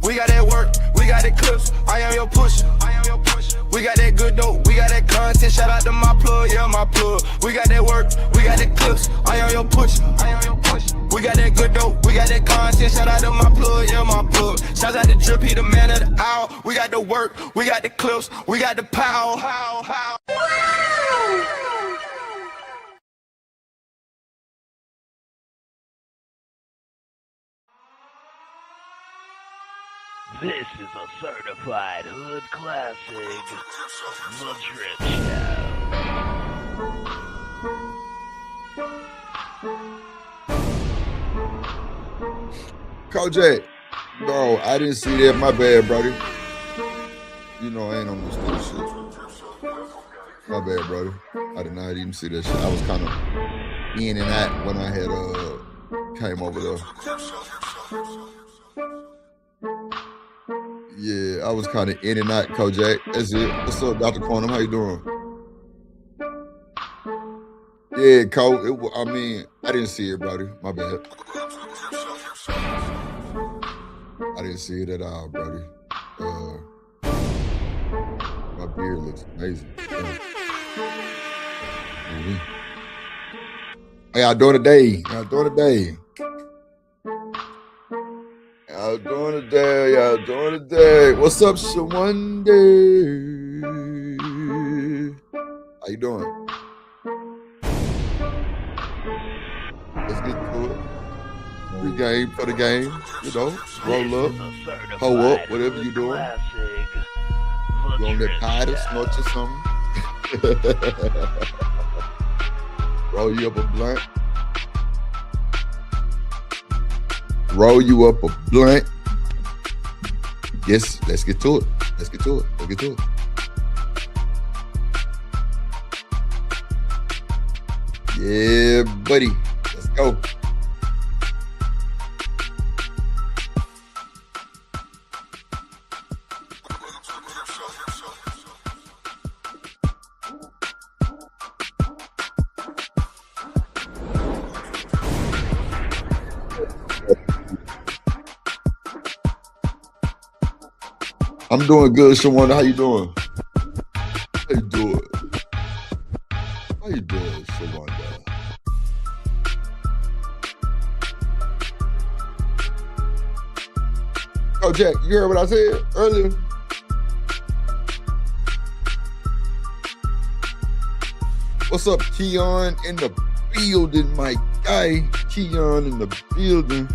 we got that work, we got that clips, I am your pusher. We got that good dope, we got that content, shout out to my plug, yeah, my plug. We got that work, we got that clips, I am your pusher. We got that good dope, we got that content, shout out to my plug, yeah, my plug. Shout out to Drip, he the man of the hour. We got the work, we got the clips, we got the power. This is a certified hood classic, The Drip Show. Kojak, bro, I didn't see that. My bad, brother. You know I ain't on no stupid shit. My bad, brother. I did not even see that shit. I was kind of in and out when I had came over there. Yeah, I was kind of in and out, Kojak. That's it. What's up, Dr. Quantum? How you doing? Yeah, Ko. I mean, I didn't see it, brother. My bad. I didn't see it at all, brother. My beard looks amazing. How y'all doing today? Y'all doing today? Y'all doing today? What's up, Shawande? How you doing? Let's get to it. Pre-game for the game, you know. Roll up, hoe up, whatever you doing. You on that pie to snort you something? Roll you up a blunt. Roll you up a blunt. Yes, let's get to it. Let's get to it. Yeah, buddy. Let's go. I'm doing good, Shawanda. How you doing? How you doing, Shawanda? Oh, Jack, you heard what I said earlier? What's up, Keon in the building, my guy? Keon in the building.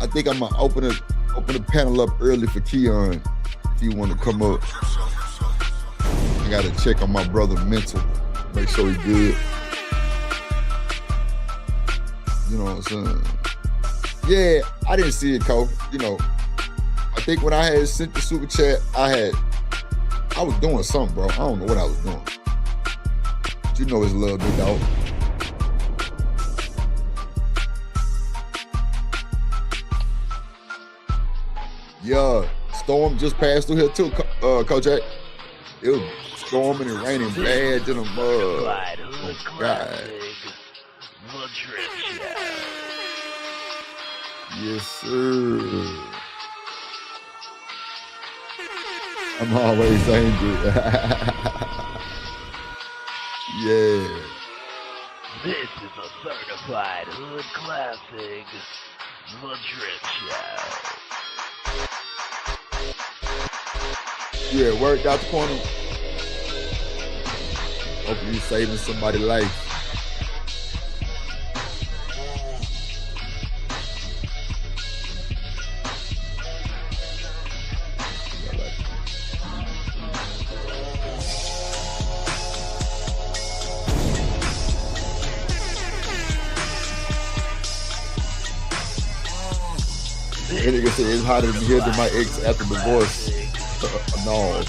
I think I'm gonna open the panel up early for Keon if you want to come up. I gotta check on my brother mental, make sure he's good. You know what I'm saying? Yeah, I didn't see it, Cole. You know, I think when I had sent the super chat, I was doing something, bro. I don't know what I was doing. But you know it's love, big dog. Yeah, storm just passed through here too, Kojak. It was storming and raining bad to the mud. Oh, God. Yes, sir. I'm always angry. Yeah. This is a certified hood classic, The Drip Show. Yeah, worked out the corner. Hopefully you're saving somebody's life. That nigga said it's hotter than here than my ex after divorce. No.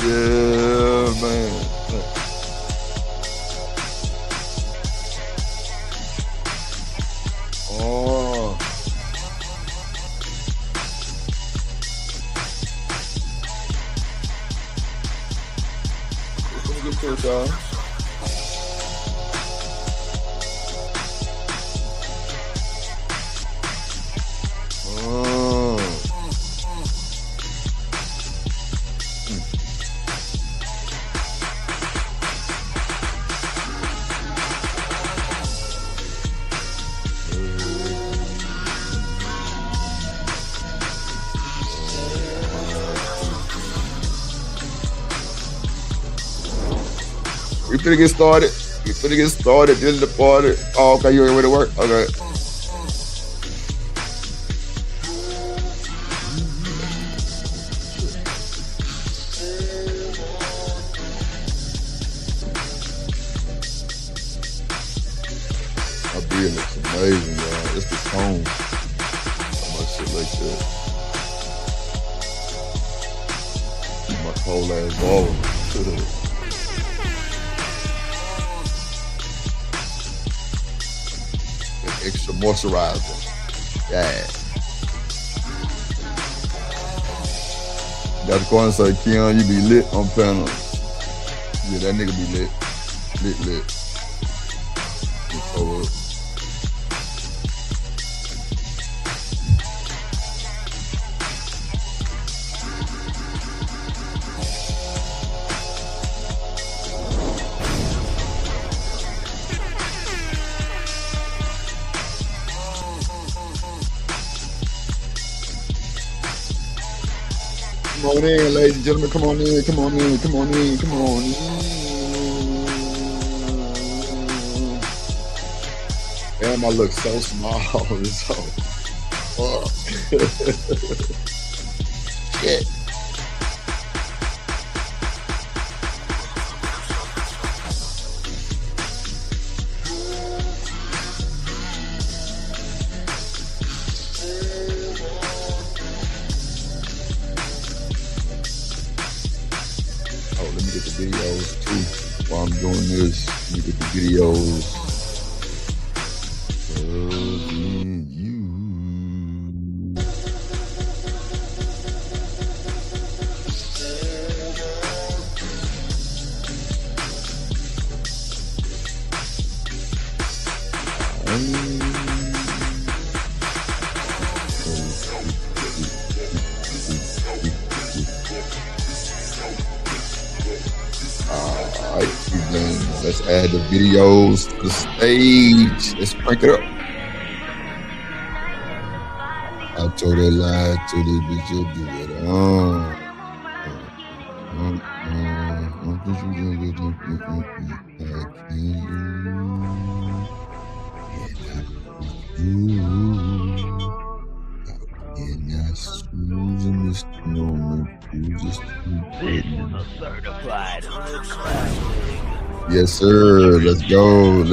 Yeah, man. Oh. Let me get to it, y'all. finna get started. We finna get started. This is the party. Oh, okay, you ain't ready to work? Okay. My beard looks amazing, y'all. It's the tone. So much shit like that. My cold ass ball. Extra moisturizer. Yeah. Dr. Corner say, Keon, you be lit on panels. Yeah, that nigga be lit. Lit. Oh, come on in, ladies and gentlemen. Come on in. Damn, I look so small. So, shit. Oh, let me get the videos too. While I'm doing this, let me get the videos. Let's add the videos to the stage. Let's crank it up. I told her lie to the bitch, you do it on. This is a certified hood classic. Yes, sir. Let's go.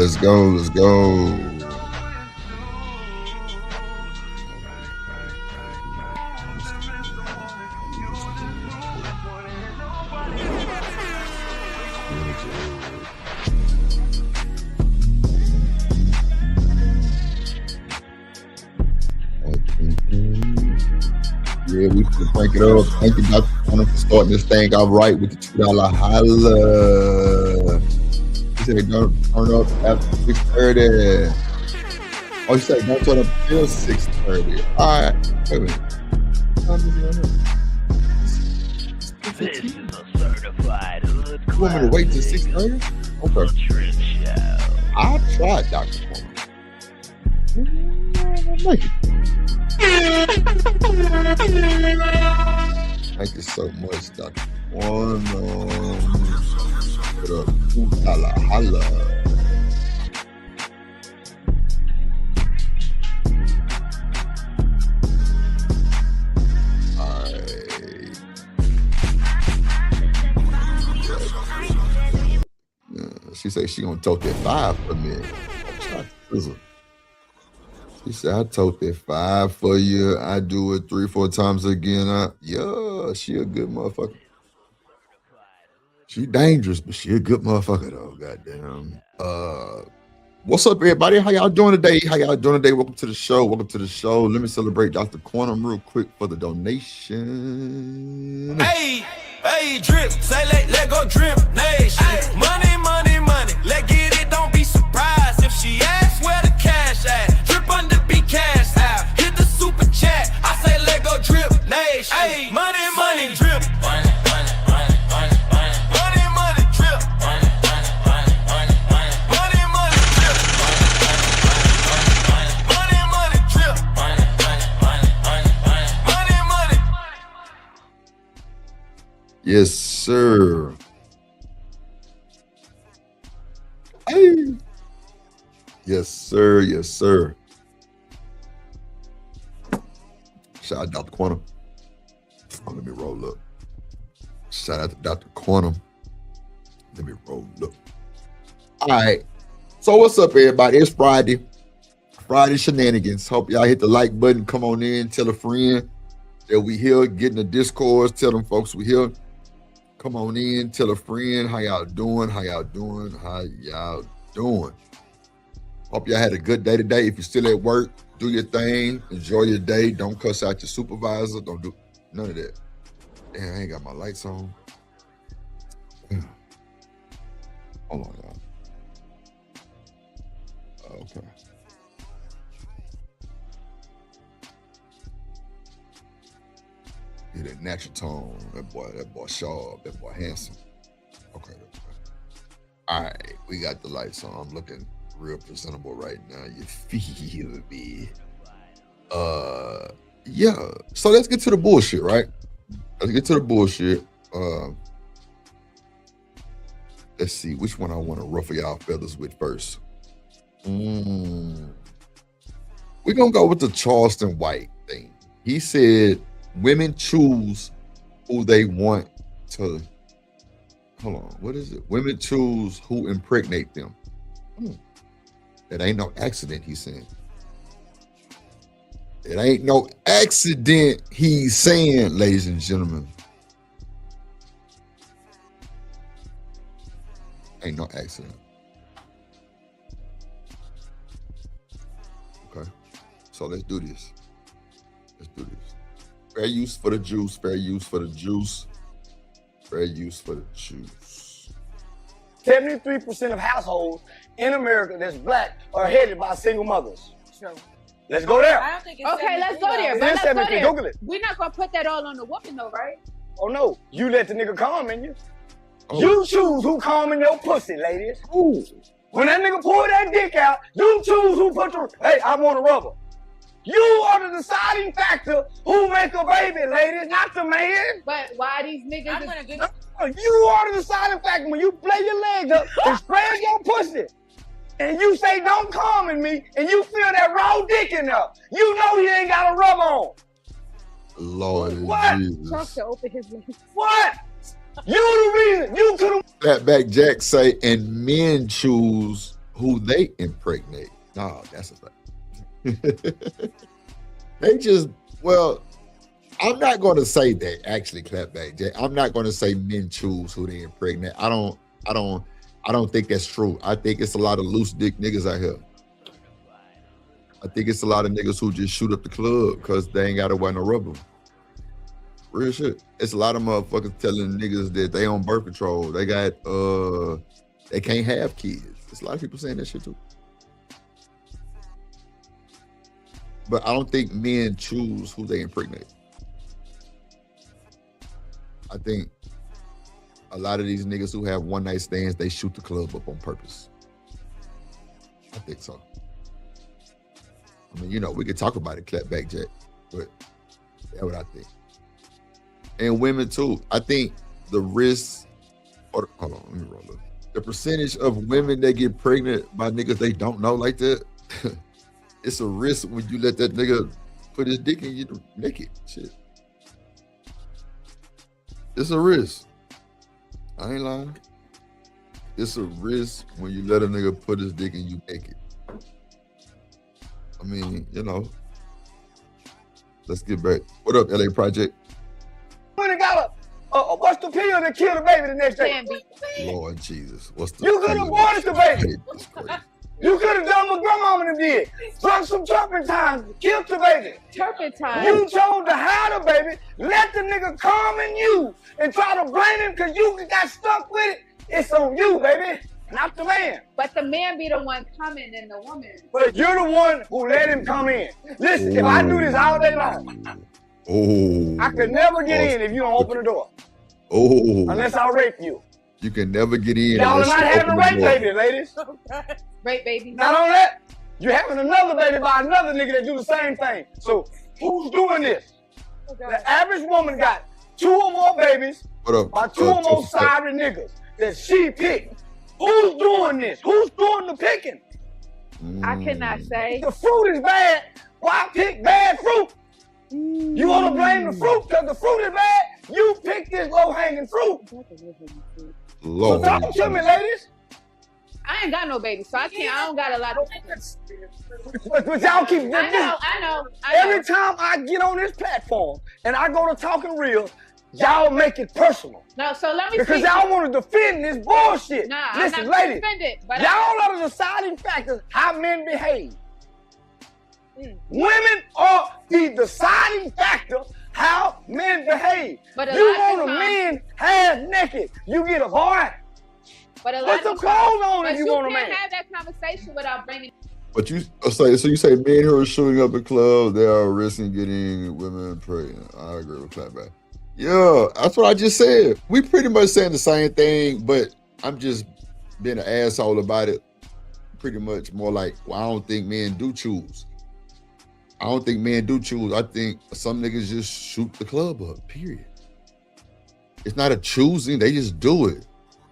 Yeah, we can crank it up. Thank you, Dr. Corner, for starting this thing off right with the $2 holla. He said, don't turn up after 6:30. Oh, he said, don't turn up till 6:30. All right. Wait a minute. This is a certified hood classic. You want me to wait till 6:30? Okay. The Trip Show. I'll try, Dr. Corner. Make it. Thank you so much, Dr. Corner. Put up $2 holla. She said she gonna tote that 5 for me. She said, I tote that 5 for you. I do it 3-4 times again. Yeah, she a good motherfucker. She dangerous, but she a good motherfucker though. Goddamn. What's up, everybody? How y'all doing today? Welcome to the show. Let me celebrate Dr. Corner real quick for the donation. Hey, drip, say let go drip nation. Ay. Money, let get it, don't be surprised if she asks where the cash at. Drip under be cash out. Hit the super chat, I say let go drip nation. Ay. Money, drip. Money, drip. Money, drip. Money, drip. Money. Yes, sir. Yes, sir. Yes, sir. Shout out Dr. Quantum. Oh, let me roll up. Shout out to Dr. Quantum. Let me roll up. All right. So what's up, everybody? It's Friday. Friday shenanigans. Hope y'all hit the like button. Come on in. Tell a friend that we here. Get in the Discord. Tell them folks we here. Come on in. Tell a friend. How y'all doing? How y'all doing? How y'all doing? Hope y'all had a good day today. If you're still at work, do your thing. Enjoy your day. Don't cuss out your supervisor. Don't do none of that. Damn, I ain't got my lights on. Hold on, y'all. Okay. Yeah, that natural tone. That boy sharp. That boy handsome. Okay. All right, we got the lights on. I'm looking real presentable right now. You feel me? Yeah. So let's get to the bullshit, right? Let's get to the bullshit. Let's see which one I want to ruffle y'all feathers with first. We're gonna go with the Charleston White thing. He said women choose who they want to. Hold on, what is it? Women choose who impregnate them. It ain't no accident, he's saying. It ain't no accident, he's saying, ladies and gentlemen. Ain't no accident. Okay, so let's do this. Let's do this. Fair use for the juice, fair use for the juice, fair use for the juice. 73% of households in America that's black are headed by single mothers. True. Let's go there. I don't think it's Okay, let's go there. It But is let's go 73. there. Google it. We're not gonna put that all on the woman, though, right? Oh no, you let the nigga come in you. Oh. You choose who come in your pussy, ladies. Ooh. When that nigga pull that dick out, you choose who put the, hey, I want a rubber. You are the deciding factor who make a baby, ladies, not the man. But why these niggas? I'm gonna Google. You are the deciding factor when you play your legs up and spread your pussy. And you say, don't come in me, and you feel that raw dick in there. You know he ain't got a rub on. Lord What? Jesus. Trump to open his legs. What? You the reason. You could have. Fatback Jack say, and men choose who they impregnate. No, that's a fact. They just, well, I'm not going to say that, actually, Clapback Jack. I'm not going to say men choose who they impregnate. I don't think that's true. I think it's a lot of loose dick niggas out here. I think it's a lot of niggas who just shoot up the club because they ain't got to wear no rubber. Real shit. It's a lot of motherfuckers telling niggas that they on birth control. They got, they can't have kids. There's a lot of people saying that shit too. But I don't think men choose who they impregnate. I think a lot of these niggas who have one night stands, they shoot the club up on purpose. I think so. I mean, you know, we could talk about it, Clapback Jack, but that's what I think. And women too. I think the risk, hold on, let me roll up. The percentage of women that get pregnant by niggas they don't know like that, it's a risk when you let that nigga put his dick in you naked. Shit. It's a risk. I ain't lying. It's a risk when you let a nigga put his dick in you naked. I mean, you know. Let's get back. What up, LA Project? When it got what's the pill that killed the baby the next day? Lord Jesus. What's the You could have aborted the baby. It's crazy. You could have done what grandmama done did. Drunk some turpentine, killed the baby. Turpentine. You chose to hide the baby, let the nigga come in you and try to blame him because you got stuck with it. It's on you, baby, not the man. But the man be the one coming and the woman. But you're the one who let him come in. Listen, if I do this all day long, I could never get in if you don't open the door. Unless I rape you. You can never get in. Y'all are unless not you having a open the rape door. baby, ladies. Rape baby. Not only that, you're having another baby by another nigga that do the same thing. So who's doing this? The average woman got 2 or more babies What up? by 2 or more sorry niggas that she picked. Who's doing this? Who's doing the picking? I cannot say. The fruit is bad. Why pick bad fruit? You want to blame the fruit because the fruit is bad? You pick this low-hanging fruit. So talk to me, ladies. I ain't got no baby, so I don't got a lot of. But y'all keep. I know. Every time I get on this platform and I go to Talking Real, y'all make it personal. No, so let me because y'all want to defend this bullshit. Nah, listen, I'm not ladies, defend it, but y'all are the deciding factors how men behave. Women are the deciding factor how men behave. But you want a man half naked, you get a boy. But a lot Put some clothes on if you want a man. You can't have that conversation without bringing. But you say so. You say men who are shooting up in clubs, they are risking getting women pregnant. I agree with Clapback. Yeah, that's what I just said. We pretty much saying the same thing, but I'm just being an asshole about it. Pretty much more like, well, I don't think men do choose. I don't think men do choose. I think some niggas just shoot the club up, period. It's not a choosing, they just do it.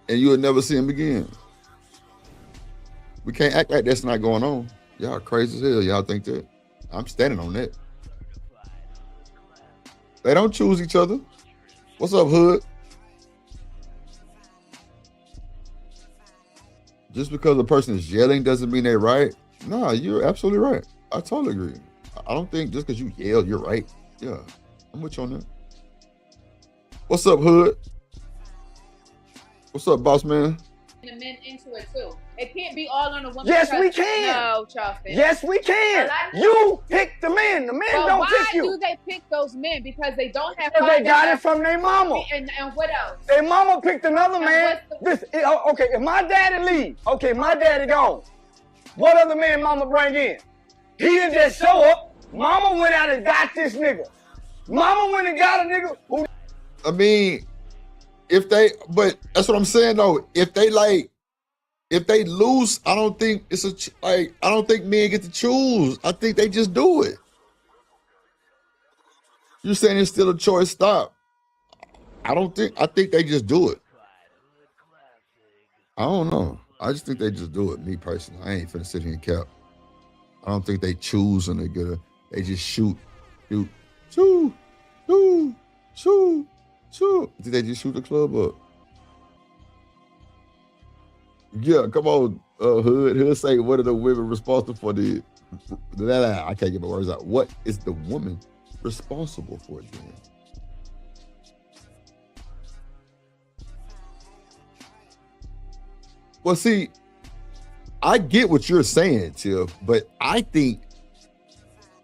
And you'll never see them again. We can't act like that's not going on. Y'all crazy as hell, y'all think that. I'm standing on that. They don't choose each other. What's up, Hood? Just because a person is yelling doesn't mean they're right. Nah, you're absolutely right. I totally agree. I don't think just because you yell, you're right. Yeah, I'm with you on that. What's up, Hood? What's up, boss man? The men into it too. It can't be all on the woman. Yes, we can. No, Charleston. Yes, we can. You pick the men. The men don't pick you. Why do they pick those men? Because they don't have. Because they got it from their mama. And what else? Their mama picked another man. Okay, if my daddy leave, okay, my daddy gone. What other man mama bring in? He didn't just show up. Mama went out and got this nigga. Mama went and got a nigga who. I mean, but that's what I'm saying though. If they lose, I don't think it's I don't think men get to choose. I think they just do it. You're saying it's still a choice. Stop. I think they just do it. I don't know. I just think they just do it. Me personally, I ain't finna sit here and cap. I don't think they choose and they just shoot. I think they just shoot the club up. Yeah, come on, Hood. He'll say, what are the women responsible for the... I can't get my words out. What is the woman responsible for it then? Well, see, I get what you're saying, Tiff, but I think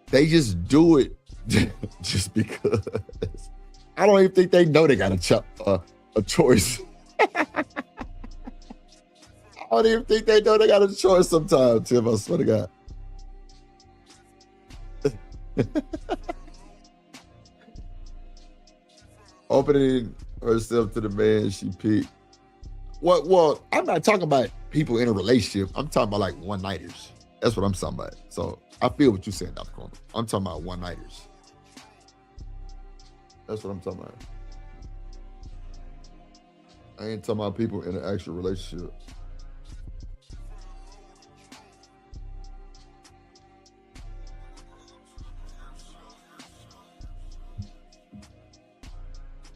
they just do it just because. I don't even think they know they got a choice. I don't even think they know they got a choice sometimes, Tim. I swear to God. Opening herself to the man she picked. Well, I'm not talking about people in a relationship. I'm talking about like one-nighters. That's what I'm talking about. So I feel what you're saying, Dr. Corner. I'm talking about one-nighters. That's what I'm talking about. I ain't talking about people in an actual relationship.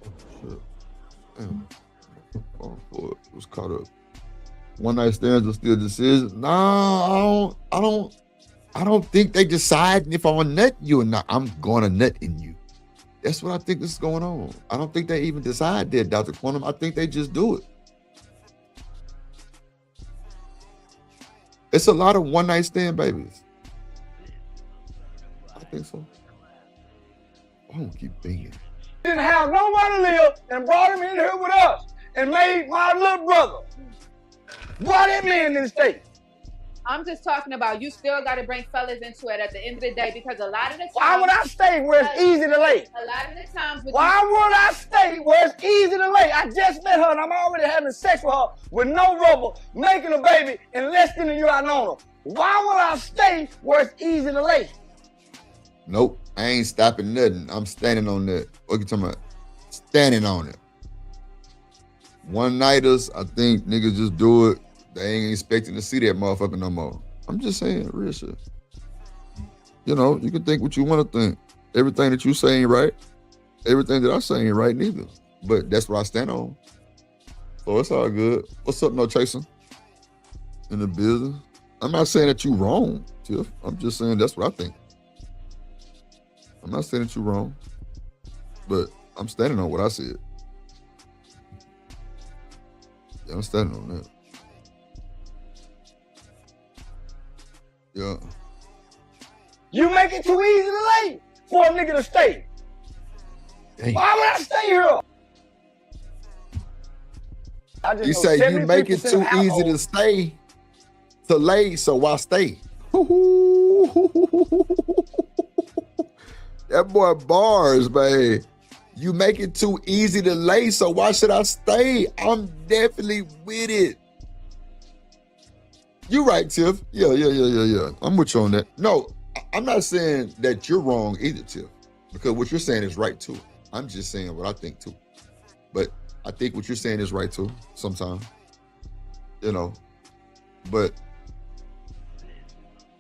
Oh, shit. Damn. Oh, it was caught up. One night stands are still decisions. No, I don't think they decide if I'm gonna nut you or not. I'm gonna nut in you. That's what I think is going on. I don't think they even decide that, Dr. Quantum. I think they just do it. It's a lot of one night stand babies. I think so. I don't keep thinking. Didn't have nowhere to live and brought him in here with us and made my little brother. Why that man didn't stay? I'm just talking about you still got to bring fellas into it at the end of the day because a lot of the times. Why would I stay where it's easy to lay? A lot of the times. Why would I stay where it's easy to lay? I just met her and I'm already having sex with her with no rubber, making a baby in less than a year I known her. Why would I stay where it's easy to lay? Nope, I ain't stopping nothing. I'm standing on that. What you talking about? Standing on it. One-nighters, I think niggas just do it. They ain't expecting to see that motherfucker no more. I'm just saying real shit. You know, you can think what you want to think. Everything that you say ain't right. Everything that I say ain't right neither. But that's what I stand on. So it's all good. What's up, no chasing? In the business. I'm not saying that you wrong, Tiff. I'm just saying that's what I think. I'm not saying that you wrong. But I'm standing on what I said. Yeah, I'm standing on that. Yeah. You make it too easy to lay for a nigga to stay. Dang. Why would I stay here? I just You know say you make it 73% too of easy households- to stay, to lay, so why stay? That boy bars, man. You make it too easy to lay, so why should I stay? I'm definitely with it. You right, Tiff. Yeah. I'm with you on that. No, I'm not saying that you're wrong either, Tiff, because what you're saying is right too. I'm just saying what I think too. But I think what you're saying is right too, sometimes. You know. But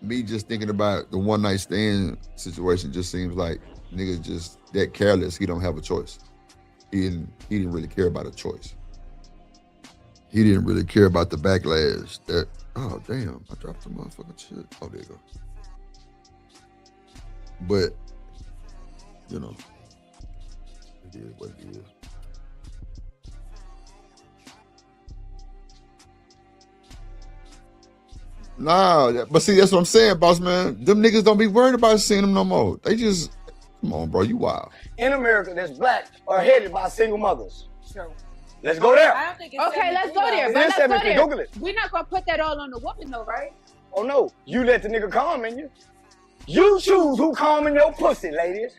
me just thinking about the one night stand situation just seems like niggas just that careless. He don't have a choice. He didn't really care about a choice. He didn't really care about the backlash that, oh damn, I dropped the motherfucking shit. Oh, there you go. But, you know, it is what it is. Nah, but see, that's what I'm saying, boss man. Them niggas don't be worried about seeing them no more. They just, come on, bro, you wild. in America that's black are headed by single mothers. Let's go there. I don't think it's Okay, let's go there. It But is let's go 73. there. Google it. We're not gonna put that all on the woman though, right? Oh no, you let the nigga come in you. You choose who come in your pussy, ladies.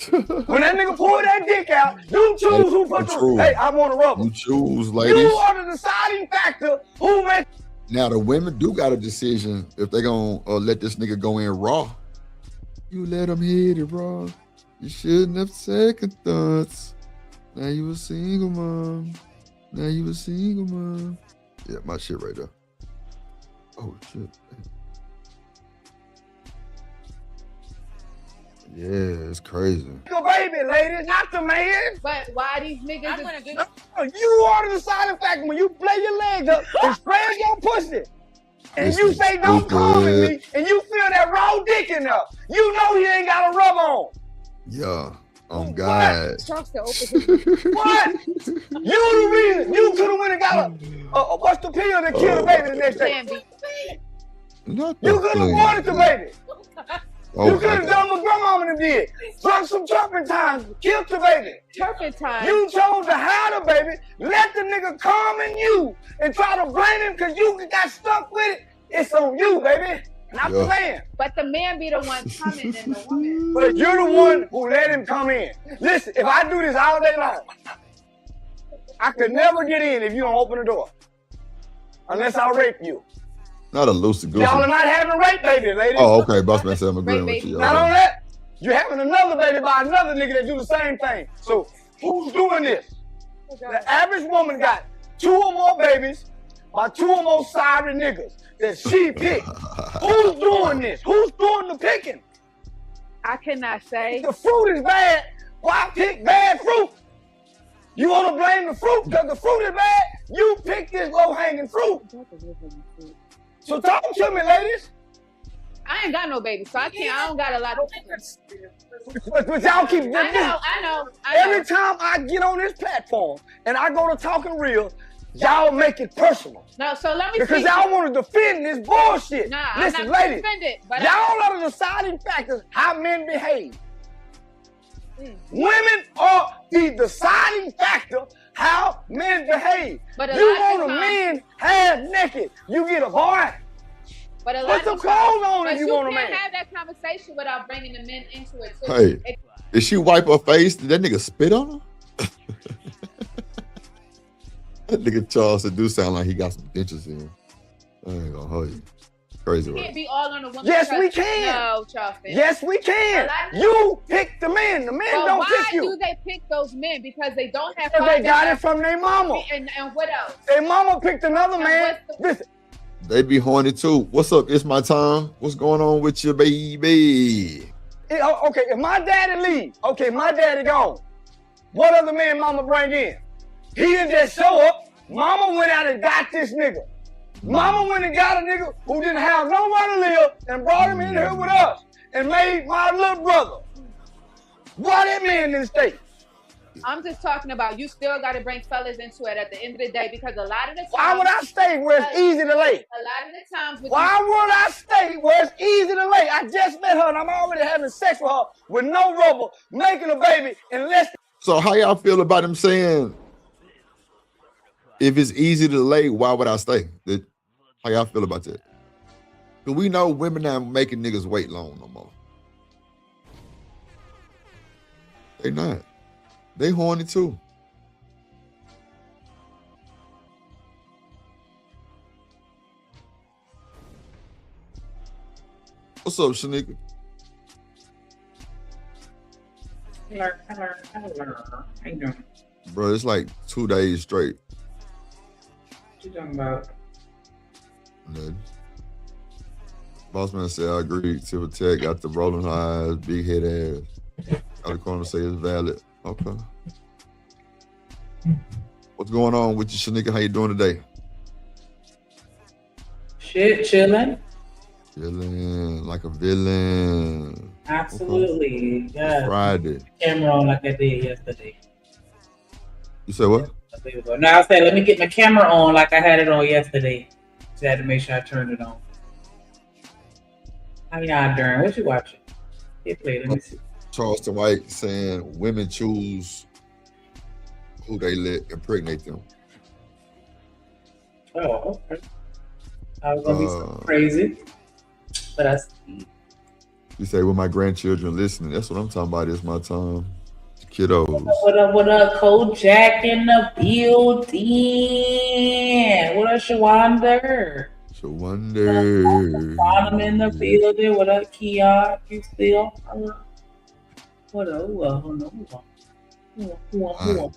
When that nigga pull that dick out, you choose who put the, hey, I want a rubber. You choose, ladies. You are the deciding factor who makes. Now the women do got a decision if they gonna let this nigga go in raw. You let him hit it raw. You shouldn't have second thoughts. Now you a single mom. Now you a single mom. Yeah, my shit right there. Oh shit. Yeah, it's crazy. The baby, ladies, not the man. But why these niggas? I'm gonna do You are the deciding factor when you play your legs up and spread your pussy. And This you is say, don't come at stupid. me, and you feel that raw dick in there. You know he ain't got a rub on. Yeah, on God. Trunks to open. What? You the reason. You could have went and got a what's the pill that killed the baby the next day? Can't be. Not You the could have thing. wanted the baby. Oh, You could have my done what grandmama them did. Drunk some turpentine, killed the baby. Turpentine. You chose to hide the baby, let the nigga come in you and try to blame him because you got stuck with it. It's on you, baby, not the Yeah. man. But the man be the one coming in the woman. But you're the one who let him come in. Listen, if I do this all day long, I could never get in if you don't open the door. Unless I rape you. Not a loosey goosey. Y'all are not having rape babies, ladies. Oh, okay. Boss man said I'm agreeing with you. Not only that, you're having another baby by another nigga that do the same thing. So who's doing this? The average woman got 2 or more babies by 2 or more sorry niggas that she picked. Who's doing this? Who's doing the picking? I cannot say. The fruit is bad. Why pick bad fruit? You want to blame the fruit because the fruit is bad? You pick this low-hanging fruit. So talk to me, ladies. I ain't got no baby, so I can't. I don't got a lot of. But y'all keep doing I this. know. Every time I get on this platform and I go to Talking Real, y'all make it personal. No, so let me Because see. y'all want to defend this bullshit. Nah, Listen, I'm not ladies, offended, but y'all are the deciding factors how men behave. Women are the deciding factor how men behave. But a You lot of want a times- man half naked, you get a boy. But a Put lot some of clothes on but if you you want a can't man. have that conversation without bringing the men into it too. Hey. Did she wipe her face? Did that nigga spit on her? That nigga Charles do sound like he got some dentures in him. I ain't gonna hold you. Crazy, It can't right? be all on the woman. Yes, we because- can. No, Charleston. Yes, we can. You pick the men. The men But don't why pick do you. they pick those men? Because they don't have. Because they got it fathers from their mama. and what else? Their mama picked another And man. what's the- Listen, They be horny too. What's up? It's my time. What's going on with you, baby? Okay, if my daddy leave, okay, my daddy gone. What other man mama bring in? He didn't just show up. Mama went out and got this nigga. Mama went and got a nigga who didn't have nowhere to live and brought him in here with us and made my little brother. Why that man didn't stay? I'm just talking about you still got to bring fellas into it at the end of the day because a lot of the times. Why would I stay where it's easy to lay? A lot of the times. Why would I stay where it's easy to lay? I just met her and I'm already having sex with her with no rubber, making a baby in less. So how y'all feel about him saying, if it's easy to lay, why would I stay? How y'all feel about that? Because we know women not making niggas wait long no more. They not. They horny too. What's up, Shanika? Hello. How you doing? Bro, it's like 2 days straight. What you talking about? Nothing. Boss man said I agree. Silver Tech got the rolling eyes, big head ass. Out the corner say it's valid. Okay. What's going on with you, Shanika? How you doing today? Shit, chilling. Chilling like a villain. Absolutely. Okay. Yeah. Friday. Camera on like I did yesterday. You said what? No, I said let me get my camera on like I had it on yesterday. Just had to make sure I turned it on. How y'all doing? What you watching? Hit play. Let me see. Charleston White saying women choose who they let impregnate them. Oh, okay. I was gonna be so crazy, but I. You say, well, my grandchildren listening. That's what I'm talking about. It's my time. Kiddos. What up, Kojak in the building? What up, Shawanda? Bottom in the building. What up, Kia? You still? What up? Who?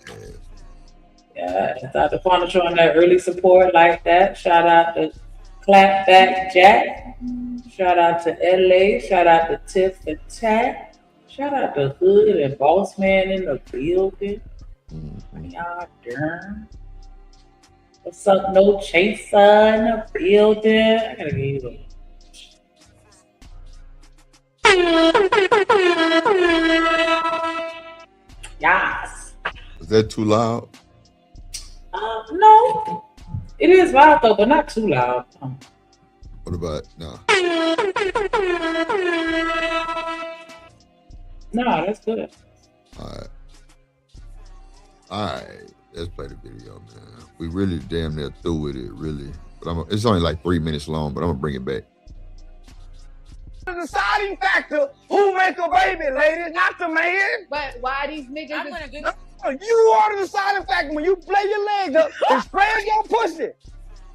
Yeah, Dr. Furniture on that early support like that. Shout out to Clapback Jack. Shout out to LA. Shout out to Tiff Attack. Shout out to Hood and Boss Man in the building. Y'all darn. What's up, No Chaser in the building? I gotta give you a yes. Is that too loud? No. It is loud though, but not too loud. What about no? No, that's good. All right. Let's play the video, man. We really damn near through with it, really. But it's only like 3 minutes long, but I'm gonna bring it back. The deciding factor who make a baby, ladies, not the man. But why these niggas? You are the deciding factor when you play your legs up and spread your pussy.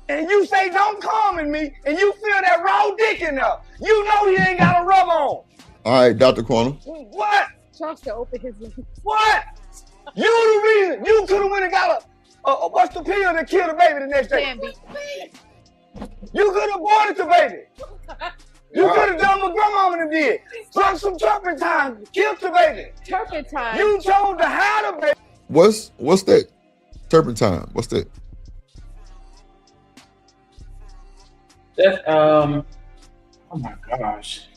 And you say, don't come in me, and you feel that raw dick in there. You know he ain't got a rub on. All right, Dr. Corner. What? Charles to open his lips. What? You the reason. You could have went and got a what's the pill that killed the baby the next day? You could have aborted the baby. You could have done what grandmama did. Drunk some turpentine, killed the baby. Turpentine? You chose to hide the baby. What's that? Turpentine. What's that? That's oh my gosh.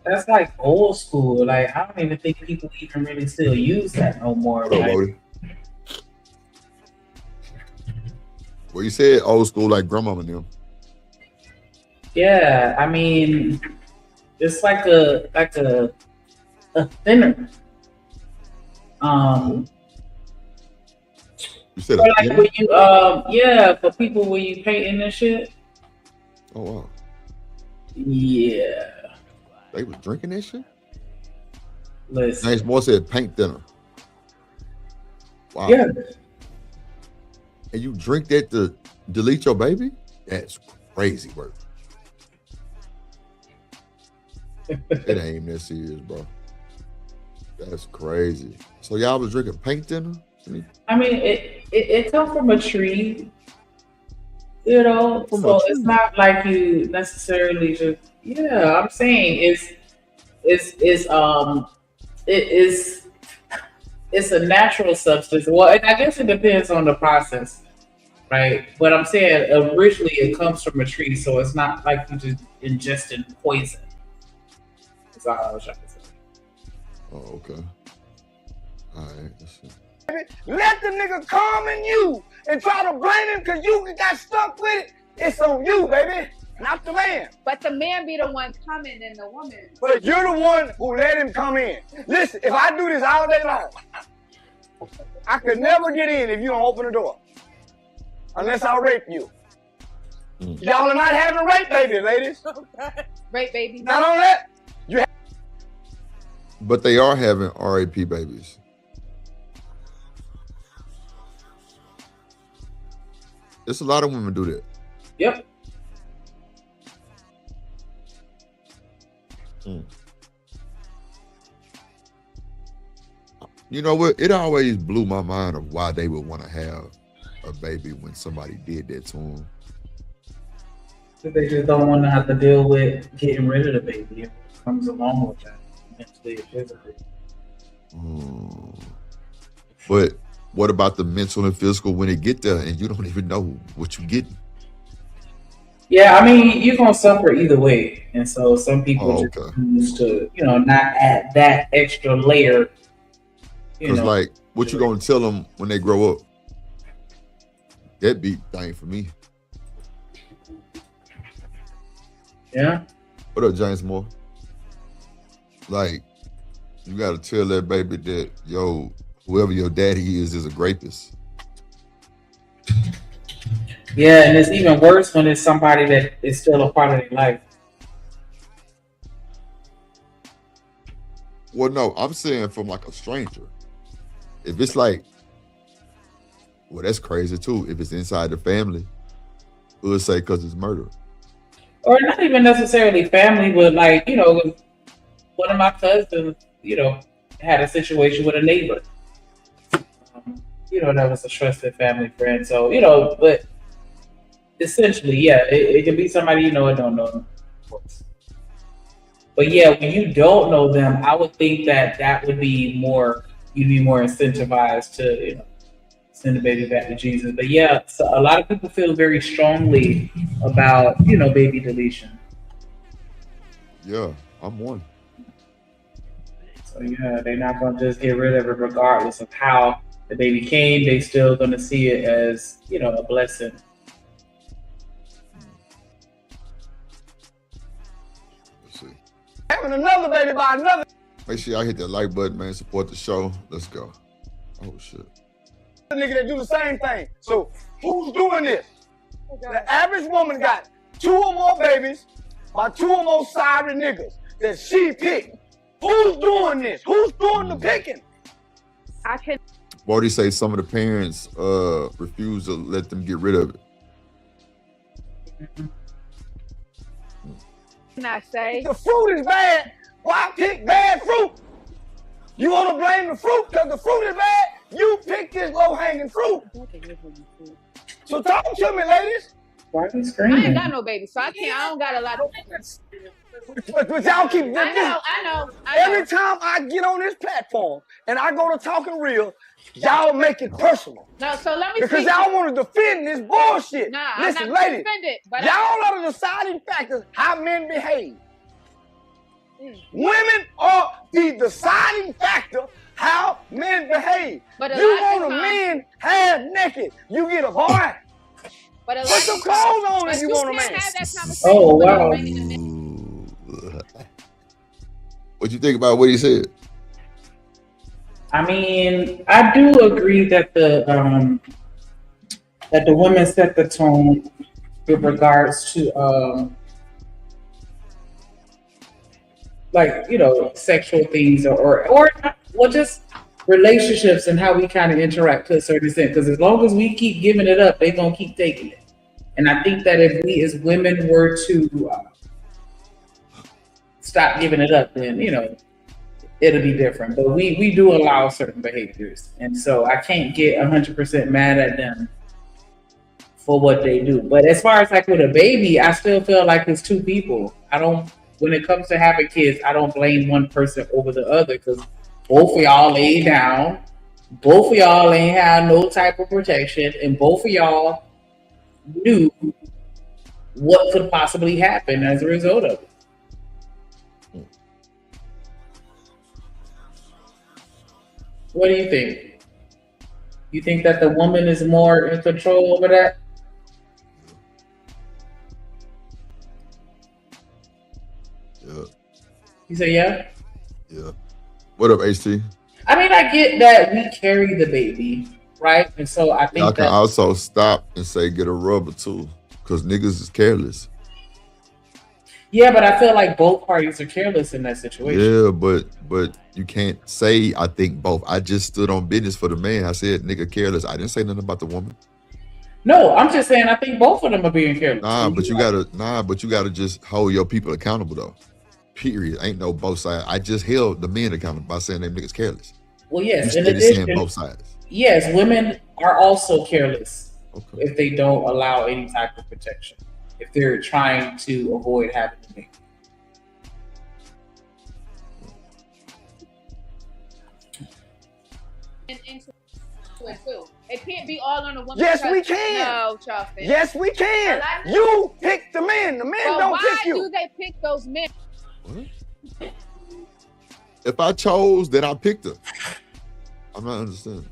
That's like old school. Like I don't even think people even really still use that no more. Like, well, you said old school like grandmama knew. yeah, I mean, it's like a thinner. You said like thinner? When you yeah, for people when you painting and shit. Oh wow. Yeah. They was drinking that shit? Listen. James Moore said paint thinner. Wow. Yeah. And you drink that to delete your baby? That's crazy work. It ain't that serious, bro. That's crazy. So y'all was drinking paint thinner? I mean, it comes from a tree. You know, From a so it's tree. not like you necessarily just. Yeah, I'm saying it's it is it's a natural substance. Well, and I guess it depends on the process, right? But I'm saying originally it comes from a tree, so it's not like you just ingesting poison. That's all I was trying to say. Oh, okay. All right. Let's see. Let the nigga come in you and try to blame him because you got stuck with it. It's on you, baby, not the man. But the man be the one coming and the woman. But you're the one who let him come in. Listen, if I do this all day long, I could never get in if you don't open the door. Unless I rape you. Y'all are not having rape babies, ladies. Rape baby. Not on that. But they are having RAP babies. There's a lot of women do that. Yep. You know what? It always blew my mind of why they would want to have a baby when somebody did that to them. They just don't want to have to deal with getting rid of the baby. It comes along with that, mentally and physically. But what about the mental and physical when it get there and you don't even know what you're getting? Yeah, I mean, you're going to suffer either way. And so some people just okay. choose to, not add that extra layer. Because, like, what you going to tell them when they grow up? That be thing for me. Yeah. What up, James Moore? Like, you got to tell that baby that, yo, whoever your daddy is a rapist. Yeah, and it's even worse when it's somebody that is still a part of their life. Well, no, I'm saying from like a stranger. If it's like, well, that's crazy too. If it's inside the family, we'll say because it's murder. Or not even necessarily family, but like, one of my cousins, had a situation with a neighbor. That was a trusted family friend. So, but essentially, yeah, it can be somebody I don't know them, of course. But yeah, when you don't know them, I would think that would be more, you'd be more incentivized to, send the baby back to Jesus. But yeah, so a lot of people feel very strongly about, baby deletion. Yeah, I'm one. So yeah, they're not going to just get rid of it regardless of how the baby came. They still going to see it as, a blessing. Let's see. Having another baby by another Make sure y'all hit that like button, man. Support the show. Let's go. Oh, shit. nigga that do the same thing. So who's doing this? The average woman got 2 or more babies by 2 or more sorry niggas that she picked. Who's doing this? Who's doing the picking? I can Barty say some of the parents refuse to let them get rid of it. not say. The fruit is bad. Why pick bad fruit? You want to blame the fruit because the fruit is bad? You pick this low-hanging fruit. So talk to me, ladies. Why are you I screaming? ain't got no baby, so I don't got a lot of. But y'all keep I know. Every time I get on this platform and I go to Talking Real, y'all make it personal. No, so let me Because see. y'all want to defend this bullshit. Nah, Listen, I'm not ladies, offended, but y'all are the deciding factors how men behave. Women are the deciding factor how men behave. But a You lot of want a times- man half naked, you get a boy. But a Put lot some of clothes on but if you you want a can't man. have that conversation. Oh, without wow. bringing the man. What you think about what he said? I mean, I do agree that the women set the tone with regards to sexual things or just relationships and how we kind of interact to a certain extent. Because as long as we keep giving it up, they're gonna keep taking it. And I think that if we as women were to stop giving it up, then it'll be different. But we do allow certain behaviors, and so I can't get 100% mad at them for what they do. But as far as like with a baby, I still feel like it's two people. I don't. When it comes to having kids, I don't blame one person over the other because both of y'all laid down, both of y'all ain't had no type of protection, and both of y'all knew what could possibly happen as a result of it. What do you think? You think that the woman is more in control over that? Yeah. You say yeah? Yeah. What up, HT? I mean, I get that we carry the baby, right? And so I Y'all think can that also stop and say get a rubber too, because niggas is careless. yeah, but I feel like both parties are careless in that situation. Yeah, but you can't say I think both. I just stood on business for the man. I said nigga careless. I didn't say nothing about the woman. No, I'm just saying I think both of them are being careless. Nah, but you gotta just hold your people accountable though. Period. Ain't no both sides. I just held the men accountable by saying them niggas careless. Well, yes, You in steady saying addition, both sides. yes, women are also careless Okay. if they don't allow any type of protection. If they're trying to avoid having a baby. Into it too. It can't be all on the woman. Yes, we because- can. No, Charleston. Yes, we can. You pick the men. The men But don't why pick do you. they pick those men? What? If I chose, then I picked her. I'm not understanding.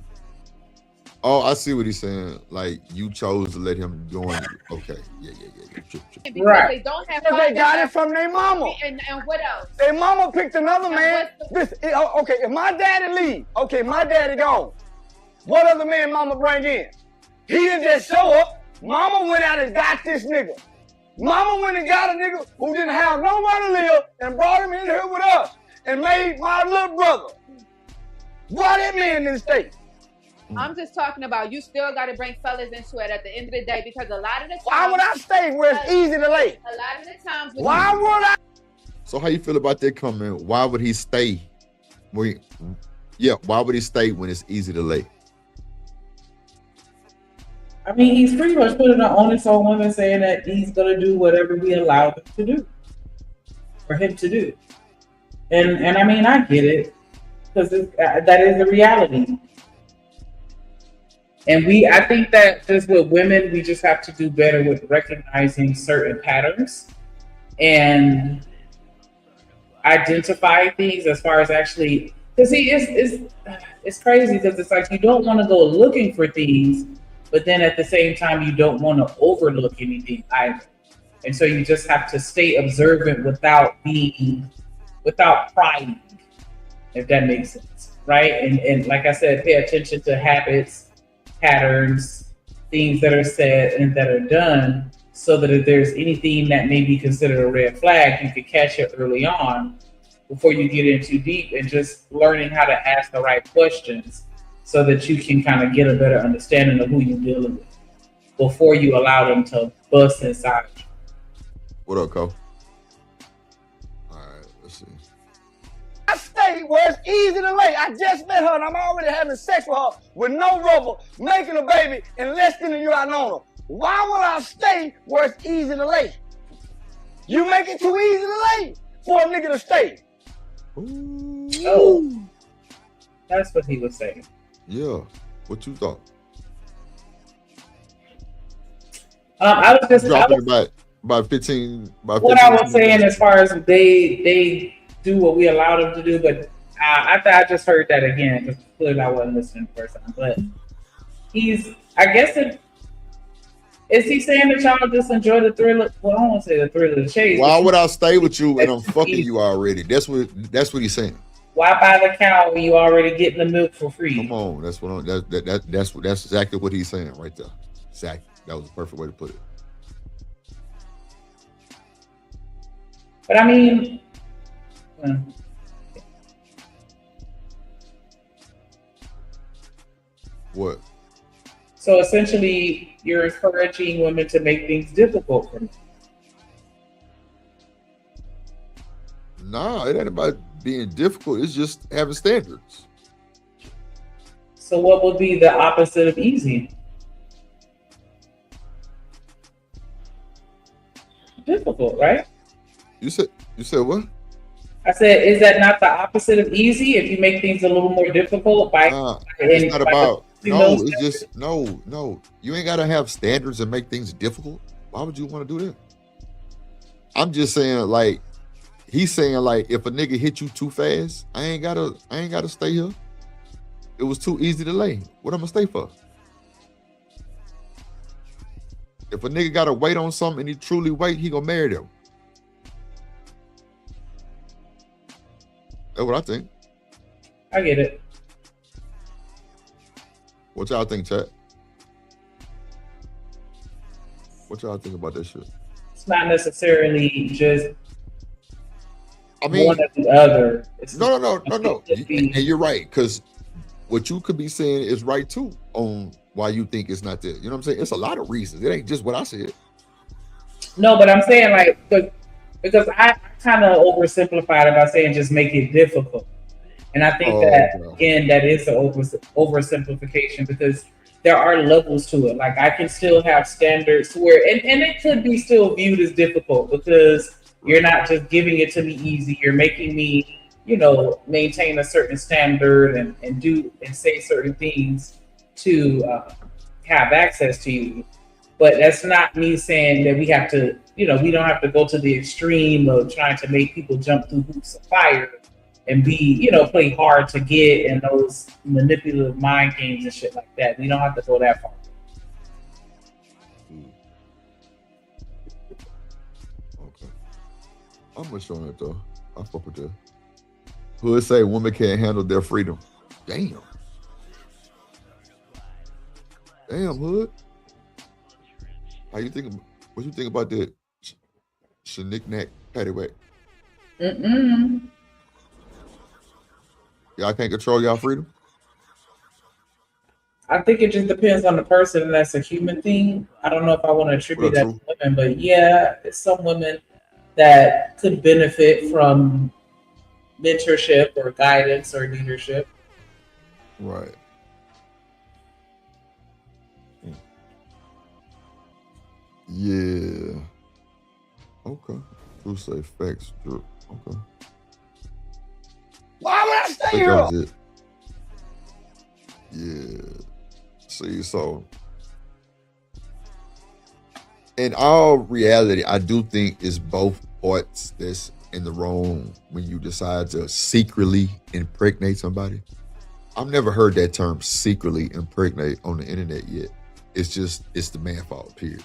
Oh, I see what he's saying. Like you chose to let him join you. Okay. Yeah. Trip. Because Right. they don't have. Because they got it from their mama. And what else? Their mama picked another man. what's Okay, if my daddy leave, okay, my daddy gone. What other man mama bring in? He didn't just show up. Mama went out and got this nigga. Mama went and got a nigga who didn't have nowhere to live and brought him in here with us and made my little brother. Why that man didn't stay? I'm just talking about you still got to bring fellas into it at the end of the day because a lot of the times. Why would I stay where it's easy to lay? A lot of the times. Why would I? So how you feel about that comment? Why would he stay? Why would he stay when it's easy to lay? I mean, he's pretty much putting the onus on women saying that he's going to do whatever we allow him to do. For him to do. And I mean, I get it. Because that is the reality. And I think that just with women, we just have to do better with recognizing certain patterns and identify things as far as actually, because see, it's crazy because it's like you don't want to go looking for things, but then at the same time, you don't want to overlook anything either. And so you just have to stay observant without prying, if that makes sense, right? And like I said, pay attention to habits, patterns, things that are said and that are done, so that if there's anything that may be considered a red flag, you can catch it early on before you get in too deep, and just learning how to ask the right questions so that you can kind of get a better understanding of who you're dealing with before you allow them to bust inside you. What up, Cole? All right, let's see. I stay where it's easy to lay. I just met her and I'm already having sex with her with no rubber, making a baby in less than a year I known her. Why would I stay where it's easy to lay? You make it too easy to lay for a nigga to stay. Ooh. Oh, that's what he was saying. Yeah. What you thought? I was just Dropping about 15. What I was saying as far as they do what we allow them to do, but I just heard that again because clearly I wasn't listening the first time. But is he saying that y'all just enjoy the thrill of, well, I don't want to say the thrill of the chase. Why would I stay with you and I'm fucking you already? That's what he's saying. Why buy the cow when you already getting the milk for free? Come on, that's exactly what he's saying right there. Exactly. That was the perfect way to put it. But I mean, What? so essentially, you're encouraging women to make things difficult for them. Nah, it ain't about being difficult. It's just having standards. So what would be the opposite of easy? difficult, right? You said what? I said, is that not the opposite of easy? If you make things a little more difficult It's not about no. those It's just no. You ain't gotta have standards and make things difficult. Why would you want to do that? I'm just saying, like he's saying, like if a nigga hit you too fast, I ain't gotta stay here. It was too easy to lay. What I'm gonna stay for? If a nigga gotta wait on something and he truly wait, he gonna marry them. That's what I think. I get it. What y'all think, chat? What y'all think about that shit? It's not necessarily just I mean, one or the other. It's no. And you're right, because what you could be saying is right too on why you think it's not there. You know what I'm saying? It's a lot of reasons. It ain't just what I said. No, but I'm saying like because I kind of oversimplified it by saying just make it difficult, and I think again that is an oversimplification because there are levels to it. Like I can still have standards where and it could be still viewed as difficult because you're not just giving it to me easy. You're making me, maintain a certain standard and do and say certain things to have access to you. But that's not me saying that we have to, we don't have to go to the extreme of trying to make people jump through hoops of fire and be, play hard to get and those manipulative mind games and shit like that. We don't have to go that far. Okay. I'm with you on it though. I fuck with that. Who'd say women can't handle their freedom? Damn, Hood. How you think? What you think about that? Shnick-knack, paddywhack. Y'all can't control y'all freedom. I think it just depends on the person, and that's a human thing. I don't know if I want to attribute that to women, but yeah, it's some women that could benefit from mentorship or guidance or leadership. Right. Yeah. Okay. Who say facts? Drew. Okay. Why would I stay here? Yeah. See, so in all reality, I do think it's both parts that's in the wrong when you decide to secretly impregnate somebody. I've never heard that term secretly impregnate on the internet yet. It's the man fault, period.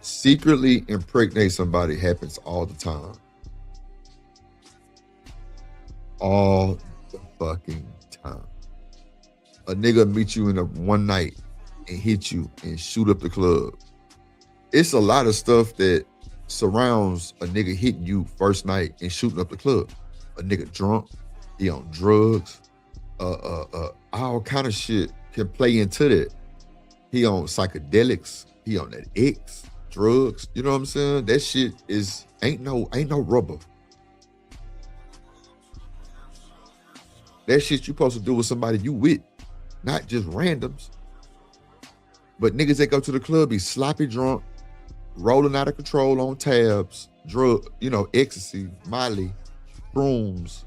Secretly impregnate somebody happens all the time. All the fucking time. A nigga meet you in a one night and hit you and shoot up the club. It's a lot of stuff that surrounds a nigga hitting you first night and shooting up the club. A nigga drunk, he on drugs, all kind of shit can play into that. He on psychedelics, he on that X, drugs, you know what I'm saying? That shit ain't no rubber. That shit you supposed to do with somebody you with, not just randoms. But niggas that go to the club be sloppy drunk, rolling out of control on tabs, drug, ecstasy, Molly, brooms.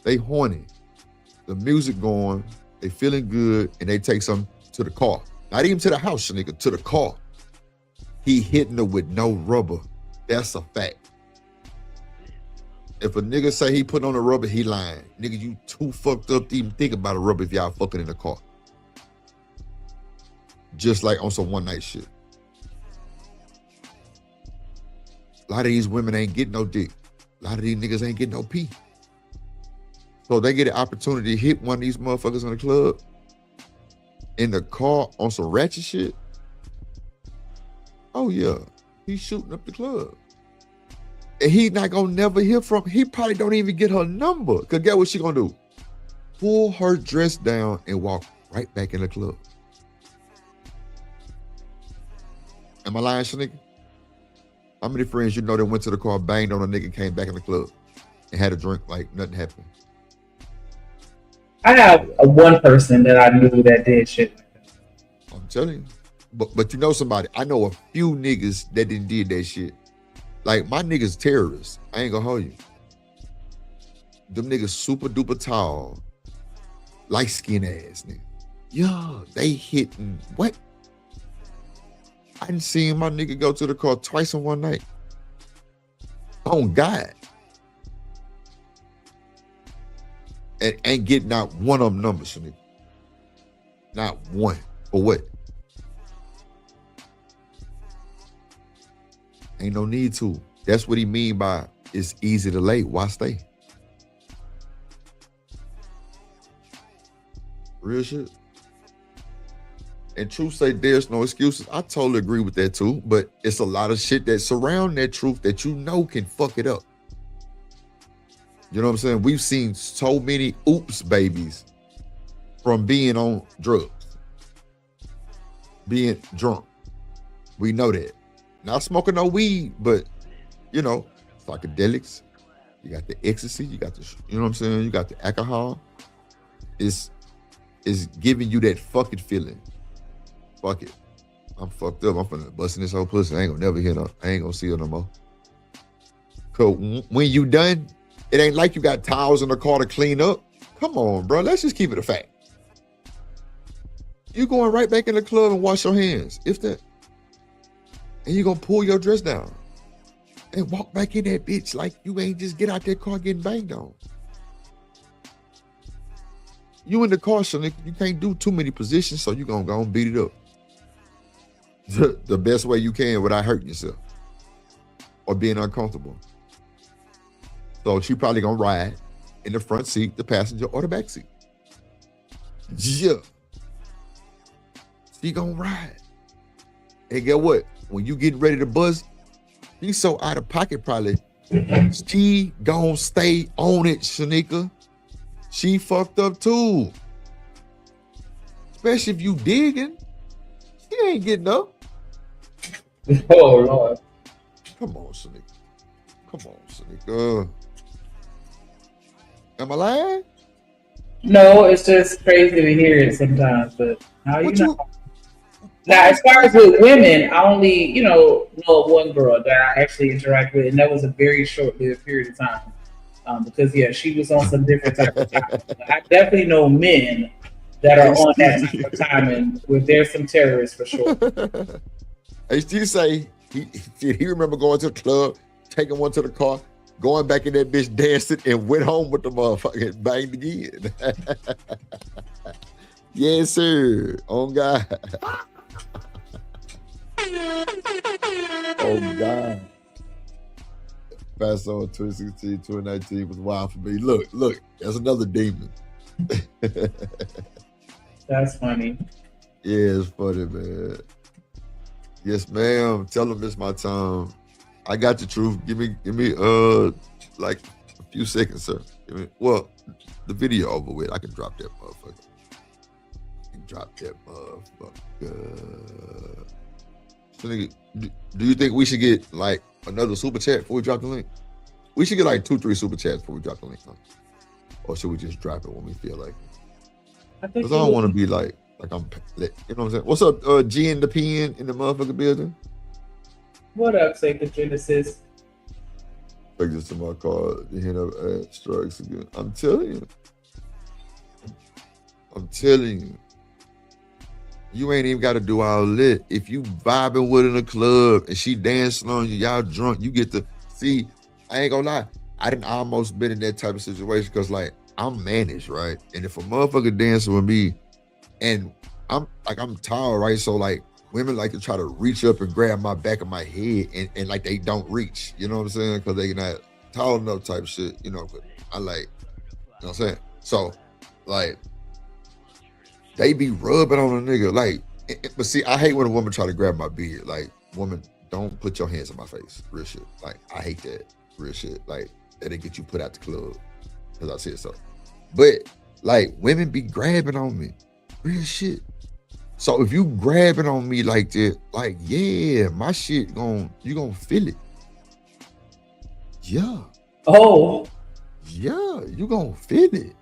They horny. The music going, they feeling good, and they take some to the car. Not even to the house, nigga, to the car. He hitting her with no rubber. That's a fact. If a nigga say he put on a rubber, he lying. Nigga, you too fucked up to even think about a rubber if y'all fucking in the car. Just like on some one night shit. A lot of these women ain't getting no dick. A lot of these niggas ain't getting no pee. So they get an opportunity to hit one of these motherfuckers in the club, in the car on some ratchet shit. Oh yeah, he's shooting up the club. And he not gonna never hear from, he probably don't even get her number. Cause guess what she gonna do? Pull her dress down and walk right back in the club. Am I lying, nigga? How many friends you know that went to the car, banged on a nigga, came back in the club and had a drink like nothing happened? I have one person that I knew that did shit. I'm telling you. But you know somebody, I know a few niggas that did that shit. Like my niggas terrorists. I ain't gonna hold you. Them niggas super duper tall, light skin ass nigga. Yeah, they hitting what? I didn't see my nigga go to the car twice in one night. On God. And ain't getting out one of them numbers for me. Not one. For what? Ain't no need to. That's what he mean by it's easy to lay. Why stay? Real shit. And truth say there's no excuses. I totally agree with that too, but it's a lot of shit that surround that truth that you know can fuck it up. You know what I'm saying? We've seen so many oops babies from being on drugs, being drunk. We know that. Not smoking no weed, but you know, psychedelics. You got the ecstasy, you got the, you know what I'm saying? You got the alcohol. It's giving you that fucking feeling. Fuck it. I'm fucked up. I'm finna busting this whole pussy. I ain't gonna never hear no. I ain't gonna see her no more. So when you done, it ain't like you got towels in the car to clean up. Come on, bro. Let's just keep it a fact. You going right back in the club and wash your hands, if that. And you gonna pull your dress down and walk back in that bitch like you ain't just get out that car getting banged on. You in the car, so you can't do too many positions, so you gonna go and beat it up. The best way you can without hurting yourself or being uncomfortable. So she probably gonna ride in the front seat, the passenger, or the back seat. Yeah. She gonna ride. And get what? When you get ready to buzz, you so out of pocket probably. She gonna stay on it, Shanika. She fucked up too. Especially if you digging. She ain't getting up. Oh, Lord. Come on, Shanika. Come on, Shanika. Am I lying? No, it's just crazy to hear it sometimes, but how you What know? Now, as far as with women, I only, know one girl that I actually interact with, and that was a very short-lived period of time. Because, yeah, she was on some different type of time. I definitely know men that are on that type of time, and where there's some terrorists for sure. HT say he remember going to the club, taking one to the car, going back in that bitch dancing, and went home with the motherfucker and banged again. Yes, sir. On God. Oh God. Fast on 2016, 2019 was wild for me. Look, that's another demon. That's funny. Yeah, it's funny, man. Yes, ma'am. Tell them it's my time. I got the truth. Give me like a few seconds, sir. The video over with. I can drop that motherfucker. So, nigga, do you think we should get like another super chat before we drop the link? We should get like 2-3 super chats before we drop the link, huh? Or should we just drop it when we feel like it? Because I don't want to be like I'm, you know what I'm saying? What's up, G and the Pen in the motherfucking building? What up, Sacred Genesis? Take this to my car. The hint of ad strikes again. I'm telling you. You ain't even got to do all that. If you vibing with her in the club and she dancing on you, y'all drunk, you get to see. I ain't gonna lie. I didn't almost been in that type of situation because like I'm managed, right? And if a motherfucker dancing with me and I'm tall, right? So like women like to try to reach up and grab my back of my head and like they don't reach, you know what I'm saying? Because they not tall enough type of shit, but I like, you know what I'm saying? So like, they be rubbing on a nigga. Like, but see, I hate when a woman try to grab my beard. Like, woman, don't put your hands in my face. Real shit. Like, I hate that. Real shit. Like, that'll get you put out the club. Because I said so. But, like, women be grabbing on me. Real shit. So if you grabbing on me like that, like, yeah, my shit you gonna feel it. Yeah. Oh. Yeah, you gonna feel it.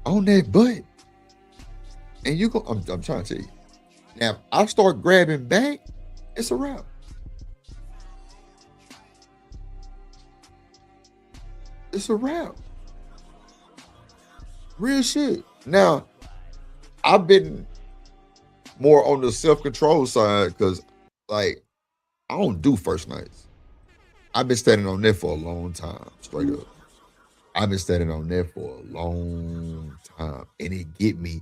On that butt. And I'm trying to tell you, Now, if I start grabbing back, it's a wrap. It's a wrap. Real shit. Now, I've been more on the self-control side because, like, I don't do first nights. I've been standing on that for a long time, straight up. I've been standing on that for a long time, and it get me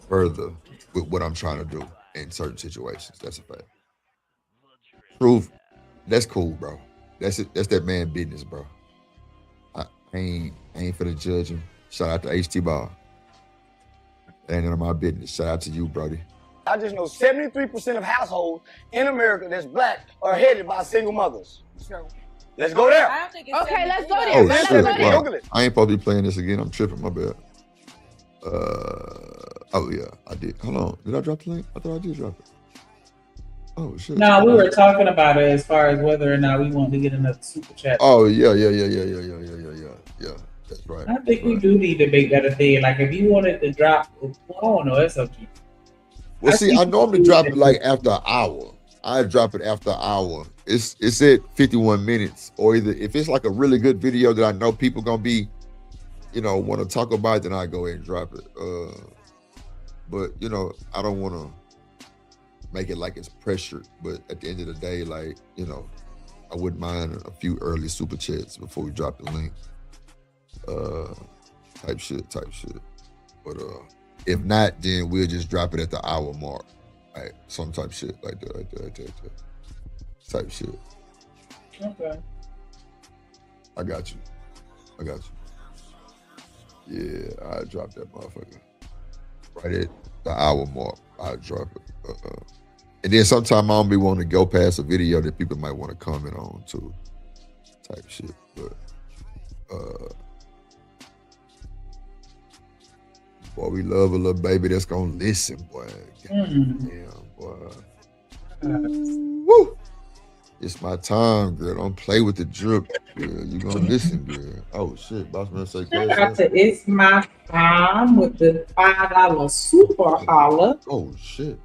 further with what I'm trying to do in certain situations. That's a fact. Truth, that's cool, bro. That's it. That's that man business, bro. I ain't finna judge him. Shout out to HT Ball. Ain't none of my business. Shout out to you, Brody. I just know 73% of households in America that's black are headed by single mothers. Let's go there. I don't think it's okay, let's go there. Oh Let's shit! go there. Wow. I ain't supposed to be playing this again. I'm tripping. My bad. Oh yeah, I did. Hold on. Did I drop the link? I thought I did drop it. Oh shit. No, we were talking about it as far as whether or not we want to get another super chat. Oh yeah. That's right. I think we do need to make that a thing. Like if you wanted to drop, I don't know. It's up to you. Well, see, I normally drop it like after an hour. I drop it after an hour. It's at 51 minutes, or either if it's like a really good video that I know people gonna be, want to talk about, then I go ahead and drop it. But I don't want to make it like it's pressured. But at the end of the day, like I wouldn't mind a few early super chats before we drop the link. Type shit. But if not, then we'll just drop it at the hour mark. Like some type shit like that. Type shit. Okay. I got you. Yeah, I drop that motherfucker. Right at the hour mark, I drop it. And then sometimes I don't be wanting to go past a video that people might want to comment on too. Type shit. But boy, we love a little baby that's gonna listen, boy. Damn, boy. Woo! It's my time, girl. Don't play with the drip, girl. You gonna listen, girl. Oh shit, boss man say Shout out to It's My Time with the $5 super holla. Oh shit.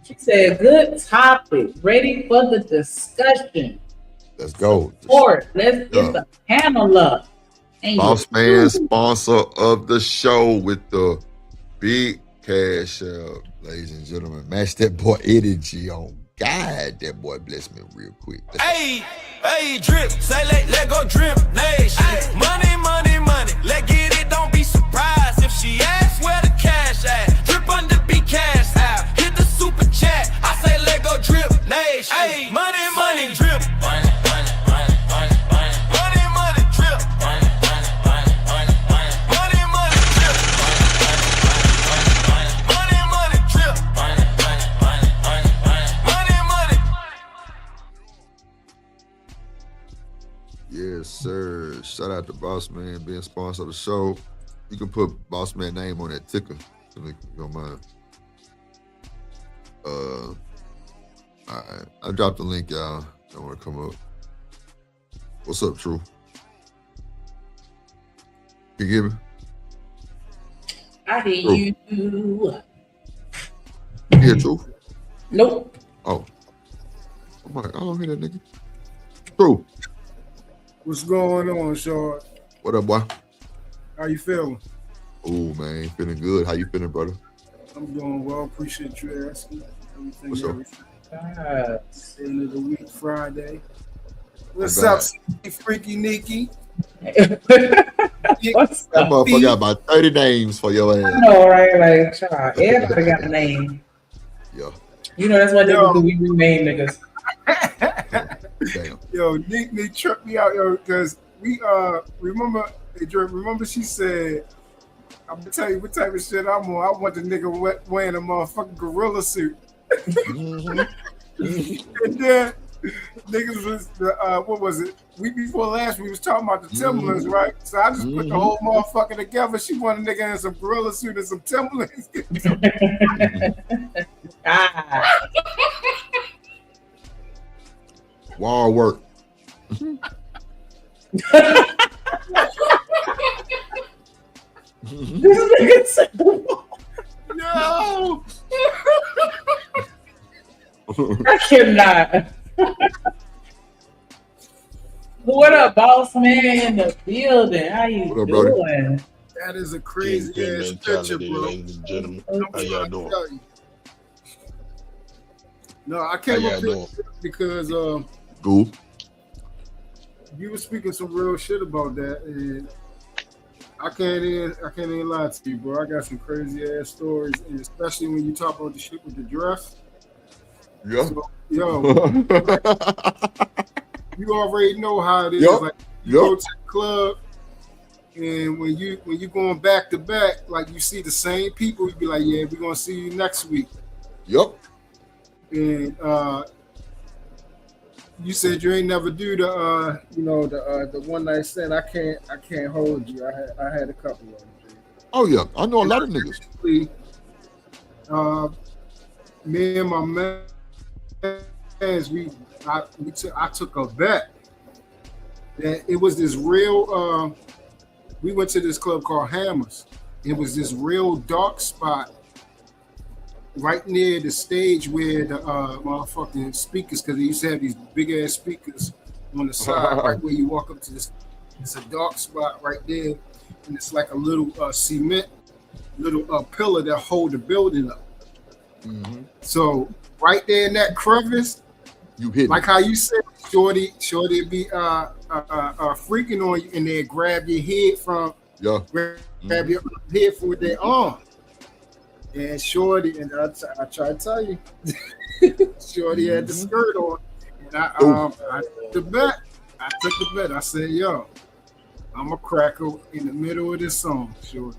She said, "Good topic. Ready for the discussion. Let's go. Support. Let's get the panel up." Boss man, sponsor of the show with the big cash out, ladies and gentlemen. Match that boy energy on God. That boy bless me real quick. Hey, drip, say let go drip nation. Money, let get it, don't be surprised if she asks where the cash at. Drip under be cash out, hit the super chat. I say let go drip nation. Hey, money, drip. Yes, sir. Shout out to Boss Man being sponsor of the show. You can put Boss Man name on that ticker if you don't mind. All right. I dropped the link, y'all. Don't want to come up. What's up, True? You hear me? I hear True. you. You hear True? Nope. Oh. I'm like, I don't hear that nigga. True. What's going on, Sean? What up, boy? How you feeling? Oh, man. Feeling good. How you feeling, brother? I'm doing well. Appreciate you asking. What's up? End of the week, Friday. What's up, Freaky Nikki? What's That up? motherfucker got about 30 names for your ass. I know, right? Like, child, everybody got a name. Yeah. That's what niggas do. We rename niggas. Damn. Yo, Nick tripped me out, yo, because we remember she said, I'm gonna tell you what type of shit I'm on. I want the nigga wearing a motherfucking gorilla suit. Mm-hmm. And then niggas was what was it? Week before last we was talking about the Timberlands, right? So I just put the whole motherfucker together. She wanted a nigga in some gorilla suit and some Timberlands. Wall work. No. I cannot. What up, boss man in the building? How you What up, brother? doing? That is a crazy Kingpin ass picture, mentality, bro. ladies and gentlemen. I'm How y'all trying to doing? tell you. No, I How came y'all up here doing? because Cool. you were speaking some real shit about that, and I can't even lie to you, bro. I got some crazy ass stories, and especially when you talk about the shit with the dress. Yeah. So, yo, you already know how it is. Yup. Like you go Yup. to the club, and when you going back to back, like you see the same people, you be like, yeah, we're gonna see you next week. Yup. And you said you ain't never do the the one night stand. I can't hold you. I had a couple of them. Oh yeah, I know a lot of niggas. Me and my mans, I took a bet that it was this real. We went to this club called Hammers. It was this real dark spot right near the stage where the motherfucking speakers, because they used to have these big ass speakers on the side, right where you walk up to this. It's a dark spot right there, and it's like a little cement, little pillar that hold the building up. Mm-hmm. So right there in that crevice, you hit like how you said, shorty be freaking on you, and they grab your head from grab your head with their arm. And shorty, and I try to tell you, shorty had the skirt on, and I took the bet. I took the bet. I said, yo, I'm a cracker in the middle of this song, shorty.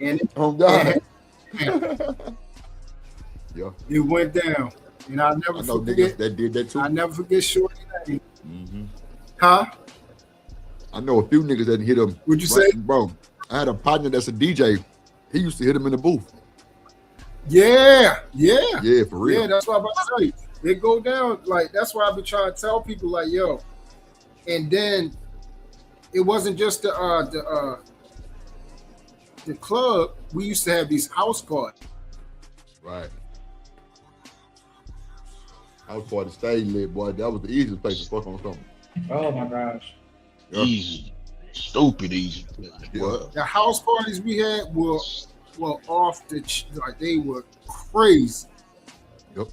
And God. Yeah. It went down, and I'll never forget. That did that too. I never forget shorty name. Mm-hmm. Huh? I know a few niggas that hit him. What'd you say, bro? I had a partner that's a DJ. He used to hit him in the booth. Yeah, for real. Yeah, that's what I'm about to tell you. They go down like that's why I be trying to tell people like, yo. And then it wasn't just the club. We used to have these house parties. Right. House party stayed lit, boy. That was the easiest place to fuck on something. Oh my gosh. Easy. Stupid easy. Yeah. The house parties we had were off the like they were crazy. Yep.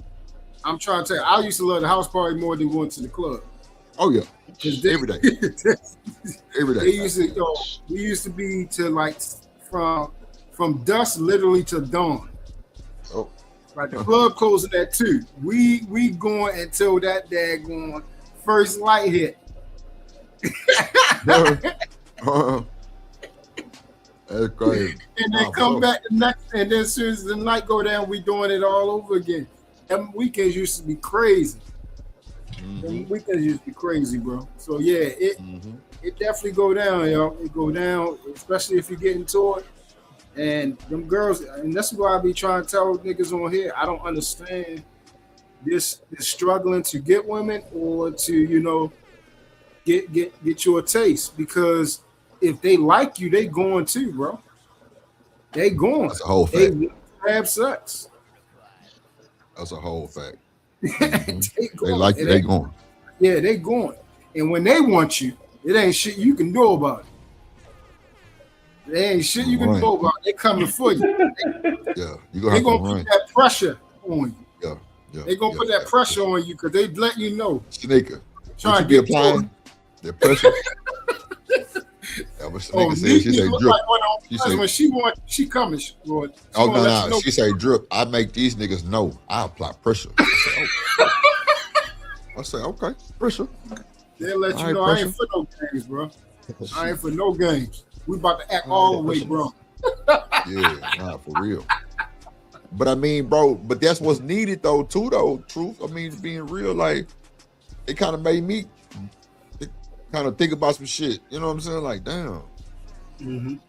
I'm trying to tell you, I used to love the house party more than going to the club. Oh yeah. Every day. Every day. They used to, we used to be to like from dusk literally to dawn. Oh. Like the club closing at 2. We going until that daggone first light hit. That's crazy. And then come back the next, and then as soon as the night go down, we doing it all over again. Them weekends used to be crazy. Them weekends used to be crazy, bro. So yeah, it definitely go down, yo. It go down, especially if you get into it. And them girls, and that's why I be trying to tell niggas on here, I don't understand this struggling to get women or to, get you a taste, because if they like you, they going too, bro. They going. That's a whole fact. They have sex. That's a whole fact. They like you, they going. Yeah, they going. And when they want you, it ain't shit you can do about it. They ain't shit you can do about it. They coming for you. You gonna have to run. Put that pressure on you. Yeah. They gonna put that pressure on you because they let you know. Sneaker. Trying to be get applying that pressure. That was Sneaker said. She say drip. When she coming, Lord. Oh no. She say drip. I make these niggas know I apply pressure. I say okay, pressure. They'll let you know pressure. I ain't for no games, bro. I ain't for no games. We about to act all the way, bro. Yeah, for real. But I mean, bro, but that's what's needed though, too, though. Truth. I mean, being real, like, it kind of made me kind of think about some shit. You know what I'm saying? Like, damn.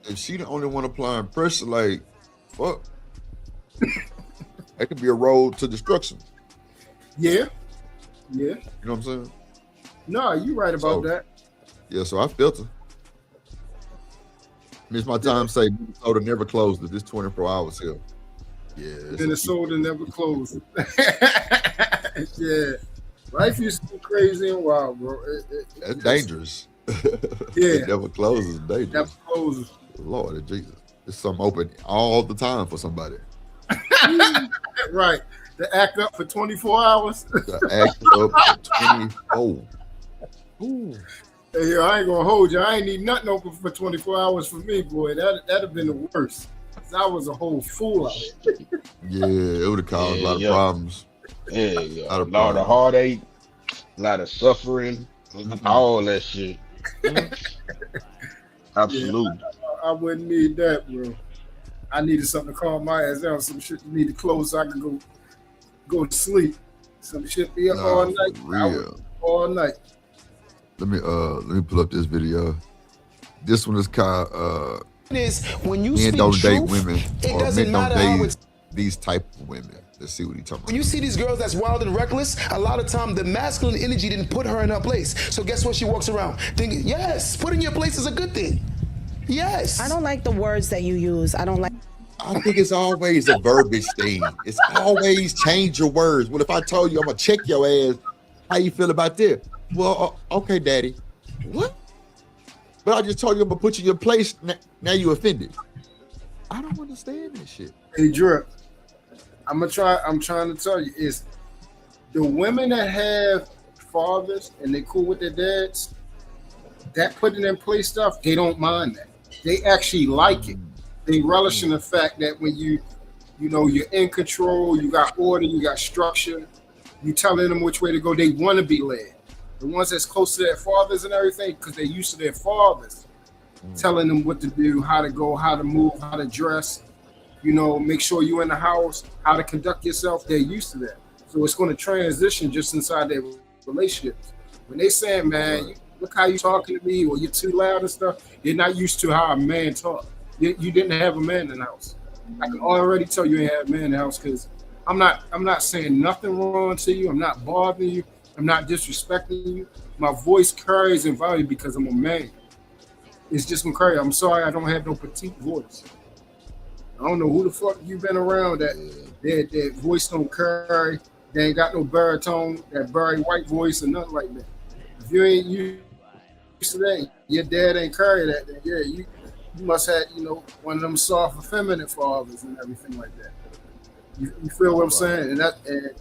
If she the only one applying pressure, like, fuck. That could be a road to destruction. Yeah. You know what I'm saying? No, you right about that. Yeah, so I felt her. It's my time say Minnesota never closes. It's 24 hours here. Yeah. Then it's sold and never closed. Yeah. Life used to be crazy and wild, bro. That's dangerous. Yeah. It never closes. Dangerous. Never closes. Lord Jesus. There's something open all the time for somebody. Right. To act up for 24 hours. To act up for 24. Ooh. Hey, yo, I ain't gonna hold you. I ain't need nothing open for 24 hours for me, boy. That'd have been the worst. 'Cause I was a whole fool out there. Yeah, it would have caused a lot of problems. Yeah, yeah. A lot of heartache, a lot of suffering, all that shit. Absolutely. Yeah, I wouldn't need that, bro. I needed something to calm my ass down. Some shit you need to close so I can go to sleep. Some shit be up all night. Real. All night. Let me pull up this video. This one is called when you Men speak Don't Date truth, Women, it or doesn't Men Don't matter how Date it's. These type of women. Let's see what he talking When about. you see these girls that's wild and reckless, a lot of time the masculine energy didn't put her in her place. So guess what? She walks around thinking, yes, put in your place is a good thing. Yes. I don't like the words that you use. I don't like. I think it's always a verbiage thing. It's always change your words. Well, if I told you I'm gonna check your ass, how you feel about this? Well, okay, daddy. What? But I just told you I'm gonna put you in your place. Now you offended. I don't understand this shit. Hey, Drip, I'm trying to tell you, is the women that have fathers and they cool with their dads, that putting in place stuff, they don't mind that. They actually like it. They relish in the fact that when you're in control, you got order, you got structure, you telling them which way to go, they want to be led. The ones that's close to their fathers and everything, because they're used to their fathers telling them what to do, how to go, how to move, how to dress, make sure you're in the house, how to conduct yourself. They're used to that. So it's going to transition just inside their relationships. When they saying, man, look how you talking to me, or you're too loud and stuff, they're not used to how a man talks. You didn't have a man in the house. I can already tell you ain't had a man in the house, because I'm not saying nothing wrong to you. I'm not bothering you. I'm not disrespecting you. My voice carries in value because I'm a man. It's just gonna carry. I'm sorry, I don't have no petite voice. I don't know who the fuck you been around that voice don't carry. They ain't got no baritone, that Barry White voice or nothing like that. If you ain't used to that, your dad ain't carry that, then yeah, you must have, one of them soft, effeminate fathers and everything like that. You feel what I'm saying? And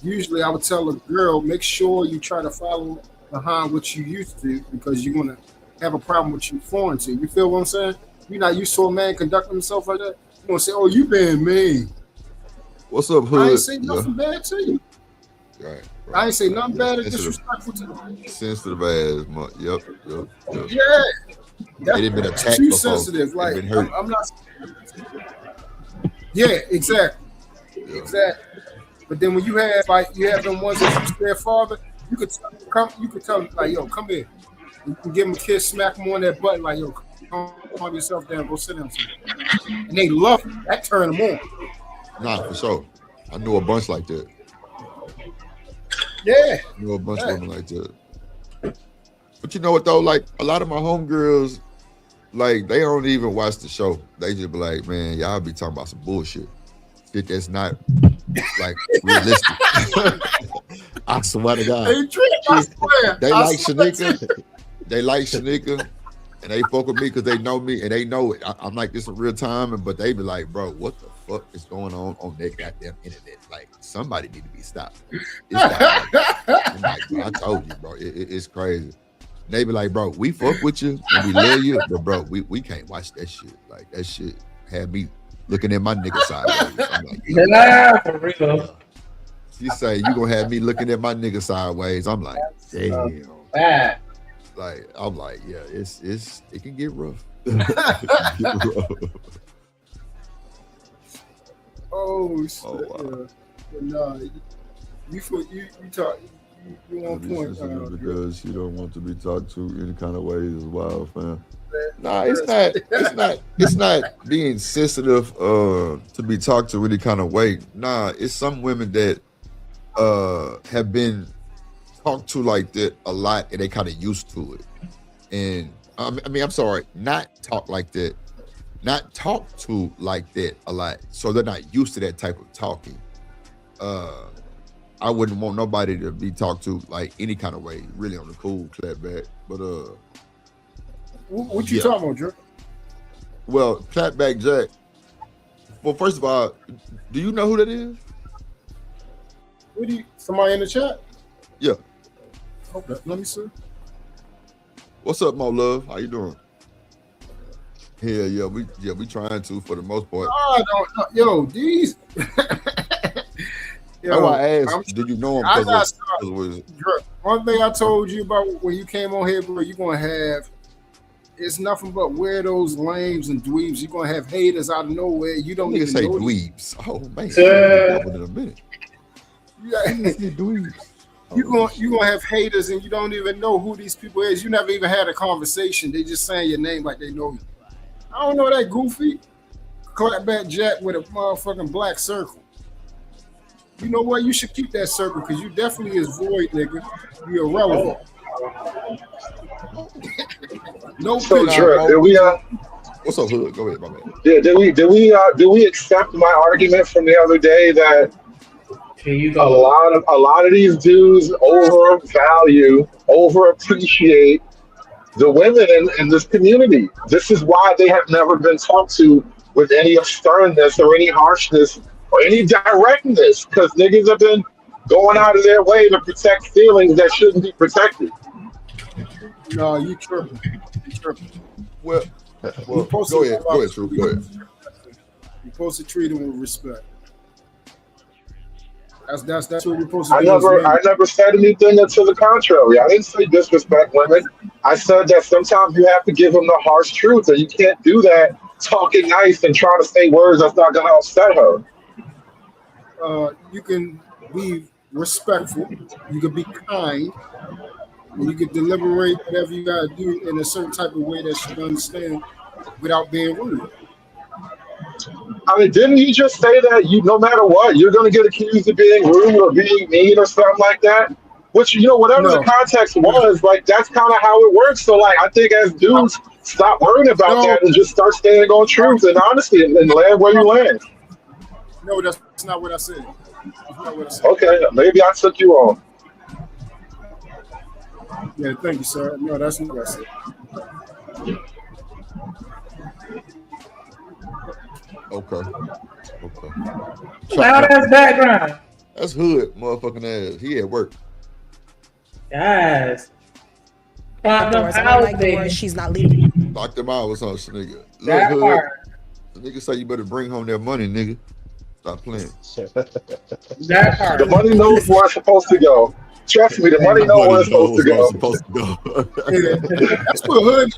usually I would tell a girl, make sure you try to follow behind what you used to, because you're gonna have a problem with you foreign to. You feel what I'm saying? You're not used to a man conducting himself like that. You gonna say, "Oh, you being mean." What's up, Hood? I ain't say nothing bad to you. Right. I ain't say nothing bad or disrespectful to you. Sensitive ass. Yep. Yeah. They didn't been attacked too before. sensitive. Like been hurt. I'm not. Yeah, exactly. Yeah. Exactly. But then when you have them ones that used to their father, you could tell them, like, yo, come here. You can give them a kiss, smack them on that butt, like, yo, calm yourself down, go sit down somewhere. And they love it. That turn them on. Nah, for sure. I know a bunch like that. Yeah. I know a bunch of women like that. But you know what though? Like a lot of my homegirls, like they don't even watch the show. They just be like, man, y'all be talking about some bullshit. Shit that's not like realistic. I swear to God. They like Shanika. They like Shanika. And they fuck with me because they know me and they know it. I'm like this in real time, but they be like, bro, what the fuck is going on that goddamn internet? Like somebody need to be stopped. I'm like, bro, I told you, bro, it's crazy. And they be like, bro, we fuck with you and we love you, but bro, we can't watch that shit. Like that shit had me looking at my nigga sideways. I'm like, yeah, for real. She say, you gonna have me looking at my nigga sideways. I'm like, damn. Bad. Like I'm like, yeah, it can get rough. Oh shit! Oh, wow. But nah, you talk. You on point. Because she don't want to be talked to any kind of ways as well, fam. Nah, it's not being sensitive to be talked to any kind of way. Nah, it's some women that have been talked to like that a lot and they kind of used to it. And I mean, I'm sorry, not talk like that, not talked to like that a lot, so they're not used to that type of talking. I wouldn't want nobody to be talked to like any kind of way, really on the cool clapback. But what you talking about, Drew? Well, clapback Jack. Well, first of all, do you know who that is? Somebody in the chat? Yeah. Okay, let me see. What's up, Mo Love? How you doing? Yeah, we trying to for the most part. I don't know. Yo, these. That's why I asked, did you know him? One thing I told you about when you came on here, bro, you're gonna have it's nothing but weirdos, lames, and dweebs. You're gonna have haters out of nowhere. You don't even say know dweebs. Oh man, in a minute. You're gonna have haters and you don't even know who these people is. You never even had a conversation. They just saying your name like they know you. I don't know that goofy clapback Jack with a motherfucking black circle. You know what? You should keep that circle because you definitely is void, nigga. You're irrelevant. No so picture. Did we what's up, Hood? Go ahead, my man. Yeah, did we accept my argument from the other day that a lot of these dudes overappreciate the women in this community. This is why they have never been talked to with any sternness or any harshness or any directness, because niggas have been going out of their way to protect feelings that shouldn't be protected. No, you tripping. Well, go ahead, True. Go ahead. You're supposed to treat them with respect. That's what you're supposed to I do. never said anything to the contrary. I didn't say disrespect women. I said that sometimes you have to give them the harsh truth, and you can't do that talking nice and trying to say words that's not going to upset her. You can be respectful. You can be kind. And you can deliberate whatever you got to do in a certain type of way that she can understand without being rude. I mean, didn't you just say that no matter what, you're going to get accused of being rude or being mean or something like that? Which, whatever the context was, like, that's kind of how it works. So, like, I think as dudes, stop worrying about that and just start standing on truth and honesty and land where you land. No, that's not what I said. That's not what I said. Okay, maybe I took you on. Yeah, thank you, sir. No, that's not what I said. Okay. Loud ass background. That's Hood, motherfucking ass. He at work. Guys. I don't like the word she's not leaving. Lock them out or something, nigga. Look, That Hood. part. The nigga say you better bring home that money, nigga. Stop playing. That part. The money knows where it's supposed to go. Trust me, the money knows where it's supposed to go. That's what Hood.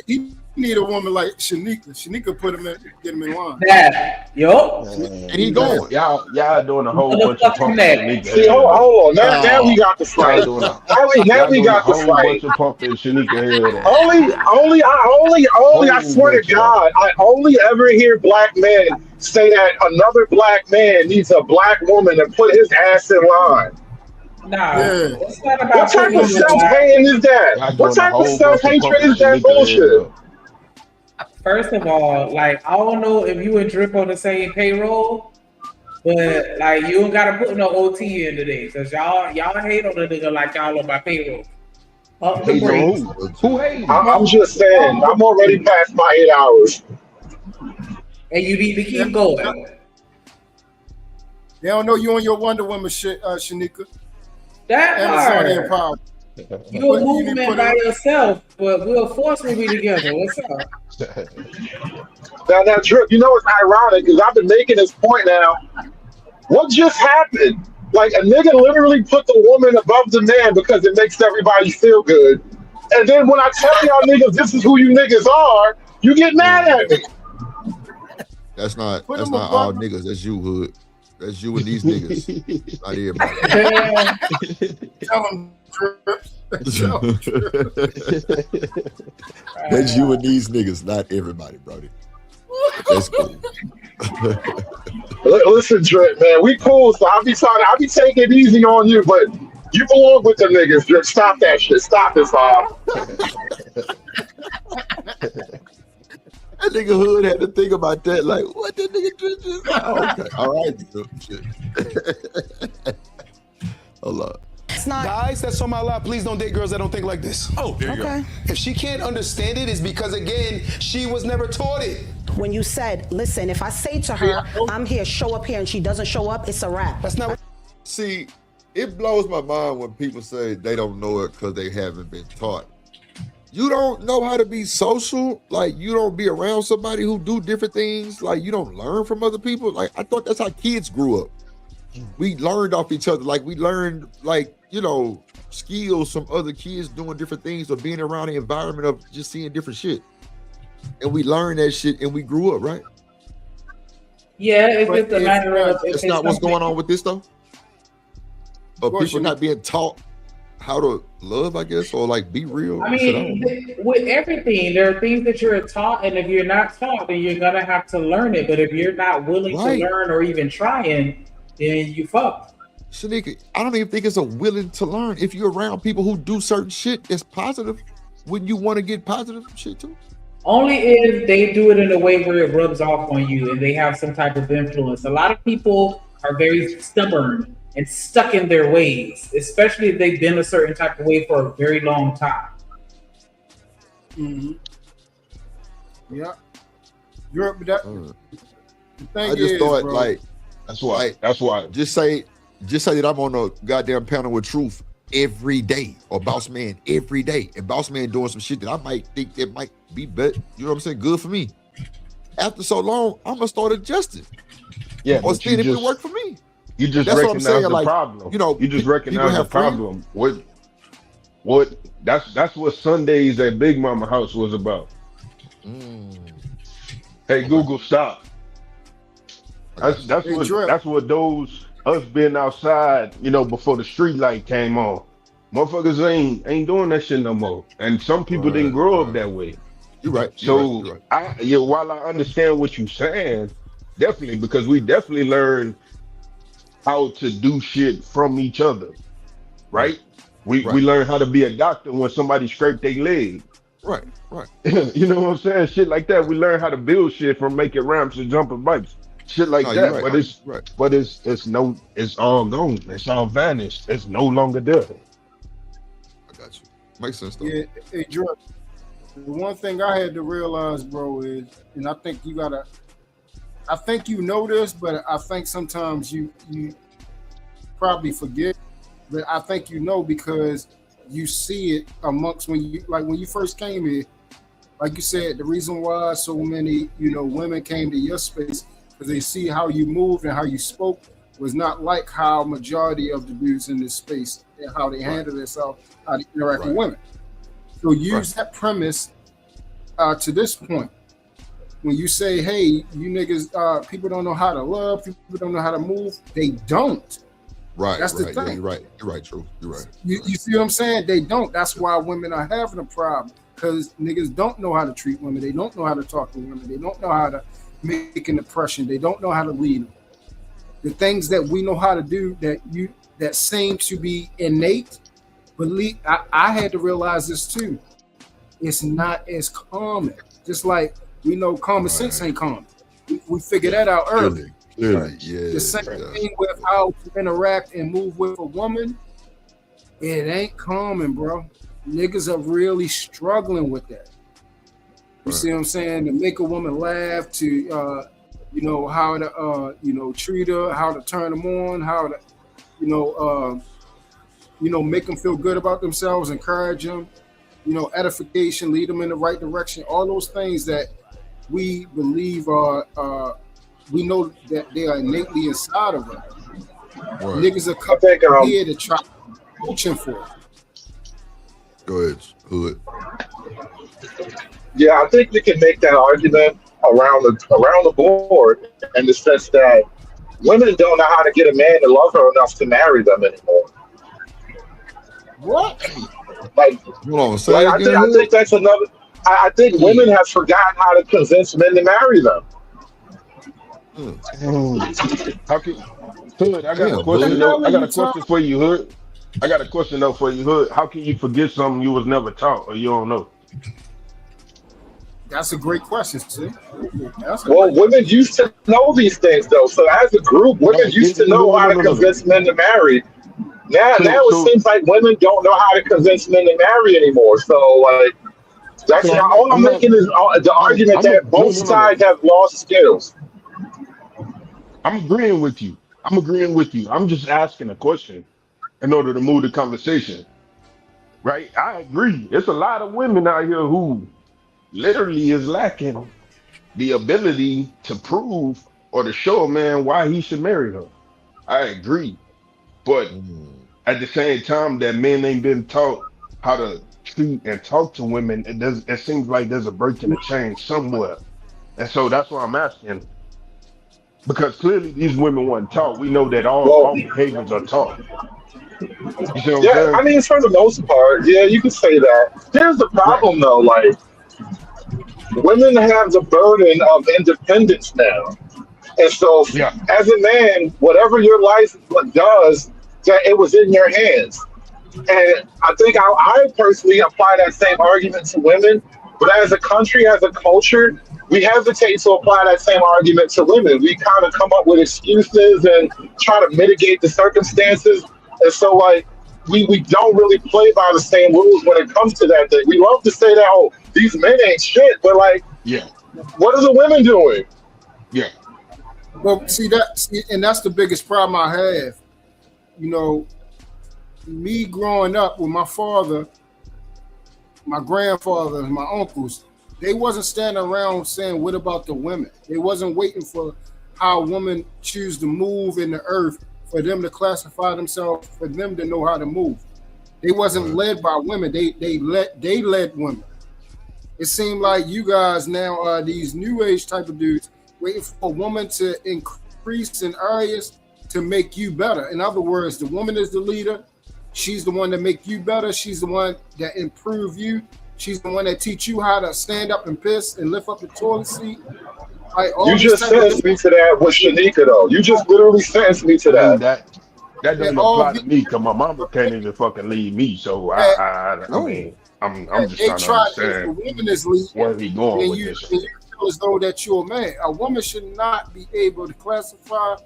He need a woman like Shanika. Shanika get him in line. Yeah. Yup. And he going. Y'all doing a whole bunch of pumping. See, hold on. Now we got the fight. Now we got the fight. Bunch of pumping Shanika head. I swear to God, I only ever hear black men say that another black man needs a black woman to put his ass in line. It's not about what type of self-hating is that? What type of self-hatred is that bullshit? First of all, like, I don't know if you and Drip on the same payroll, but like, you don't gotta put no OT in today, cause y'all hate on a nigga like y'all on my payroll. Up the brakes. Who hates? I'm just saying, I'm already past my 8 hours. And you need to keep going. They don't know you on your Wonder Woman shit, Shanika. That Amazon part. You're a movement by yourself, but we'll force we be together. What's up? Now, Drip, it's ironic because I've been making this point now. What just happened? Like, a nigga literally put the woman above the man because it makes everybody feel good. And then when I tell y'all niggas this is who you niggas are, you get mad at me. That's not all niggas. That's you, Hood. That's you and these niggas. Not everybody. Tell them, Drip. That's you and these niggas, not everybody, brody. That's cool. Listen, Drip, man, we cool. So I'll be taking it easy on you, but you belong with the niggas, Drip. Stop that shit. Stop this, That nigga Hood had to think about that. Like, what the nigga just? Oh, okay, all right. Shit. Hold on. It's not. Guys that's on my lap, please don't date girls that don't think like this. Oh, there you go. If she can't understand it, it's because, again, she was never taught it. When you said, listen, if I say to her, I'm here, show up here, and she doesn't show up, it's a wrap. That's not. See, it blows my mind when people say they don't know it because they haven't been taught. You don't know how to be social. Like, you don't be around somebody who do different things. Like, you don't learn from other people. Like, I thought that's how kids grew up. We learned off each other. Like, we learned, like, you know, skills from other kids doing different things or being around the environment of just seeing different shit. And we learned that shit and we grew up, right? Yeah, it's just a matter of. It's not what's going on with this, though? Or course people not being taught how to love, I guess, or like be real. I mean, with everything, there are things that you're taught, and if you're not taught, then you're gonna have to learn it. But if you're not willing to learn or even trying, then you fucked. Shanika, I don't even think it's a willing to learn. If you're around people who do certain shit that's positive, wouldn't you want to get positive shit too? Only if they do it in a way where it rubs off on you and they have some type of influence. A lot of people are very stubborn and stuck in their ways, especially if they've been a certain type of way for a very long time. Mm-hmm. Yeah. Europe, that, the thing I just is, thought, bro, like, That's why. Just say that I'm on a goddamn panel with Truth every day, or Boss Man every day, and Boss Man doing some shit that I might think that might be better. You know what I'm saying? Good for me. After so long, I'm gonna start adjusting. Yeah, or seeing if it worked for me. You just That's recognize what I'm saying, the like, problem. you know, you just recognize the have friends. problem. What? That's what Sundays at Big Mama house was about. Hey, Google, stop. That's what those us being outside, you know, before the street light came on. Motherfuckers ain't doing that shit no more. And some people didn't grow up that way. You're right. So while I understand what you're saying, definitely, because we definitely learn how to do shit from each other, right? We learn how to be a doctor when somebody scraped their leg. Right. You know what I'm saying? Shit like that. We learn how to build shit from making ramps and jumping bikes. Shit like that. Right. But it's all gone. It's all vanished. It's no longer there. I got you. Makes sense though. Yeah, hey, George, the one thing I had to realize, bro, is, and I think you know this, but I think sometimes you probably forget, but I think you know because you see it amongst when you first came here, like you said, the reason why so many, women came to your space because they see how you moved and how you spoke was not like how majority of the dudes in this space and how they handle themselves, how they interact with women. So use that premise to this point. When you say, hey, you niggas, people don't know how to love, people don't know how to move, they don't. Right. That's the thing. Yeah, you're right. You're right, True. You're right. You see what I'm saying? They don't. That's why women are having a problem, because niggas don't know how to treat women. They don't know how to talk to women. They don't know how to make an impression. They don't know how to lead them. The things that we know how to do that seem to be innate, I had to realize this too. It's not as common. Just like we know common sense ain't common. We figured that out early. Clearly, yeah. The same thing with how to interact and move with a woman, it ain't common, bro. Niggas are really struggling with that. You see what I'm saying? To make a woman laugh, to how to treat her, how to turn them on, how to make them feel good about themselves, encourage them, edification, lead them in the right direction. All those things that we believe are we know that they are innately inside of us. Right. Niggas are coming here to try coaching for it. Go ahead, Hood. Yeah, I think you can make that argument around the board in the sense that women don't know how to get a man to love her enough to marry them anymore. What? Like, I think that's another. I think women have forgotten how to convince men to marry them. How can Hood? I got a question. I got a question for you, Hood. I got a question though for you, Hood. How can you forget something you was never taught or you don't know? That's a great question. See, women used to know these things though. So as a group, women used to know how to convince men to marry. Now it seems like women don't know how to convince men to marry anymore. So like, that's all I'm making is the argument that both sides have lost skills. I'm agreeing with you. I'm just asking a question in order to move the conversation. Right? I agree. It's a lot of women out here who literally is lacking the ability to prove or to show a man why he should marry her. I agree. But at the same time that men ain't been taught how to treat and talk to women, it seems like there's a break in the chain somewhere. And so that's why I'm asking. Because clearly these women weren't taught. We know that all behaviors are taught. You see what I'm saying? I mean, for the most part, yeah, you can say that. Here's the problem, though. Like, women have the burden of independence now, and so as a man, whatever your life does, that it was in your hands. And I think I personally apply that same argument to women, but as a country, as a culture, we hesitate to apply that same argument to women. We kind of come up with excuses and try to mitigate the circumstances. And so, like, we don't really play by the same rules when it comes to that thing. We love to say that, oh, these men ain't shit, but, like, what are the women doing? Yeah. Well, and that's the biggest problem I have. You know, me growing up with my father, my grandfather, and my uncles, they wasn't standing around saying, what about the women? They wasn't waiting for how women choose to move in the earth for them to classify themselves, for them to know how to move. They wasn't led by women. They led women. It seemed like you guys now are these new age type of dudes waiting for a woman to increase in areas to make you better. In other words, the woman is the leader. She's the one that make you better. She's the one that improve you. She's the one that teach you how to stand up and piss and lift up the toilet seat. Like, you just sentenced me to that with Shanika, though. You just literally sentenced me to that. That doesn't apply to me because my mama can't even fucking leave me. So I mean, I'm just trying to understand the woman is leading, where he going with this. this. And you feel as though that you're a man. A woman should not be able to classify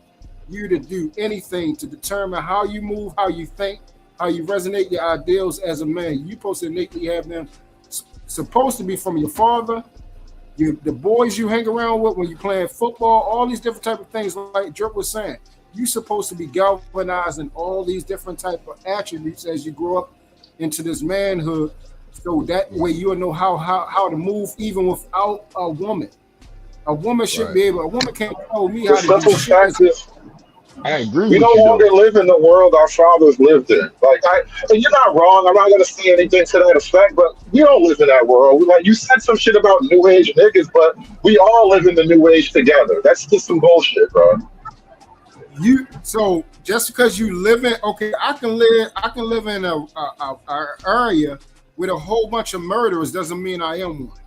you to do anything to determine how you move, how you think, how you resonate your ideals as a man. You're supposed to innately have them supposed to be from your father, the boys you hang around with when you're playing football, all these different type of things. Like Drip was saying, you're supposed to be galvanizing all these different type of attributes as you grow up into this manhood. So that way you'll know how to move even without a woman. A woman should be able. A woman can't tell me how to do shit. I agree. We no longer live in the world our fathers lived in. And you're not wrong. I'm not gonna say anything to that effect, but we don't live in that world. Like, you said some shit about new age niggas, but we all live in the new age together. That's just some bullshit, bro. So just because you live in, I can live in a area with a whole bunch of murderers doesn't mean I am one.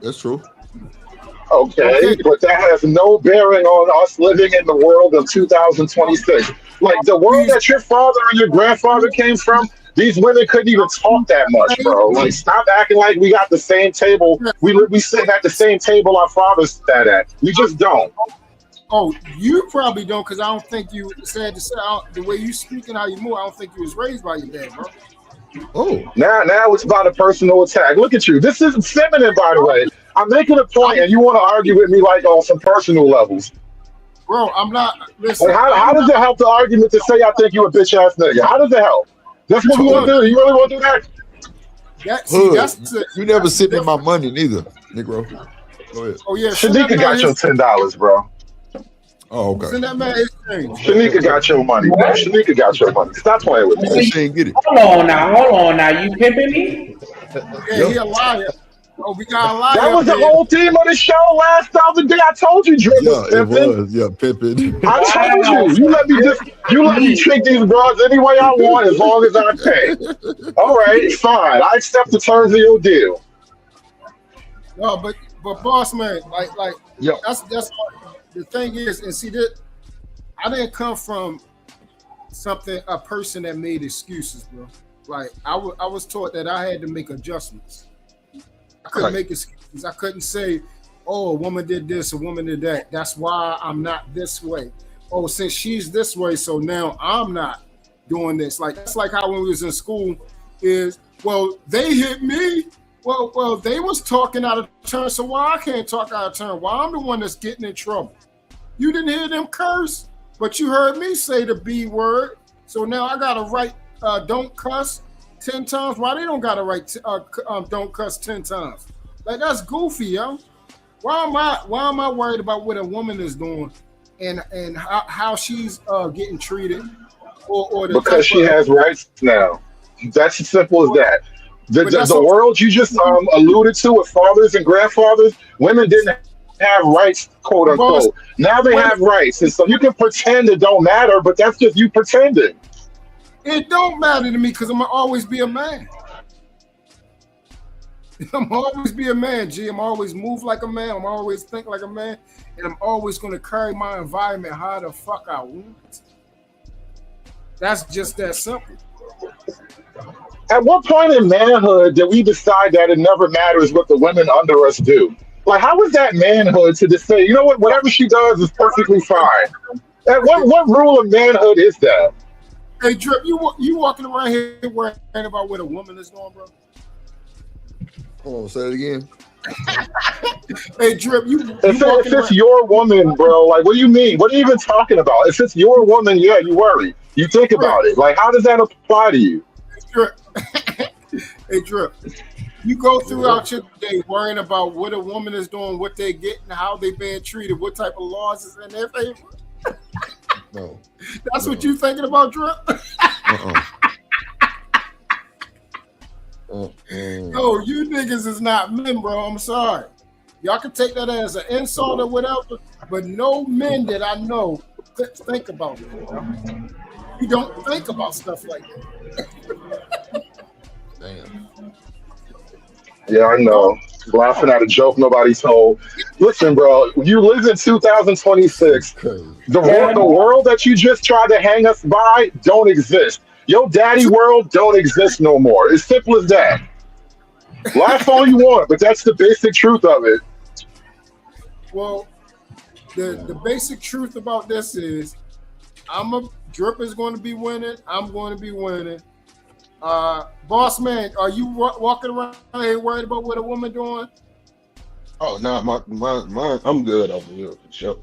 That's true. Okay, but that has no bearing on us living in the world of 2026. Like, the world that your father and your grandfather came from, these women couldn't even talk that much, bro. Like, stop acting like we got the same table. We sit at the same table our fathers sat at. We just don't. Oh, you probably don't, because I don't think you said the way you speak and how you move. I don't think you was raised by your dad, bro. Oh, now it's about a personal attack. Look at you. This isn't feminine, by the way. I'm making a point, and you want to argue with me like on some personal levels. Bro, I'm not. Listen, how does it help the argument to say I think you a bitch ass nigga? How does it help? That's what we want to do. You really want to do that? You never sent me my money neither, Negro. Go ahead. Oh yeah, Shanika got your $10, bro. Oh, okay. Send that man his thing. Shanika got your money, bro. Shanika got your money. Stop playing with me. She ain't get it. Hold on now. You pimping me? Yeah, he a liar. Oh, we got a liar. That was the whole theme of the show last other day. I told you, Drip was pimping. It was, pimping. I told you. You let me treat these broads any way I want as long as I pay. All right, fine. I accept the terms of your deal. No, but boss man, like that's the thing is, and see that I didn't come from a person that made excuses, bro. Like I was taught that I had to make adjustments. I couldn't make excuses. I couldn't say, "Oh, a woman did this, a woman did that. That's why I'm not this way." Oh, since she's this way, so now I'm not doing this. Like that's like how when we was in school is, well, they hit me. Well, they was talking out of turn, so why I can't talk out of turn? Why I'm the one that's getting in trouble? You didn't hear them curse, but you heard me say the B word. So now I gotta write don't cuss 10 times. Why they don't gotta write don't cuss 10 times? Like that's goofy, yo. Why am I worried about what a woman is doing and how she's getting treated or because she has rights now. That's as simple as that. The world you just alluded to with fathers and grandfathers, women didn't have rights, quote unquote. Now they have rights, and so you can pretend it don't matter, but that's just you pretending. It don't matter to me because I'm gonna always be a man. I'm always be a man, G. I'm always move like a man. I'm always think like a man, and I'm always gonna carry my environment how the fuck I want. That's just that simple. At what point in manhood did we decide that it never matters what the women under us do? Like, how is that manhood to just say, you know what, whatever she does is perfectly fine? And what rule of manhood is that? Hey, Drip, you walking around here worrying about what a woman is doing, bro? Hold on, say it again. Hey, Drip, if it's your woman, bro, like, what do you mean? What are you even talking about? If it's your woman, yeah, you worry. You think about it. Like, how does that apply to you? Drip. Hey, Drip, you go throughout your day worrying about what a woman is doing, what they're getting, how they being treated, what type of laws is in their favor? No. That's what you thinking about, Drip? No, you niggas is not men, bro. I'm sorry. Y'all can take that as an insult or whatever, but no men that I know think about it. Bro. You don't think about stuff like that. Damn. Yeah, I know. Laughing at a joke nobody told. Listen, bro, you live in 2026. The world that you just tried to hang us by don't exist. Your daddy world don't exist no more. It's simple as that. Laugh all you want, but that's the basic truth of it. Well, the basic truth about this is Drip is going to be winning. I'm going to be winning. Boss man, are you walking around here worried about what a woman doing? Oh no, mine, I'm good over here for sure.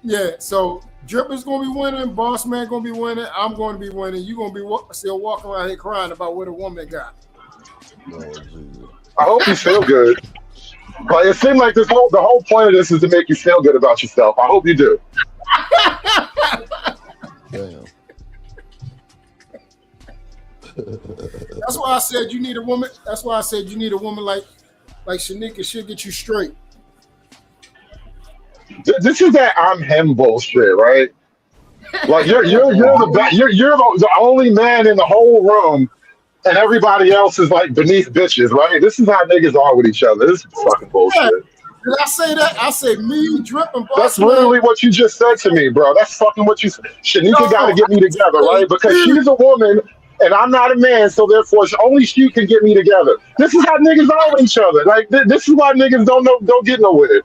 Yeah, so Drip is gonna be winning, Boss man gonna be winning, I'm gonna be winning. You gonna be still walking around here crying about what a woman got. I hope you feel good. But it seemed like the whole point of this is to make you feel good about yourself. I hope you do. Damn. That's why I said you need a woman. That's why I said you need a woman like Shanika. She'll get you straight. This is that I'm him bullshit, right? Like you're the only man in the whole room, and everybody else is like beneath bitches, right? This is how niggas are with each other. This is fucking bullshit. Yeah. Did I say that? I said me, Drip, and Boss. That's literally what you just said to me, bro. That's fucking what you said. Shanika got to get me together, right? Because she's a woman. And I'm not a man, so therefore only she can get me together. This is how niggas are with each other. Like this is why niggas don't get nowhere.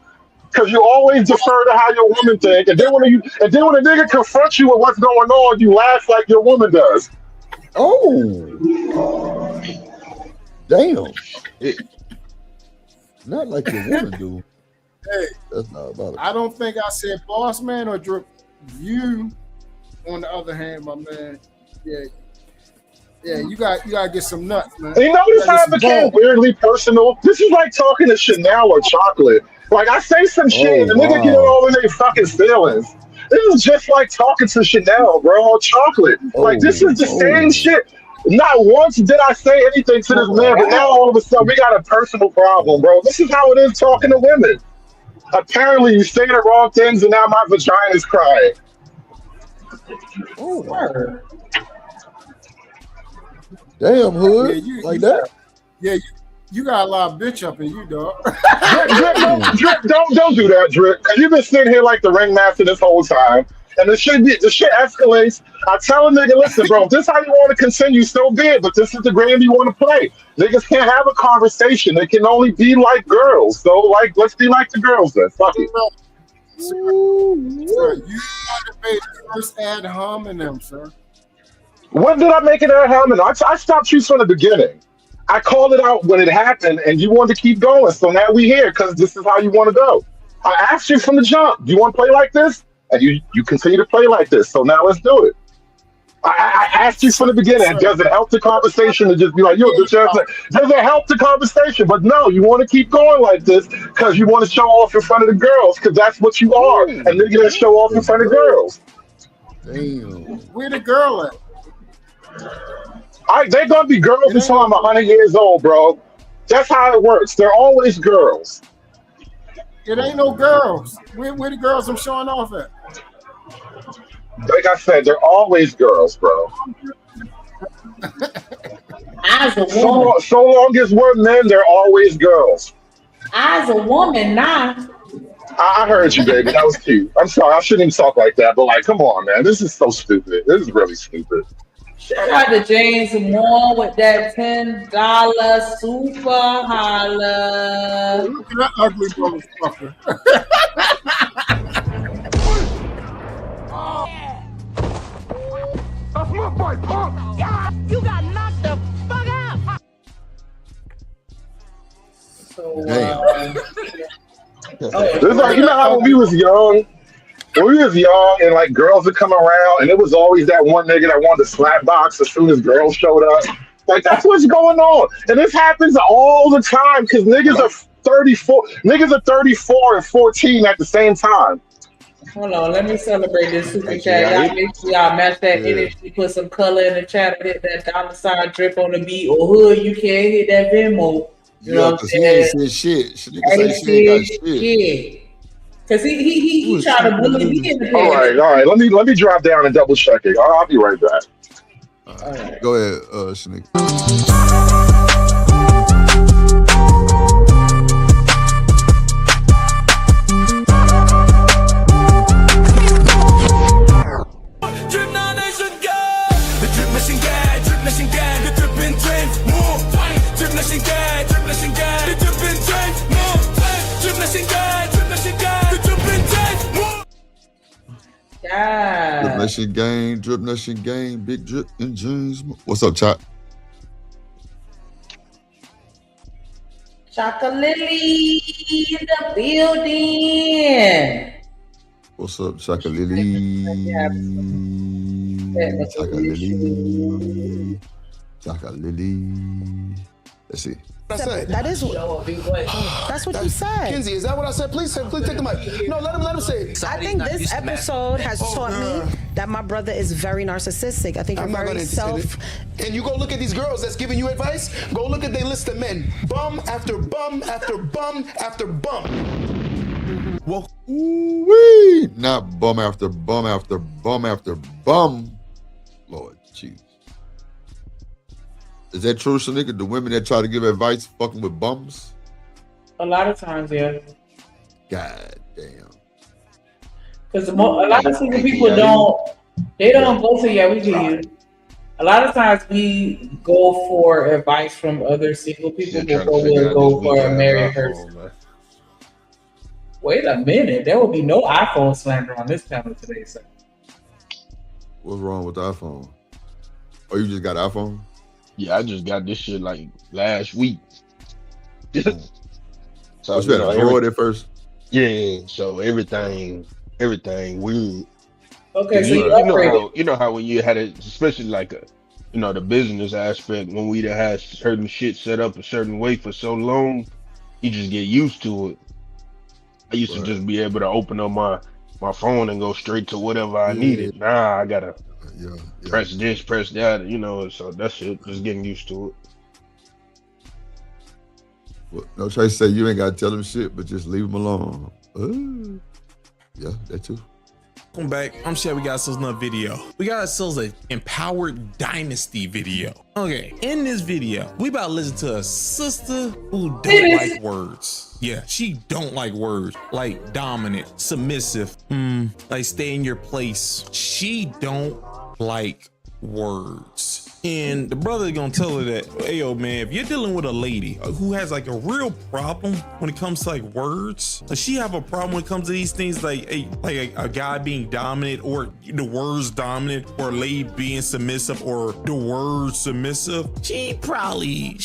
Because you always defer to how your woman think, and then when a nigga confronts you with what's going on, you laugh like your woman does. Oh, damn! Not like your woman do. Hey, that's not about it. I don't think I said Boss man or Drip. You, on the other hand, my man, yeah, you got to get some nuts, man. You notice how it became weirdly personal? This is like talking to Chanel or chocolate. Like I say some shit, and the nigga get all in their fucking feelings. This is just like talking to Chanel, bro, or chocolate. Like this is the same shit. Not once did I say anything to this man, but now all of a sudden we got a personal problem, bro. This is how it is talking to women. Apparently you say the wrong things, and now my vagina is crying. Oh. Damn, hood, like that? Yeah, you got a lot of bitch up in you, dog. Drip, don't do that, Drip. Because you've been sitting here like the ringmaster this whole time. and the shit escalates. I tell a nigga, listen, bro, if this how you want to continue, so be it. But this is the game you want to play. Niggas can't have a conversation. They can only be like girls. So like, let's be like the girls then. Fuck it. Sir, you made the first ad hominem, sir. When did I make it at Hammond? I stopped you from the beginning. I called it out when it happened, and you wanted to keep going. So now we here because this is how you want to go. I asked you from the jump, do you want to play like this? And you continue to play like this. So now let's do it. I asked you from the beginning, does it help the conversation to just be like, yo, does it help the conversation? But no, you want to keep going like this because you want to show off in front of the girls because that's what you are. And nigga that show off in front of girls. Damn. Where the girl at? They're going to be girls until I'm 100 years old, bro. That's how it works. They're always girls. It ain't no girls. Where the girls I'm showing off at? Like I said, they're always girls, bro. As a woman, So long as we're men, they're always girls. as a woman, now. I heard you, baby. That was cute. I'm sorry. I shouldn't even talk like that. But, like, come on, man. This is so stupid. This is really stupid. Shout out to James Moore with that $10 super holla. Look at that ugly motherfucker. That's my boy, punk. You got knocked the fuck out. So, It's like, you know how when we was young, and like girls would come around, and it was always that one nigga that wanted to slap box as soon as girls showed up. Like that's what's going on, and this happens all the time because niggas are 34. Niggas are 34 and 14 at the same time. hold on, let me celebrate this super chat. Y'all make sure y'all match that energy, put some color in the chat, hit that $ drip on the beat, or hood, you can't hit that Venmo. You know what I'm saying? He said shit. Nigga say she ain't got shit. Cause he tried to bully me in the All right. Let me drop down and double check it. I'll be right back. All right. Go ahead, Shanique. Drip Now Nation gang. The Drip Nation gang, Drip Nation gang, the dripping dreams, move. Drip Nation gang, Drip Nation gang, the dripping dreams, move. Drip Nation gang, Drip Nation gang, the dripping dreams, move. Yeah. Drip Nation gang, big drip and jeans. What's up, Chop? Chocolily in the building. What's up, Chocolili? Chocolili. Let's see. That is what. That's what you said. Kenzie, is that what I said? Please take the mic. No, let him say it. I think this episode has taught me that my brother is very narcissistic. I think you're very self. And you go look at these girls that's giving you advice. Go look at their list of men. Bum after bum after bum after bum. Well, wee, not bum after bum after bum after bum. Lord, jeez. Is that true, Shanika? The women that try to give advice fucking with bums? A lot of times, yeah. God damn. Because a lot of single people don't go to, we get you. A lot of times we go for advice from other single people before we'll go for a married person. Wait a minute. There will be no iPhone slander on this panel today, sir. What's wrong with the iPhone? Oh, you just got an iPhone? Yeah, I just got this shit like last week. So you had to Android at first? Yeah, so everything weird. Okay, so you know how when you had it, especially like the business aspect, when we done had certain shit set up a certain way for so long, you just get used to it. I used to just be able to open up my phone and go straight to whatever I needed. Nah, I gotta press this, press that, so that's it. Just getting used to it. Well, no, try to say you ain't gotta tell them shit, but just leave them alone. Yeah, that too. Welcome back. I'm sure we got ourselves another video. We got ourselves an Empowered Dynasty video. Okay, in this video, we about to listen to a sister who don't like words. Yeah, she don't like words. Like dominant, submissive, like stay in your place. She don't like words. And the brother gonna tell her that, hey, yo, man, if you're dealing with a lady who has like a real problem when it comes to like words, does she have a problem when it comes to these things like a guy being dominant or the words dominant or a lady being submissive or the words submissive? She probably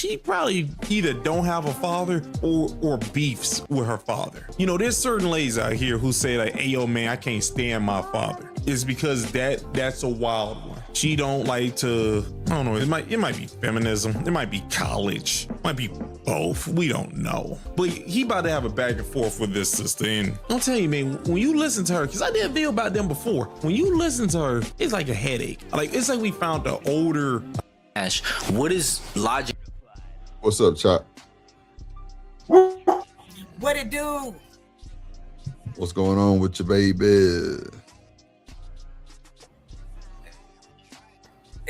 either don't have a father or beefs with her father. You know, there's certain ladies out here who say like, hey, yo, man, I can't stand my father. It's because that's a wild one. She don't like to, I don't know, it might be feminism, it might be college, it might be both, we don't know. But he about to have a back and forth with this sister, and I'm telling you, man, when you listen to her, because I did a video about them before, when you listen to her, it's like a headache. Like, it's like we found the older. Ash, what is logic? What's up, Chop? What it do? What's going on with your baby?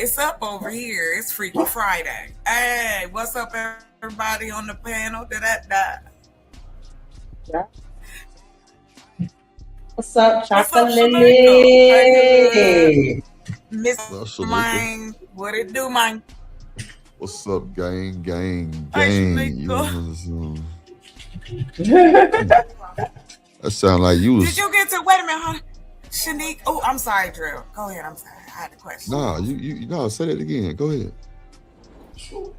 It's up over here. It's Freaky Friday. Hey, what's up, everybody on the panel? Yeah. What's up, Chocolate? Miss Mine, what it do, Mine? What's up, gang? That sound like you was. Did you get to, wait a minute, huh? Shanique, oh, I'm sorry, Drew. Go ahead, I'm sorry. I had a question. Nah, you say that again. Go ahead.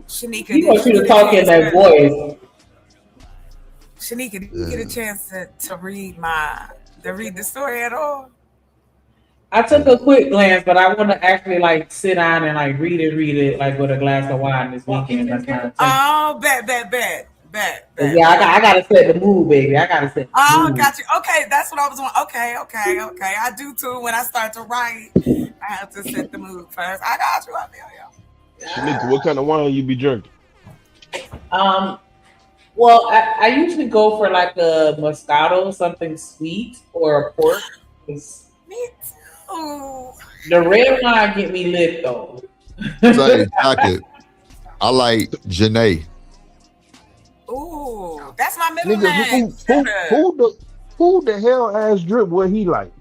Shanika, he wants you to talk in that voice. Shanika, did you get a chance to read the story at all? I took a quick glance, but I want to actually like sit down and like read it like with a glass of wine this weekend. That's kind of bet. Yeah, I gotta set the mood, baby. I gotta set. Oh, got you. Okay, that's what I was doing. Okay. I do too. When I start to write, I have to set the mood first. I got you. I feel you. Shanika, what kind of wine you be drinking? Well, I usually go for like a Moscato, something sweet, or a port. Me too. The red wine get me lit though. I like Janae. Ooh, that's my middle name. Who the hell asked Drip what he like?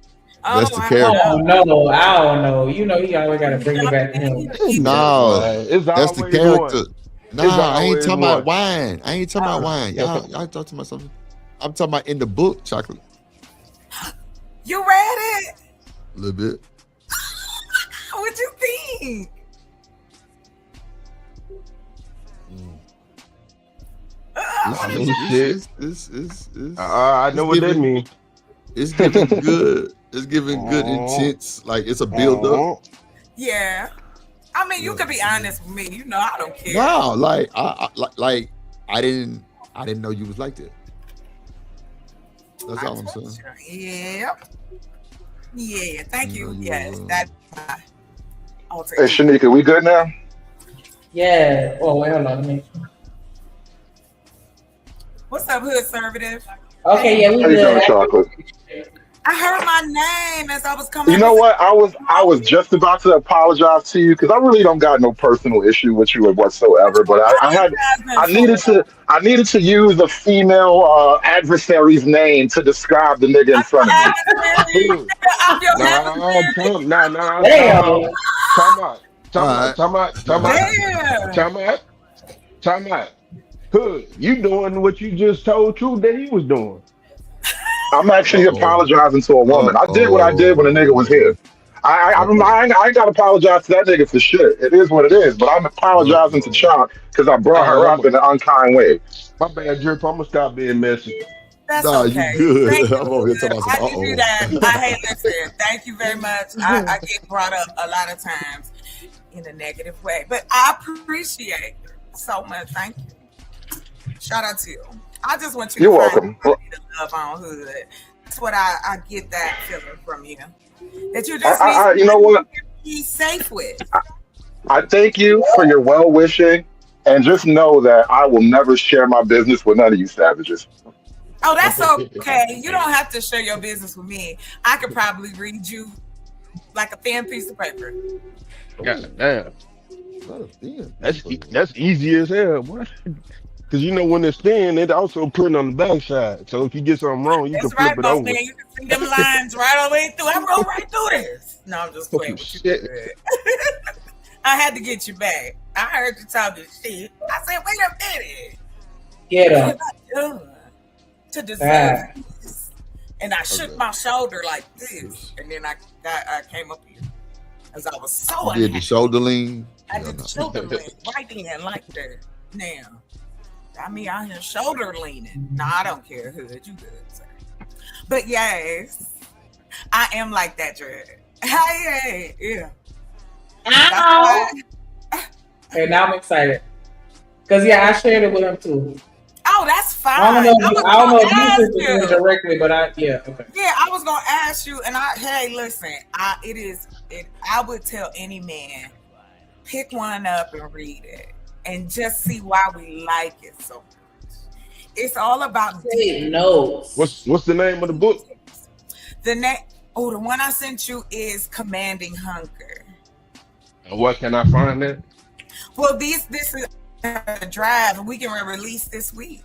That's the character. Oh no, I don't know. You know he always gotta bring it back to him. No, that's the character. Nah, I ain't talking about one. wine. Y'all talking about something. I'm talking about in the book, Chocolate. You read it? A little bit. What'd you think? I know what that means. It's giving good. It's giving good intense. Like it's a build up. Yeah. I mean, you could be honest with me. You know, I don't care. No, like I didn't know you was like that. That's all I'm saying. Yeah. Thank you. Yes, that's my alter. Hey, Shanika, we good now? Yeah. Oh, wait, hold on. Let me. What's up, Hood Conservative? Okay, yeah, we How you doing, Chocolate? I heard my name as I was coming. You know what? I was just about to apologize to you because I really don't got no personal issue with you whatsoever. But I needed to use a female adversary's name to describe the nigga in front of me. Time out. Hood, you doing what you just told True that he was doing. I'm actually apologizing to a woman. I did what I did when the nigga was here. I ain't got to apologize to that nigga for shit. It is what it is. But I'm apologizing to Chuck because I brought her up in an unkind way. My bad, Drip. I'm gonna stop being messy. That's okay. You good. Thank I'm over here talking about I can do that. I hate listen. Thank you very much. I get brought up a lot of times in a negative way, but I appreciate it so much. Thank you. Shout out to you. I just want you You're to find welcome. the love on Hood. That's what I get that feeling from you. That you just you know what? Be safe with. I thank you for your well wishing, and just know that I will never share my business with none of you savages. Oh, that's okay. You don't have to share your business with me. I could probably read you like a thin piece of paper. God damn. Not a thin. That's easy as hell, boy. Because you know when it's thin, it also print on the backside. So if you get something wrong, you can That's flip right, it boss over. man. You can see them lines right all the way through. I wrote right through this. No, I'm just playing with you. I had to get you back. I heard you talking shit. I said, wait a minute. Get What him. have I done to deserve this? And I shook my shoulder like this. And then I came up here. Because I was so You did the unhappy. shoulder lean. I did the shoulder lean right in like that. Now, I mean, out here shoulder leaning. No, I don't care, Hood. You good, sir. But yes, I am like that, Dread. Hey, yeah. I know. Okay, now I'm excited. Because, yeah, I shared it with him, too. Oh, that's fine. I don't know if you ask sent it to him directly, but okay. Yeah, I was gonna ask you, and hey, listen, I would tell any man, pick one up and read it, and just see why we like it so much. It's all about notes. What's the name of the book? The one I sent you is Commanding Hunger. And what can I find that? Well, this is a drive, and we can release this week.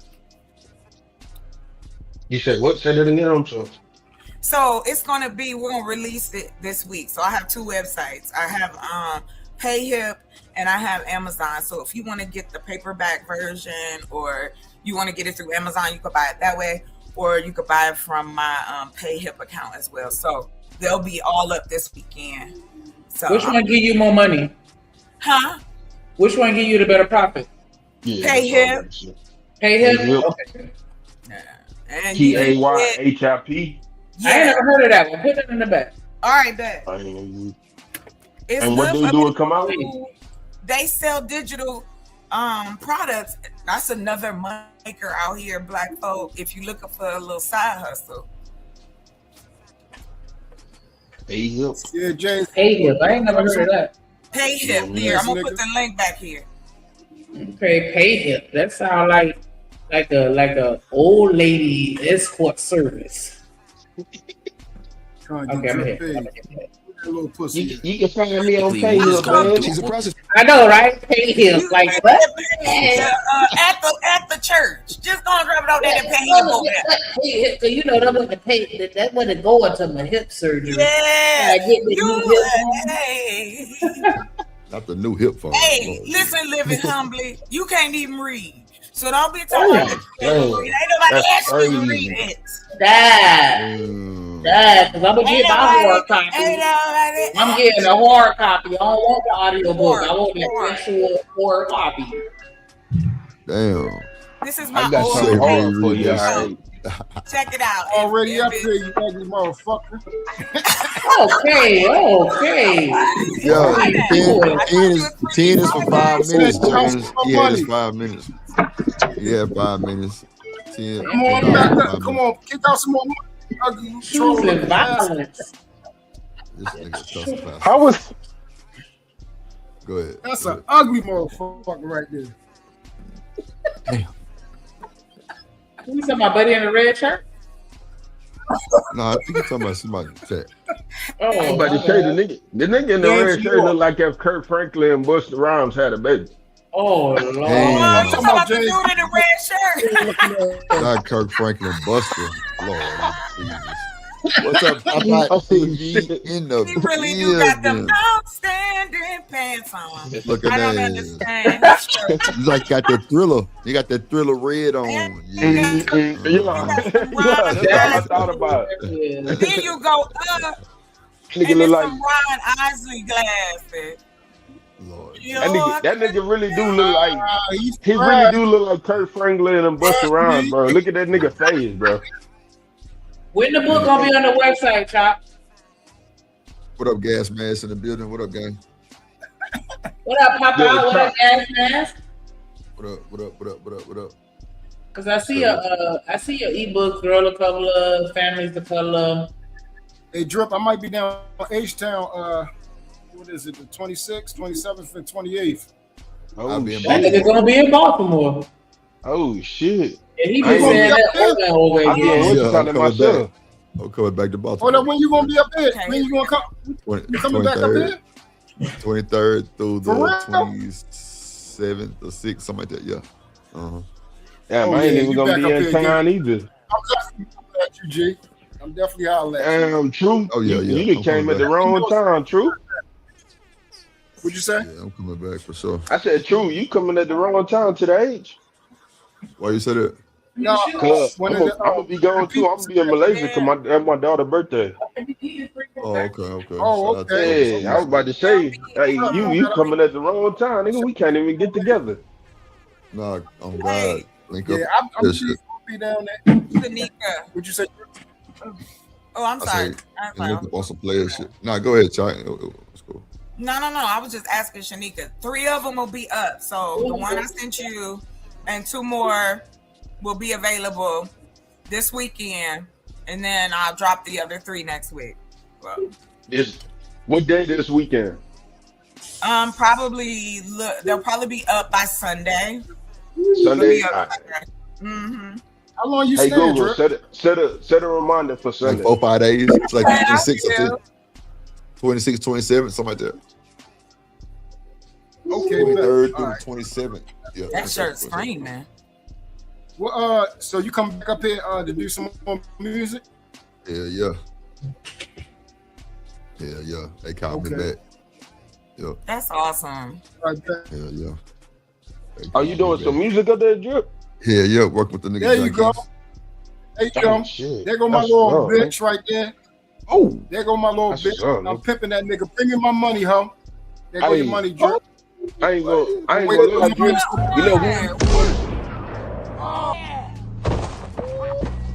You said what? Say that again. I'm sorry. So we're gonna release it this week. So I have two websites. I have PayHip and I have Amazon. So if you want to get the paperback version or you want to get it through Amazon, you could buy it that way, or you could buy it from my PayHip account as well. So they'll be all up this weekend. So which one give you more money? Huh? Which one give you the better profit? Yeah, PayHip. PayHip? Okay. PAYHIP. I ain't never heard of that one. Put it in the back. All right, bet. And It's what they do it come out? They sell digital products. That's another maker out here, black folk. If you're looking for a little side hustle. PayHip. Yeah, James. PayHip. I ain't never heard of that. PayHip. Here, I'm gonna put the link back here. Okay, PayHip. That sounds like a old lady escort service. Okay, I'm here. Little pussy. You can find me on PayHip, man. She's a prostitute. I know, right? PayHip. Like what? At the church. Just go and grab it out there and pay him over there. So you know that wasn't pay. That wasn't going to my hip surgery. Yeah. Hey. Not the new hip phone. Hey, listen, living humbly. You can't even read. So don't be talking about it. Ain't nobody asking you to read it. Dad, because I'm going to get my hard copy. I'm getting a hard copy. I don't want the audio book. I want the actual hard copy. Damn. This is my I got old something hard for you. Check it out. Already up here, you ugly motherfucker. Okay. Yo, 10 is for 5 minutes, James. Yeah, it's 5 minutes. Yeah, 5 minutes. 10. Come on, back up. Come on, kick out some more money. Ugly Choosing violence. This nigga tough. How was? Go ahead. That's an ugly motherfucker right there. Damn. You talking about buddy in the red shirt? No, I think you're talking about somebody in the chat. I'm about to tell you, the nigga in the red shirt look like if Kurt Franklin and Busta Rhymes had a baby. Oh, Lord. I'm talking about the dude in the red shirt. Not Kirk Franklin Buster. Lord Jesus. What's up? I'm not TV in the He really do got them outstanding pants on. Look at I don't that. understand. You like got that Thriller. You got that Thriller red on. Yeah. I thought about it. Then you go up and Nigga then look some Ron Isley glasses. Lord. That nigga really do look like he really do look like Kurt Franklin and Busta Rhymes, bro. Look at that nigga face, bro. When the book gonna be on the website, Chop? What up, Gas Mask in the building? What up, gang? What up, Papa? What up, Gas Mask? What up? Cause I see your ebook, Girl of Color, Families of Color. Hey, Drip, I might be down H-Town, what is it, the 26th, 27th, and 28th. Oh, shit. That nigga gonna be in Baltimore. Oh, shit. And he I been ain't saying gonna that over and over I'm again. doing what you Yeah, calling myself. I'm coming back to Hold Baltimore. up, when you gonna be up here? When you gonna come? You coming back up 23rd, here? 23rd through For the real? 27th or 6th, something like that. Yeah. Damn, Oh, I ain't yeah, even you gonna back be up in here town again. either. I'm definitely holler at you, G. I'm definitely holler at you. Damn, True. Oh yeah, You yeah. done I'm came coming at the back. wrong time, True. What'd you say? Yeah, I'm coming back for sure. I said, True, you coming at the wrong time to the age. Why you said that? No, Cause one I'm of the gonna be gone too. I'm gonna be in Malaysia because that's my daughter's birthday. Oh, okay. Oh, Shout out okay. to Yeah, I was about to say, hey, you Hey, coming at the wrong time, nigga. We can't even get together. Nah, I'm God. Link up. yeah, I'm That sure shit. gonna be down there. Shanika. What'd you say? Oh, I'm I sorry. say, and link up on some player shit. Nah, go ahead, Chai. It's cool. No. I was just asking Shanika. 3 of them will be up. So the one I sent you and 2 more will be available this weekend. And then I'll drop the other 3 next week. Well, What day this weekend? probably they'll probably be up by Sunday. Sunday. Mm-hmm. How long you Hey staying, Google, Drip? set a reminder for Sunday. Like 4-5 days. It's like Yeah, 26, I do. 26, 27, something like that. Okay, 23rd bet. through All the right. 27th. Yeah, That shirt's screaming. Well, so you come back up here to do some more music? Yeah. They called me back. Yeah. That's awesome. Yeah. Are you doing some music up there, Drip? Yeah. Working with the nigga. There you go. Junkies. There you go. Shit. There go my That's little what's up, bitch right there. Oh, there go my little That's bitch. what's up, I'm pimping that nigga. Bring me my money, ho. There go your Hey. money, Drip. I ain't gonna Wait, lie, Drip. You know who?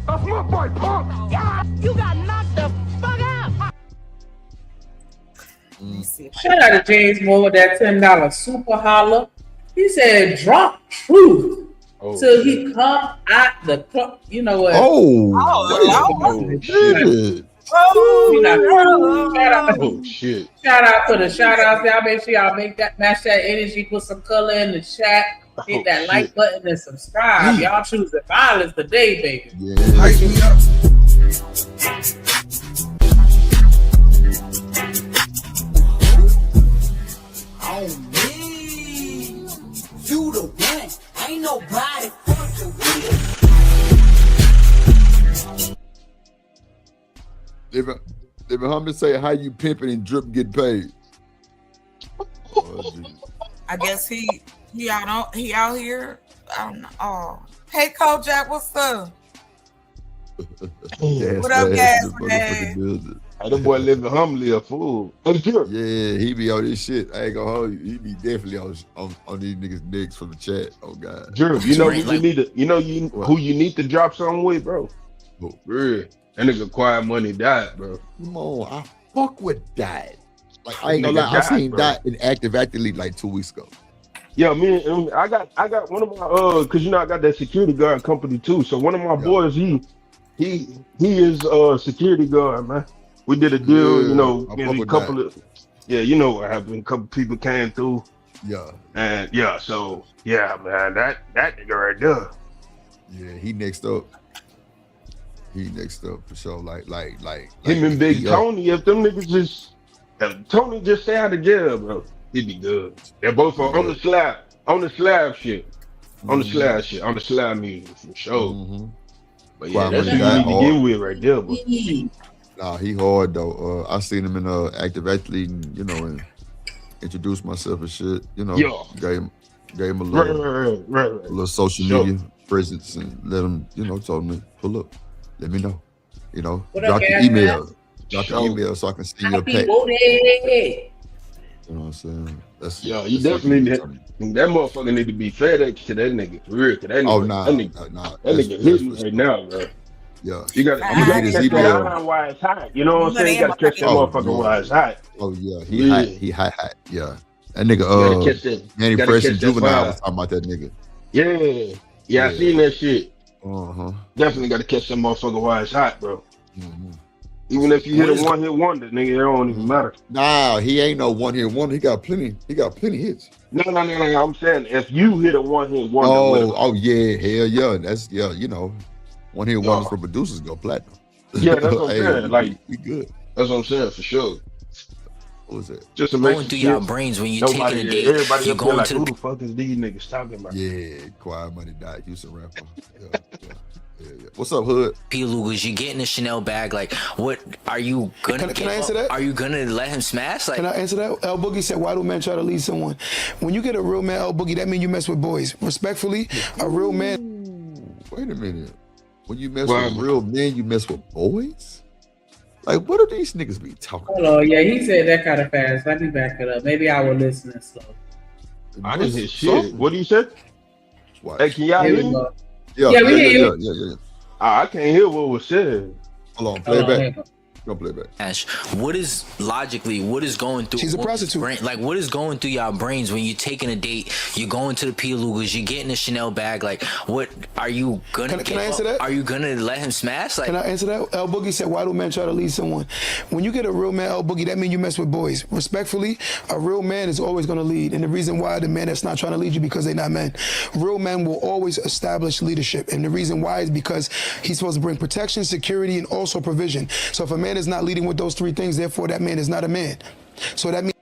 That's my boy, punk. Yeah, you got knocked the fuck out. Shout out to James Moore with that $10 super holler. He said, "Drop truth till he come out the club." You know what? Shit. Shit. Shout out for the shout outs. Y'all make sure y'all match that energy. Put some color in the chat. Hit that like button and subscribe. Y'all choosing violence today, baby. Ice me up. On me, you the one. Ain't nobody fuck the real. If Muhammad say how you pimping and Drip get paid. I guess he out here. I don't know. Oh, hey Kojak, what's up? What up, Gas Man? Hey, the boy living humbly a fool. Yeah, he be on this shit. I ain't gonna hold you. He be definitely on these niggas' necks from the chat. Oh God. Drew, you know who you need to, who you need to drop something with, bro? Real. That nigga Quiet Money died, bro. Come on, I fuck with that. Like I ain't gonna lie, I seen that in active league like 2 weeks ago. Yeah, I got one of my cause I got that security guard company too. So one of my boys, he is security guard, man. We did a deal, maybe a couple of what happened. A couple people came through. Yeah. And so man, that nigga right there. Yeah, he next up. He next up for sure. Like him and Big Tony, if them niggas if Tony just stay out of jail, bro, he'd be good. They're both on the slab shit. On the slab shit, on the slab music for sure. But yeah, that's who you need to get with right there, bro. Nah, he hard though. I seen him in active athlete, and introduced myself and shit. Gave him a little social media presence and let him, told him to pull up. Let me know. Drop the email. Drop the email so I can see your pack. You know what I'm saying? You definitely that motherfucker need to be FedEx to that nigga for real. That nigga hitting right now, bro. Yeah, you got to catch that line while it's hot. You know what I'm saying? You got to catch that motherfucker while it's hot. Oh yeah, he hot. Yeah, that nigga. Manny Fresh and Juvenile was talking about that nigga. Yeah, I seen that shit. Definitely got to catch that motherfucker while it's hot, bro. Even if you hit a one-hit wonder, nigga, it don't even matter. Nah, he ain't no one-hit wonder. He got plenty hits. No. I'm saying if you hit a one-hit wonder. Oh yeah, hell yeah. That's one-hit wonders for producers go platinum. Yeah, that's what I'm saying. Like we good. That's what I'm saying for sure. What was it? Just going through your brains when you taking a date. Everybody you up there like, to who the fuck is these niggas talking about? Yeah, Quiet Money died. Houston rapper. Yeah. What's up, Hood? P. Lugas, you get in a Chanel bag. Like, what are you gonna? Can I answer that? Are you gonna let him smash? Like, can I answer that? L Boogie said, "Why do men try to lead someone? When you get a real man, L Boogie, that means you mess with boys. Respectfully, a real man." Wait a minute. When you mess with real men, you mess with boys? Like, what do these niggas be talking about? Hold on, yeah, he said that kind of fast. Let me back it up. Maybe I will listen slow. I didn't hear shit. What do you say? Hey, can y'all hear me? Yeah, we hear you. Yeah. I can't hear what was said. Hold on, play it back. Don't play back. Ash, what is going through? She's a prostitute. Like, what is going through y'all brains when you're taking a date? You're going to the P. Lugas. You're getting a Chanel bag. Like, what are you gonna? Can I answer that? Are you gonna let him smash? Like, can I answer that? L Boogie said, "Why do men try to lead someone? When you get a real man, L Boogie, that means you mess with boys. Respectfully, a real man is always gonna lead, and the reason why the man that's not trying to lead you because they're not men. Real men will always establish leadership, and the reason why is because he's supposed to bring protection, security, and also provision. So if a man is not leading with those three things, therefore that man is not a man. So that means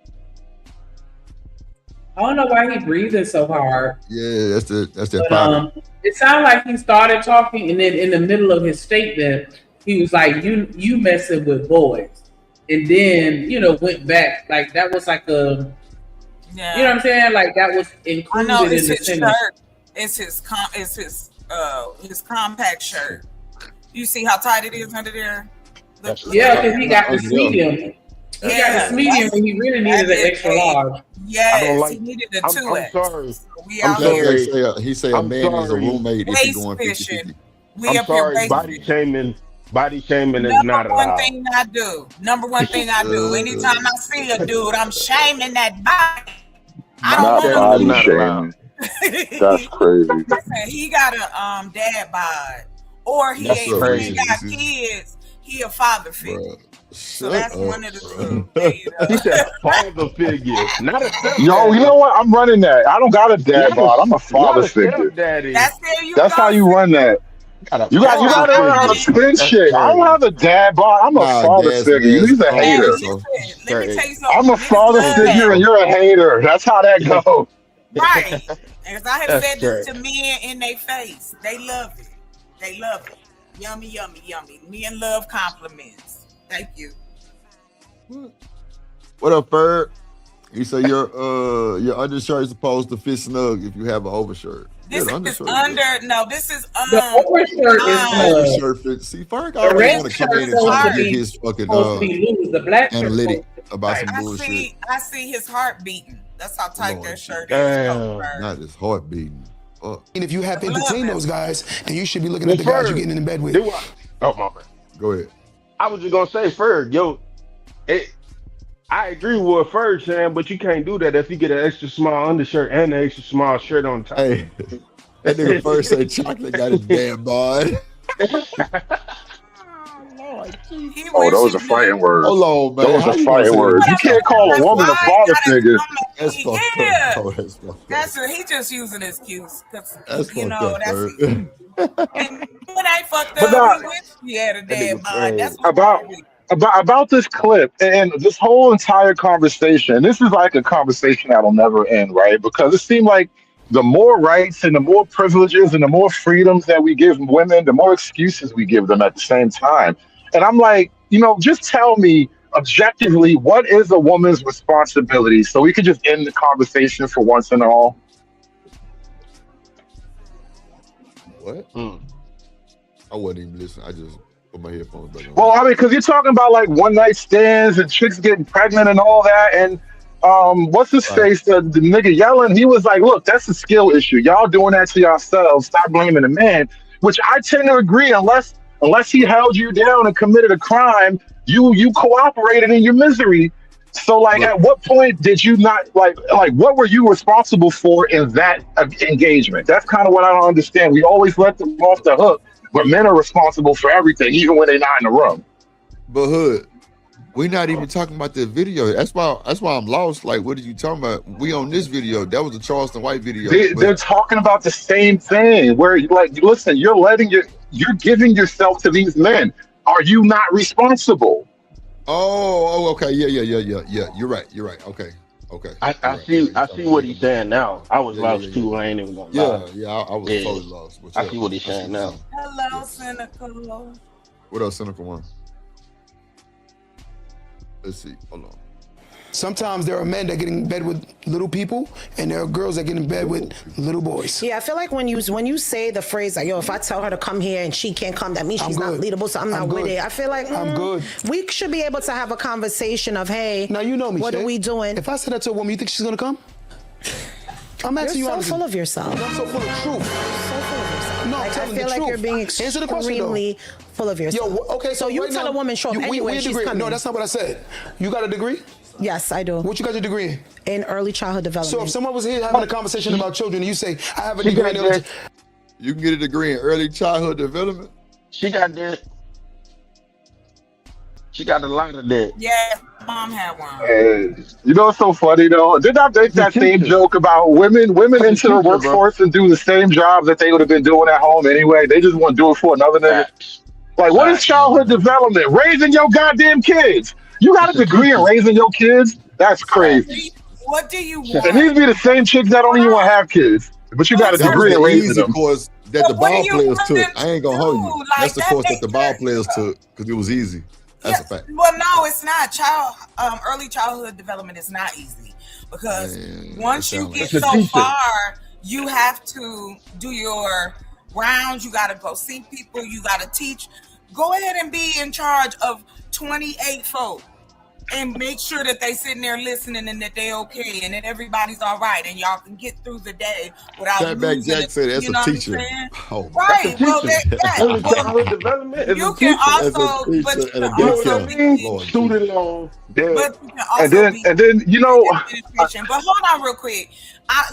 I don't know why he breathing so hard. Yeah, that's that. It sounded like he started talking, and then in the middle of his statement, he was like, "You messing with boys," and then went back like that was like a, you know what I'm saying? Like that was included in the his sentence. shirt. It's his compact shirt. You see how tight it is under there? Yeah, because he got this medium. He got this medium when he really needed an extra large. Yes, he needed a 2X. I'm sorry. I'm sorry. He say a man is a roommate if you're going 50-50. I'm sorry, body shaming is not allowed. Number one thing I do. Anytime I see a dude, I'm shaming that body. I don't want body shaming. That's crazy. He got a dad bod, or he got kids. He a father figure. So that's one of the two. He said father figure, not a stepdaddy. Yo, you know what? I'm running that. I don't got a dad bod. I'm a father figure. That's how you run that. You got to learn how to spin shit. I don't have a dad bod. I'm a father figure. You're a hater. Let me tell you something. I'm a father figure and you're a hater. That's how that goes. Right. As I have said this to men in their face, they love it. They love it. Yummy, yummy, yummy. Men love compliments. Thank you. What up, Ferg? You say your undershirt is supposed to fit snug if you have an overshirt. This is this is the overshirt is overshirt fit. See, Ferg always want to come in and try to get his fucking the black analytic about some bullshit. I see his heart beating. That's how tight that shirt is. Not his heart beating. And if you have to entertain those guys, then you should be looking at the guys you're getting in bed with. Oh my bad. Go ahead. I was just gonna say, Ferg, I agree with what Ferg saying, but you can't do that if you get an extra small undershirt and an extra small shirt on top. Hey, that nigga first said chocolate got his damn bod. Oh, those are fighting words. Hold on, man. Those are fighting words. You can't call a woman a father figure. That's fucked up. Oh, that's fucked up. He just using an excuse. That's fucked up, that's and when I fucked up, we wish he had a damn bod. That's about this clip and this whole entire conversation. This is like a conversation that'll never end, right? Because it seemed like the more rights and the more privileges and the more freedoms that we give women, the more excuses we give them at the same time. And I'm like, just tell me objectively, what is a woman's responsibility? So we could just end the conversation for once and all. What? I wasn't even listening. I just put my headphones back on. Well, I mean, because you're talking about like one night stands and chicks getting pregnant and all that. And what's his face? The nigga yelling. He was like, look, that's a skill issue. Y'all doing that to yourselves. Stop blaming the man, which I tend to agree. Unless he held you down and committed a crime, you cooperated in your misery. So, like, at what point did you not like? What were you responsible for in that engagement? That's kind of what I don't understand. We always let them off the hook, but men are responsible for everything, even when they're not in the room. But Hood, we're not even talking about the video. That's why I'm lost. Like, what are you talking about? We on this video. That was the Charleston White video. They're talking about the same thing. Where like, listen, you're giving yourself to these men. Are you not responsible? Oh, okay, yeah. You're right. Okay. I see what he's saying now. I was lost too. I ain't even gonna lie. Yeah, I was totally lost. But I see what he's saying now. Hello, cynical. What else, cynical one? Let's see. Hold on. Sometimes there are men that get in bed with little people, and there are girls that get in bed with little boys. Yeah, I feel like when you say the phrase like, "Yo, if I tell her to come here and she can't come, that means she's not leadable, so I'm not with it." I feel like I'm good. We should be able to have a conversation of, "Hey, now you know me. What Shay. are we doing?" If I said that to a woman, you think she's gonna come? I'm asking You're you. so full of yourself. I'm so full of truth. So full of yourself. No, like, tell I me feel the like truth. you're being Answer the question, extremely full of yourself. Yo, okay, so you right tell now, a woman show up anyway, she's degree. coming. No, that's not what I said. You got a degree? Yes, I do. What you got your degree in? In early childhood development. So if someone was here having a conversation about children and you say, I have a degree in early... You can get a degree in early childhood development? She got that. She got a lot of that. Yeah, mom had one. And you know what's so funny though? Did I make that same joke about women into the workforce and do the same jobs that they would have been doing at home anyway? They just want to do it for another nigga. Like, what is childhood development? Raising your goddamn kids. You got a degree in raising your kids? That's crazy. What do you want? It needs to be the same chicks that don't even want to have kids, but you got a degree in raising them. Course that the ball players took. I ain't gonna hold you. That's the course that the ball players took because it was easy. That's a fact. Well, no, it's not. Early childhood development is not easy because once you get so far, you have to do your rounds. You got to go see people. You got to teach. Go ahead and be in charge of 28 folk and make sure that they sitting there listening and that they okay and that everybody's all right and y'all can get through the day without Fatback losing Jack it. said that's You know a what I'm teacher. saying? Oh, Right. Well, Early childhood development is you a can teacher. also, but you and a can also daycare. be, Student loan. but you can also And then you know, administration. But hold on real quick. I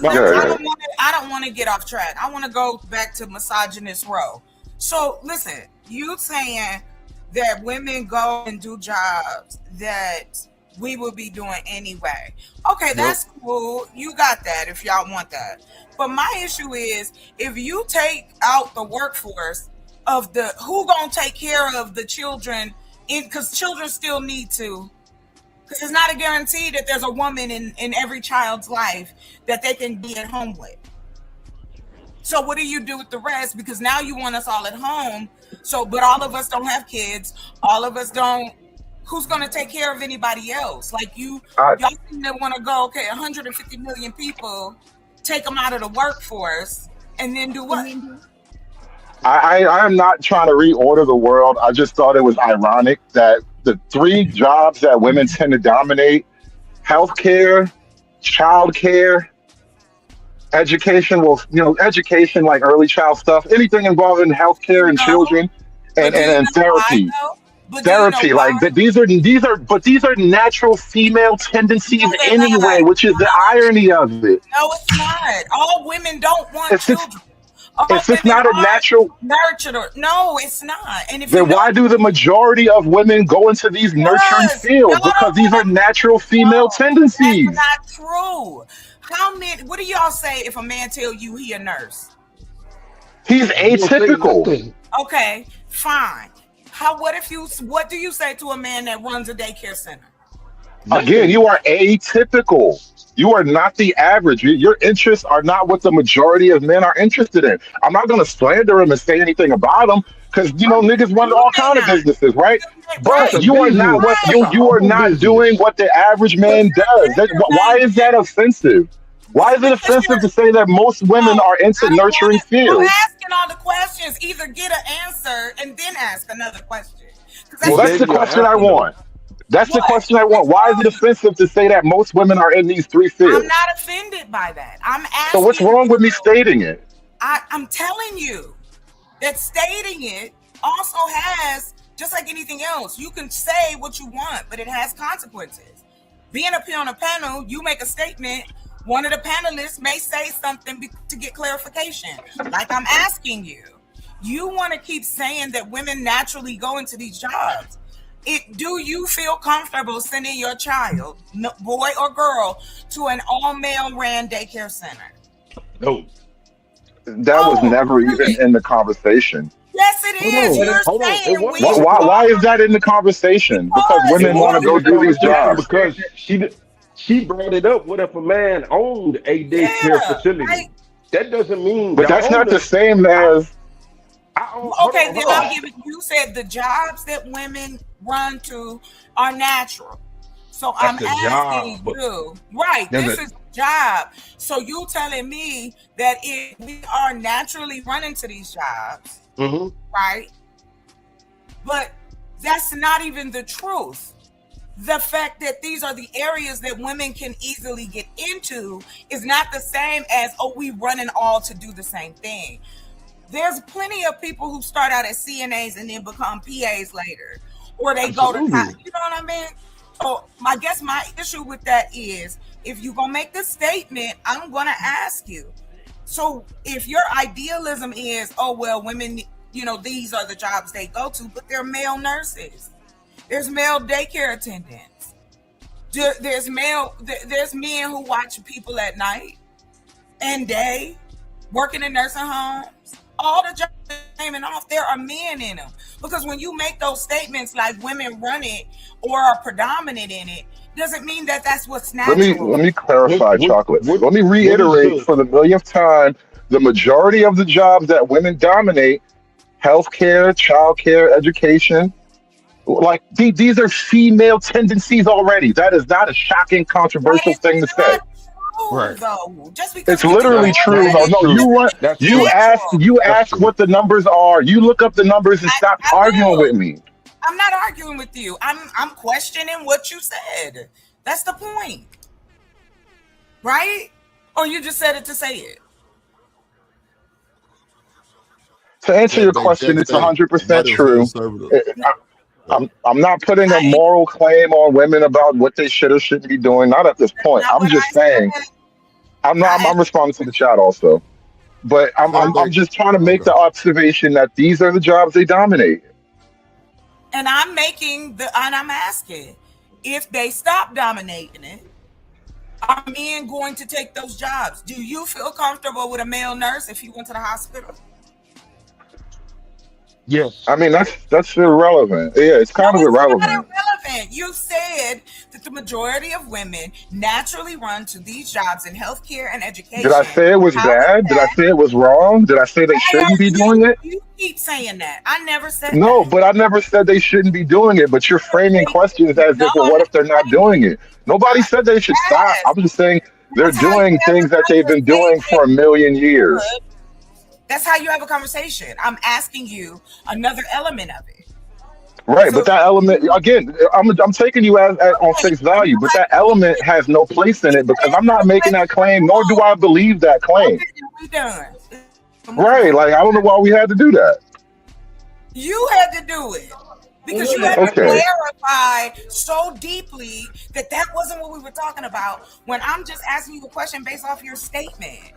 don't want to get off track. I want to go back to misogynist row. So listen, you saying that women go and do jobs that we would be doing anyway. Okay, that's cool. You got that if y'all want that. But my issue is if you take out the workforce of the who gonna take care of the children because children still need to, because it's not a guarantee that there's a woman in every child's life that they can be at home with. So what do you do with the rest? Because now you want us all at home. So, but all of us don't have kids. All of us don't. Who's going to take care of anybody else? Like y'all seem to want to go, okay, 150 million people, take them out of the workforce and then do what? I am not trying to reorder the world. I just thought it was ironic that the three jobs that women tend to dominate, healthcare, childcare, education, education like early child stuff, anything involving healthcare and children and therapy. Therapy, like these are natural female tendencies anyway, which is the irony of it. No, it's not. All women don't want children. It's just not a natural nurture. No, it's not. And if then why do the majority of women go into these nurturing fields? Because these are natural female tendencies. That's not true. How many? What do y'all say if a man tell you he a nurse? He's atypical. Okay, fine. What do you say to a man that runs a daycare center? Again, you are atypical. You are not the average. Your interests are not what the majority of men are interested in. I'm not going to slander him and say anything about him because niggas run all kind of businesses, right? But you are not what you are not doing what the average man does. Why is that offensive? Why is it offensive to say that most women are into nurturing fields? I'm asking all the questions. Either get an answer and then ask another question. Well, that's the question I want. That's the question I want. Why is it offensive to say that most women are in these three fields? I'm not offended by that. I'm asking. So what's wrong with me stating it? I'm telling you that stating it also has, just like anything else, you can say what you want, but it has consequences. Being up here on a panel, you make a statement. One of the panelists may say something to get clarification. Like I'm asking you. You want to keep saying that women naturally go into these jobs. Do you feel comfortable sending your child, boy or girl, to an all-male ran daycare center? No. That was never even in the conversation. Yes, it is. You're Hold on. It saying was. we Why is that in the conversation? Because It women want to was in go the do these conversation jobs. because she brought it up. What if a man owned a daycare facility? That doesn't mean. But that's not the same as. Okay, then I'll give it. You said the jobs that women run to are natural. So I'm That's a asking job. you, right? This is a job. So you telling me that if we are naturally running to these jobs, right? But that's not even the truth. The fact that these are the areas that women can easily get into is not the same as, oh, we running all to do the same thing. There's plenty of people who start out as CNAs and then become PAs later, or they go to college. You know what I mean? So I guess my issue with that is, if you're gonna make the statement, I'm gonna ask you. So if your idealism is, oh well, women, you know, these are the jobs they go to, but they're male nurses. There's male daycare attendants. There's men who watch people at night and day, working in nursing homes. All the jobs naming off, there are men in them. Because when you make those statements like women run it or are predominant in it, doesn't mean that that's what's natural. Let me clarify, Chocolate. Let me reiterate for the millionth time: the majority of the jobs that women dominate, healthcare, childcare, education, like these are female tendencies already. That is not a shocking, controversial thing to say. Right. Though, just because it's literally true. No, you ask what the numbers are. You look up the numbers and stop arguing with me. I'm not arguing with you. I'm questioning what you said. That's the point, right? Or you just said it to say it. To answer your question, it's 100% true. I'm not putting a moral claim on women about what they should or shouldn't be doing. Not at this point. I'm just saying. I'm responding to the chat also, but I'm just trying to make the observation that these are the jobs they dominate. And I'm asking, if they stop dominating it, are men going to take those jobs? Do you feel comfortable with a male nurse if you went to the hospital? Yes. I mean, that's irrelevant. Yeah, it's kind of irrelevant. Not irrelevant. You said that the majority of women naturally run to these jobs in healthcare and education. Did I say it was bad? Did I say it was wrong? Did I say they shouldn't be doing it? You keep saying that. I never said no, but I never said they shouldn't be doing it. But you're framing questions as if, well, what if they're not doing it? Nobody said they should stop. I'm just saying they're doing things that they've been doing for a million years. That's how you have a conversation. I'm asking you another element of it. Right, but that element, again, I'm taking you as on face value, but that element has no place in it because I'm not making that claim, nor do I believe that claim. We done. Right, like I don't know why we had to do that. You had to do it because you had to clarify so deeply that wasn't what we were talking about when I'm just asking you a question based off your statement.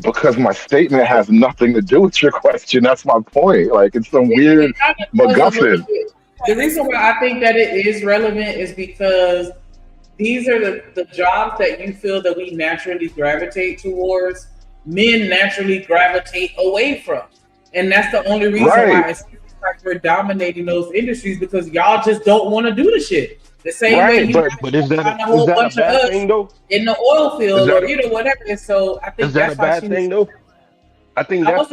Because my statement has nothing to do with your question. That's my point. Like, it's some weird MacGuffin. The reason why I think that it is relevant is because these are the jobs that you feel that we naturally gravitate towards, men naturally gravitate away from. And that's the only reason why it's like we're dominating those industries, because y'all just don't want to do the shit. The same way you but is that a bad thing though? In the oil field or whatever. And so I think that's a bad thing though. I think that's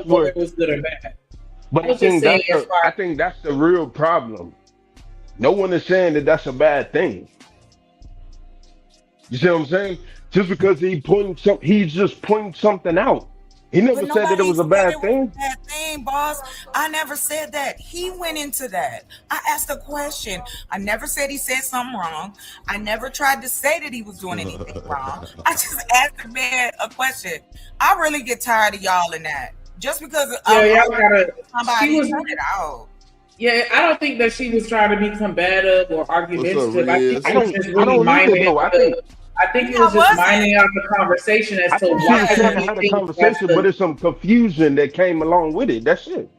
where it was good or bad. But I think that's the real problem. No one is saying that that's a bad thing. You see what I'm saying? Just because he's just pointing something out. He never said that it was a bad thing. Bad thing, boss. I never said that. He went into that. I asked a question. I never said he said something wrong. I never tried to say that he was doing anything wrong. I just asked the man a question. I really get tired of y'all in that. Just because somebody put it out. Yeah, I don't think that she was trying to be combative or argumentative. I think it was just really minding. I think it was just minding out the conversation as to why she had a conversation, but it's some confusion that came along with it. That's it.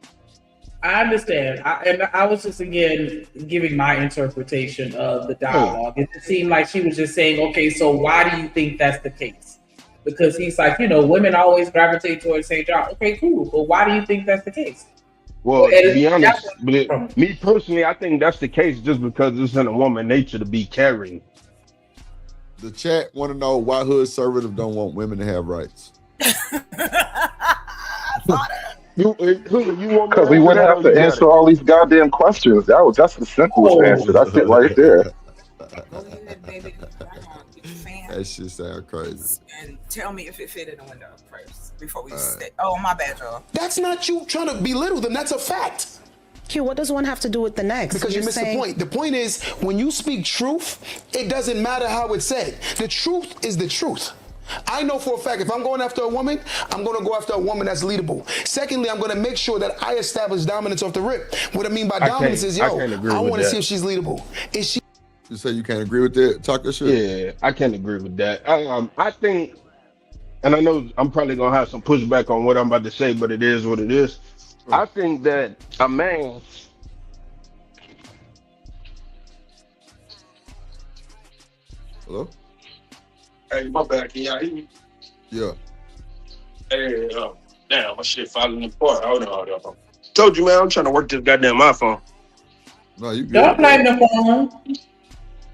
I understand. I was just again giving my interpretation of the dialogue. It just seemed like she was just saying, okay, so why do you think that's the case? Because he's like, women always gravitate towards St. John. Okay, cool. But why do you think that's the case? Well, to be honest, me personally, I think that's the case just because it's in a woman nature to be caring. The chat want to know why hood conservative don't want women to have rights. Because we wouldn't have to answer all these goddamn questions. That's the simplest answer. That's it right there. That shit sound crazy. And tell me if it fit in the window first before we say, oh, my bad, y'all. That's not you trying to belittle them. That's a fact. Q, what does one have to do with the next? Because you missed the point. The point is, when you speak truth, it doesn't matter how it's said. The truth is the truth. I know for a fact, if I'm going after a woman, I'm going to go after a woman that's leadable. Secondly, I'm going to make sure that I establish dominance off the rip. What I mean by dominance is, I want to see if she's leadable. Is she? You say you can't agree with that? Talk that shit. Yeah, I can't agree with that. I think, and I know I'm probably going to have some pushback on what I'm about to say, but it is what it is. I think that a man... Hello? Hey, my bad. Can y'all hear me? Yeah. Hey, damn, my shit falling apart. Hold on. Told you, man, I'm trying to work this goddamn iPhone. No, you good. Don't blame the phone.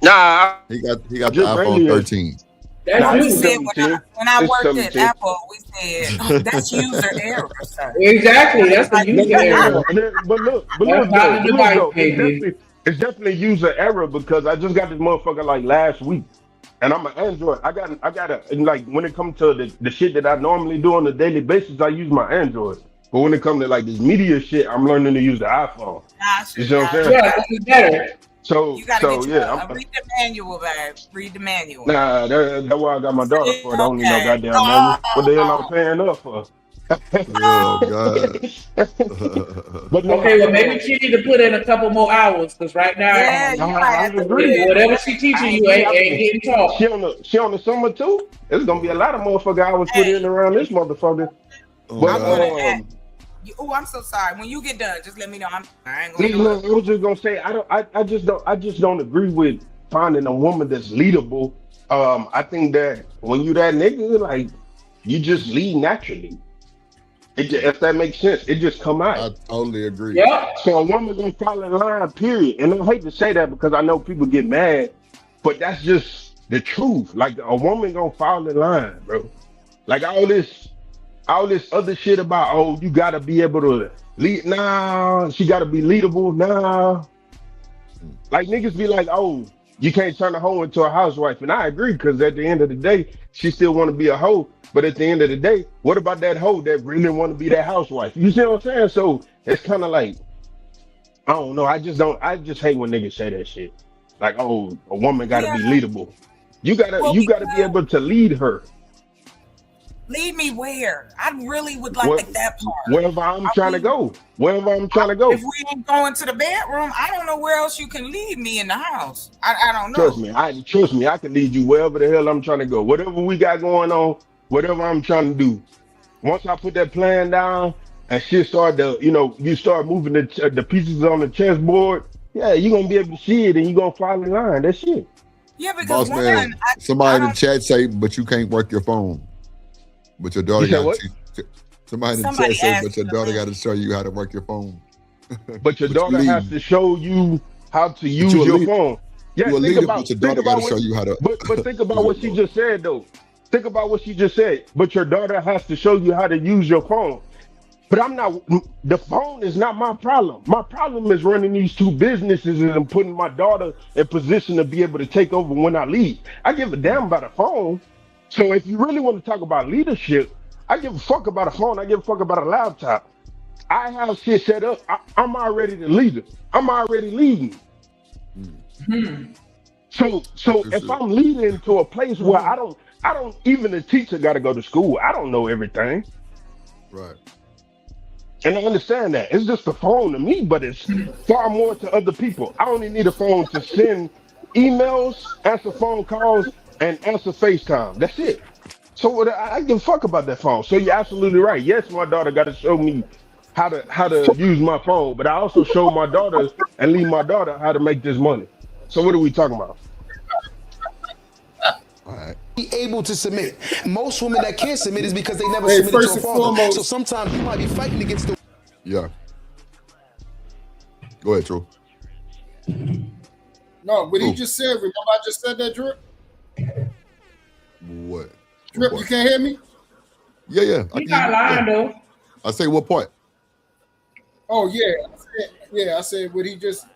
Nah. He got the iPhone 13. We said when I worked at Apple, we said, oh, that's user error, sir. Exactly, that's the user error. But look, it's definitely user error because I just got this motherfucker like last week. And I'm an Android. I got like when it comes to the shit that I normally do on a daily basis, I use my Android. But when it comes to like this media shit, I'm learning to use the iPhone. You see what I'm saying? Yeah, that's better. So, you gotta read the manual, babe. Read the manual. Nah, that's why I got my daughter for. I don't need no goddamn manual. What the hell I'm paying up for? Oh God. But okay, well maybe she need to put in a couple more hours because right now, I agree. Whatever she teaching you ain't getting taught. She on the summer too. There's gonna be a lot of motherfucker hours put in around this motherfucker. I'm so sorry. When you get done, just let me know. I ain't gonna. I was just gonna say I just don't agree with finding a woman that's leadable. I think that when you that nigga, like you just lead naturally. If that makes sense, it just come out. I totally agree. Yeah. So a woman gonna fall in line, period. And I hate to say that because I know people get mad, but that's just the truth. Like a woman gonna fall in line, bro. Like all this other shit about, oh, you gotta be able to lead. Nah, she gotta be leadable. Nah. Like niggas be like, oh, you can't turn a hoe into a housewife. And I agree, because at the end of the day, she still want to be a hoe. But at the end of the day, what about that hoe that really want to be that housewife? You see what I'm saying? So it's kind of like, I don't know. I just hate when niggas say that shit. Like, oh, a woman gotta be leadable. You gotta be able to lead her. Lead me where? I really would like that part. Wherever I'm trying to go. If we ain't going to the bedroom, I don't know where else you can lead me in the house. I don't know. Trust me, I can lead you wherever the hell I'm trying to go. Whatever we got going on, whatever I'm trying to do. Once I put that plan down and shit start to, you start moving the pieces on the chessboard, yeah, you're gonna be able to see it and you're gonna fall in line. That's it. Yeah, because boss man, somebody in the chat say, but you can't work your phone. But your daughter got to. Somebody in the chat says, but your daughter got to show you how to work your phone. But your daughter has to show you how to use your phone. Yeah, think about your daughter got to show you how to. But think about what she just said though. Think about what she just said. But your daughter has to show you how to use your phone. But the phone is not my problem. My problem is running these two businesses and putting my daughter in position to be able to take over when I leave. I give a damn about a phone. So if you really want to talk about leadership, I give a fuck about a phone. I give a fuck about a laptop. I have shit set up. I'm already the leader. I'm already leading. So if I'm leading to a place where I don't even the teacher got to go to school. I don't know everything. Right. And I understand that. It's just a phone to me, but it's far more to other people. I only need a phone to send emails, answer phone calls, and answer FaceTime. That's it. So I give a fuck about that phone. So you're absolutely right. Yes, my daughter got to show me how to use my phone, but I also show my daughters and leave my daughter how to make this money. So what are we talking about? All right. Be able to submit. Most women that can't submit is because they never Hey, submitted first to a and father. foremost- So sometimes you might be fighting against the. Yeah. Go ahead, True. No, what he Who? just said. Remember, I just said that, Drip. What? Drip, you can't hear me? Yeah. He not lying though. I say what part? Oh yeah, I said what he just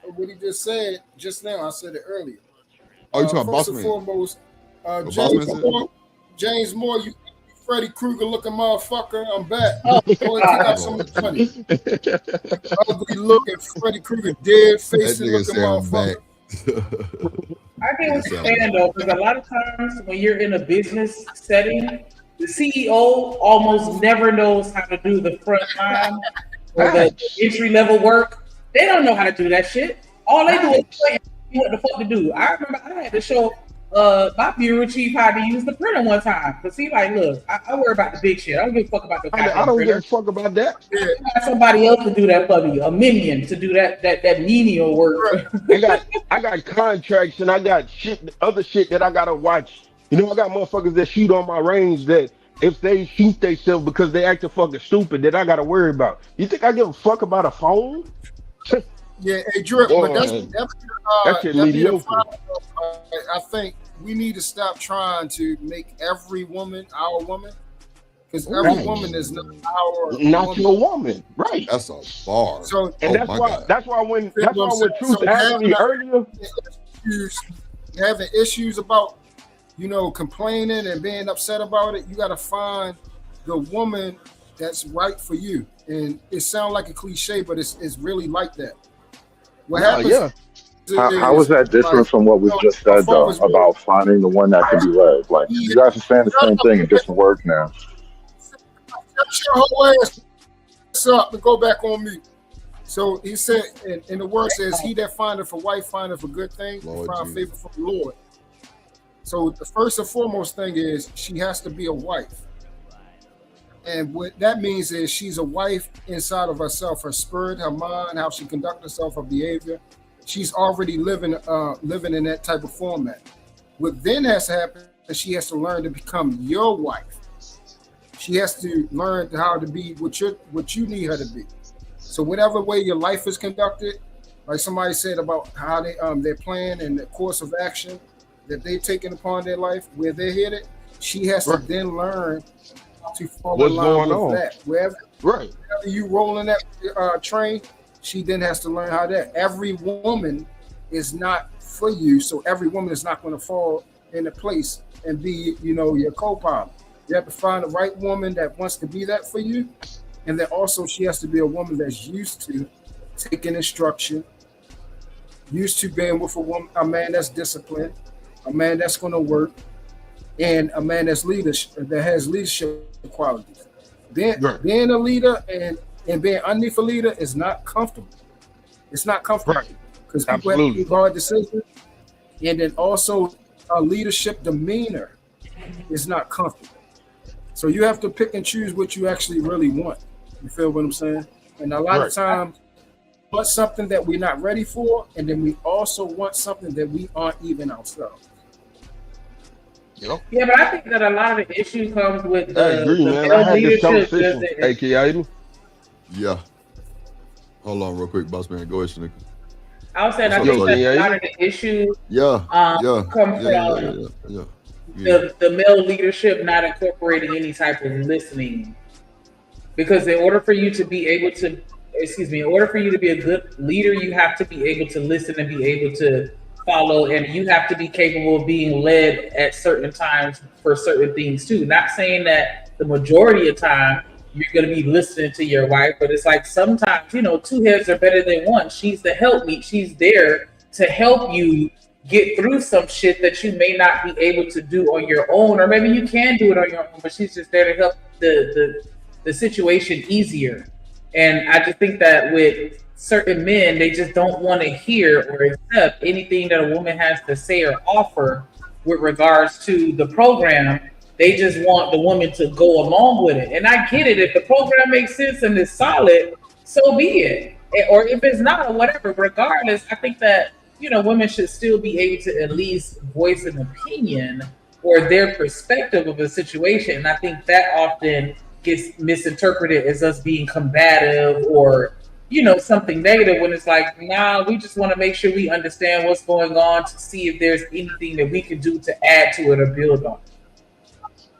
said just now. I said it earlier. Oh, you talking about First Boss and Man? foremost, Boss James Man said- Moore, James Moore, you Freddy Krueger looking motherfucker. I'm back. Oh, Go and pick up some money. Ugly looking Freddy Krueger, dead facing nigga looking say I'm motherfucker. I get what you're saying though, because a lot of times when you're in a business setting, the CEO almost never knows how to do the front line or the entry level work. They don't know how to do that shit. All they do is tell you what the fuck to do. I remember I had to show my bureau chief how to use the printer one time. Because he like, look, I worry about the big shit. I don't give a fuck about the I don't give a fuck about that. I got somebody else to do that for me, a minion to do that menial work. I got contracts and I got other shit that I gotta watch. You know, I got motherfuckers that shoot on my range that if they shoot themselves because they acting fucking stupid, that I gotta worry about. You think I give a fuck about a phone? Yeah, hey Drip, Boy, but that's that shit be the mediocre. problem. I think we need to stop trying to make every woman our woman, because every Right. woman is not our Not woman. your woman, right? That's a bar. So And that's why when Truth asked me earlier, having issues about, complaining and being upset about it, you got to find the woman that's right for you. And it sounds like a cliche, but it's really like that. What happens? How is that different from what was just said though about finding the one that can be led? Like you guys are saying the same thing in different words now. Shut your whole ass up and go back on mute. So he said, in the word says, "He that findeth a wife findeth a good thing, and find favor from the Lord." So the first and foremost thing is she has to be a wife, and what that means is she's a wife inside of herself, her spirit, her mind, how she conducts herself, her behavior. She's already living in that type of format. What then has to happen is she has to learn to become your wife. She has to learn how to be what you need her to be. So whatever way your life is conducted, like somebody said about how their plan and the course of action that they've taken upon their life, where they're headed, she has to then learn how to fall in line with that. Wherever you roll in that train, she then has to learn how that. Every woman is not for you, so every woman is not going to fall into place and be, your co-pilot. You have to find the right woman that wants to be that for you, and then also she has to be a woman that's used to taking instruction, used to being with a man that's disciplined, a man that's going to work, and a man that's that has leadership qualities. Being a leader and being underneath a leader is not comfortable. It's not comfortable because people have to make hard decisions, and then also a leadership demeanor is not comfortable. So you have to pick and choose what you actually really want. You feel what I'm saying? And a lot of times, we want something that we're not ready for, and then we also want something that we aren't even ourselves. Yep. Yeah, but I think that a lot of the issue comes with I agree, man. I had this conversation. AKA. Yeah. Hold on real quick, boss man. Go ahead, Shanika. I was saying, I think that a lot of the issues come from the male leadership not incorporating any type of listening. Because in order for you to be able to, in order for you to be a good leader, you have to be able to listen and be able to follow, and you have to be capable of being led at certain times for certain things too. Not saying that the majority of time you're going to be listening to your wife, but it's like sometimes, two heads are better than one. She's the helpmeet. She's there to help you get through some shit that you may not be able to do on your own, or maybe you can do it on your own, but she's just there to help the situation easier. And I just think that with certain men, they just don't want to hear or accept anything that a woman has to say or offer with regards to the program. They just want the woman to go along with it. And I get it. If the program makes sense and is solid, so be it. Or if it's not, or whatever, regardless, I think that, women should still be able to at least voice an opinion or their perspective of a situation. And I think that often gets misinterpreted as us being combative or, something negative, when it's like, nah, we just want to make sure we understand what's going on to see if there's anything that we can do to add to it or build on it.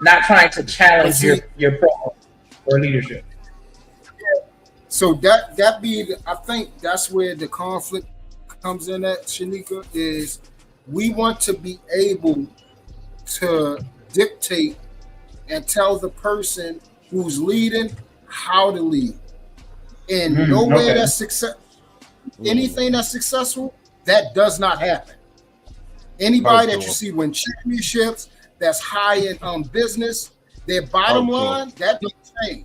Not trying to challenge your problem or leadership. So I think that's where the conflict comes in at, Shanika, is we want to be able to dictate and tell the person who's leading how to lead. And nowhere that's success, anything that's successful, that does not happen. Anybody that you see win championships, that's high in business, their bottom line, that don't change.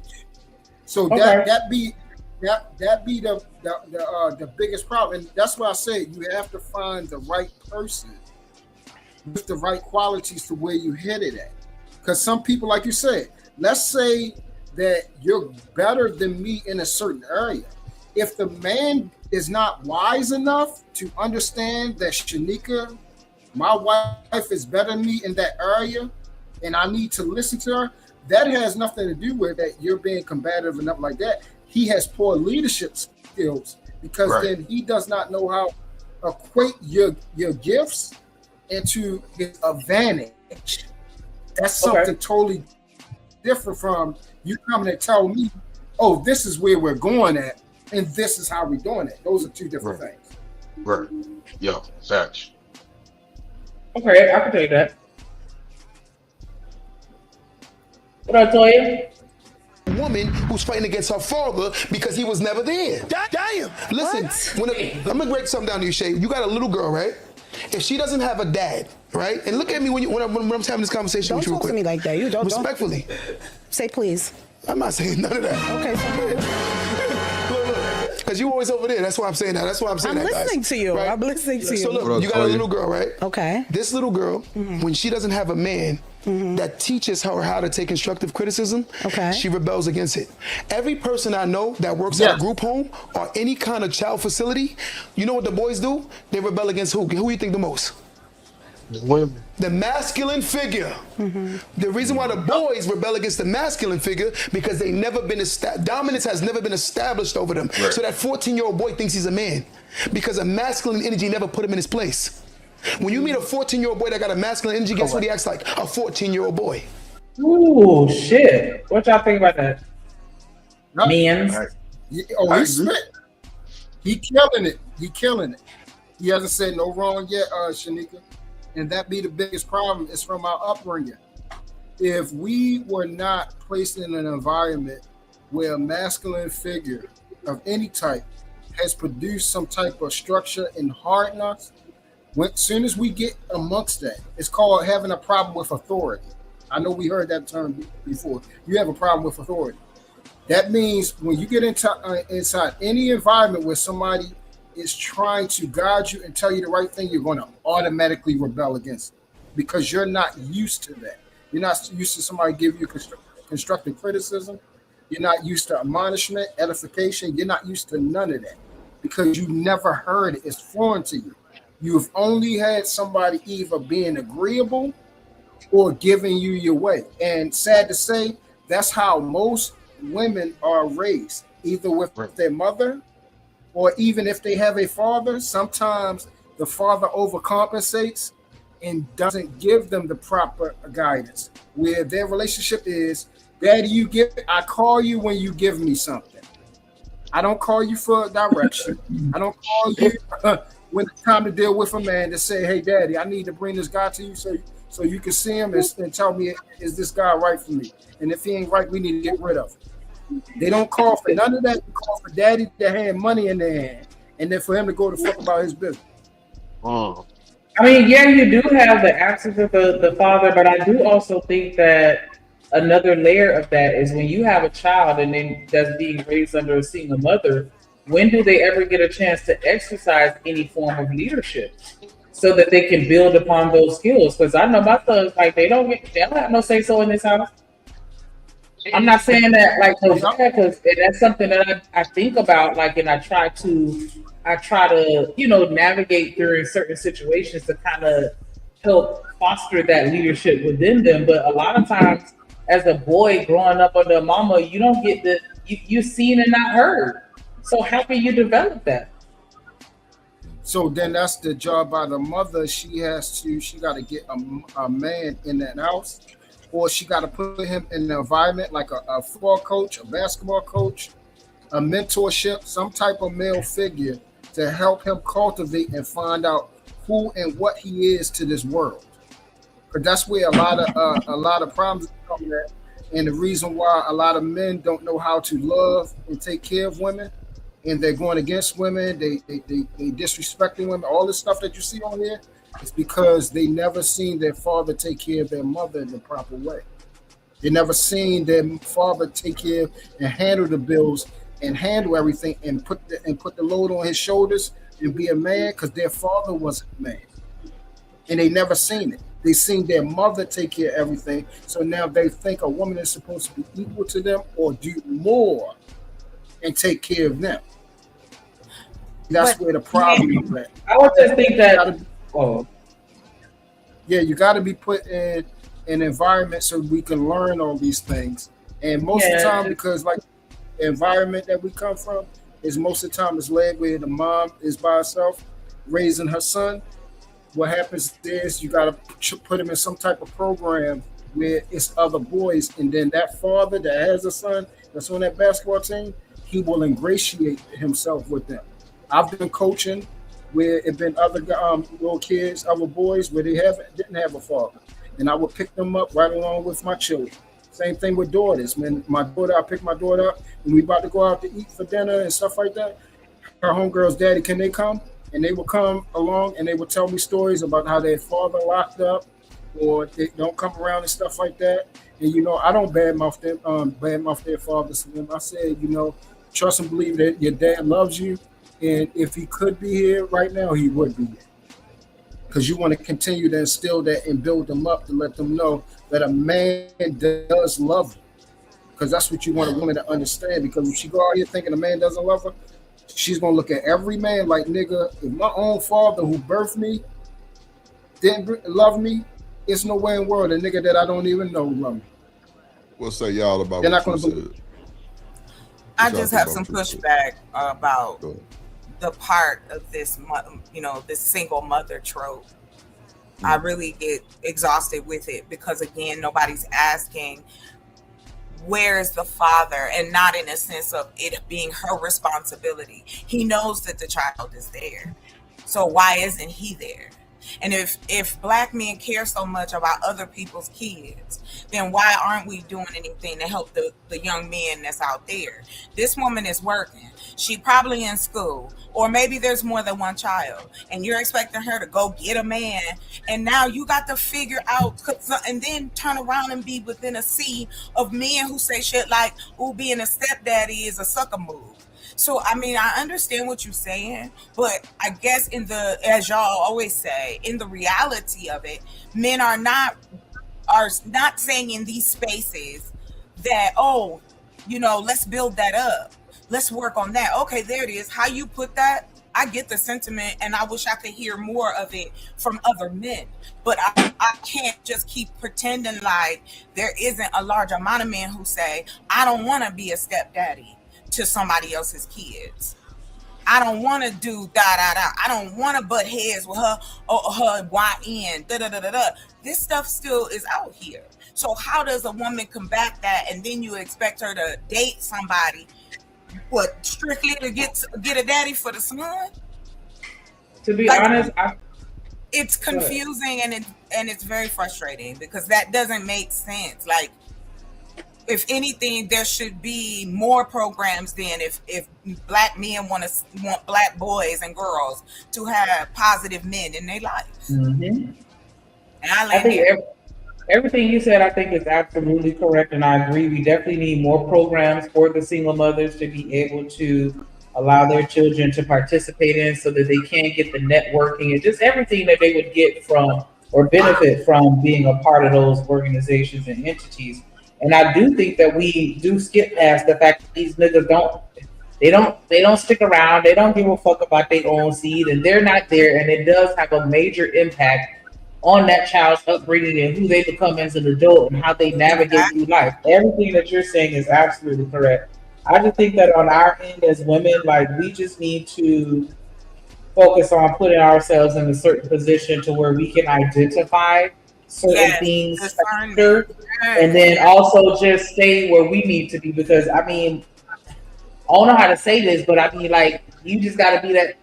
So that be the biggest problem. And that's why I say you have to find the right person with the right qualities to where you hit it at. Because some people, like you said, let's say that you're better than me in a certain area. If the man is not wise enough to understand that Shanika, my wife, is better than me in that area, and I need to listen to her, that has nothing to do with that you're being combative enough like that. He has poor leadership skills because then he does not know how to equate your gifts into his advantage. That's something totally different from you coming and tell me, oh, this is where we're going at, and this is how we're doing it. Those are two different things. Right. Yeah, facts. Okay, I can take that. What up, Toya? Woman who's fighting against her father because he was never there. Damn. Listen, I'm gonna break something down to you, Shay. You got a little girl, right? If she doesn't have a dad, right? And look at me when I'm having this conversation with you real quick. Don't talk to me like that. You don't. Respectfully. Say please. I'm not saying none of that. Okay. Because you always over there. That's why I'm saying that. That's why I'm saying I'm that, listening to you. Right? I'm listening to you. So look, you got a little girl, right? Okay. This little girl, when she doesn't have a man that teaches her how to take constructive criticism, she rebels against it. Every person I know that works at a group home or any kind of child facility, you know what the boys do? They rebel against who? Who you think the most? Women. The masculine figure. The reason why the boys rebel against the masculine figure because they never been dominance has never been established over them. So that 14-year-old boy thinks he's a man because a masculine energy never put him in his place. When you meet a 14-year-old boy that got a masculine energy, guess what he acts like? A 14-year-old boy. Ooh, shit. What y'all think about that? Men's. He's spit. He killing it. He killing it. He hasn't said no wrong yet, Shanika. And that be the biggest problem is from our upbringing. If we were not placed in an environment where a masculine figure of any type has produced some type of structure and harden us, as soon as we get amongst that, it's called having a problem with authority. I know we heard that term before. You have a problem with authority. That means when you get inside any environment where somebody is trying to guide you and tell you the right thing, you're going to automatically rebel against it because you're not used to that. You're not used to somebody give you constructive criticism. You're not used to admonishment, edification. You're not used to none of that because you never heard it. It's foreign to you. You've only had somebody either being agreeable or giving you your way. And sad to say, that's how most women are raised, either with their mother or even if they have a father. Sometimes the father overcompensates and doesn't give them the proper guidance, where their relationship is, Daddy, I call you when you give me something. I don't call you for direction. I don't call you when it's time to deal with a man to say, hey, Daddy, I need to bring this guy to you so you can see him and tell me, is this guy right for me? And if he ain't right, we need to get rid of him. They don't call for none of that. They call for Daddy to have money in their hand, and then for him to go to fuck about his business. I mean, yeah, you do have the absence of the father, but I do also think that another layer of that is when you have a child and then that's being raised under a single mother, when do they ever get a chance to exercise any form of leadership so that they can build upon those skills? Because I know my sons, like, they don't have no say so in this house. I'm not saying that like no bad, because that's something that I think about, like, and I try to navigate during certain situations to kind of help foster that leadership within them. But a lot of times, as a boy growing up under a mama, you don't get you seen and not heard. So how can you develop that? So then that's the job by the mother. She got to get a man in that house, or she got to put him in an environment like a football coach, a basketball coach, a mentorship, some type of male figure to help him cultivate and find out who and what he is to this world. Because that's where a lot of problems come at, and the reason why a lot of men don't know how to love and take care of women, and they're going against women, they disrespecting women, all this stuff that you see on here, it's because they never seen their father take care of their mother in the proper way. They never seen their father take care and handle the bills and handle everything and put the load on his shoulders and be a man, because their father wasn't a man. And they never seen it. They seen their mother take care of everything. So now they think a woman is supposed to be equal to them or do more and take care of them. That's where the problem is at. I would just think that. You got to be put in an environment so we can learn all these things. And most of the time, because like the environment that we come from is most of the time is led where the mom is by herself raising her son. What happens is you got to put him in some type of program where it's other boys, and then that father that has a son that's on that basketball team, he will ingratiate himself with them. I've been coaching where it been other little kids, other boys where they didn't have a father, and I would pick them up right along with my children. Same thing with daughters. When I pick my daughter up and we about to go out to eat for dinner and stuff like that, her homegirl's daddy, can they come? And they will come along and they will tell me stories about how their father locked up or they don't come around and stuff like that. And I don't badmouth their fathers to them. I said, trust and believe that your dad loves you. And if he could be here right now, he would be here. Because you want to continue to instill that and build them up to let them know that a man does love you. Because that's what you want a woman to understand. Because if she go out here thinking a man doesn't love her, she's going to look at every man like, nigga, if my own father who birthed me didn't love me, it's no way in the world a nigga that I don't even know love me. What say y'all about They're what not you gonna said? I just have some pushback about the part of this, this single mother trope. I really get exhausted with it because, again, nobody's asking where is the father, and not in a sense of it being her responsibility. He knows that the child is there. So why isn't he there? And if Black men care so much about other people's kids, then why aren't we doing anything to help the young men that's out there? This woman is working. She probably in school, or maybe there's more than one child, and you're expecting her to go get a man, and now you got to figure out, and then turn around and be within a sea of men who say shit like, "Ooh, being a stepdaddy is a sucker move." So, I mean, I understand what you're saying, but I guess as y'all always say, in the reality of it, men are not saying in these spaces that, let's build that up. Let's work on that. Okay, there it is. How you put that, I get the sentiment, and I wish I could hear more of it from other men. But I can't just keep pretending like there isn't a large amount of men who say, I don't want to be a stepdaddy to somebody else's kids. I don't want to do da-da-da. I don't want to butt heads with her or her YN, da-da-da-da-da. This stuff still is out here. So how does a woman combat that, and then you expect her to date somebody, strictly to get a daddy for the son? To be honest, it's confusing and it's very frustrating because that doesn't make sense. Like, if anything, there should be more programs then if Black men want Black boys and girls to have positive men in their lives. Mm-hmm. And I think everything you said, I think, is absolutely correct, and I agree. We definitely need more programs for the single mothers to be able to allow their children to participate in, so that they can get the networking and just everything that they would get from or benefit from being a part of those organizations and entities. And I do think that we do skip past the fact that these niggas don't stick around. They don't give a fuck about their own seed, and they're not there. And it does have a major impact on that child's upbringing and who they become as an adult and how they navigate through life. Everything that you're saying is absolutely correct. I just think that on our end as women, like, we just need to focus on putting ourselves in a certain position to where we can identify certain things faster, and then also just stay where we need to be. Because I mean, I don't know how to say this, but I mean, like, you just got to be that.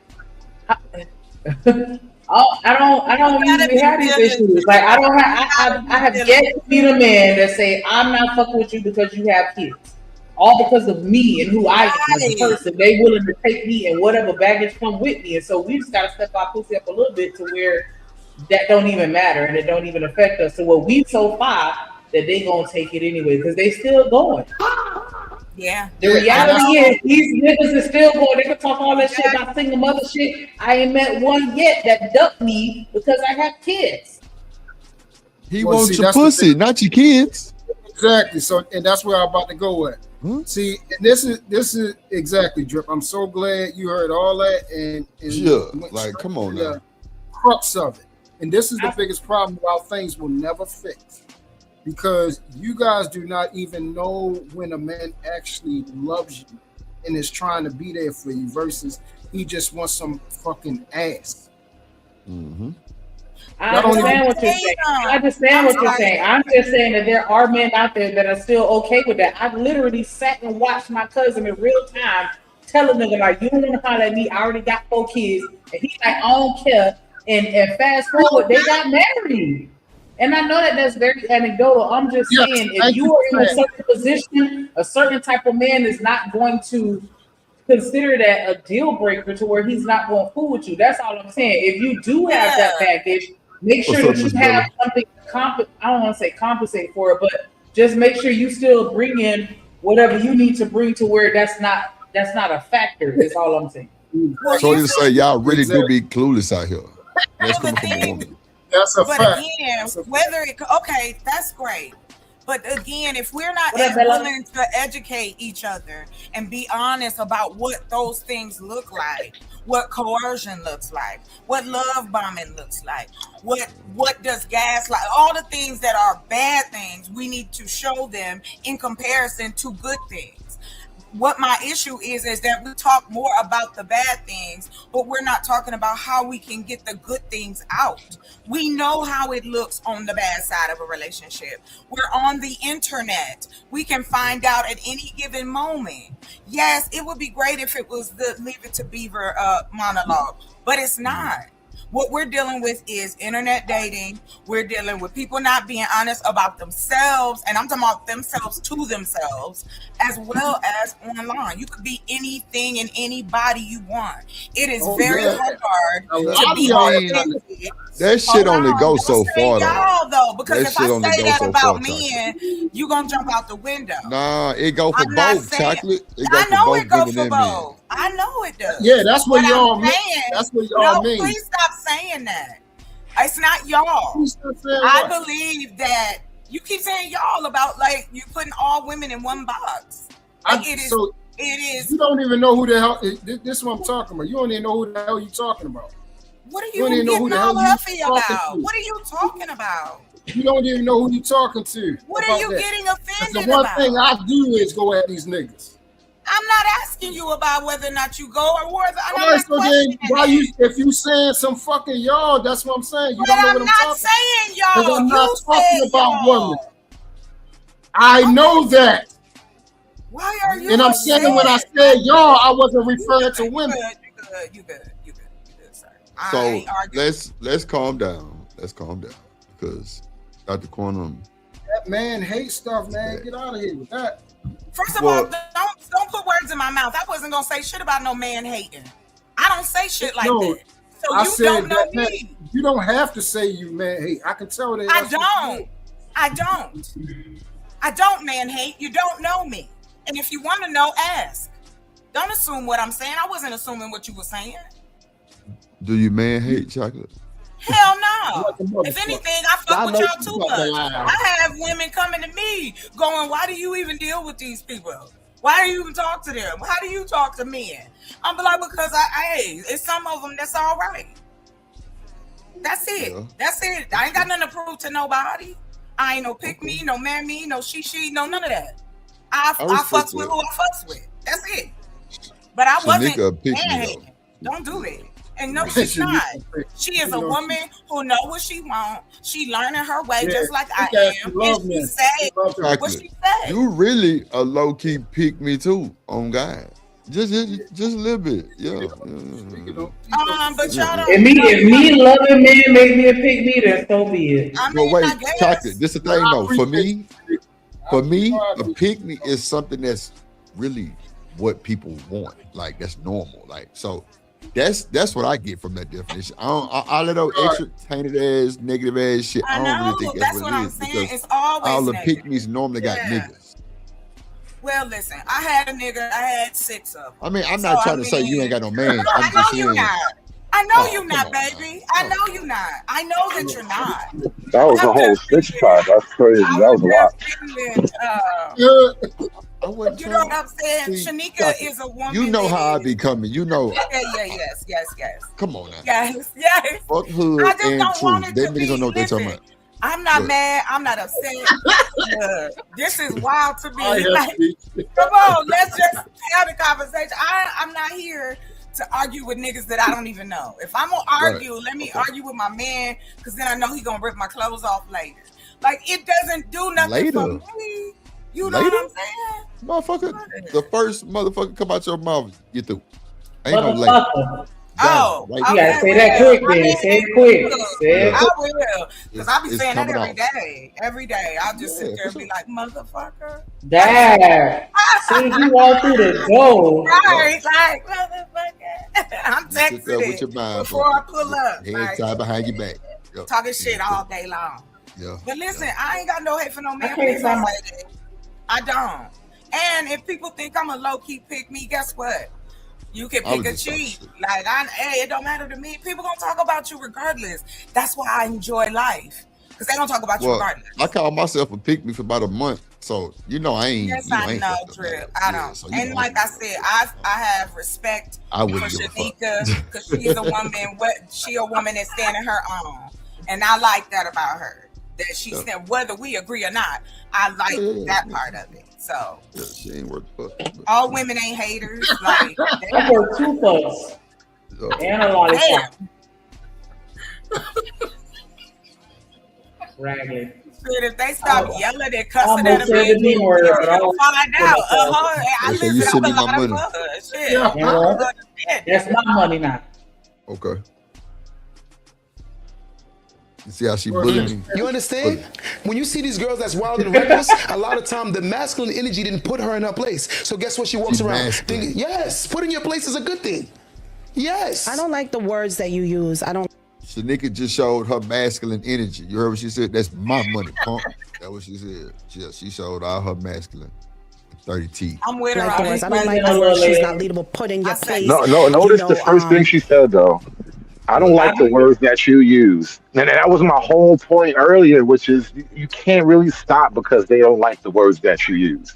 I don't usually have these issues. Like, I have yet to meet a man that say, I'm not fucking with you because you have kids. All because of me and who I am as a person. They willing to take me and whatever baggage come with me. And so we just got to step our pussy up a little bit to where that don't even matter and it don't even affect us. So what we so far that they gonna take it anyway because they still going. Yeah. The reality is these niggas is still going. They can talk all that shit about single mother shit. I ain't met one yet that ducked me because I have kids. He wants your pussy, not your kids. Exactly. So, and that's where I'm about to go at. See, and this is exactly, Drip. I'm so glad you heard all that and sure. Like, come on now. The crux of it. And this is the biggest problem about things will never fix. Because you guys do not even know when a man actually loves you and is trying to be there for you versus he just wants some fucking ass. Mm-hmm. I understand what you're saying. I understand what you're saying. I'm just saying that there are men out there that are still okay with that. I've literally sat and watched my cousin in real time tell a nigga, like, you don't want to holler at me. I already got 4 kids. And he's like, I don't care. And fast forward, they got married. And I know that that's very anecdotal. I'm just saying, if you are in a certain position, a certain type of man is not going to consider that a deal breaker to where he's not going to fool with you. That's all I'm saying. If you do have that baggage, make sure that you have something I don't want to say compensate for it, but just make sure you still bring in whatever you need to bring to where that's not a factor. That's all I'm saying. So you say y'all really do be clueless out here. That's coming from a woman. That's a fact. Again, whether it okay, that's great. But again, if we're not willing to educate each other and be honest about what those things look like, what coercion looks like, what love bombing looks like, what does gaslight, all the things that are bad things, we need to show them in comparison to good things. What my issue is that we talk more about the bad things, but we're not talking about how we can get the good things out. We know how it looks on the bad side of a relationship. We're on the internet. We can find out at any given moment. Yes, it would be great if it was the Leave It to Beaver monologue, but it's not. What we're dealing with is internet dating. We're dealing with people not being honest about themselves, and I'm talking about themselves to themselves, as well as online. You could be anything and anybody you want. It is very hard to be authentic. That shit only goes so far, though. Because if I say that about men, you gonna jump out the window. Nah, it go for both, Chocolate. I know it goes for both. I know it does. Yeah, that's what y'all mean. That's what y'all mean. Please stop saying that. It's not y'all. I believe that you keep saying y'all about like you putting all women in one box. Like it is. You don't even know who the hell. This is what I'm talking about. You don't even know who the hell you're talking about. What are you getting all huffy about? What are you talking about? You don't even know who you're talking to. What are you getting offended about? The one thing I do is go at these niggas. I'm not asking you about whether or not you go or whether I'm not questioning if you saying some fucking y'all, that's what I'm saying. You don't know what I'm talking about. Saying y'all. I'm not talking about women. I know that. Why are you? And I'm saying when I said y'all, I wasn't referring to women. You good, sir. So let's calm down. Let's calm down because Dr. Quantum. That man hate stuff, man. Get out of here with that. First of all, don't put words in my mouth. I wasn't gonna say shit about no man hating. I don't say shit like that. So you don't know me. You don't have to say you man hate. I can tell that. I don't man hate. You don't know me. And if you want to know, ask. Don't assume what I'm saying. I wasn't assuming what you were saying. Do you man hate, Chocolate? Hell no. If anything, I fuck with y'all too much. I have women coming to me going, why do you even deal with these people? Why do you even talk to them? How do you talk to men? I'm like, because it's some of them that's all right. That's it. Yeah. That's it. I ain't got nothing to prove to nobody. I ain't no pick me, no man me, no she, no none of that. I fucks with who I fucks with. That's it. But I wasn't. Don't do it. And no, she's not. She is a woman who know what she want. She learning her way just like I am. And she said what she said. You really a low key pick me too on God. Just a little bit, yeah. But y'all don't. If me loving men make me a pick me, then so be it. But wait, chocolate. This is the thing though. For me, a pick me is something that's really what people want. Like that's normal. Like so. That's what I get from that definition. I let those extra tainted ass, negative ass shit. I don't really think that's what it is. Saying. It's always all the negative. pick-me's normally got niggas. Well, listen, I had a nigga. I had 6 of them. I mean, I'm not trying to say you ain't got no man. No, I'm just saying. I know you're not, baby. I know you're not. I know that you're not. That was a whole 6-pack. That's crazy. That was a lot. You know what I'm saying? Shanika is a woman. You know how I be coming. You know. Yes. Come on now. Yes. Fuck hood I just and don't want truth. it Them to niggas be. don't know what they're talking about. I'm not mad. I'm not upset. This is wild to me. Like, come on, let's just have a conversation. I'm not here to argue with niggas that I don't even know. If I'm gonna argue, let me argue with my man, because then I know he gonna rip my clothes off later. Like it doesn't do nothing for me. You know what I'm saying? Motherfucker, the first motherfucker come out your mouth, you through. Ain't no later. Oh, you gotta say that quick, man. Say it quick. I will, because I be saying that every day. Every day, I'll just sit there and be like, "Motherfucker." Dad. As soon as you walk through the door, right? Like, motherfucker. I'm texting with your mind, before I pull up. Hands tied behind your back. Yep. Talking shit all day long. Yeah. But listen, I ain't got no hate for no man. I don't. And if people think I'm a low key pick me, guess what? You can pick a cheat. Like, it don't matter to me. People gonna talk about you regardless. That's why I enjoy life. Because they gonna talk about you regardless. I call myself a pick me for about a month. So, I ain't. Yes, I know, Drip. I don't. So and like I said, I have respect for Shanika because she's a woman. She a woman that's standing her own. And I like that about her. That she said, whether we agree or not, I like that part of it. So she ain't worth the fuck. All women ain't haters. Like I work 2 fucks. And a lot of Raggedy. If they stop yelling and cussing at a man, they'll find out. I listen to a lot of fun. Shit. That's my money now. Okay. You see how she bullied me? You understand? When you see these girls that's wild and reckless, a lot of time the masculine energy didn't put her in her place. So guess what? She walks around thinking, yes, put in your place is a good thing. Yes. I don't like the words that you use. I don't. Shanika just showed her masculine energy. You heard what she said? That's my money, punk. That's what she said. She showed all her masculine. 30 teeth. I'm with her. I don't like the words she's not leadable. Put in your place. No. Notice the first thing she said though. I don't like the words that you use. And that was my whole point earlier, which is you can't really stop because they don't like the words that you use.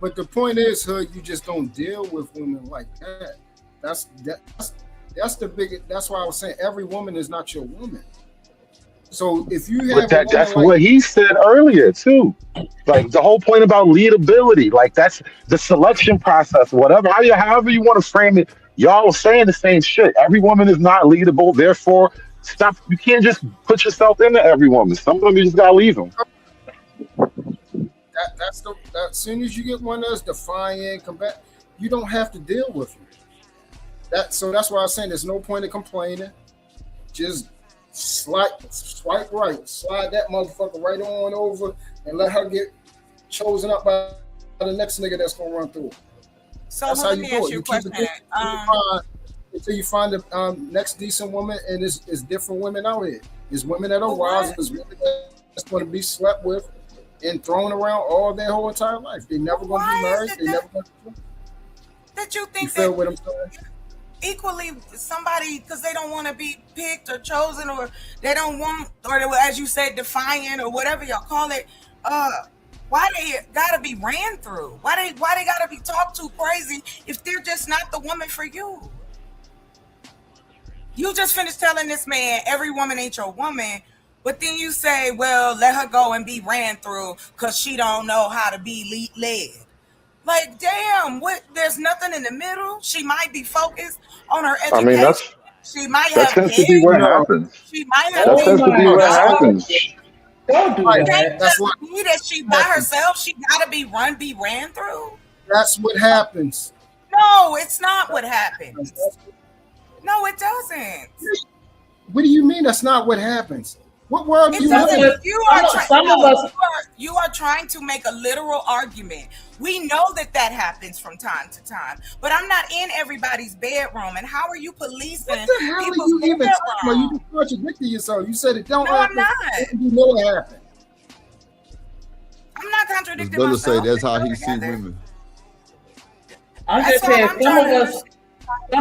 But the point is, Hood, you just don't deal with women like that. That's the biggest. That's why I was saying every woman is not your woman. So if you have, but that's what he said earlier too. Like the whole point about leadability, like that's the selection process, whatever. However you want to frame it. Y'all are saying the same shit. Every woman is not leadable. Therefore, stop. You can't just put yourself into every woman. Some of them you just gotta leave them. As soon as you get one that's defiant, combat, you don't have to deal with them. So that's why I was saying there's no point in complaining. Just swipe right, slide that motherfucker right on over, and let her get chosen up by the next nigga that's gonna run through. So that's how you do it. You keep it until you find the next decent woman, and it's different women out here. There's women that are wise, there's women that's going to be slept with and thrown around all their whole entire life. They're never going to be married. They're never going to. That you think you feel what I'm saying? equally somebody because they don't want to be picked or chosen, or they don't want, or they, as you said, defiant or whatever y'all call it. Why they gotta be ran through? Why they gotta be talked to crazy if they're just not the woman for you? You just finished telling this man every woman ain't your woman, but then you say, well, let her go and be ran through because she don't know how to be led. Like, damn, what? There's nothing in the middle. She might be focused on her I mean, education. She might that have tends to be kids. what happens. She might have That been. tends to be what happens. Don't do It that. ain't just me that she by herself. She gotta be ran through. That's what happens. No, it's not what happens. No, it doesn't. What do you mean that's not what happens? What world do It you doesn't. live in? You are trying to make a literal argument. We know that happens from time to time, but I'm not in everybody's bedroom. And how are you policing What the hell are people's you even talking about? bedroom? You just contradicted yourself. You said it don't No, happen. I'm not. You know it happened. I'm not As contradicting Bella say, myself. that's how he see women. I'm just saying, some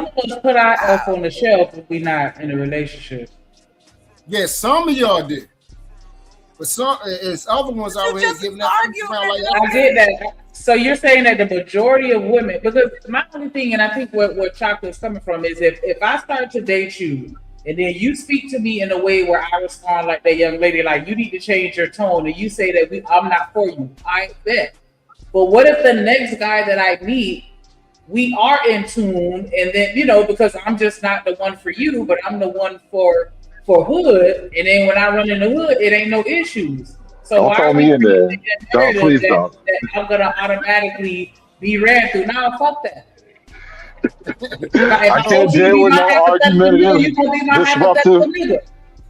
of us put ourselves on the shelf if we not in a relationship. Yes, some of y'all did. But some, it's other ones out here giving that around like I get that. So you're saying that the majority of women, because my only thing, and I think where Chocolate's coming from is if I start to date you and then you speak to me in a way where I respond like that young lady, like you need to change your tone, and you say that I'm not for you, I bet. But what if the next guy that I meet, we are in tune, and then because I'm just not the one for you, but I'm the one for hood, and then when I run in the hood, it ain't no issues. So Don't why throw are me we in there. Don't, please that don't. I'm gonna automatically be ran through? Nah, fuck that. If I I can't told you to deal be with my no hypothetical nigga, argumentative, you gonna be my disruptive. hypothetical nigga.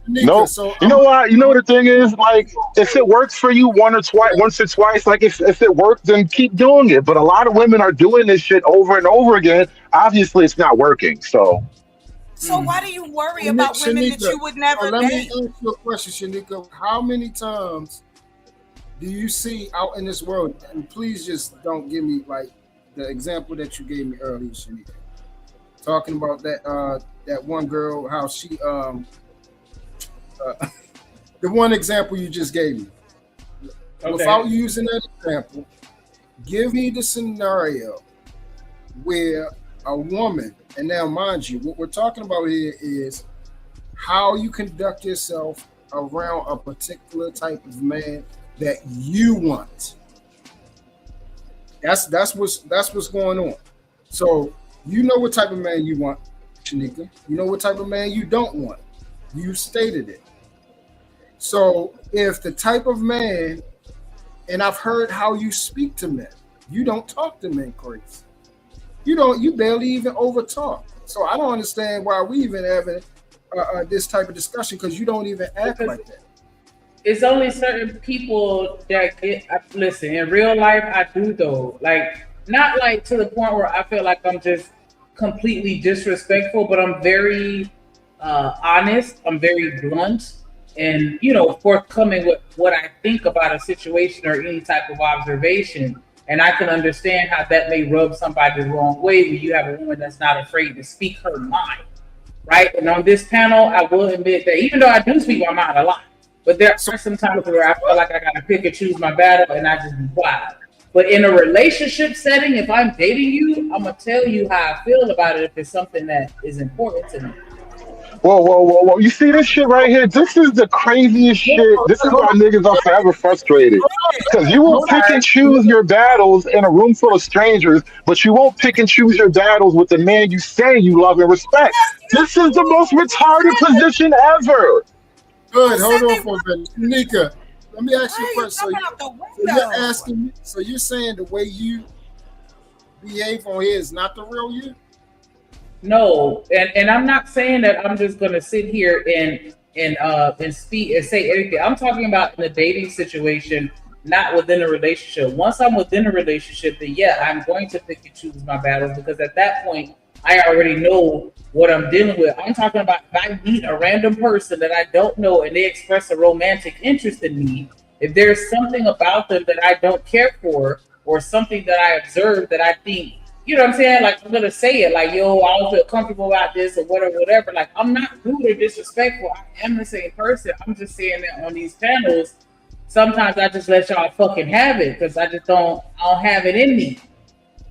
Nope. You know what? You know what the thing is? Like, if it works for you once or twice, like if it worked, then keep doing it. But a lot of women are doing this shit over and over again. Obviously, it's not working. So why do you worry about women that you would never let me date? ask you a question, Shanika. How many times do you see out in this world? And please just don't give me like the example that you gave me earlier, Shanika. Talking about that one girl, how she the one example you just gave me. Okay. Without using that example, give me the scenario where a woman, and now mind you, what we're talking about here is how you conduct yourself around a particular type of man that you want. That's what's going on. So you know what type of man you want, Shanika. You know what type of man you don't want. You stated it. So if the type of man, and I've heard how you speak to men, you don't talk to men crazy. You barely even over talk. So I don't understand why we even having this type of discussion, because you don't even act like that. It's only certain people that listen, in real life, I do though. Like, not like to the point where I feel like I'm just completely disrespectful, but I'm very honest. I'm very blunt and, forthcoming with what I think about a situation or any type of observation. And I can understand how that may rub somebody the wrong way when you have a woman that's not afraid to speak her mind, right? And on this panel, I will admit that even though I do speak my mind a lot, but there are some times where I feel like I gotta pick and choose my battle, and I just be wild. But in a relationship setting, if I'm dating you, I'm gonna tell you how I feel about it if it's something that is important to me. Whoa. You see this shit right here? This is the craziest shit. This is why niggas are forever frustrated. Because you will pick and choose your battles in a room full of strangers, but you won't pick and choose your battles with the man you say you love and respect. This is the most retarded position ever. Good, hold on for a minute. Shanika, let me ask you a question. So you're saying the way you behave on here is not the real you? No, and I'm not saying that I'm just gonna sit here and speak and say anything. I'm talking about in a dating situation, not within a relationship. Once I'm within a relationship, then yeah, I'm going to pick and choose my battles, because at that point I already know what I'm dealing with. I'm talking about if I meet a random person that I don't know and they express a romantic interest in me, if there's something about them that I don't care for, or something that I observe that I think you know what I'm saying? Like, I'm gonna say it, like, yo, I don't feel comfortable about this or whatever. Like, I'm not rude or disrespectful. I am the same person. I'm just saying that on these panels, sometimes I just let y'all fucking have it because I don't have it in me.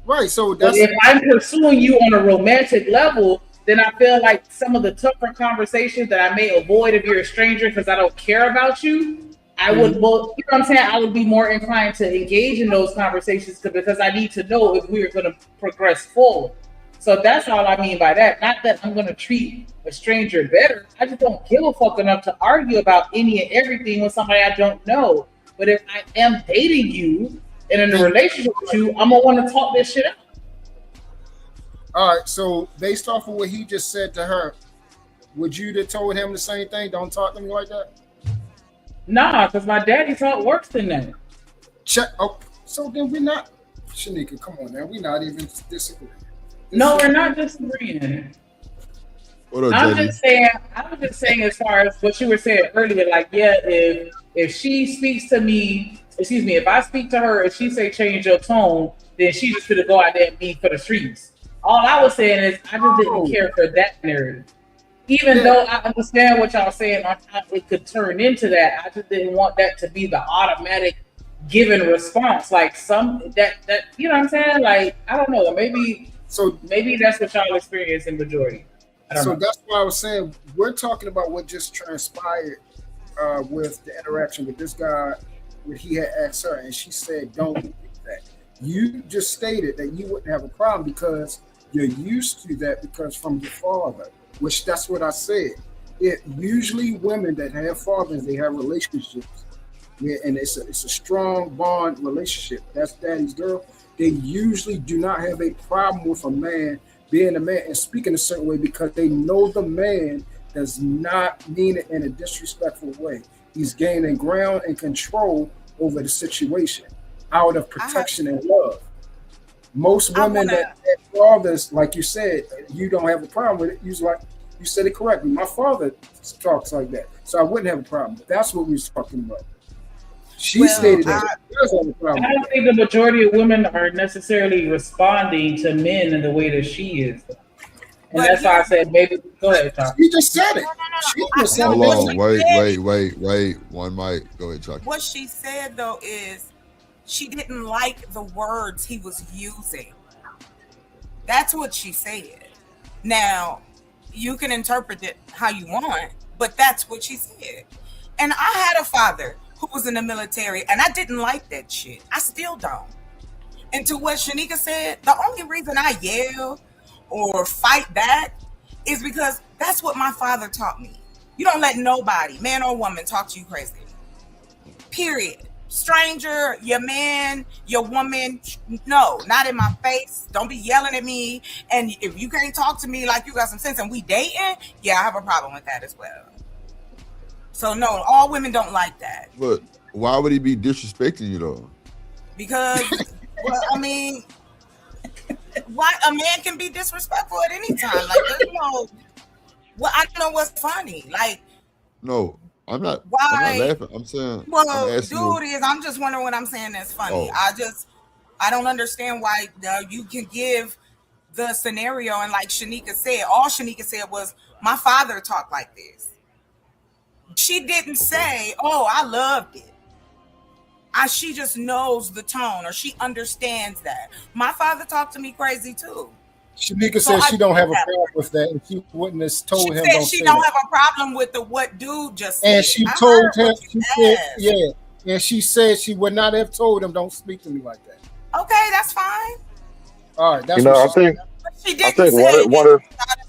Right. So But that's if I'm pursuing you on a romantic level, then I feel like some of the tougher conversations that I may avoid if you're a stranger because I don't care about you, I would, well, you know what I'm saying? I would be more inclined to engage in those conversations because I need to know if we're going to progress forward. So that's all I mean by that. Not that I'm going to treat a stranger better. I just don't give a fuck enough to argue about any and everything with somebody I don't know. But if I am dating you and in a relationship with you, I'm going to want to talk this shit out. all right. So based off of what he just said to her, would you have told him the same thing? Don't talk to me like that. Nah, because my daddy talk worse than that. Check. Oh, so then we're not. Shanika, come on now. We're not even disagreeing. No, we're not disagreeing. What up, I was JD? just saying as far as what you were saying earlier, like, yeah, if she speaks to me, excuse me, if I speak to her and she say change your tone, then she just gonna go out there and be for the streets. All I was saying is I just didn't care for that narrative. Even though I understand what y'all saying, it could turn into that. I just didn't want that to be the automatic given response. Like that you know what I'm saying? Like, I don't know. Maybe that's what y'all experience in majority. I don't know. That's why I was saying we're talking about what just transpired with the interaction with this guy when he had asked her and she said, "Don't do that." You just stated that you wouldn't have a problem because you're used to that because from your father. Which that's what I said. It usually women that have fathers, they have relationships, and it's a strong bond relationship. That's daddy's girl. They usually do not have a problem with a man being a man and speaking a certain way because they know the man does not mean it in a disrespectful way. He's gaining ground and control over the situation out of protection and love. Most women that have fathers, like you said, you don't have a problem with it. You said it correctly. My father talks like that, so I wouldn't have a problem. That's what we was talking about. She stated that she does have a problem. I don't think the majority of women are necessarily responding to men in the way that she is. And that's why I said maybe go ahead, Tom. You just said it. She just said Hold it. on. Wait. One mic. Go ahead, Chucky. What she said though is she didn't like the words he was using. That's what she said. Now, you can interpret it how you want, but that's what she said. And I had a father who was in the military, and I didn't like that shit. I still don't. And to what Shanika said, the only reason I yell or fight back is because that's what my father taught me. You don't let nobody, man or woman, talk to you crazy. Period. Stranger, your man, your woman, no, not in my face. Don't be yelling at me. And if you can't talk to me like you got some sense and we dating, yeah, I have a problem with that as well. So no, all women don't like that. But why would he be disrespecting you though? Because, well, I mean, why a man can be disrespectful at any time. Like, there's no, well, I don't know what's funny. Like, no. I'm not laughing. I'm saying, well, I'm just wondering what I'm saying that's funny. Oh. I don't understand why you can give the scenario and like Shanika said, all Shanika said was, my father talked like this. She didn't say, oh, I loved it. She just knows the tone or she understands that. My father talked to me crazy too. Shanika said she don't have a problem with that, and she wouldn't have told him. She don't have a problem with what dude just said. And she told him, and she said she would not have told him, "Don't speak to me like that." Okay, that's fine. All right, that's I think she didn't say it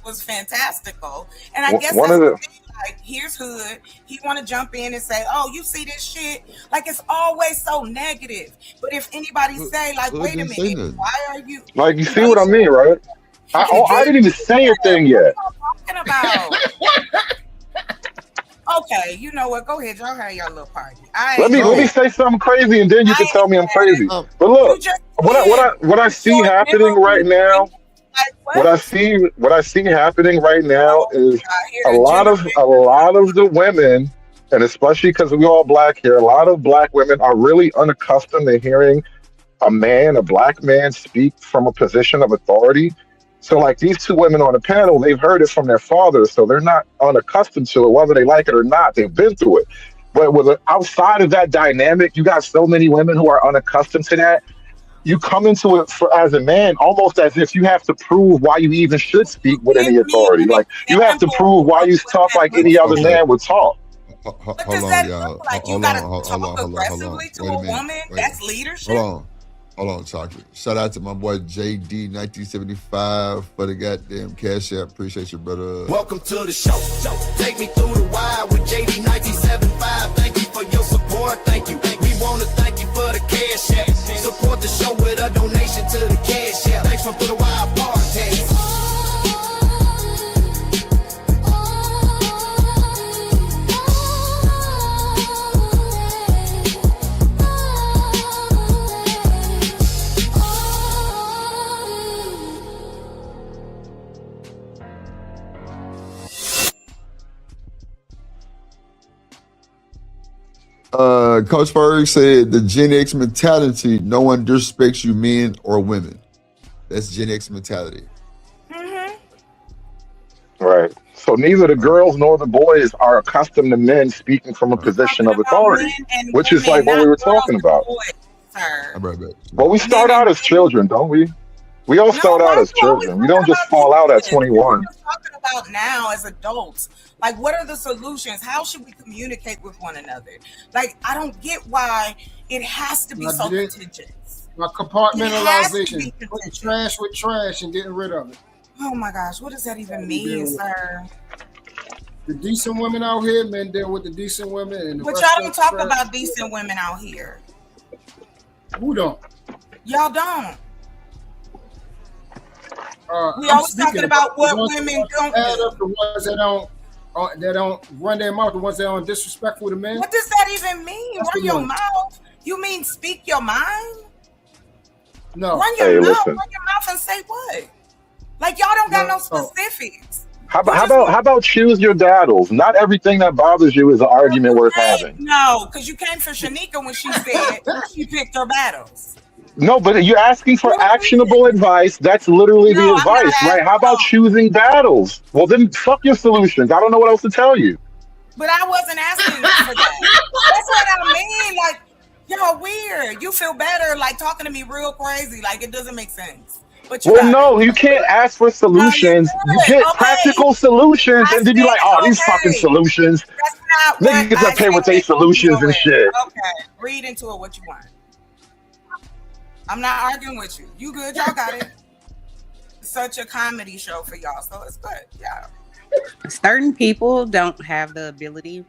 was fantastical, and I guess that's the thing. Like, here's Hood. He want to jump in and say, "Oh, you see this shit?" Like, it's always so negative. But if anybody say, like, "Wait a minute, why are you?" Like, you see what I mean, right? I didn't even say a thing yet. What are you talking about? Okay, you know what? Go ahead, y'all have your little party. Let me say something crazy, and then you can tell me I'm crazy. But look, what I see happening right now. What I see happening right now is a lot of the women, and especially because we all black here, a lot of black women are really unaccustomed to hearing a black man, speak from a position of authority. So, like these two women on the panel, they've heard it from their fathers, so they're not unaccustomed to it, whether they like it or not. They've been through it. But outside of that dynamic, you got so many women who are unaccustomed to that. You come into it as a man almost as if you have to prove why you even should speak with any authority. Like you have to prove why you talk like any other man would talk. Hold on, y'all. Hold on. To a woman, that's leadership. Hold on, Chocolate. Shout out to my boy JD 1975 for the goddamn cash app. Appreciate you, brother. Welcome to the show. Take me through the wire with JD 1975. Thank you for your support. Thank you. We want to thank you for the cash app. Support the show with a donation to the cash app. Thanks for the wire podcast. Coach Ferg said the Gen X mentality, no one disrespects you, men or women. That's Gen X mentality. Right. So neither the girls nor the boys are accustomed to men speaking from a position of authority, which is like what we were talking about. Well, we start out as children, don't we? We all start out as children. We don't just fall out at 21. We're talking about now as adults. Like, what are the solutions? How should we communicate with one another? Like, I don't get why it has to be so contentious. Compartmentalization. Putting trash with trash and getting rid of it. Oh my gosh, what does that even mean, sir? The decent women out here, men deal with the decent women. And But y'all don't talk about decent women out here. Who don't? Y'all don't. We always talking about what women don't do. The ones that don't run their mouth, the ones that aren't disrespectful to men. What does that even mean? Run your mouth? You mean speak your mind? No. Run your mouth and say what? Like y'all don't got no specifics. How about choose your battles? Not everything that bothers you is an argument worth having. No, because you came for Shanika when she said she picked her battles. No, but you're asking for actionable advice. That's literally the advice, right? How about choosing battles? Well, then fuck your solutions. I don't know what else to tell you. But I wasn't asking for that. That's what I mean. Like, y'all weird. You feel better like talking to me real crazy. Like, it doesn't make sense. But you can't ask for solutions. You get practical solutions, and then you're like, oh, these fucking solutions. That's not niggas up here with their solutions and shit. Okay, read into it what you want. I'm not arguing with you. You good? Y'all got it. It's such a comedy show for y'all, so it's good. Yeah. Certain people don't have the ability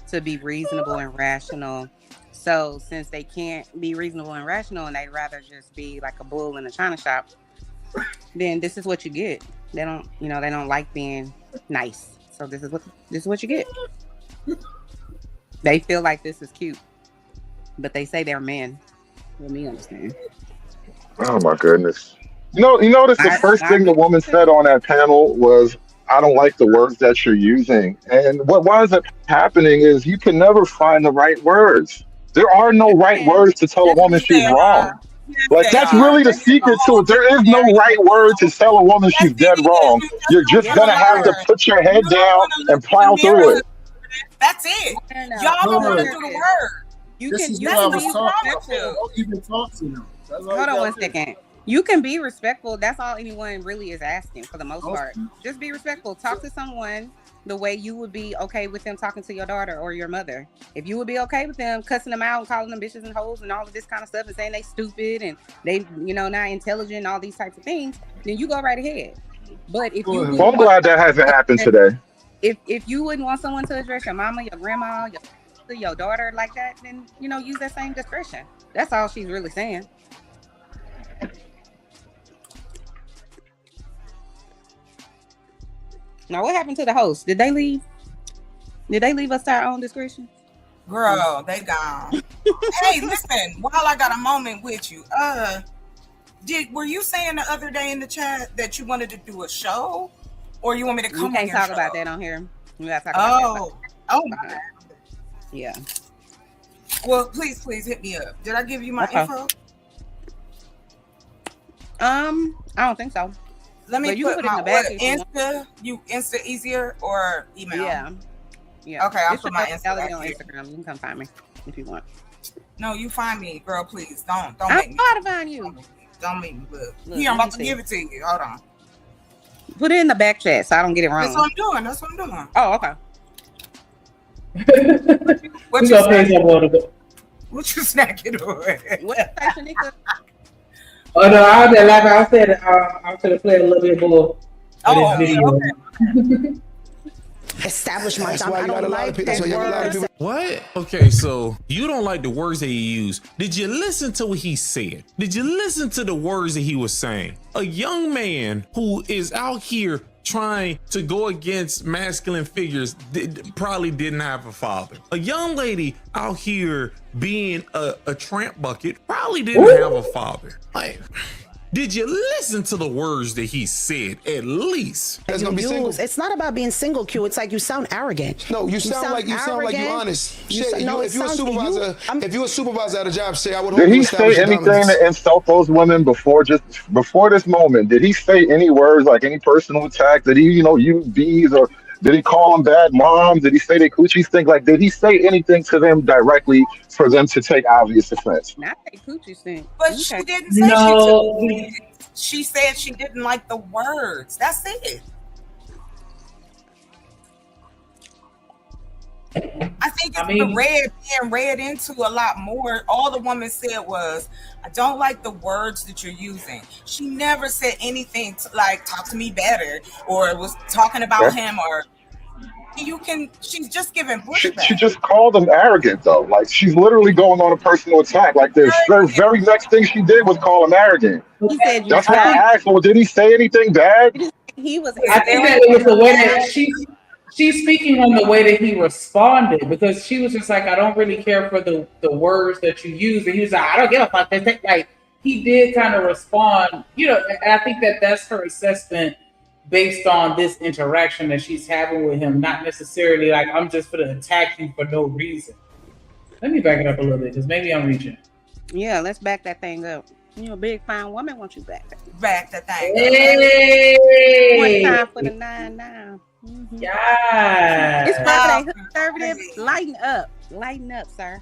to be reasonable and rational. So since they can't be reasonable and rational, and they'd rather just be like a bull in a china shop, then this is what you get. They don't like being nice. So this is what you get. They feel like this is cute, but they say they're men. Let me understand. Oh my goodness. You notice the first thing the woman said on that panel was, I don't like the words that you're using. And what winds up happening is you can never find the right words. There are no right words to tell a woman she's wrong. Like, that's really the secret to it. There is no right word to tell a woman she's dead wrong. You're just going to have to put your head down and plow through it. That's it. Y'all don't want to do the word. This is what I was talking about. Don't even talk to them. Hold on one second. You can be respectful. That's all anyone really is asking for the most part. Just be respectful. Talk to someone the way you would be okay with them talking to your daughter or your mother. If you would be okay with them cussing them out and calling them bitches and hoes and all of this kind of stuff and saying they stupid and they, not intelligent and all these types of things, then you go right ahead. But if you I'm glad that hasn't happened today. If you wouldn't want someone to address your mama, your grandma, your daughter like that, then use that same discretion. That's all she's really saying. Now, what happened to the host? Did they leave? Did they leave us to our own discretion? Girl, they gone. Hey, listen, while I got a moment with you, were you saying the other day in the chat that you wanted to do a show? Or you want me to come on your show? We can't talk about that on here. We gotta talk about that. Oh my. Yeah. Well, please hit me up. Did I give you my info? I don't think so. Let me But you put can put it in my the back what, if you want. Insta easier or email? Yeah. Okay, I'll It's put my your Insta personality back on here. Instagram. You can come find me if you want. No, you find me, girl. Please don't I'm make me. trying to find you. Don't make me look. Look, Here, I'm let me about to see. give it to you. Hold on. Put it in the back chat so I don't get it wrong. That's what I'm doing. That's what I'm doing. Oh, okay. What We you gonna pay snacking some water. What you snacking on? What you say, Shanika? Oh no, I was just laughing. I said I'm gonna play a little bit more of this video. Okay. Establish my That's time. why I you got don't a lot of like people. That's why you got a lot of people. What? Okay, so you don't like the words that he used. Did you listen to what he said? Did you listen to the words that he was saying? A young man who is out here trying to go against masculine figures probably didn't have a father. A young lady out here being a tramp bucket probably didn't have a father. Like, did you listen to the words that he said at least? It's not about being single, Q. It's like you sound arrogant. No, you sound like you honest. If you're a supervisor at a job, say I would hope Did you he establish say your anything dominance. to insult those women before this moment? Did he say any words like any personal attack? Did he, use bees, or did he call them bad moms? Did he say they coochie stink? Like, did he say anything to them directly for them to take obvious offense? Not that coochie stink. But she didn't say No. she said she didn't like the words. That's it. I think it's being read into a lot more. All the woman said was, I don't like the words that you're using. She never said anything like talk to me better or was talking about him or she's just giving pushback. She just called him arrogant, though. Like, she's literally going on a personal attack. Like, the very next thing she did was call him arrogant. He said That's why I asked, well, did he say anything bad? He was. I think that it was the way that she's speaking on the way that he responded, because she was just like, I don't really care for the words that you use, and he was like, I don't give a fuck. Like, he did kind of respond, and I think that that's her assessment based on this interaction that she's having with him, not necessarily like I'm just gonna attack you for no reason. Let me back it up a little bit because maybe I'm reaching. Yeah, let's back that thing up. Big fine woman wants you back. Back that thing. Hey! One time for the 9-9. Mm-hmm. Yeah. It's Friday. Conservative. Lighten up, sir.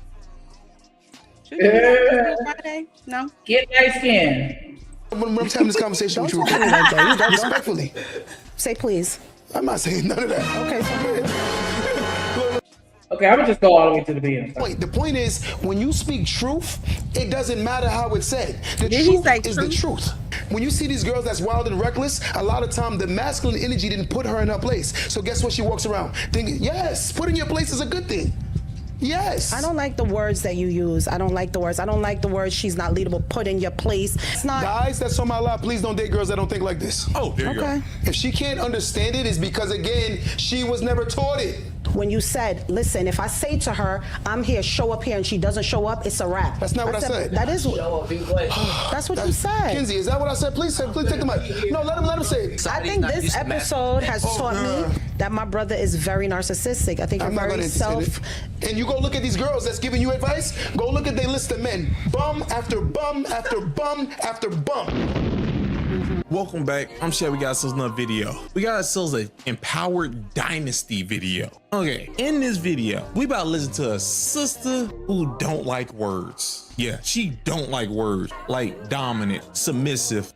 Should you be Friday? No. Get nice skin. I'm having this conversation with you. Respectfully. Say please. I'm not saying none of that. Okay, Okay, I'm gonna just go all the way to the beginning. The point is, when you speak truth, it doesn't matter how it's said. The Did he truth say is the truth. When you see these girls that's wild and reckless, a lot of time the masculine energy didn't put her in her place. So guess what? She walks around thinking, yes, put in your place is a good thing. Yes. I don't like the words that you use. I don't like the words she's not leadable. Put in your place. It's not. Guys, that's on my lot. Please don't date girls that don't think like this. Oh, there you go. If she can't understand it, it's because, again, she was never taught it. When you said, listen, if I say to her, I'm here, show up here, and she doesn't show up, it's a wrap. That's not what I said. That is what. That's what you said. Kinsey, is that what I said? Please take the mic. No, let him say it. I think this episode has taught me that my brother is very narcissistic. I think you're very And you go look at these girls that's giving you advice, go look at their list of men. Bum after bum after bum after bum. Welcome back. I'm sure we got ourselves another video. We got ourselves an empowered dynasty video. Okay, in this video, we about to listen to a sister who don't like words. Yeah, she don't like words. Like dominant, submissive,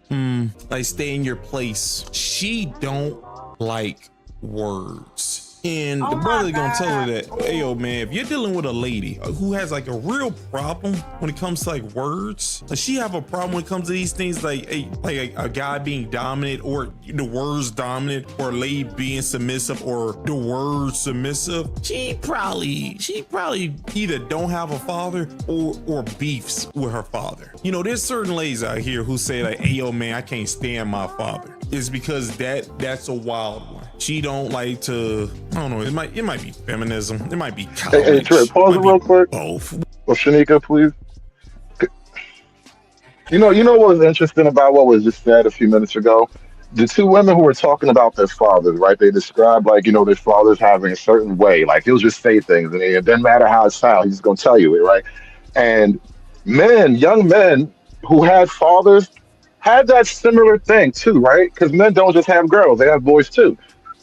like stay in your place. She don't like words. And the brother gonna tell her that, hey, yo, man, if you're dealing with a lady who has like a real problem when it comes to like words, like she have a problem when it comes to these things, like a guy being dominant or the words dominant, or a lady being submissive or the words submissive, she probably either don't have a father or beefs with her father. There's certain ladies out here who say like, hey, yo, man, I can't stand my father. It's because that's a wild one. She don't like to, I don't know, it might be feminism, it might be college. Hey, Trey, pause it real quick. Both. Well, Shanika, please. You know what was interesting about what was just said a few minutes ago? The two women who were talking about their fathers, right? They described like, their fathers having a certain way. Like, he'll just say things and it doesn't matter how it sounds, he's just gonna tell you it, right? And young men who had fathers had that similar thing too, right? Because men don't just have girls; they have boys too.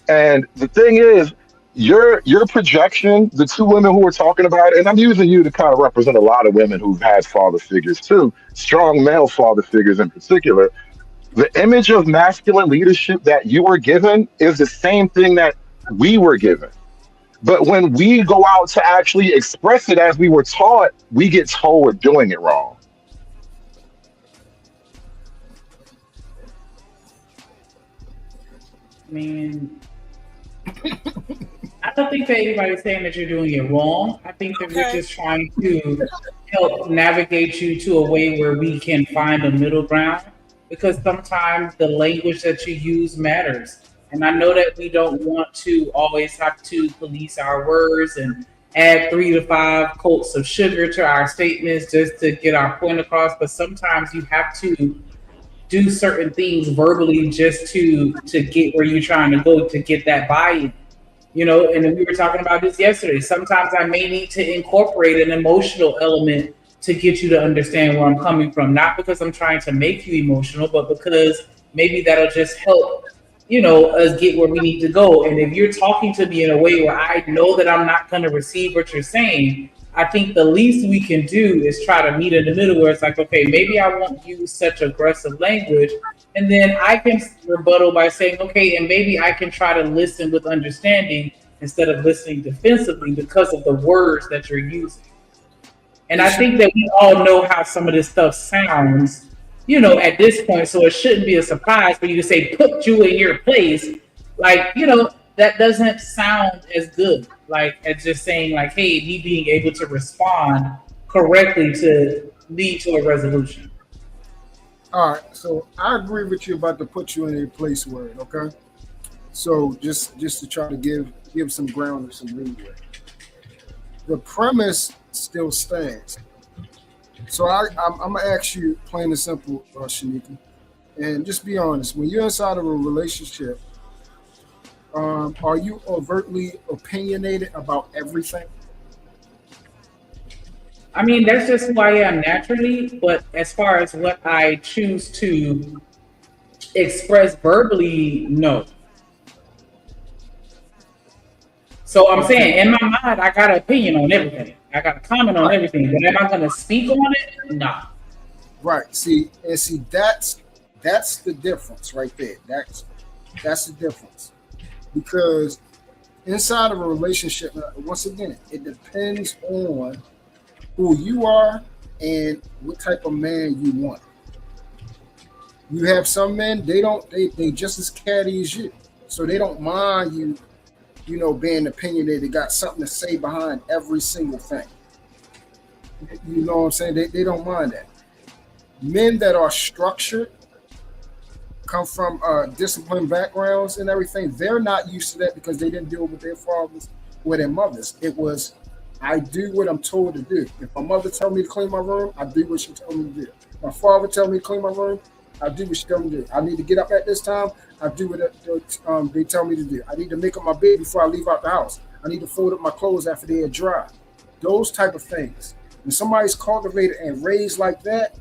And the thing is, your projection, the two women who were talking about it, and I'm using you to kind of represent a lot of women who've had father figures too, strong male father figures in particular. The image of masculine leadership that you were given is the same thing that we were given. But when we go out to actually express it as we were taught, we get told we're doing it wrong. I mean, I don't think that anybody's saying that you're doing it wrong. I think that we're just trying to help navigate you to a way where we can find a middle ground, because sometimes the language that you use matters. And I know that we don't want to always have to police our words and add 3 to 5 quotes of sugar to our statements just to get our point across. But sometimes you have to do certain things verbally just to get where you're trying to go, to get that buy-in. You know, and we were talking about this yesterday. Sometimes I may need to incorporate an emotional element to get you to understand where I'm coming from. Not because I'm trying to make you emotional, but because maybe that'll just help, you know, us get where we need to go. And if you're talking to me in a way where I know that I'm not going to receive what you're saying, I think the least we can do is try to meet in the middle, where it's like, okay, maybe I won't use such aggressive language. And then I can rebuttal by saying, okay, and maybe I can try to listen with understanding instead of listening defensively because of the words that you're using. And I think that we all know how some of this stuff sounds, you know, at this point. So it shouldn't be a surprise for you to say, put you in your place. Like, you know, that doesn't sound as good. Like, as just saying, like, hey, me being able to respond correctly to lead to a resolution. All right, so I agree with you about the put you in your place word, okay? So just to try to give some ground and some leeway. The premise still stands. So I'm gonna ask you plain and simple, Shanika, and just be honest. When you're inside of a relationship, are you overtly opinionated about everything? I mean, that's just who I am naturally. But as far as what I choose to express verbally, no. So I'm saying, in my mind, I got an opinion on everything. I got a comment on everything. But am I going to speak on it? Nah. Right. See, that's the difference right there. That's the difference. Because inside of a relationship, once again, it depends on who you are and what type of man you want. You have some men, they just as catty as you. So they don't mind you know, being opinionated, got something to say behind every single thing. You know what I'm saying? They don't mind that. Men that are structured, come from disciplined backgrounds and everything, they're not used to that because they didn't deal with their fathers or their mothers. It was, I do what I'm told to do. If my mother tell me to clean my room, I do what she told me to do. My father tell me to clean my room, I do what she told me to do. I need to get up at this time, I do what they tell me to do. I need to make up my bed before I leave out the house. I need to fold up my clothes after they are dry. Those type of things. When somebody's cultivated and raised like that,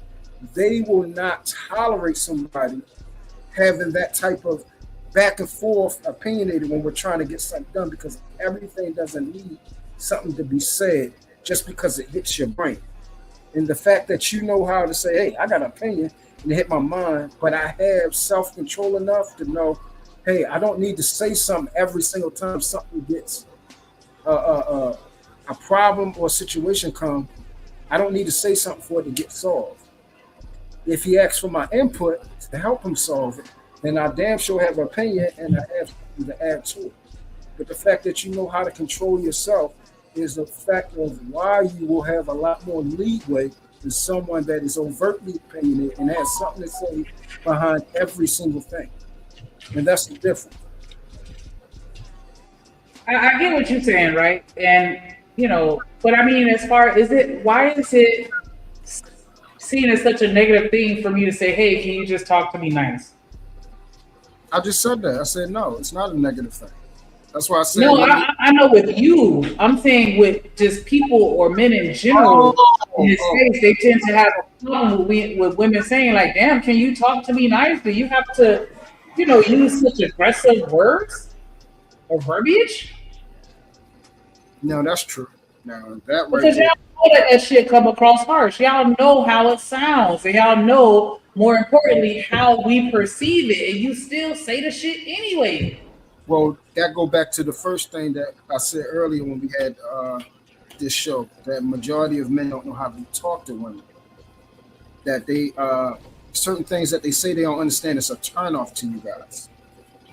they will not tolerate somebody having that type of back and forth opinionated when we're trying to get something done, because everything doesn't need something to be said just because it hits your brain. And the fact that you know how to say, hey, I got an opinion and it hit my mind, but I have self-control enough to know, hey, I don't need to say something every single time something gets a problem or situation come. I don't need to say something for it to get solved. If he asks for my input to help him solve it, then I damn sure have an opinion and I have something to add to it. But the fact that you know how to control yourself is a fact of why you will have a lot more leeway than someone that is overtly opinionated and has something to say behind every single thing. And that's the difference. I get what you're saying, right? And, you know, but I mean, as far as why is it seen as such a negative thing for me to say, hey, can you just talk to me nice? I just said that. I said, no, it's not a negative thing. That's why I said. No, I know with you. I'm saying with just people or men in general in this space, they tend to have a problem with women saying like, "Damn, can you talk to me nicely? You have to, use such aggressive words or verbiage." No, that's true. No, that right Because there. y'all know that shit come across harsh. Y'all know how it sounds, and y'all know more importantly how we perceive it, and you still say the shit anyway. Well, that go back to the first thing that I said earlier when we had this show. That majority of men don't know how to talk to women. That they certain things that they say they don't understand. It's a turnoff to you guys.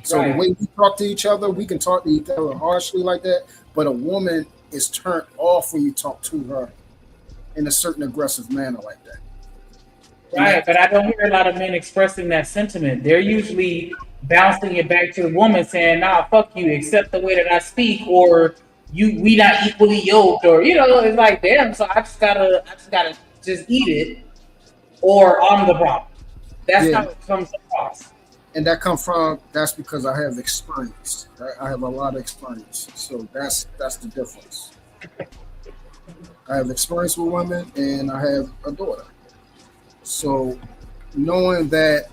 So the way we talk to each other, we can talk to each other harshly like that, but a woman is turned off when you talk to her in a certain aggressive manner like that. Right, but I don't hear a lot of men expressing that sentiment. They're usually bouncing it back to the woman saying, "Nah, fuck you, accept the way that I speak," or we not equally yoked, or it's like, damn, so I just gotta just eat it, or I'm the problem. That's how it comes across. And that's because I have experience. Right? I have a lot of experience. So that's the difference. I have experience with women and I have a daughter. So knowing that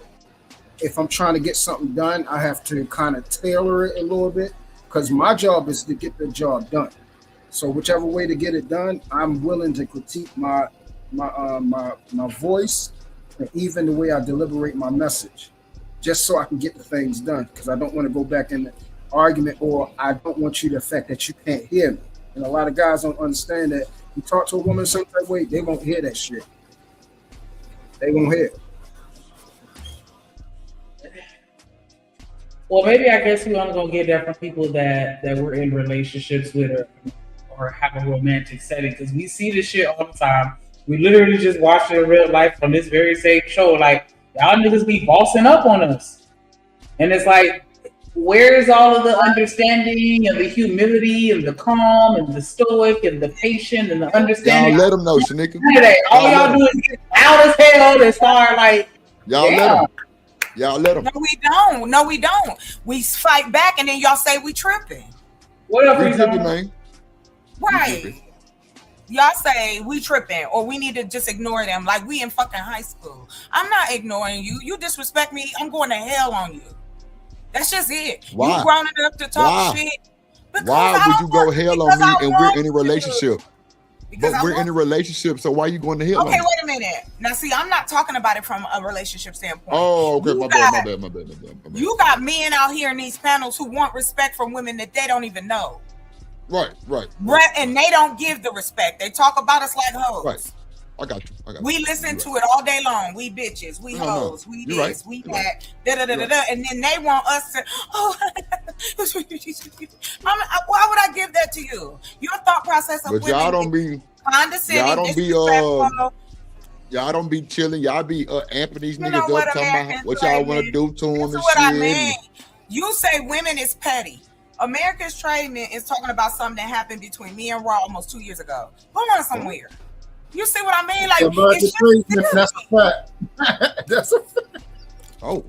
if I'm trying to get something done, I have to kind of tailor it a little bit because my job is to get the job done. So whichever way to get it done, I'm willing to critique my voice and even the way I deliberate my message, just so I can get the things done. Because I don't want to go back in the argument, or I don't want you to affect that you can't hear me. And a lot of guys don't understand that. You talk to a woman some type of way, they won't hear that shit. They won't hear it. Well, maybe I guess we only gonna get that from people that we're in relationships with or have a romantic setting, because we see this shit all the time. We literally just watch it in real life from this very same show. Like, y'all niggas be bossing up on us, and it's like, where's all of the understanding and the humility and the calm and the stoic and the patient and the understanding? Y'all let them know, Shanika. All y'all do is get loud as hell and start like, y'all let them. Y'all let them. No, we don't. No, we don't. We fight back, and then y'all say we tripping. What up, we tripping, man? Right. Y'all say we tripping, or we need to just ignore them like we in fucking high school. I'm not ignoring you. You disrespect me, I'm going to hell on you. That's just it. Why? You grown enough to talk shit. Why would you go hell on me and we're in a relationship? But we're in a relationship, so why are you going to hell on me? Okay, wait a minute. Now, see, I'm not talking about it from a relationship standpoint. Oh, okay, my bad. You got men out here in these panels who want respect from women that they don't even know. Right. And they don't give the respect. They talk about us like hoes. Right. I got you. We listen to it all day long. We bitches, we hoes, we this, we that, da-da-da-da-da. And then they want us to, why would I give that to you? Your thought process of women y'all don't be condescending, y'all don't be chilling. Y'all be amping these niggas up, talking about what y'all want to do to them and what shit. I mean. You say women is petty. America's Trademan is talking about something that happened between me and Raw almost 2 years ago. Go on somewhere. You see what I mean? Like, that's a fact. That's a fact. Oh.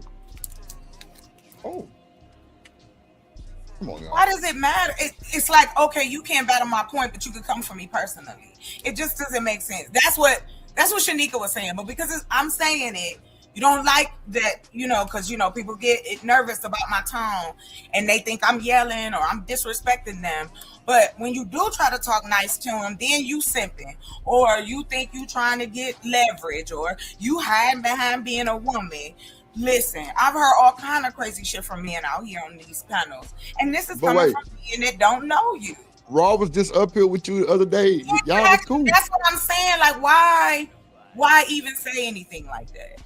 Come on, y'all. Why does it matter? It's like, okay, you can't battle my point, but you could come for me personally. It just doesn't make sense. That's what Shanika was saying. But because I'm saying it, you don't like that, because, people get nervous about my tone and they think I'm yelling or I'm disrespecting them. But when you do try to talk nice to them, then you simping, or you think you trying to get leverage, or you hiding behind being a woman. Listen, I've heard all kind of crazy shit from men out here on these panels. And this is coming from men that don't know you. Raw was just up here with you the other day. Y'all was cool. That's what I'm saying. Like, why even say anything like that?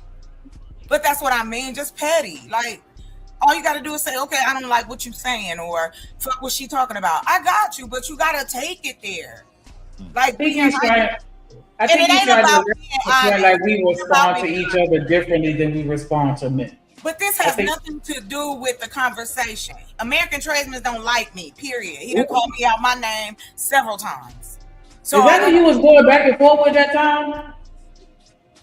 But that's what I mean, just petty. Like, all you got to do is say, okay, I don't like what you're saying, or fuck what she talking about. I got you, but you got to take it there. Like, I think he's trying to pretend like we respond to each other differently than we respond to men. But this has nothing to do with the conversation. American tradesmen don't like me, period. He done called me out my name several times. So is that who you was going back and forth with that time?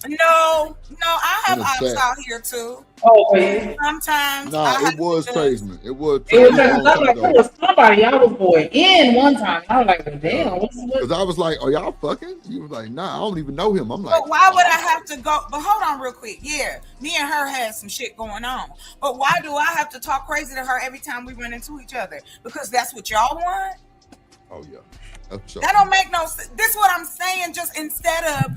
No, I have ops out here too. Oh, wait. Sometimes Nah, it was tradesman. It was It was tradesman. like, I'm like, it was somebody I was going in one time. I was like, well, damn, what's Because I was like, "Are y'all fucking?" You was like, "Nah, I don't even know him." I'm like, But why would I have to go? But hold on real quick. Yeah, me and her had some shit going on. But why do I have to talk crazy to her every time we run into each other? Because that's what y'all want? "Oh yeah, that's sure." That don't make no sense. This is what I'm saying. Just instead of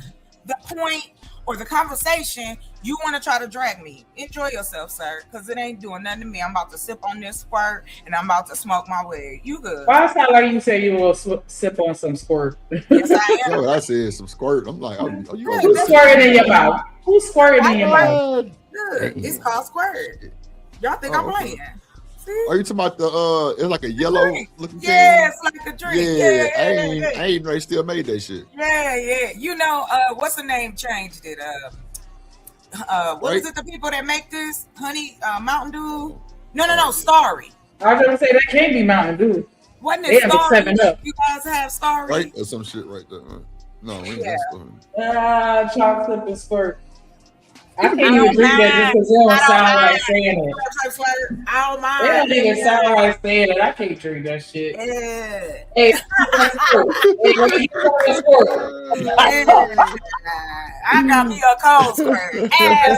the point or the conversation, you want to try to drag me. Enjoy yourself, sir, because it ain't doing nothing to me. I'm about to sip on this squirt and I'm about to smoke my weed. You good? Why it sound like you say you will sip on some squirt? Yes, I am. Yo, I said some squirt. I'm like, "Oh, you gonna Who's squirting in your mouth? Who's squirting in your mouth? Good. It's called squirt. Y'all think I'm playing? Are you talking about the it's like a yellow looking thing? Yeah, it's like a drink. Yeah, Yeah, I ain't know they still made that shit. yeah. You know, what's the name changed it? What is it? The people that make this honey Mountain Dew? No, Starry. I was gonna say that can't be Mountain Dew. Wasn't They it have a Starry? 7-Up. You guys have Starry? Right? Or some shit right there. Right? No, we ain't Yeah. got Chocolate and squirt. I can't even drink that just because it don't sound like saying it. I don't mind. It don't even sound like saying it. I can't drink that shit. Yeah. Hey, I got me a cold squirt.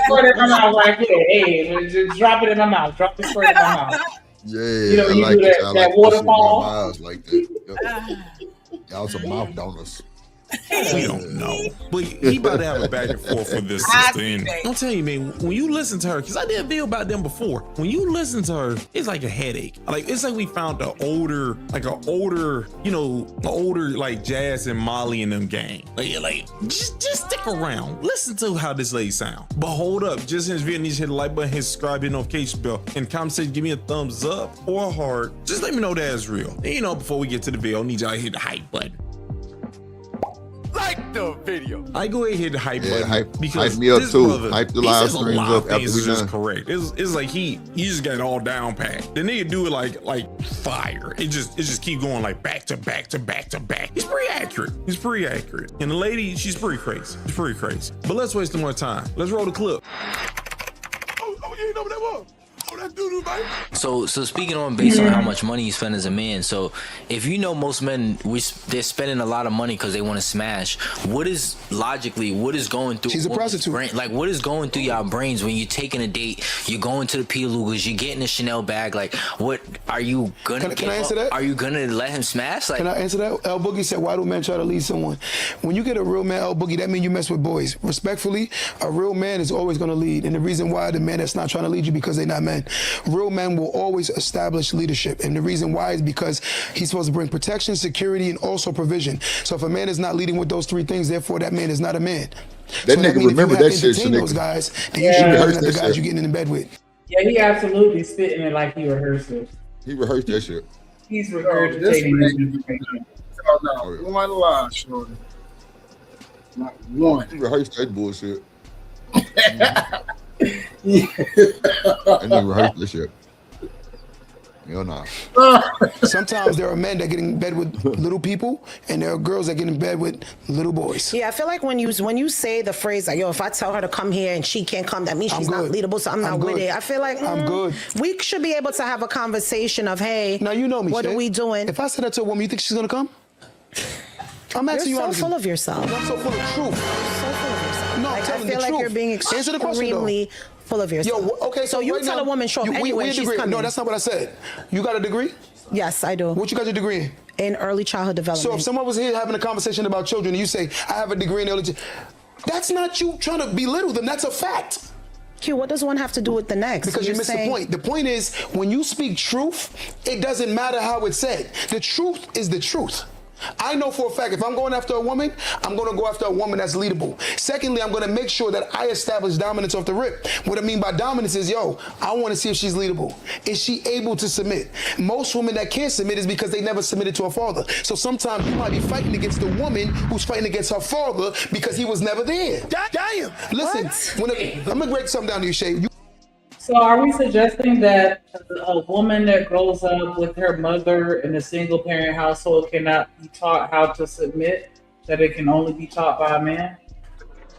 Squirt in my mouth like that. Hey, just drop it in my mouth. Drop the squirt in my mouth. Yeah, You know, I you like do it. that I like that pushing waterfall. my eyes like that. Yep. Y'all some mouth donors. We don't know. But he about to have a back and forth with this sister. And I'm telling you, man, when you listen to her, because I did a video about them before, when you listen to her, it's like a headache. Like, it's like we found an older like Jazz and Molly and them gang. Like just stick around. Listen to how this lady sound. But hold up, just in this video, hit the like button, hit subscribe, hit notification bell, and comment section, give me a thumbs up or a heart. Just let me know that's real. And before we get to the video, I need y'all to hit the hype button. Like the video. I go ahead and hit the hype button because hype me up this too. brother, Hype the he live says a streams lot up of after things we is just done. correct. It's like he just got it all down pat. The nigga do it like fire. It just keep going like back to back to back to back. He's pretty accurate. And the lady, she's pretty crazy. But let's waste no more time. Let's roll the clip. Oh, you ain't know what that was. Oh, that doo-doo, baby. So speaking on based on how much money you spend as a man, so if you know most men, they're spending a lot of money because they want to smash. What is going through? She's a prostitute. Brain, like what is going through y'all brains when you're taking a date? You're going to the Pialugas, you're getting a Chanel bag. Like what are you gonna? Can I answer that? Are you gonna let him smash? Like, can I answer that? El Boogie said, "Why do men try to lead someone?" When you get a real man, El Boogie, that means you mess with boys. Respectfully, a real man is always gonna lead, and the reason why the man that's not trying to lead you because they're not men. Real men will always establish leadership, and the reason why is because he's supposed to bring protection, security, and also provision. So if a man is not leading with those three things, therefore that man is not a man. That so nigga remember that shit. Those guys, then you should be looking at the guys you're getting in bed with. Yeah, he absolutely spitting it like he rehearsed it. He rehearsed that shit. He's regurgitating this information. Oh no, one lie, shorty. Not one. He rehearsed that bullshit. And then rehearsed this shit. Hell nah. Sometimes there are men that get in bed with little people, and there are girls that get in bed with little boys. Yeah, I feel like when you say the phrase like, "Yo, if I tell her to come here and she can't come, that means she's not leadable, so I'm not with it." I feel like I'm good. We should be able to have a conversation of, "Hey, now you know me. What Shay. are we doing?" If I said that to a woman, you think she's gonna come? I'm asking you. You're so full of yourself. I'm so full of truth. So full of yourself. No, like, I'm telling I feel the like truth. you're being Answer the question, extremely full of yourself. Yo, okay, so you right tell now, a woman show up anyway, she's degree? coming. No, that's not what I said. You got a degree? Yes, I do. What you got your degree in? In early childhood development. So if someone was here having a conversation about children and you say, I have a degree in early that's not you trying to belittle them. That's a fact. Q, what does one have to do with the next? Because you missed the point. The point is, when you speak truth, it doesn't matter how it's said. The truth is the truth. I know for a fact, if I'm going after a woman, I'm going to go after a woman that's leadable. Secondly, I'm going to make sure that I establish dominance off the rip. What I mean by dominance is, I want to see if she's leadable. Is she able to submit? Most women that can't submit is because they never submitted to a father. So sometimes you might be fighting against the woman who's fighting against her father because he was never there. Damn. Listen, I'm going to break something down to you, Shay. So are we suggesting that a woman that grows up with her mother in a single parent household cannot be taught how to submit, that it can only be taught by a man?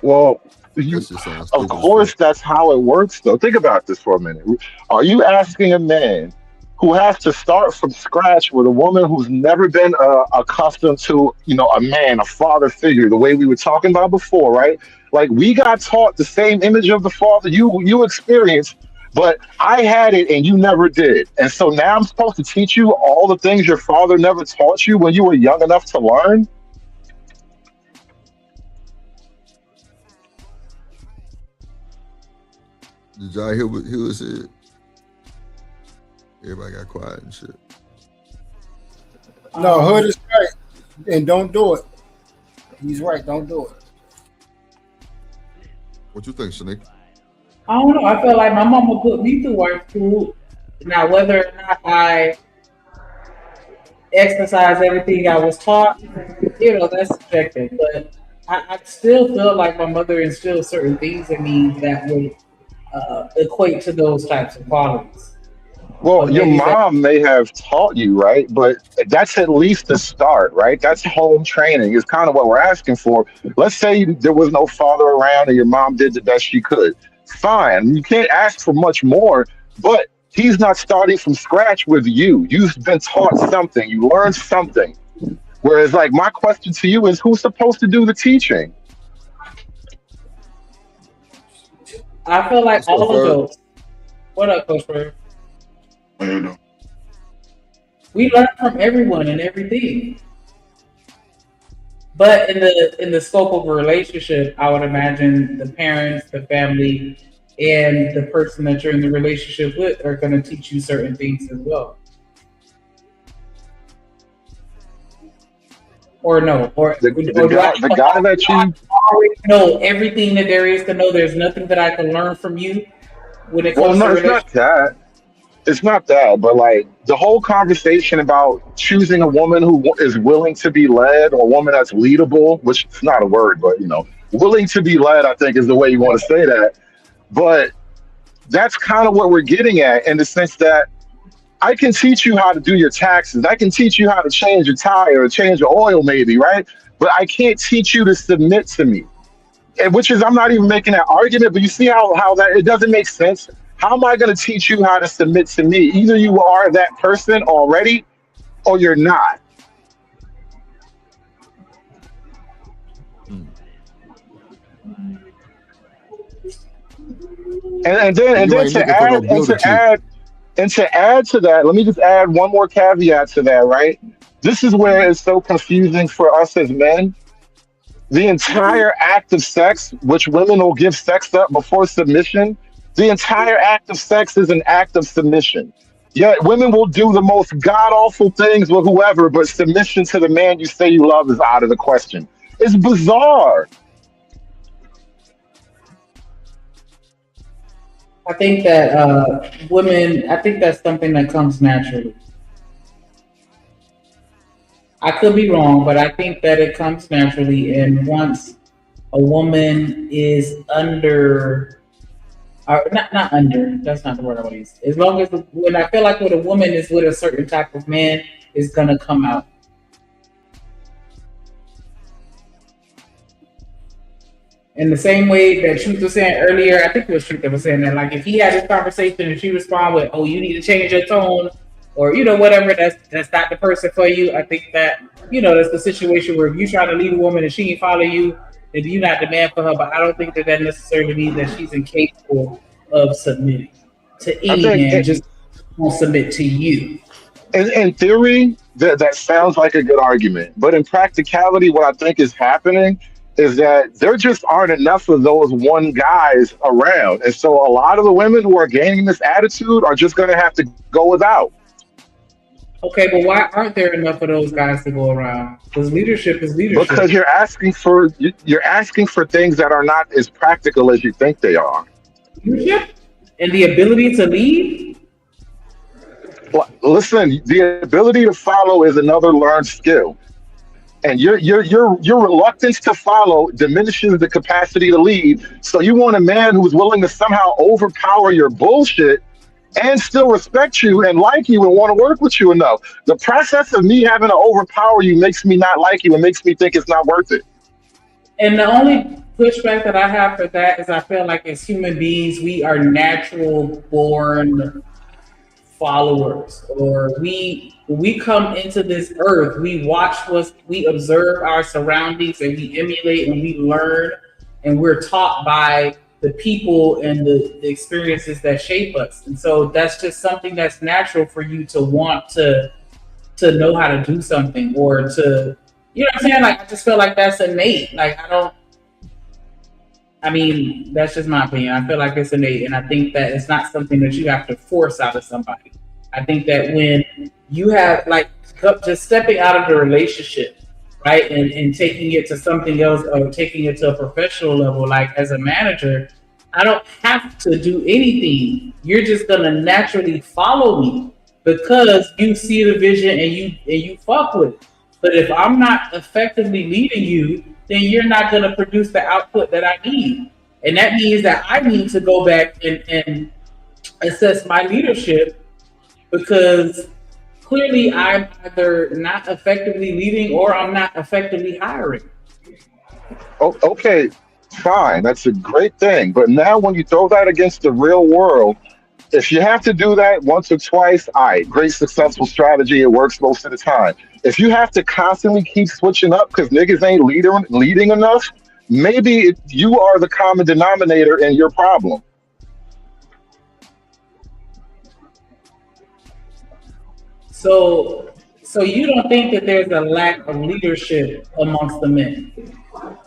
Well, That's just sounds of stupid as fuck. course, that's how it works, though. Think about this for a minute. Are you asking a man who has to start from scratch with a woman who's never been accustomed to, a man, a father figure, the way we were talking about before, right? Like we got taught the same image of the father you experienced, but I had it and you never did. And so now I'm supposed to teach you all the things your father never taught you when you were young enough to learn? Did y'all hear what Hughes said? Everybody got quiet and shit. No, Hood is right, and don't do it. He's right. Don't do it. What you think, Shanique? I don't know. I feel like my mama put me through work school. Now, whether or not I exercise everything I was taught, that's subjective. But I still feel like my mother instilled certain things in me that would equate to those types of qualities. Well, But your maybe that mom may have taught you, right? But that's at least the start, right? That's home training, is kind of what we're asking for. Let's say there was no father around and your mom did the best she could. Fine. You can't ask for much more, but he's not starting from scratch with you. You've been taught something, you learned something. Whereas, like, my question to you is who's supposed to do the teaching? I feel like Let's go all of further. those. What up, Coach Bird? We learn from everyone and everything. But in the scope of a relationship, I would imagine the parents, the family, and the person that you're in the relationship with are going to teach you certain things as well. Or no, or The, do the guy, I the guy that you already know everything that there is to know? There's nothing that I can learn from you when it well, comes to no, it's not relationships. that. It's not that, but like the whole conversation about choosing a woman who is willing to be led, or a woman that's leadable, which is not a word, but willing to be led, I think is the way you want to say that. But that's kind of what we're getting at, in the sense that I can teach you how to do your taxes. I can teach you how to change your tire or change your oil, maybe, right? But I can't teach you to submit to me. And which is, I'm not even making that argument, but you see how that it doesn't make sense. How am I going to teach you how to submit to me? Either you are that person already, or you're not. And then And and you then ain't looking for no builder chick. to add to that, let me just add one more caveat to that, right? This is where it's so confusing for us as men. The entire act of sex, which women will give sex up before submission, the entire act of sex is an act of submission. Yet women will do the most god awful things with whoever, but submission to the man you say you love is out of the question. It's bizarre. I think that women, I think that's something that comes naturally. I could be wrong, but I think that it comes naturally. And once a woman is under, or not under, that's not the word I want to use. As long as, when I feel like when a woman is with a certain type of man, it's going to come out. In the same way that Truth was saying earlier, I think it was Truth that was saying that, like, if he had this conversation and she respond with, "Oh, you need to change your tone," or whatever, that's not the person for you. I think that that's the situation where if you try to lead a woman and she ain't follow you, then you're not the man for her. But I don't think that necessarily means that she's incapable of submitting to I any think man. Just won't submit to you. in theory, that sounds like a good argument. But in practicality, what I think is happening is that there just aren't enough of those one guys around. And so a lot of the women who are gaining this attitude are just going to have to go without. Okay, but why aren't there enough of those guys to go around? Because leadership is leadership. Because you're asking for things that are not as practical as you think they are. Leadership and the ability to lead. Listen, the ability to follow is another learned skill. And your reluctance to follow diminishes the capacity to lead. So you want a man who's willing to somehow overpower your bullshit and still respect you and like you and want to work with you enough. The process of me having to overpower you makes me not like you and makes me think it's not worth it. And the only pushback that I have for that is I feel like as human beings, we are natural born followers, or we come into this earth, we watch we observe our surroundings, and we emulate and we learn, and we're taught by the people and the experiences that shape us. And so that's just something that's natural for you to want to know how to do something, or to, you know what I'm saying? Like, I just feel like that's innate. Like, that's just my opinion. I feel like it's innate, and I think that it's not something that you have to force out of somebody. I think that when you have, like, just stepping out of the relationship, right, and taking it to something else, or taking it to a professional level, like as a manager, I don't have to do anything. You're just gonna naturally follow me because you see the vision and you fuck with it. But if I'm not effectively leading you, then you're not going to produce the output that I need. And that means that I need to go back and assess my leadership, because clearly I'm either not effectively leading or I'm not effectively hiring. Oh, okay, fine. That's a great thing. But now when you throw that against the real world, if you have to do that once or twice, all right, great successful strategy. It works most of the time. If you have to constantly keep switching up because niggas ain't leading enough, maybe you are the common denominator in your problem. So you don't think that there's a lack of leadership amongst the men,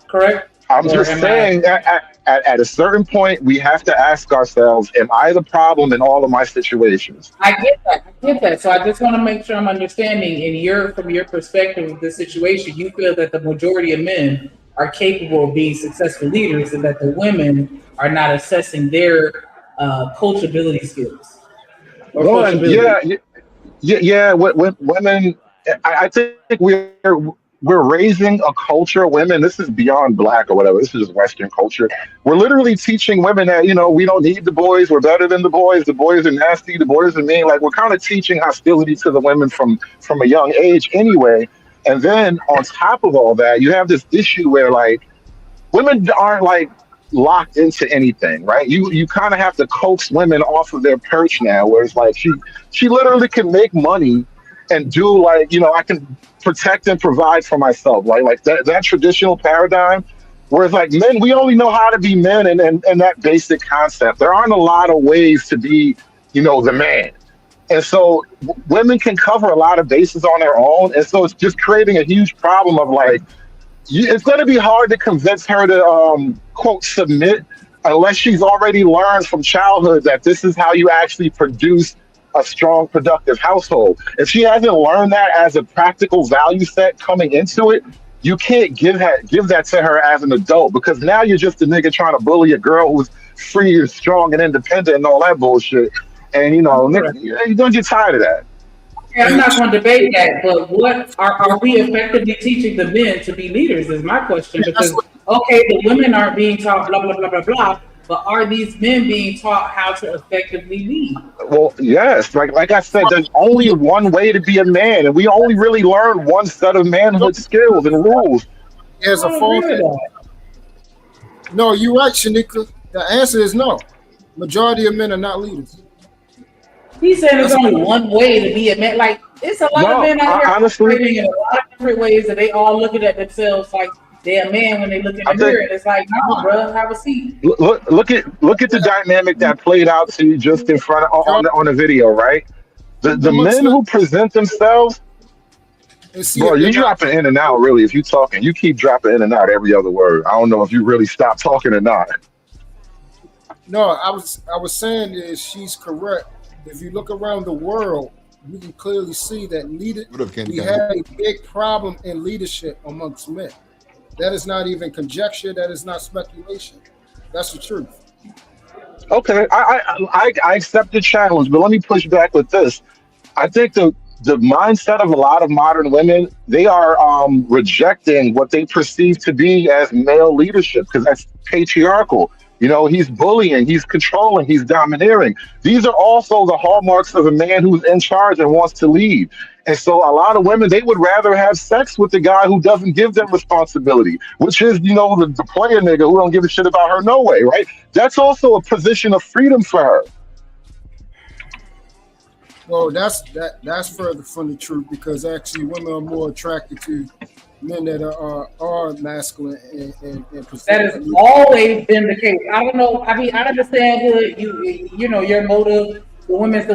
correct? I'm just saying, at a certain point, we have to ask ourselves, am I the problem in all of my situations? I get that. So I just want to make sure I'm understanding, from your perspective of this situation, you feel that the majority of men are capable of being successful leaders, and that the women are not assessing their coachability skills. Women, I think we're raising a culture of women. This is beyond black or whatever. This is just Western culture. We're literally teaching women that, we don't need the boys. We're better than the boys. The boys are nasty. The boys are mean. Like, we're kind of teaching hostility to the women from a young age anyway. And then on top of all that, you have this issue where, like, women aren't, like, locked into anything, right? You kind of have to coax women off of their perch now, where it's like she literally can make money and do, like, I can protect and provide for myself, like that traditional paradigm, where it's like, men, we only know how to be men, and that basic concept. There aren't a lot of ways to be, the man. And so women can cover a lot of bases on their own, and so it's just creating a huge problem of, like, it's going to be hard to convince her to quote submit unless she's already learned from childhood that this is how you actually produce a strong, productive household. If she hasn't learned that as a practical value set coming into it, you can't give that to her as an adult, because now you're just a nigga trying to bully a girl who's free and strong and independent and all that bullshit. And you're gonna get tired of that. Yeah, I'm not going to debate that, but what are we effectively teaching the men to be leaders is my question. Because, okay, the women aren't being taught blah, blah, blah, blah, blah, but are these men being taught how to effectively lead? Well, yes. Like I said, there's only one way to be a man, and we only really learn one set of manhood skills and rules. There's a false. No, you're right, Shanika. The answer is no. Majority of men are not leaders. He said there's only one way to be a man. Like, it's a lot of men out here operating in a lot of different ways, and they all looking at themselves like they're a man when they look in the mirror. And it's like, no, bro, have a seat. Look at the dynamic that played out to you just in front of on the video, right? The men who present themselves. Bro, you dropping in and out, really. If you talking, you keep dropping in and out every other word. I don't know if you really stopped talking or not. No, I was saying is she's correct. If you look around the world, you can clearly see that we have a big problem in leadership amongst men. That is not even conjecture. That is not speculation. That's the truth. Okay, I accept the challenge, but let me push back with this. I think the mindset of a lot of modern women, they are rejecting what they perceive to be as male leadership, because that's patriarchal. You know, he's bullying, he's controlling, he's domineering. These are also the hallmarks of a man who's in charge and wants to lead. And so a lot of women, they would rather have sex with the guy who doesn't give them responsibility, which is, you know, the player nigga who don't give a shit about her no way, right? That's also a position of freedom for her. Well, that's further from the truth, because actually women are more attracted to men that are masculine and That has always been the case. I don't know. I mean, I understand you know your motive. The women's.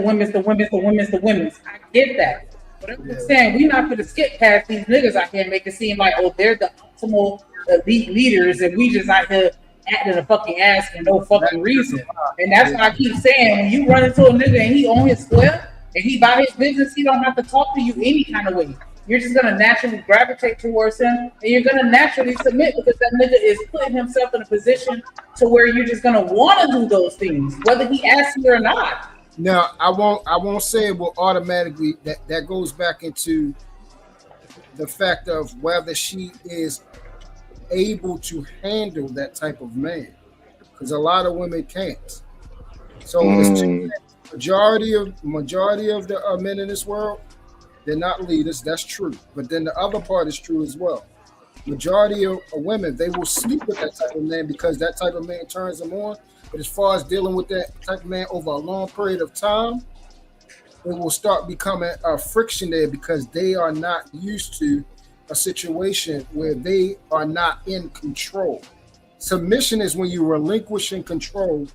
I get that. But I'm just saying, we're not going to skip past these niggas out here and make it seem like, oh, they're the optimal elite leaders, and we just out here acting a fucking ass for no fucking reason. And that's why I keep saying, when you run into a nigga and he on his square and he about his business, he don't have to talk to you any kind of way. You're just gonna naturally gravitate towards him, and you're gonna naturally submit, because that nigga is putting himself in a position to where you're just gonna want to do those things, whether he asks you or not. Now, I won't say it will automatically. That goes back into the fact of whether she is able to handle that type of man, because a lot of women can't. So it's majority of the men in this world, they're not leaders. That's true. But then the other part is true as well. Majority of women, they will sleep with that type of man because that type of man turns them on. But as far as dealing with that type of man over a long period of time, it will start becoming a friction there, because they are not used to a situation where they are not in control. Submission is when you relinquish in control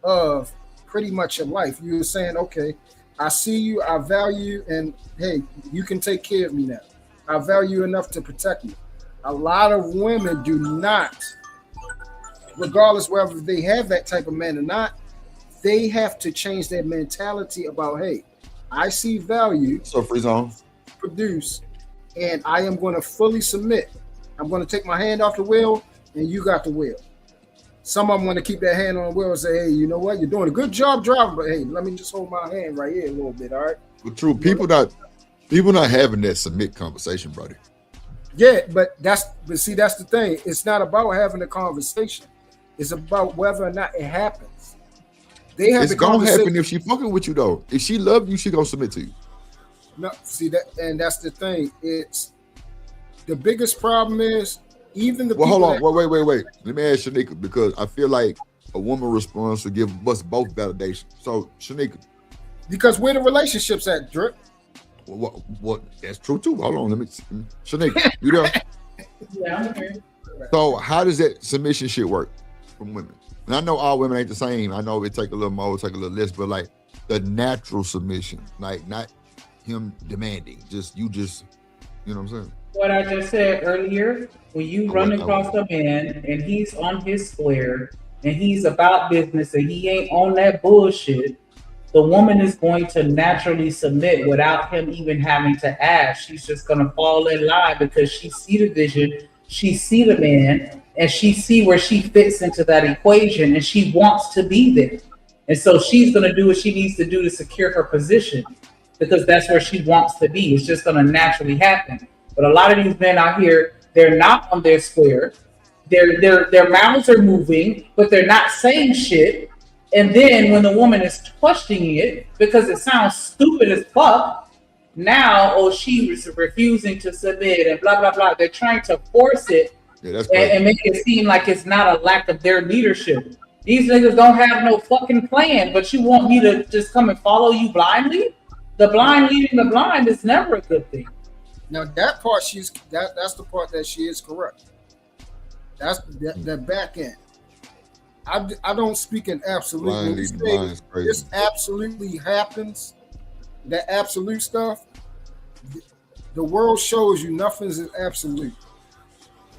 of pretty much your life. You're saying, okay, I see you, I value you, and hey, you can take care of me now. I value you enough to protect me. A lot of women do not, regardless whether they have that type of man or not, they have to change their mentality about, hey, I see value. So free zone. Produce, and I am going to fully submit. I'm going to take my hand off the wheel, and you got the wheel. Some of them want to keep their hand on the wheel and say, hey, you know what? You're doing a good job driving, but hey, let me just hold my hand right here a little bit, all right? But true, people not having that submit conversation, brother. Yeah, but that's the thing. It's not about having a conversation. It's about whether or not it happens. They have it's gonna happen if she fucking with you though. If she love you, she gonna submit to you. No, see that, and that's the thing. It's the biggest problem is even the. Well, hold on, wait. Let me ask Shanika, because I feel like a woman response to give us both validation. So Shanika, because where the relationships at, Drip? What? That's true too. Hold on, let me. Shanika, you there? Yeah, I'm here. So how does that submission shit work from women? And I know all women ain't the same. I know it take a little more, take a little less, but like the natural submission, like not him demanding, you know what I'm saying? What I just said earlier, when you run across a man and he's on his square and he's about business and he ain't on that bullshit, the woman is going to naturally submit without him even having to ask. She's just going to fall in line because she see the vision, she see the man, and she see where she fits into that equation, and she wants to be there. And so she's going to do what she needs to do to secure her position, because that's where she wants to be. It's just going to naturally happen. But a lot of these men out here, they're not on their square. Their mouths are moving, but they're not saying shit. And then when the woman is questioning it, because it sounds stupid as fuck, now, she was refusing to submit and blah, blah, blah. They're trying to force it and make it seem like it's not a lack of their leadership. These niggas don't have no fucking plan, but you want me to just come and follow you blindly? The blind leading the blind is never a good thing. Now that part, that's the part that she is correct. That's the back end. I don't speak in absolute. This absolutely happens. That absolute stuff. The world shows you nothing is absolute,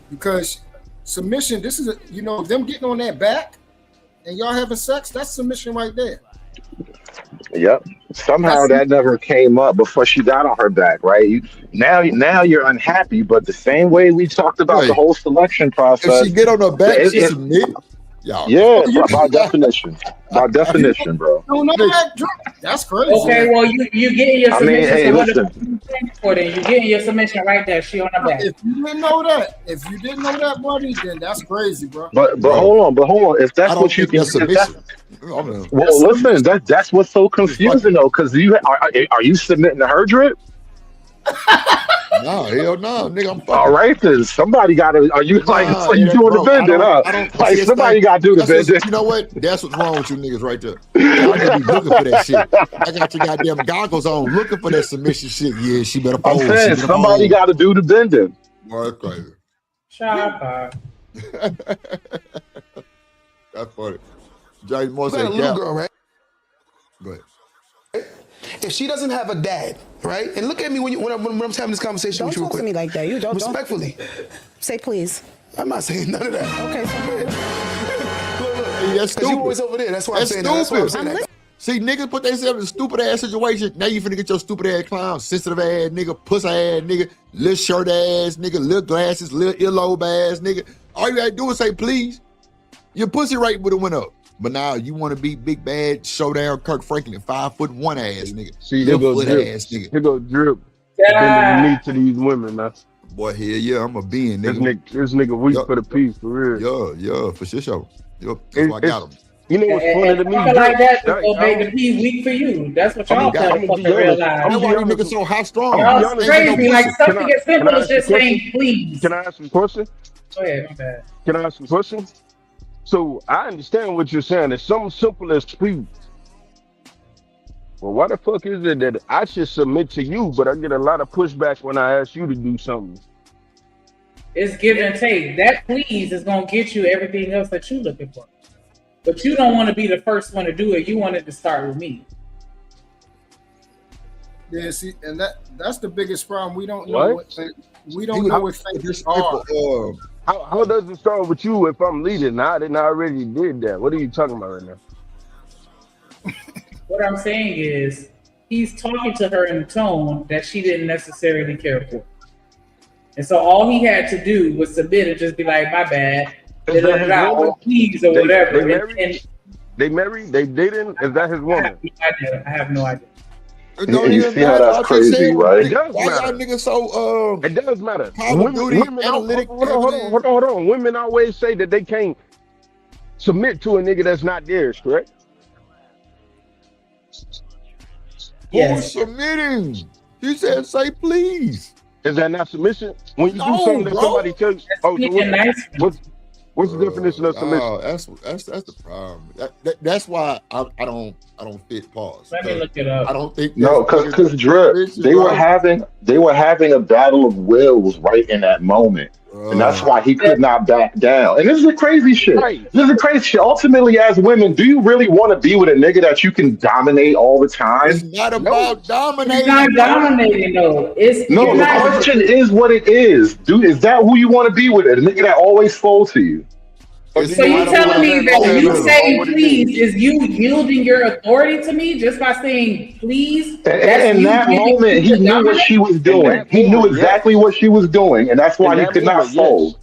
because submission. This is them getting on that back, and y'all having sex. That's submission right there. Yep. Somehow that never came up before she got on her back, right? Now you're unhappy, but the same way we talked about the whole selection process. If she get on her back, she submit. Y'all. Yeah, by definition. By definition, bro. You know that drip? That's crazy. Okay, well you getting your I mean, submission. hey, So what listen. for then? You getting your submission right there. She on the back. If you didn't know that, buddy, then that's crazy, bro. But hold on. If that's what you can, well, listen, that's what's so confusing though, because are you submitting to her drip? No, hell no, nigga. I'm fucking. All right, then somebody got to. Are you like so you doing the bending, huh? Like somebody got to do the bending. You know what? That's what's wrong with you niggas right there. Y'all gotta be looking for that shit. I got your goddamn goggles on, looking for that submission shit. Yeah, she better I'm fold. saying somebody got to do the bending. Boy, that's crazy. Sharpe. That's funny. James Moore said, a little girl, right? But if she doesn't have a dad, right? And look at me when I'm having this conversation Don't with you real talk quick. to me like that. You don't. Respectfully. Say please. I'm not saying none of that. Okay, hey, that's stupid. You always over there. That's why I'm saying that. That's why I'm saying that. See, niggas put themselves in a stupid ass situation. Now you finna get your stupid ass clown, sensitive ass nigga, pussy ass nigga, little shirt ass nigga, little glasses, little earlobe ass nigga. All you gotta do is say please. Your pussy rate would have went up. But now you want to be big bad showdown Kirk Franklin, 5'1" ass nigga. See, here go drip. Ass nigga. Here go drip. Bending the knee to these women, man. Boy, hell yeah, I'm a being, nigga. This nigga weak for the piece, for real. Yeah, for sure. That's why I got him. You know what's funny to me? Talking like that just gonna make the P weak for you. That's what y'all gotta fucking realize. That's why you niggas so high strong. Y'all crazy. Like something as simple as just saying please. Can I ask a question? Go ahead, my bad. Can I ask a question? So I understand what you're saying. It's something simple as please. Well, why the fuck is it that I should submit to you, but I get a lot of pushback when I ask you to do something? It's give and take. That please is gonna get you everything else that you're looking for. But you don't want to be the first one to do it. You wanted to start with me. Yeah, see, and that's the biggest problem. We don't know what things are. How does it start with you if I'm leading? I already did that. What are you talking about right now? What I'm saying is he's talking to her in a tone that she didn't necessarily care for. And so all he had to do was submit and just be like, my bad, or please, or whatever. They married? They dating? Is that his woman? I have no idea. You see how that's crazy, right? It does matter. Y'all niggas so it does matter. Women hold on. Women always say that they can't submit to a nigga that's not theirs, correct? Who's submitting? You said say please. Is that not submission? When you do something that somebody tells you, what's the definition of submission? That's the problem. That's why I don't fit pause. Let me look it up. I don't think because Drip, they were having a battle of wills right in that moment. And that's why he could not back down. And this is a crazy shit. Right. This is a crazy shit. Ultimately, as women, do you really want to be with a nigga that you can dominate all the time? It's not about dominating. It's not dominating, though. No, the question is what it is. Dude, is that who you want to be with? A nigga that always folds to you? So you telling me that when you say please, is you yielding your authority to me just by saying please? And in that moment, he knew what she was doing. He knew exactly what she was doing, and that's why he could not fold.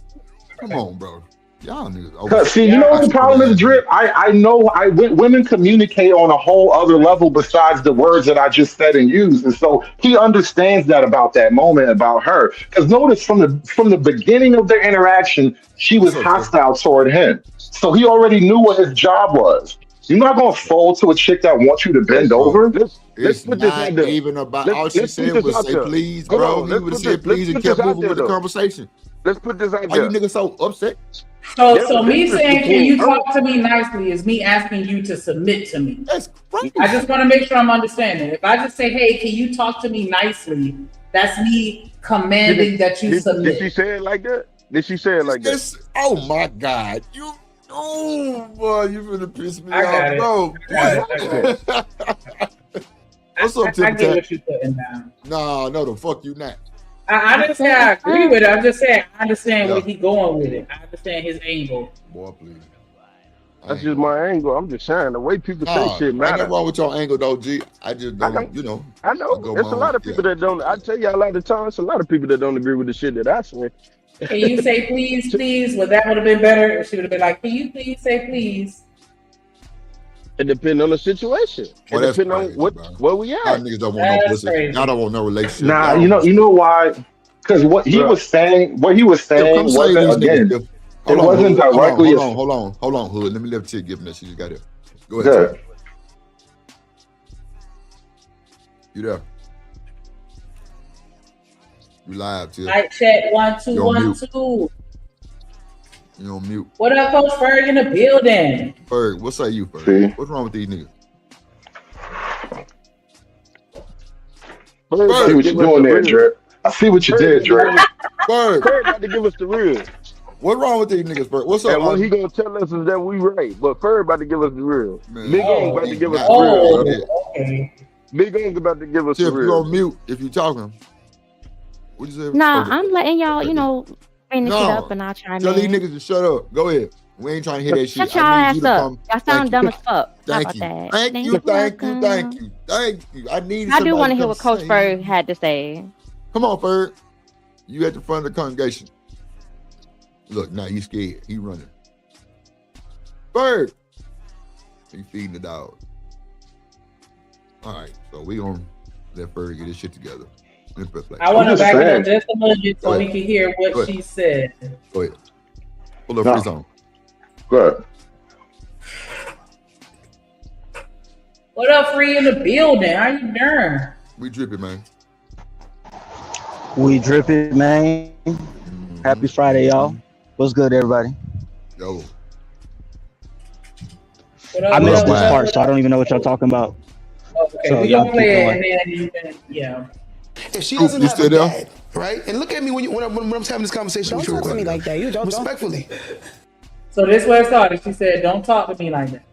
Come on, bro. Y'all niggas. See, you know what the problem is, Drip? I know women communicate on a whole other level besides the words that I just said and used, and so he understands that about that moment about her. Because notice from the beginning of their interaction, she was hostile toward him, so he already knew what his job was. You're not gonna fold to a chick that wants you to bend over. It's not even about. All she said was say please, bro. He would have said please and kept moving with the conversation. Let's put this out there. Are you niggas so upset? So me saying, can you talk to me nicely is me asking you to submit to me. That's crazy. I just want to make sure I'm understanding. If I just say, hey, can you talk to me nicely? That's me commanding that you submit. Did she say it like that? Did she say it like that? Oh my God. Boy, you finna piss me off, bro. What's up, Tim? I get what you're putting down. No, the fuck you not. I didn't say I agree with it. I'm just saying I understand where he's going with it. I understand his angle. Boy, please. That's just my angle. I'm just saying the way people say shit matter. Ain't nothing wrong with your angle though, G. I just don't, you know. I know. There's a lot of people that don't. I tell you a lot of times, a lot of people that don't agree with the shit that I say. Can you say please, please? Well, that would have been better if she would have been like, can you please say please? It depends on the situation. Well, It that's depends on crazy, what bro. where we Y'all at. niggas don't want no That's pussy. crazy. Y'all don't want no relationship. Nah, Y'all you don't know why? Because what he Bruh. was saying, Tiff, come save wasn't these niggas, again. Tiff. It Hold on, wasn't Hood. directly. Hold on, Hood. Let me let Tiff give him that shit. You got it. Go ahead, Good. Tiff. You there? You live, Tiff. Mic check 1 2 You on 1 mute. 2. You on mute. What up, Coach Ferg in the building? Ferg, what say you, Ferg? See? What's wrong with these niggas? I see what you're doing there, Drip. I see what you did, Drip. Ferg. Ferg got to give us the real. What's wrong with these niggas, Ferg? What's up, And what he Arthur? gonna tell us is that we right, but Ferg about to give us the real. Man, Big Ong's about to he's give us not. the real. Oh, okay. Big Ong's about to give us Tiff, the you real. on mute if you talking. What you say? Nah, Okay. I'm letting y'all, bring this shit No. up and I'll chime Tell these in. niggas to shut up. Go ahead. We ain't trying to hear that shit. Shut y'all I need ass you to up. come. Y'all Thank sound you. dumb as fuck. How Thank about you. that? Thank you. Thank you. Thank you. Thank you. I need I somebody do want to to hear come what Coach say. Ferg had to say. Come on, Ferg. You at the front of the congregation. Look, now you scared. He running. Ferg. He feeding the dog. All right, so we gonna let Ferg get his shit together. I want to just back it saying. up just a little bit so Go we ahead. can hear Go what ahead. she said. Go ahead. Pull up No. free zone. Good. What up, Free in the building? How you doing? We dripping, man. We dripping, man. Happy Friday, y'all. What's good, everybody? Yo. What up, I what missed up, this what up, part, what so I up? don't even know what y'all talking about. Okay, So we y'all gonna keep play it going. and then you can, yeah. If she Scoop, doesn't you have still a there? dad, right? And look at me when I'm having this conversation Don't with you. talk to me like that. You don't. Respectfully. So this where it started. She said, "Don't talk to me like that."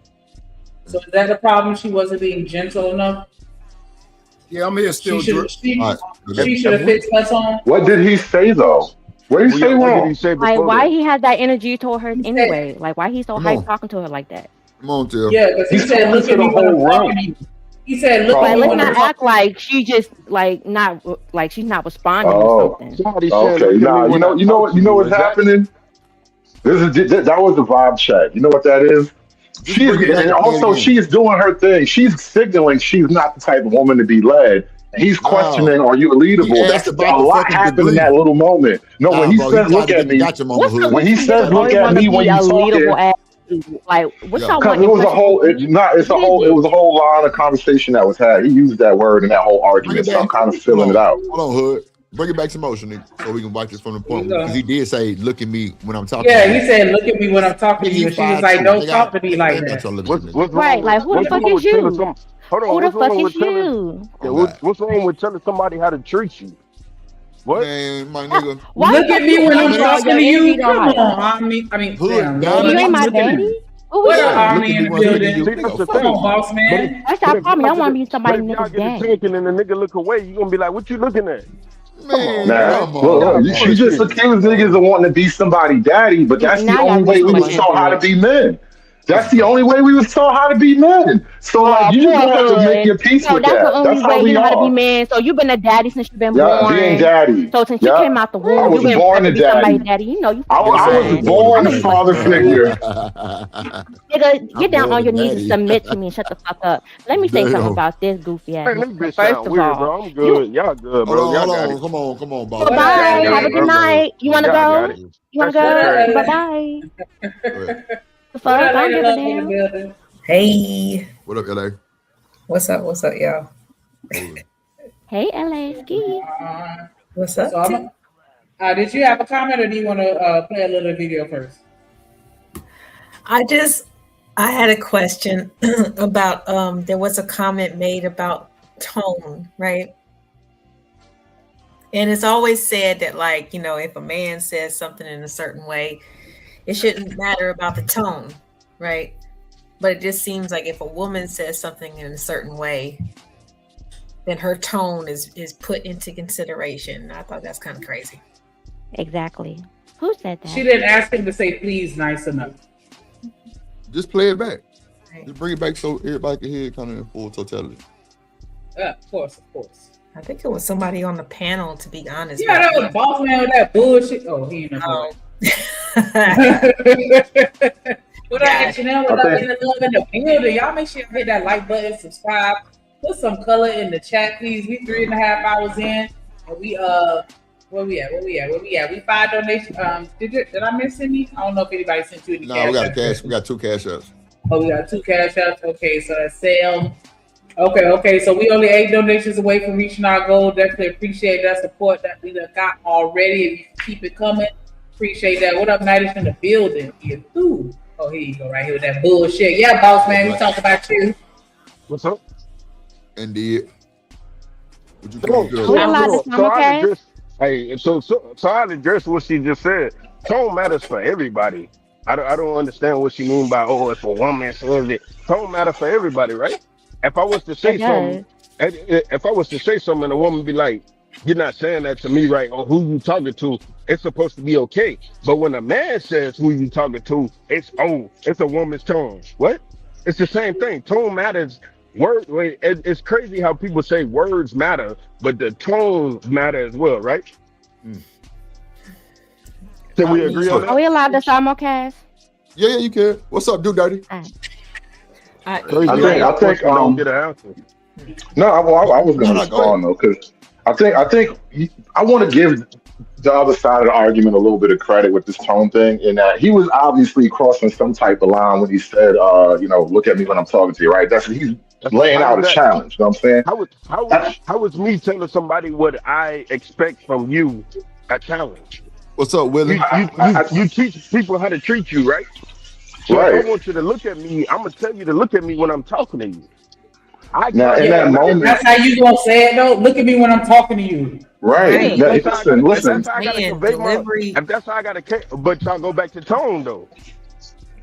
So is that the problem? She wasn't being gentle enough. Yeah, I'm here still. She should All right. she should have fixed her tone. What did he say though? What did he say What did wrong? he say Like, before why that? he has that energy toward her He said, anyway? Like, why he so Come hyped on. talking to her like that? Come on, Tiff. yeah, because he He's said, talking "Look to at the me when I'm whole talking to room. you." He said, "Look at Like, me let's when I'm not talking." act like she just not like she's not responding to Oh, something. Somebody saying, okay. look at me Nah, when I talk to you know you. what's Is that happening? That was the vibe check. You know what that is? Just bring it back And and play it also again. she's doing her thing. She's signaling she's not the type of woman to be led. He's No. questioning, are you He leadable? asked That's about a the lot fucking happened in degree. that little moment. No, when Nah, he bro, he says, tried look to at get the me, gotcha mama What's up hood. when with he you says, niggas look always at want to me be when a you leadable talking, ass? Like, what Yeah. y'all because want it was a impressions whole, from me? it's a What is whole, it it? was a whole line of conversation that was had. He used that word in that whole Bring it argument, so I'm back. kind of Hold filling it on. out. Hold on, Hood. Bring it back some motion, nigga, so we can watch this from the Here you point. go. Because he did say, look at me when I'm talking Yeah, to you. he said, "Look at me when I'm talking Nigga, to you," you and she was 5'2". like, "Don't Nigga, talk to me I like ain't got that." your look at you, nigga. what's Right, wrong like, who the what's fuck wrong is with telling you? some hold on, Who the what's fuck wrong is with telling you? yeah, Oh, God. what's wrong with telling somebody how to treat you? What? Man, my nigga. Why Look the at fuck me you when How I'm hype, many dog? talking Your to energy you. don't Come hype. on, Hood damn, You Lord, diamond? ain't I'm my looking at daddy? him. Who is What up, Yeah, you? look at Army me in the when I'm hitting building? you. See, that's Nigga, the fuck Come thing. on, you. boss But if man. That's but our if problem. y'all Y'all get want it to be but somebody if y'all niggas get it daddy. thinking and the nigga look away, you gonna be like, what you looking at? Come on, Man, Nah, man. come look, on, Y'all she just man. bullshitting. accused niggas of wanting to be somebody daddy, but that's the Now only y'all way get we was somebody taught how to good. be men. That's Listen, the bro. only way we was taught how to be men. So like, Oh, you just poor gonna have to make hood. your peace So with that's the that. only That's how way you we know how to be are. man. So you've been a daddy since you've been Yeah, being born. daddy. So since you Yeah, came out the I womb, you've was been bred born to a be somebody daddy. daddy. You know you I, fucking I Yes, I was was fine. born a I born a know you fucking father daddy. fine. figure. Nigga, I'm get down born on a your knees and daddy. submit to me and shut the fuck up. Let me say something Damn. about this goofy ass Man, this nigga. bitch First sound of weird, all, bro. I'm you good. Y'all good, Hold bro. on, Y'all hold got on. it. Come on, boss What man. up, bye. Have a LA? good Go ahead. night. You wanna Y'all got go? it. You wanna That shit What up, go? crazy. Bye LA? bye. Go ahead. The What fuck? up, I don't Lady give a Love in the damn. building? Hey, What up, LA? what's up? What's up, y'all? Holy. Hey, LA ski. What's So up, I'm. T? Did you have a comment, or do you want to play a little video first? I had a question about there was a comment made about tone, right? And it's always said that, like, if a man says something in a certain way, it shouldn't matter about the tone, right? But it just seems like if a woman says something in a certain way, then her tone is put into consideration. I thought that's kind of crazy. Exactly. Who said that? She didn't ask him to say please nice enough. Just play it back. Just bring it back so everybody can hear it kind of in full totality. Of course. I think it was somebody on the panel, to be honest. Yeah, that was boss man with that bullshit. Oh, he ain't no. What up, Chanel? What up, in the building? Y'all make sure you hit that like button, subscribe, put some color in the chat, please. We 3.5 hours in, and we where we at? We 5 donations. Did I miss any? I don't know if anybody sent you any. No, we got cash. We got 2 cash apps. Oh, we got 2 cash apps. Okay, so that's sale. Okay. So we only 8 donations away from reaching our goal. Definitely appreciate that support that we got already. If you keep it coming, appreciate that. What up, Nighters in the building? Oh, here you go, right here with that bullshit. Yeah, boss man, we talk about you. What's up? Indeed. Would you So I'll address what she just said. Tone matters for everybody. I don't understand what she mean by if a woman says it. Tone matter for everybody, right? If I was to say something, and a woman be like, "You're not saying that to me, right?" Or "Who you talking to?" It's supposed to be okay. But when a man says "Who you talking to," it's a woman's tone. What? It's the same thing. Tone matters. It's crazy how people say words matter, but the tone matter as well, right? Can we agree on that? Are we allowed to simulcast? Yeah, you can. What's up, Dude Dirty? I think don't get an answer. No, I was going to respond though, because I think I want to give the other side of the argument a little bit of credit with this tone thing, in that he was obviously crossing some type of line when he said, look at me when I'm talking to you, right? He's laying out a challenge. You know what I'm saying? How is me telling somebody what I expect from you a challenge? What's up, Willie? You teach people how to treat you, right? So if I want you to look at me, I'm gonna tell you to look at me when I'm talking to you. That moment, that's how you gonna say it though. Look at me when I'm talking to you. Right. Listen. If that's how I gotta, but y'all go back to tone though.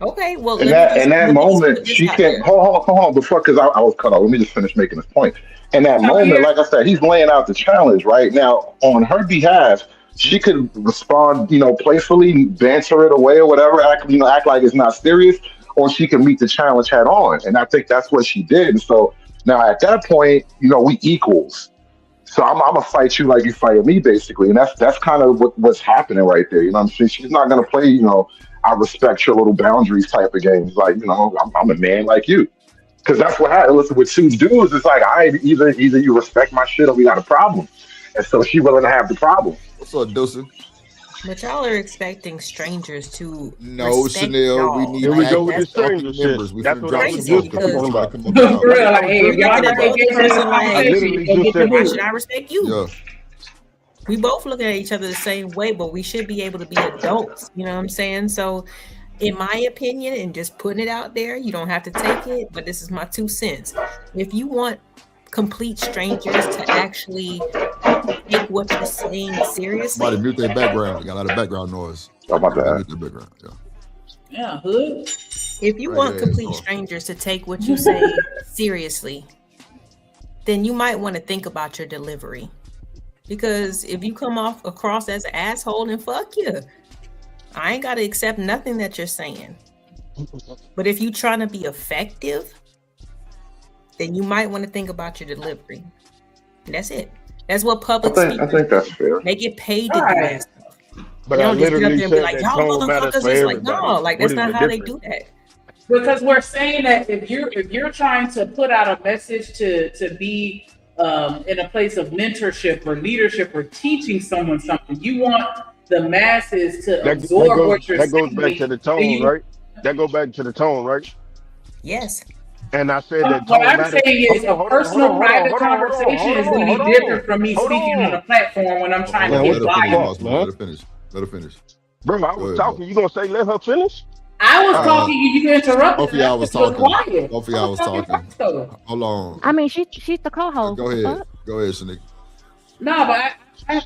Okay, well, in that moment, she can't hold on before, because I was cut off. Let me just finish making this point. In that moment, like I said, he's laying out the challenge right now on her behalf. She could respond, playfully, banter it away or whatever, act like it's not serious, or she can meet the challenge head on. And I think that's what she did. And so now at that point, we equals. So I'm gonna fight you like you fight me, basically. And that's kind of what's happening right there. You know what I'm saying? She's not gonna play, I respect your little boundaries type of games. Like, I'm a man like you. Because that's what happened. Listen, with 2 dudes, it's like, either you respect my shit or we got a problem. And so she willing to have the problem. What's up, Dawson? But y'all are expecting strangers to No, Chanel. Y'all. We need Here we go with the stranger shit. That's what I'm some saying. Why should I respect you? Yeah. We both look at each other the same way, but we should be able to be adults. You know what I'm saying? So, in my opinion, and just putting it out there, you don't have to take it, but this is my 2 cents. If you want complete strangers to actually take what you're saying seriously. Somebody mute their background. You got a lot of background noise. Oh, my bad. Mute their background. Yeah, hood. If you want complete strangers to take what you say seriously, then you might want to think about your delivery. Because if you come across as an asshole, then fuck you. I ain't got to accept nothing that you're saying. But if you're trying to be effective, then you might want to think about your delivery. And that's it. That's what public speakers I think that's fair. They get paid to do that stuff. But they I don't just get up literally there and be said like, that y'all tone matters motherfuckers. for It's like, everybody. no, like that's What not is the how they difference? do that. Because we're saying that if you're trying to put out a message to be in a place of mentorship or leadership or teaching someone something, you want the masses to absorb what you're saying. That goes back to the tone, right? That goes back to the tone, right? Yes. And I said that what tone I'm matters. saying is a personal private conversation is going to be different from me speaking on a platform when I'm trying to get biased. Let her finish. Bro, I was talking. You gonna say let her finish? I was talking. You interrupted. Both of y'all was talking. Quiet. Both of y'all was talking. Hold on. I mean, she's the co-host. Go ahead. Go ahead, Shanika. No, but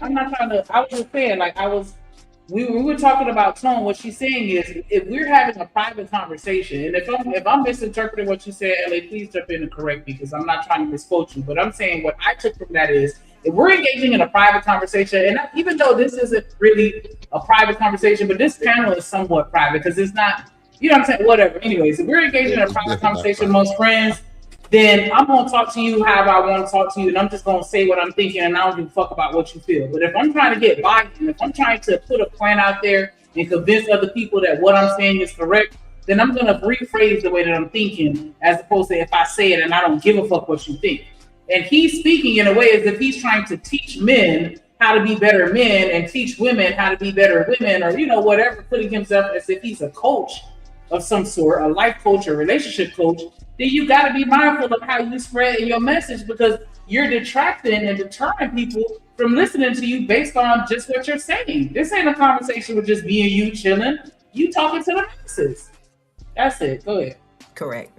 I'm not trying to. I was just saying, we were talking about tone. What she's saying is, if we're having a private conversation, and if I'm misinterpreting what you said, LA, please jump in and correct me, because I'm not trying to misquote you. But I'm saying what I took from that is, if we're engaging in a private conversation, and even though this isn't really a private conversation, but this panel is somewhat private because it's not, you know what I'm saying? Whatever. Anyways, if we're engaging in a private conversation amongst friends, then I'm gonna talk to you however I want to talk to you, and I'm just gonna say what I'm thinking, and I don't give a fuck about what you feel. But if I'm trying to get buy-in, if I'm trying to put a point out there and convince other people that what I'm saying is correct, then I'm gonna rephrase the way that I'm thinking, as opposed to if I say it and I don't give a fuck what you think. And he's speaking in a way as if he's trying to teach men how to be better men and teach women how to be better women, or whatever, putting himself as if he's a coach of some sort, a life coach or relationship coach. Then you got to be mindful of how you spread your message, because you're detracting and deterring people from listening to you based on just what you're saying. This ain't a conversation with just me and you chilling. You talking to the masses. That's it. Go ahead. Correct.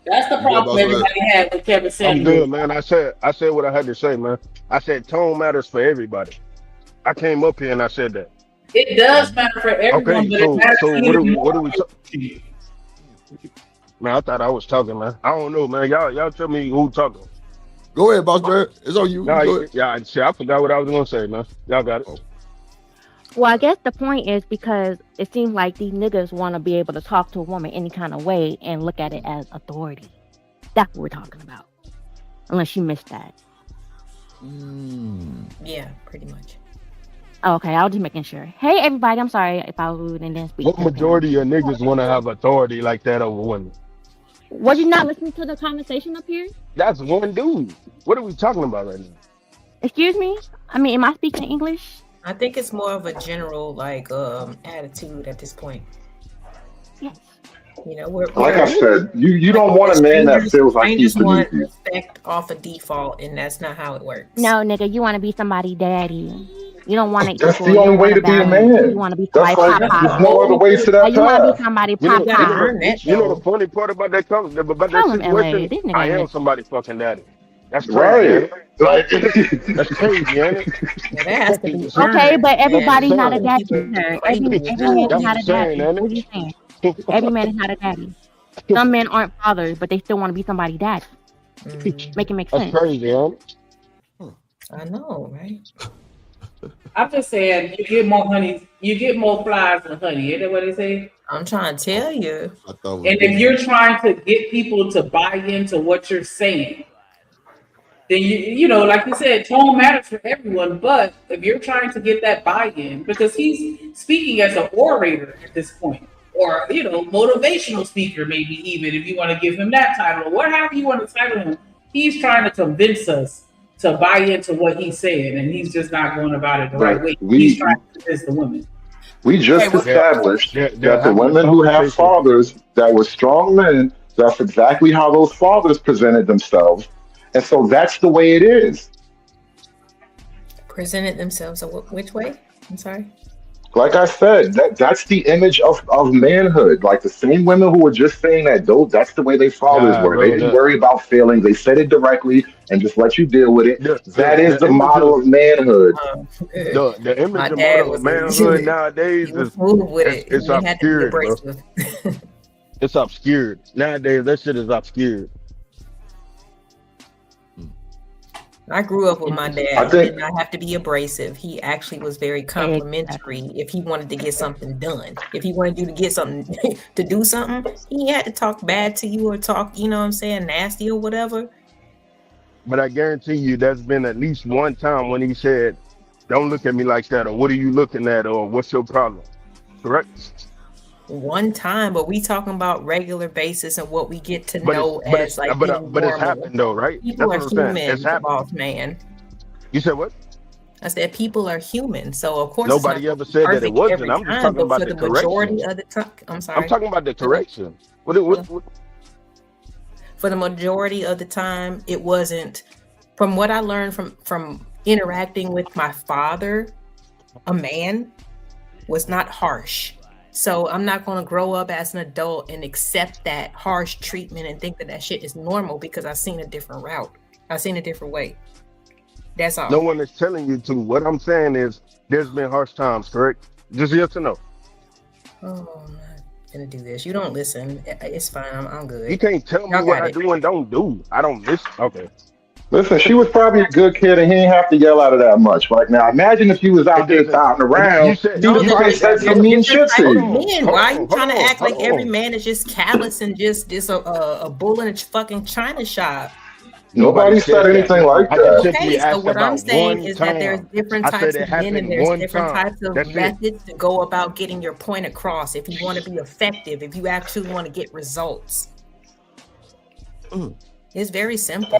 That's the problem everybody had with Kevin Samuels. I'm good, man. I said what I had to say, man. I said tone matters for everybody. I came up here and I said that. It does matter for everyone, but it matters so for you. what are we talking? Man, I thought I was talking, man. I don't know, man. Y'all tell me who talking. Go ahead, boss man. It's on you. Nah, shit, I forgot what I was gonna say, man. Y'all got it. Well, I guess the point is because it seems like these niggas want to be able to talk to a woman any kind of way and look at it as authority. That's what we're talking about. Unless you missed that. Yeah, pretty much. Okay, I was just making sure. Hey, everybody, I'm sorry if I was rude and didn't speak. What majority of niggas want to have authority like that over women? Was you not listening to the conversation up here? That's one dude. What are we talking about right now? Excuse me? I mean, am I speaking English? I think it's more of a general attitude at this point. Yes. Like I said, you don't want a man that feels like he's beneath you. Respect off a default, and that's not how it works. No, nigga, you want to be somebody daddy. You don't want to. That's the only way to be a man. You want to be That's somebody like, there's no other way to that You want to path. be somebody You know the funny part about that situation? I am somebody fucking daddy. That's crazy. Right. Like, that's crazy, ain't it? Yeah, that has to be okay, but everybody's not a daddy. Every man is not a daddy. Saying, what are you saying? Every man is not a daddy. Some men aren't fathers, but they still want to be somebody's daddy. Make it make sense. That's crazy, huh? I know, right? I'm just saying, you get more honey, you get more flies than honey. Isn't that what they say? I'm trying to tell you. And if you're trying to get people to buy into what you're saying, then you know, like you said, tone matters for everyone. But if you're trying to get that buy-in, because he's speaking as an orator at this point, or motivational speaker, maybe even if you want to give him that title, or whatever you want to title him, he's trying to convince us to buy into what he's saying, and he's just not going about it the right way. He's trying to convince the women. We just established that the women who have fathers that were strong men, that's exactly how those fathers presented themselves. And so that's the way it is. Presented themselves which way? I'm sorry. Like I said, that's the image of manhood. Like the same women who were just saying that, that's the way their fathers were. They didn't worry about feelings. They said it directly and just let you deal with it. That is the model of manhood. The image and model of manhood nowadays it's obscured, bro. It's obscured. Nowadays, that shit is obscured. I grew up with my dad. He did not have to be abrasive. He actually was very complimentary if he wanted to get something done. If he wanted you to get something, to do something, he had to talk bad to you or talk, nasty or whatever. But I guarantee you there's been at least one time when he said, "Don't look at me like that," or "What are you looking at?" or "What's your problem?" Correct? One time, but we talking about regular basis and what we get to know as like but it's happened though, right? People are human, boss man. You said what? I said people are human, so of course nobody ever said that it wasn't. I'm just talking about the majority of the time. I'm sorry. I'm talking about the correction. What? For the majority of the time, it wasn't. From what I learned from interacting with my father, a man was not harsh. So I'm not going to grow up as an adult and accept that harsh treatment and think that shit is normal because I've seen a different route. I've seen a different way. That's all. No one is telling you to. What I'm saying is there's been harsh times, correct? Just yes or no? Oh, I'm not going to do this. You don't listen. It's fine. I'm good. You can't tell me what I do and don't do. I don't listen. Okay. Listen, she was probably a good kid, and he didn't have to yell at her that much. Like now, imagine if he was out there touting around, he'd have probably said some mean shit to Type of you. men. Why are you trying to act like every man is just callous and just a bull in a fucking china shop? Nobody said anything like I just that. simply Okay, so asked what I'm about saying one is that there's time. different I said types it of men and happened there's one different time. types of That's it. methods to go about getting your point across if you want to be effective, if you actually want to get results. It's very simple.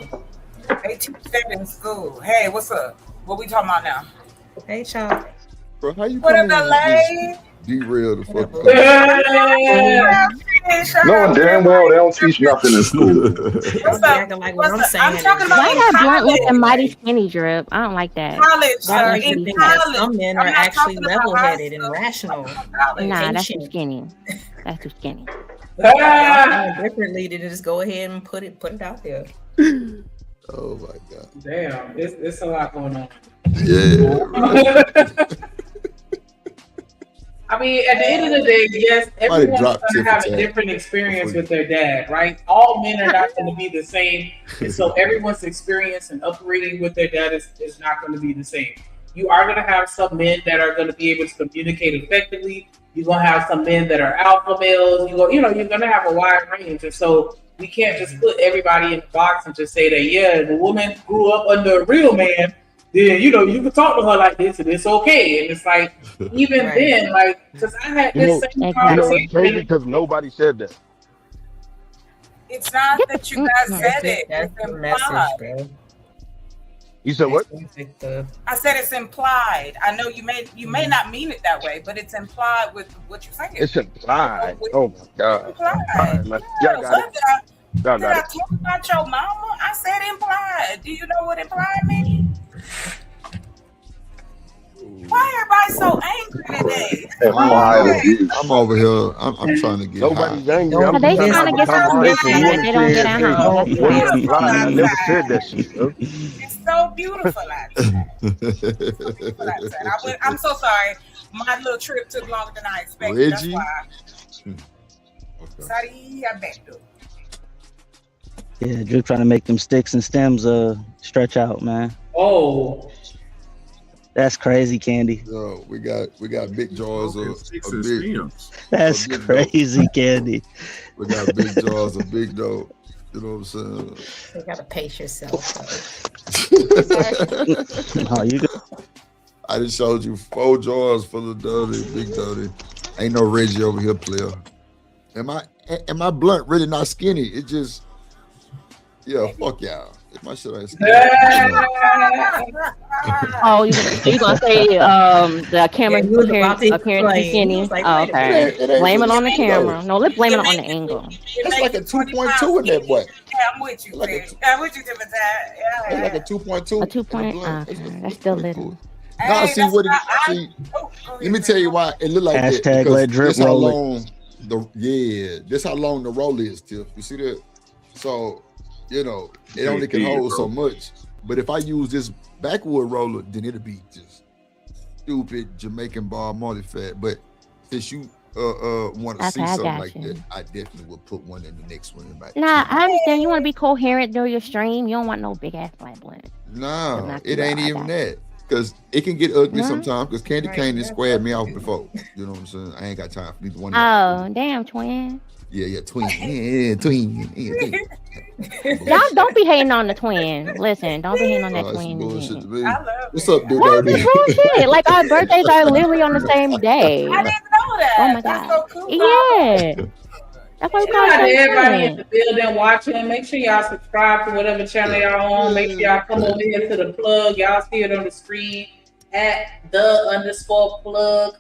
18 seconds. School. Hey, what's up? What we talking about now? Hey, child. Bro, how you What come up, in LA? derail the fuck? Knowing damn well they don't teach nothing in school. What's acting like what I'm saying? I'm talking about Why in that blunt college. looking mighty skinny drip? I don't like that. College, I sir. like to In think that college. some men are I'm not actually talking about high level-headed and school. rational. Nah, that's too Patient. skinny. That's too skinny. Y'all feeling differently to just go ahead and put it out there. Oh my god. Damn, it's a lot going on. Yeah. I mean, at the end of the day, yes, everyone's dropped going to have a Tiff different experience with their dad, right? All men are not going to be the same. And so everyone's experience and upbringing with their dad is not going to be the same. You are going to have some men that are going to be able to communicate effectively. You're going to have some men that are alpha males. You're going to have a wide range. And so we can't just put everybody in a box and just say that, yeah, the woman grew up under a real man. Then, you can talk to her like this and it's okay. And it's like, even then, like, because I had this same conversation. It's crazy because nobody said that. It's not that you guys said it. That's It's the message, implied. bro. You said what? I said it's implied. I know you may not mean it that way, but it's implied with what you're saying. It's implied. Oh my god. Implied. All right, man. Y'all got it. Y'all Did I got it. talk about your mama? I said implied. Do you know what implied means? Why everybody so angry today? I'm over here. I'm trying to get Nobody's high. angry. I'm They just trying to get some attention that they don't get at home. That's What is why. implied? I never said that shit, bro. It's so beautiful outside. I'm so sorry. My little trip took longer than I expected. Reggie? That's why. Sorry, I bet though. Yeah, Drip trying to make them sticks and stems stretch out, man. Oh. That's crazy, Candy. Yo, we got big jars of big. That's crazy, Candy. We got big jars of big dough. You know what I'm saying? You gotta pace yourself. Oh, you I just showed you 4 jars full of dirty, big dirty. Ain't no Reggie over here, player. Am I blunt really not skinny? It just, yeah, fuck y'all. If my shit ain't skinny. Oh, you gonna say the camera appearance too skinny? Oh, okay. Blame it on the camera. No, let's blame it on the angle. That's like a 2.2 in that boy. Yeah, I'm with you, Chris. I'm with you, Timothy. That's like a 2.2. A 2 point. Okay, that's still little. Now see what let me tell you why it look like that. Hashtag let Drip This how roll it. long this how long the roll is, Tiff. You see that? So, it only can hold so much. But if I use this backwood roller, then it'll be just stupid Jamaican bar multi-fat. But since you want to see something like that, I definitely will put one in the next one. Nah, I understand you want to be coherent during your stream. You don't want no big ass flat blunt. No, it ain't even that. Because it can get ugly sometimes. Because Candy Cane has squared me off before. You know what I'm saying? I ain't got time for neither one. Oh, damn, twin. Yeah, twin. Yeah, twin. Y'all don't be hating on the twin. Listen, don't be hating on that twin. What's up, dude? What is bullshit? Like our birthdays are literally on the same day. I didn't know that. Oh my That's god. so cool. Yeah. That's why we call it Everybody in the building watching, make sure y'all subscribe to whatever channel y'all on. Make sure y'all come over here to the plug. Y'all see it on the screen at _plug_1.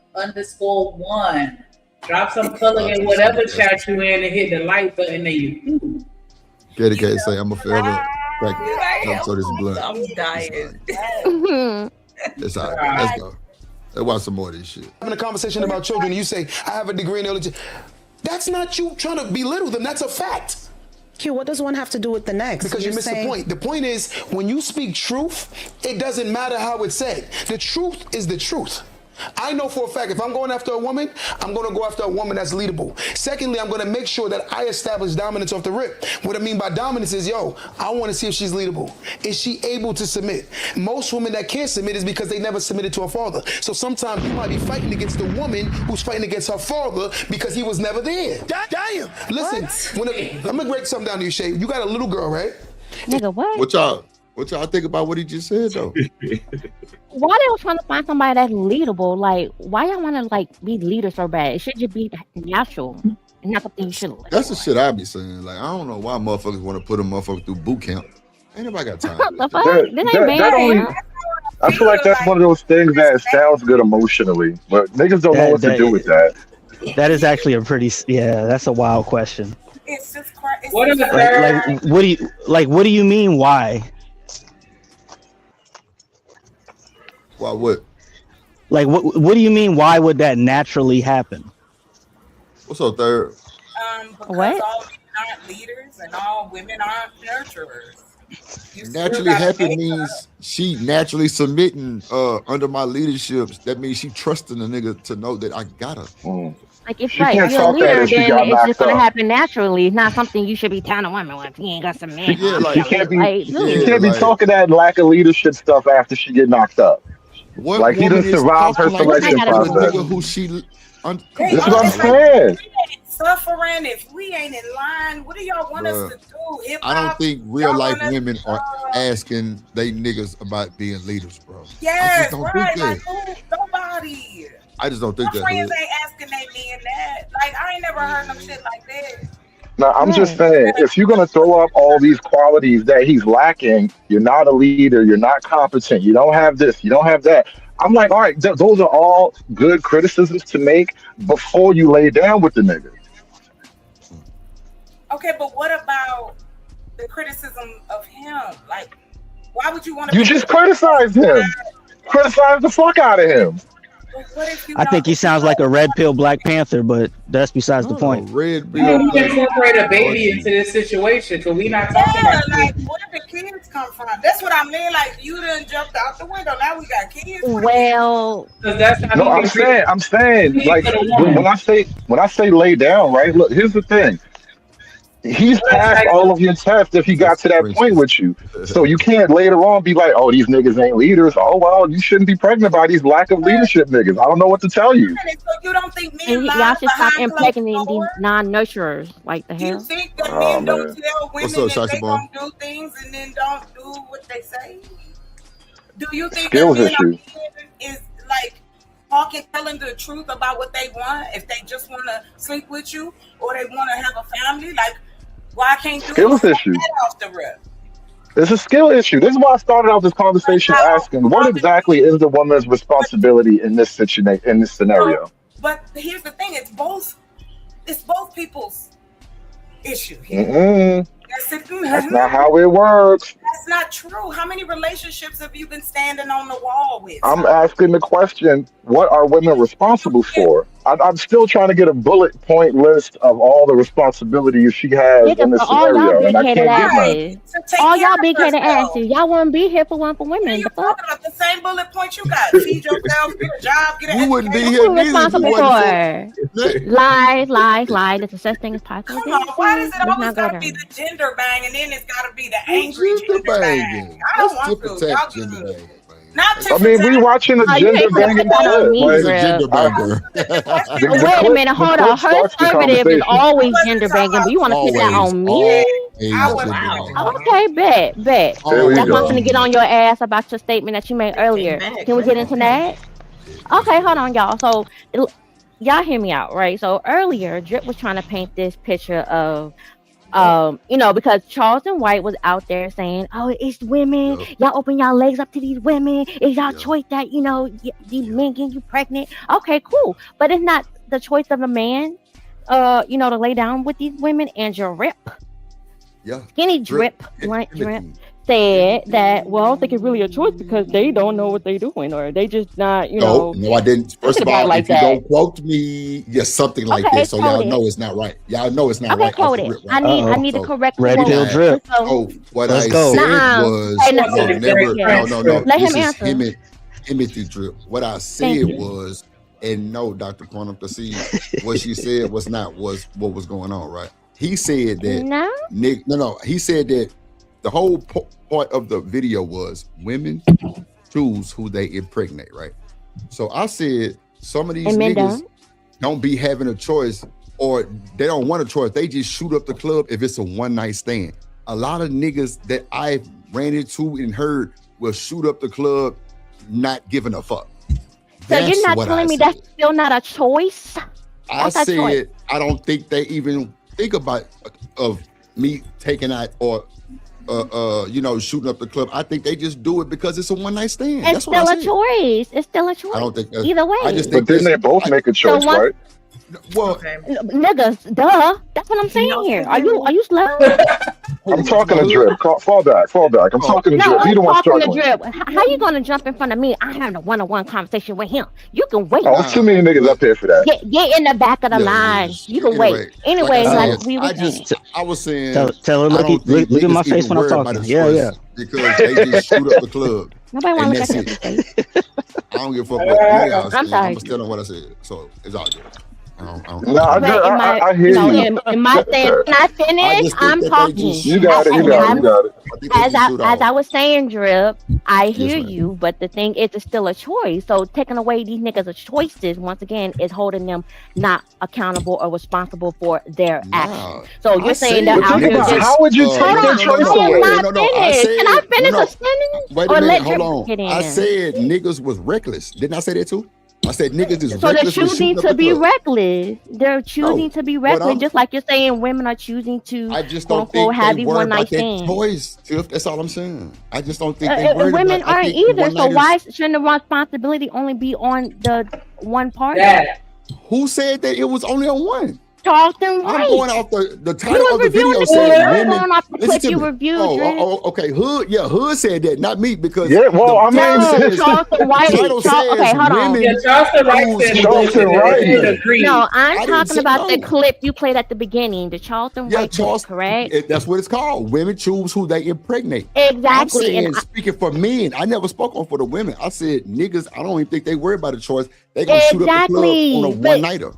Drop some color in whatever chat you in and hit the like button and you. Candy Cane say I'm a forever back so this blunt. I'm dying. It's all right. Let's go. Let's watch some more of this shit. Having a conversation about children, and you say, I have a degree in early. That's not you trying to belittle them. That's a fact. Q, what does one have to do with the next? Because you missed the point. The point is, when you speak truth, it doesn't matter how it's said. The truth is the truth. I know for a fact if I'm going after a woman, I'm going to go after a woman that's leadable. Secondly, I'm going to make sure that I establish dominance off the rip. What I mean by dominance is, I want to see if she's leadable. Is she able to submit? Most women that can't submit is because they never submitted to a father. So sometimes you might be fighting against the woman who's fighting against her father because he was never there. Damn. Listen, I'm going to break something down to you, Shay. You got a little girl, right? Nigga, what? What y'all think about what he just said though? Why they was trying to find somebody that's leadable? Like, why y'all want to like be leader so bad? It should just be natural and not something you should. That's the shit I be saying. Like, I don't know why motherfuckers want to put a motherfucker through boot camp. Ain't nobody got time. What the fuck? That ain't I feel like that's one of those things that sounds good emotionally, but niggas don't know what to do with that. That is actually a pretty, that's a wild question. It's just crazy. What do you mean? Why? Why what? Like what do you mean? Why would that naturally happen? What's up, Third? Because all men aren't leaders and all women aren't nurturers. Naturally happy means she naturally submitting under my leadership. That means she trusting a nigga to know that I got her. Like, it's right. If you're a leader, then it's just gonna happen naturally. It's not something you should be telling a woman with. You ain't got some man. She can't be talking that lack of leadership stuff after she get knocked up. Like he didn't survive her selection process. Who she? This is what I'm saying. Suffering if we ain't in line. What do y'all want us to do? Hip-hop? I don't think real life women are asking they niggas about being leaders, bro. Yes, don't right. think Like nobody. I just don't think My that. friends ain't asking they men that. Like I ain't never heard no shit like that. No, I'm just saying, if you're gonna throw up all these qualities that he's lacking, you're not a leader, you're not competent, you don't have this, you don't have that. I'm like, all right, those are all good criticisms to make before you lay down with the nigga. Okay, but what about the criticism of him? Like, why would you want to? You just criticized him. Criticize the fuck out of him. I think he sounds like a red pill Black Panther, but that's besides the point. Red pill. We can incorporate a baby into this situation because we not talking about. Like, where did the kids come from? That's what I mean. Like, you done jumped out the window. Now we got kids. Well, that's how No, I'm saying, like when I say lay down, right? Look, here's the thing. He's passed all of your tests if he got to that point with you. So you can't later on be like, oh, these niggas ain't leaders. Oh, well, you shouldn't be pregnant by these lack of leadership niggas. I don't know what to tell you. So you don't think men and y'all should stop impregnating these non-nurturers. Like the hell? You think that men don't tell women What's up, that they Shaka gonna do things and then don't do what they say? Do you think Skills that men issue. is like telling the truth about what they want? If they just want to sleep with you or they want to have a family, like why can't you Skills issue. off the rip? It's a skill issue. This is why I started off this conversation asking, what exactly is the woman's responsibility in this situation, in this scenario? But here's the thing: it's both people's issue here. Mm-mm. That's not how it works. That's not true. How many relationships have you been standing on the wall with? I'm asking the question, what are women responsible for? I'm still trying to get a bullet point list of all the responsibilities she has in this all scenario. y'all And I big can't headed get none. asses. All y'all big headed asses. Y'all wouldn't be here for one for women. You The fuck? talking about the same bullet point you got? Feed yourself, get a job, get an You wouldn't be education. here Who neither if you responsible wasn't for? Lies. There's a such thing as possible. Come on, why does it Let's always not go gotta there. be the gender bang and then it's gotta be the angry gender bang? I don't want to. Y'all good. Not I mean, we watching a you gender ain't gonna banging put that on shit. me, Like, bro. Gender banger. Wait a minute, hold on. Her conservative is always gender banging, but you want to put that on me? Okay, bet. There we That's go. why I'm gonna get on your ass about your statement that you made earlier. Can we get into that? Okay, hold on, y'all. So, y'all hear me out, right? So earlier, Drip was trying to paint this picture of, because Charleston White was out there saying, "Oh, it's women. Y'all open y'all legs up to these women. It's y'all choice that these men get you pregnant." Okay, cool, but it's not the choice of a man, to lay down with these women. And Drip, Skinny Drip, said that, well, they it's really a choice because they don't know what they're doing, or they just not, No, I didn't. First of all, like if you that. don't quote me, something like Okay, this, so y'all quote it. know it's not right. Y'all know it's not Okay, right. quote it. I need to correct the Red quote. pill drip. Oh, what Let's I go. said Nuh-uh. was Hey, no. no. Let This him is answer. him and Timothy Drip. What I said was, and no, Dr. Quantum, to see what she said was not what was going on, right? He said that no. He said that the whole part of the video was women choose who they impregnate, right? So I said some of these niggas don't be having a choice, or they don't want a choice. They just shoot up the club if it's a one night stand. A lot of niggas that I've ran into and heard will shoot up the club, not giving a fuck. So you're not telling me that's still not a choice? I said I don't think they even think about of me taking out or shooting up the club. I think they just do it because it's a one night stand. It's still a choice. It's still a choice. I don't think either way. But then they both make a choice, right? Well, niggas, duh. That's what I'm saying here. Are you slow? I'm talking to Drip. Fall back. I'm talking to Drip. He the one struggling. Drip. How you gonna jump in front of me? I had a one-on-one conversation with him. You can wait. Oh, too many niggas up there for that. Get in the back of the line. You can wait. Anyway, I was saying. Tell her, look at my face when I'm talking. Yeah. Because they just shoot up the club. Nobody want to look at your face. I don't give a fuck what you guys. I'm still on what I said, so it's all good. I hear you. Am I saying not finished? I'm talking. You got it. As I was saying, Drip, I hear you, but the thing is, it's still a choice. So taking away these niggas' choices, once again, is holding them not accountable or responsible for their actions. So you're saying that out here just... How would you take their choice away? Can I finish a sentence? Wait a minute, hold on. I said niggas was reckless. Didn't I say that too? I said niggas is reckless. So they're choosing to be reckless. They're choosing to be reckless, just like you're saying women are choosing to I just don't think have they these worry one night about their stands. toys, Tiff. That's all I'm saying. I just don't think they worry women about, aren't either. So why shouldn't the responsibility only be on the one party? Who said that it was only on one? Charleston White. I'm going off the title of the video saying women. Going off the clip you reviewed. Okay. Hood said that, not me, because Charleston White. Okay, hold on. Charleston White. No, I'm talking about the clip you played at the beginning, the Charleston White clip, correct? That's what it's called. Women choose who they impregnate. Exactly. I'm saying, speaking for men, I never spoke on for the women. I said niggas, I don't even think they worry about a choice. They gonna shoot up the club on a one-nighter.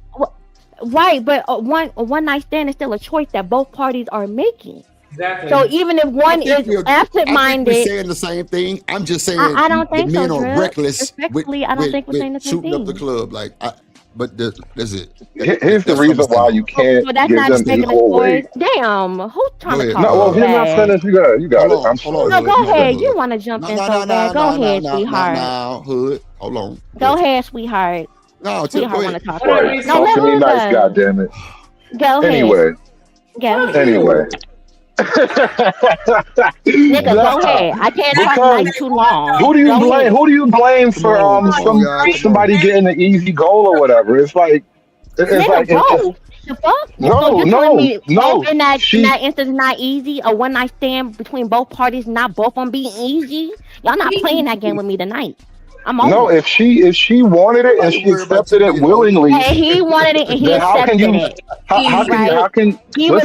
Right, but one night stand is still a choice that both parties are making. Exactly. So even if one is absent-minded, we're saying the same thing. I'm just saying I don't think the men so, are reckless. Respectfully, I don't think we're saying the same shooting thing. up the club, but that's it. Here's the reason why you can't that's give not them taking equal weight. Damn, who's trying to No, call well, he's not finished. You got it. I'm sorry. No, go ahead. You want to jump in so bad? Go ahead, sweetheart. Hood, hold on. Go ahead, sweetheart. No, sweetheart want to talk. Right. Talk to me nice, goddammit. Go ahead. Anyway. Nigga, go ahead. I can't talk like too long. Who do you blame for somebody getting an easy goal or whatever? It's like the fuck? No. In that instance, not easy. A one night stand between both parties, not both of them being easy. Y'all not playing that game with me tonight. I'm over. No, if she wanted it and she accepted it willingly, and he wanted it and he accepted it. How can you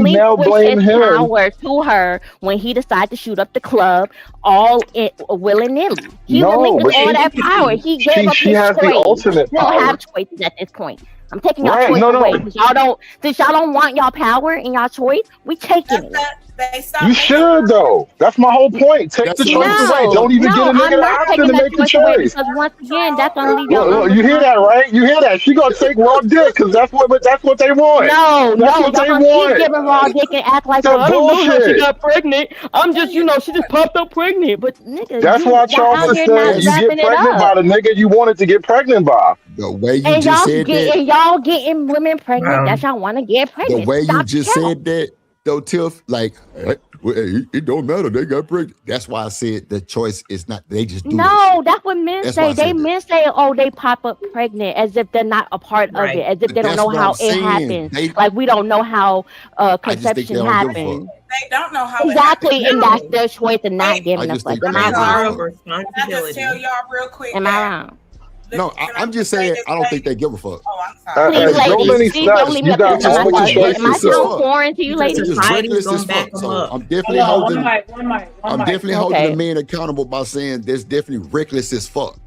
now blame him? Power to her when he decided to shoot up the club all willy-nilly. He relinquished all that power. He gave up his has choice. the ultimate We don't power. have choices at this point. I'm taking y'all choice away. Since y'all don't want y'all power and y'all choice, we taking it. You should though. That's my whole point. Take the choice away. Don't even get a nigga the option to make the choice. Because once again, that's gonna leave y'all. Look, you hear that, right? You hear that? She gonna take raw dick because that's what they want. No, that's what they want. Keep giving raw dick and act like that's bullshit. She got pregnant. I'm just, she just popped up pregnant. But nigga, that's why Charles said you get pregnant by the nigga you wanted to get pregnant by. The way you just said that, and y'all getting women pregnant. That's y'all want to get pregnant. The way you just said that, though, Tiff, like. It don't matter. They got pregnant. That's why I said the choice is not. They just do. No, that's what men say. They men say, "Oh, they pop up pregnant," as if they're not a part of it, as if they don't know how it happens. Like we don't know how conception happens. They don't know how exactly, and that's their choice of not giving a fuck. Am I wrong? I just tell y'all real quick. Am I wrong? No, I'm just saying I don't think they give a fuck. Please, So many ladies, please don't steps. leave me You up got there. multiple Am I choices. sound foreign to you, ladies? It's reckless as fuck. So I'm definitely holding. I'm definitely holding the men accountable by saying that's definitely reckless as fuck.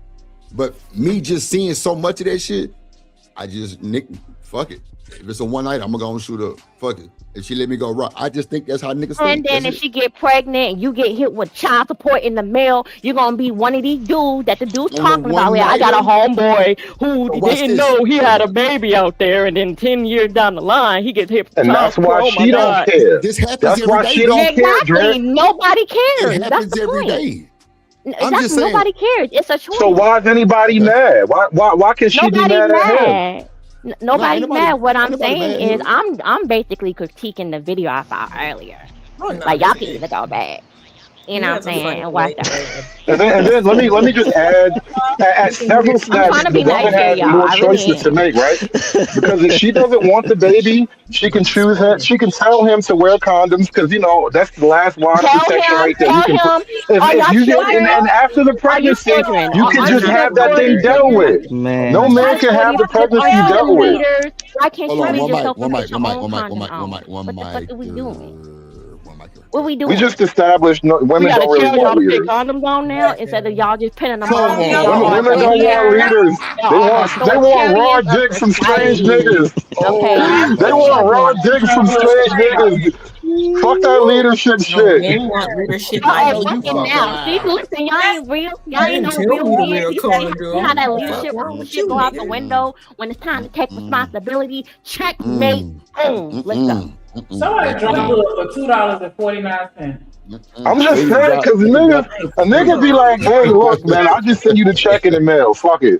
But me just seeing so much of that shit, I just fuck it. If it's a one night, I'm gonna go and shoot up. Fuck it. If she let me go rock, I just think that's how niggas think. And then if she get pregnant and you get hit with child support in the mail, you're gonna be one of these dudes that the dude's talking about. Yeah, I got a homeboy who didn't know he had a baby out there, and then 10 years down the line, he gets hit with And child that's support. why she don't care. This happens That's every why day. she don't care, Exactly. Dre. Nobody cares. It That's happens the every point. day. I'm Exactly. just saying. Nobody cares. It's a choice. So why is anybody mad? Why can she be Nobody's mad at him? mad. Nobody's mad. What I'm nobody saying mad. is I'm basically critiquing the video I saw earlier. Oh, no, Like y'all can either go back. You know what I'm saying? And watch that. And then let me just add at several steps trying to the be nice woman here, has y'all. more I really choices to am. make, right? Because if she doesn't want the baby, she can choose it. She can tell him to wear condoms because that's the last line of Tell protection him. right there. Tell You can him. Are if y'all you get children? and after the Are you pregnancy, children? you can Are just you have that thing children? dealt with. Man. No man can have the Are pregnancy you dealt the with. leaders? Why can't Hold you on, lead one yourself mic, and one put mic, your one mic, own one mic, condom one mic, on? one mic, one What the fuck mic. are we doing? One mic. What we doing? We just established We women gotta don't really tell y'all want to put leaders. condoms on now instead of y'all just pinning them Come on. on. Y'all are Women the don't want leaders. leaders. Y'all They are want raw authoritarians of dicks from strange society. niggas. Okay? They want raw dicks from strange niggas. Fuck that leadership No, shit. men want leadership Y'all like are you. fucking now. See, listen, y'all ain't real. Y'all ain't You no tell real me the men. real See how that condom. leadership What's wrong with shit you, go out the nigga? window when it's time to take responsibility? Checkmate. Boom. Let's go. Somebody dropped it for $2.49. I'm just Niggas saying, got- because niggas got a nigga be like, hey, look, man, I'll just send you the check in the mail. Fuck it.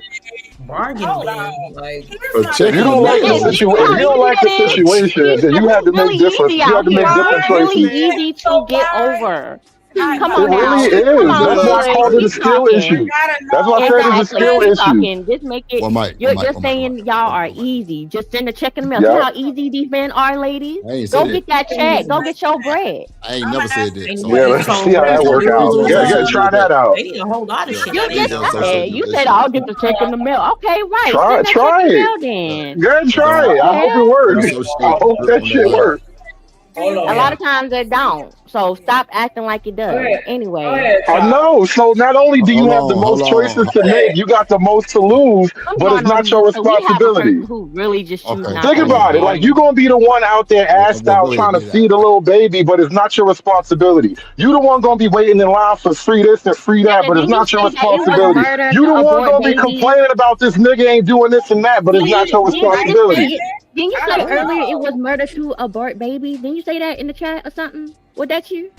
Bargain bin. Like, If you don't like the situation, if you don't like the situation, then you have to make Really different. easy You have out to here. make different It's really choices. easy to get over. Come It on really now. Come is. on, That's why I boys. called it a Keep skill talking. issue. That's why I said it's a Exactly. skill Keep issue. talking. Just make it. One mic, You're one mic, just one mic, saying y'all are easy. Just send a check in the mail. See Yep. how easy these men are, ladies? I ain't Go said get that. that check. Go get your bread. I ain't never said that. So Yeah, let's see how that work out. Yeah, try that out. they need a whole lot of shit. You that just they don't said. know. You said I'll get the check in the mail. Okay, right. Send that check Try in the it. mail then. Good, try it. I hope it Okay. works. So I shit hope that on shit that line. works. Hold on. A lot of times they don't. So stop acting like it does. Anyway. I know. So not only do you have the most choices to make, you got the most to lose, I'm but it's going on not your mute. So we have a responsibility. person who really just choose not Think to about it. Like listen. you're gonna be the one out there assed Go out ahead, trying to get it feed a little baby, but it's not your responsibility. You the one gonna be waiting in line for free this and free that, but it's Didn't you not your say that it was responsibility. murder You to the one abort gonna be babies? complaining about this nigga ain't doing this and that, but it's not your Didn't you just say responsibility. it? Didn't you say earlier it was murder to abort babies? Didn't you say that in the chat or something? Was that you?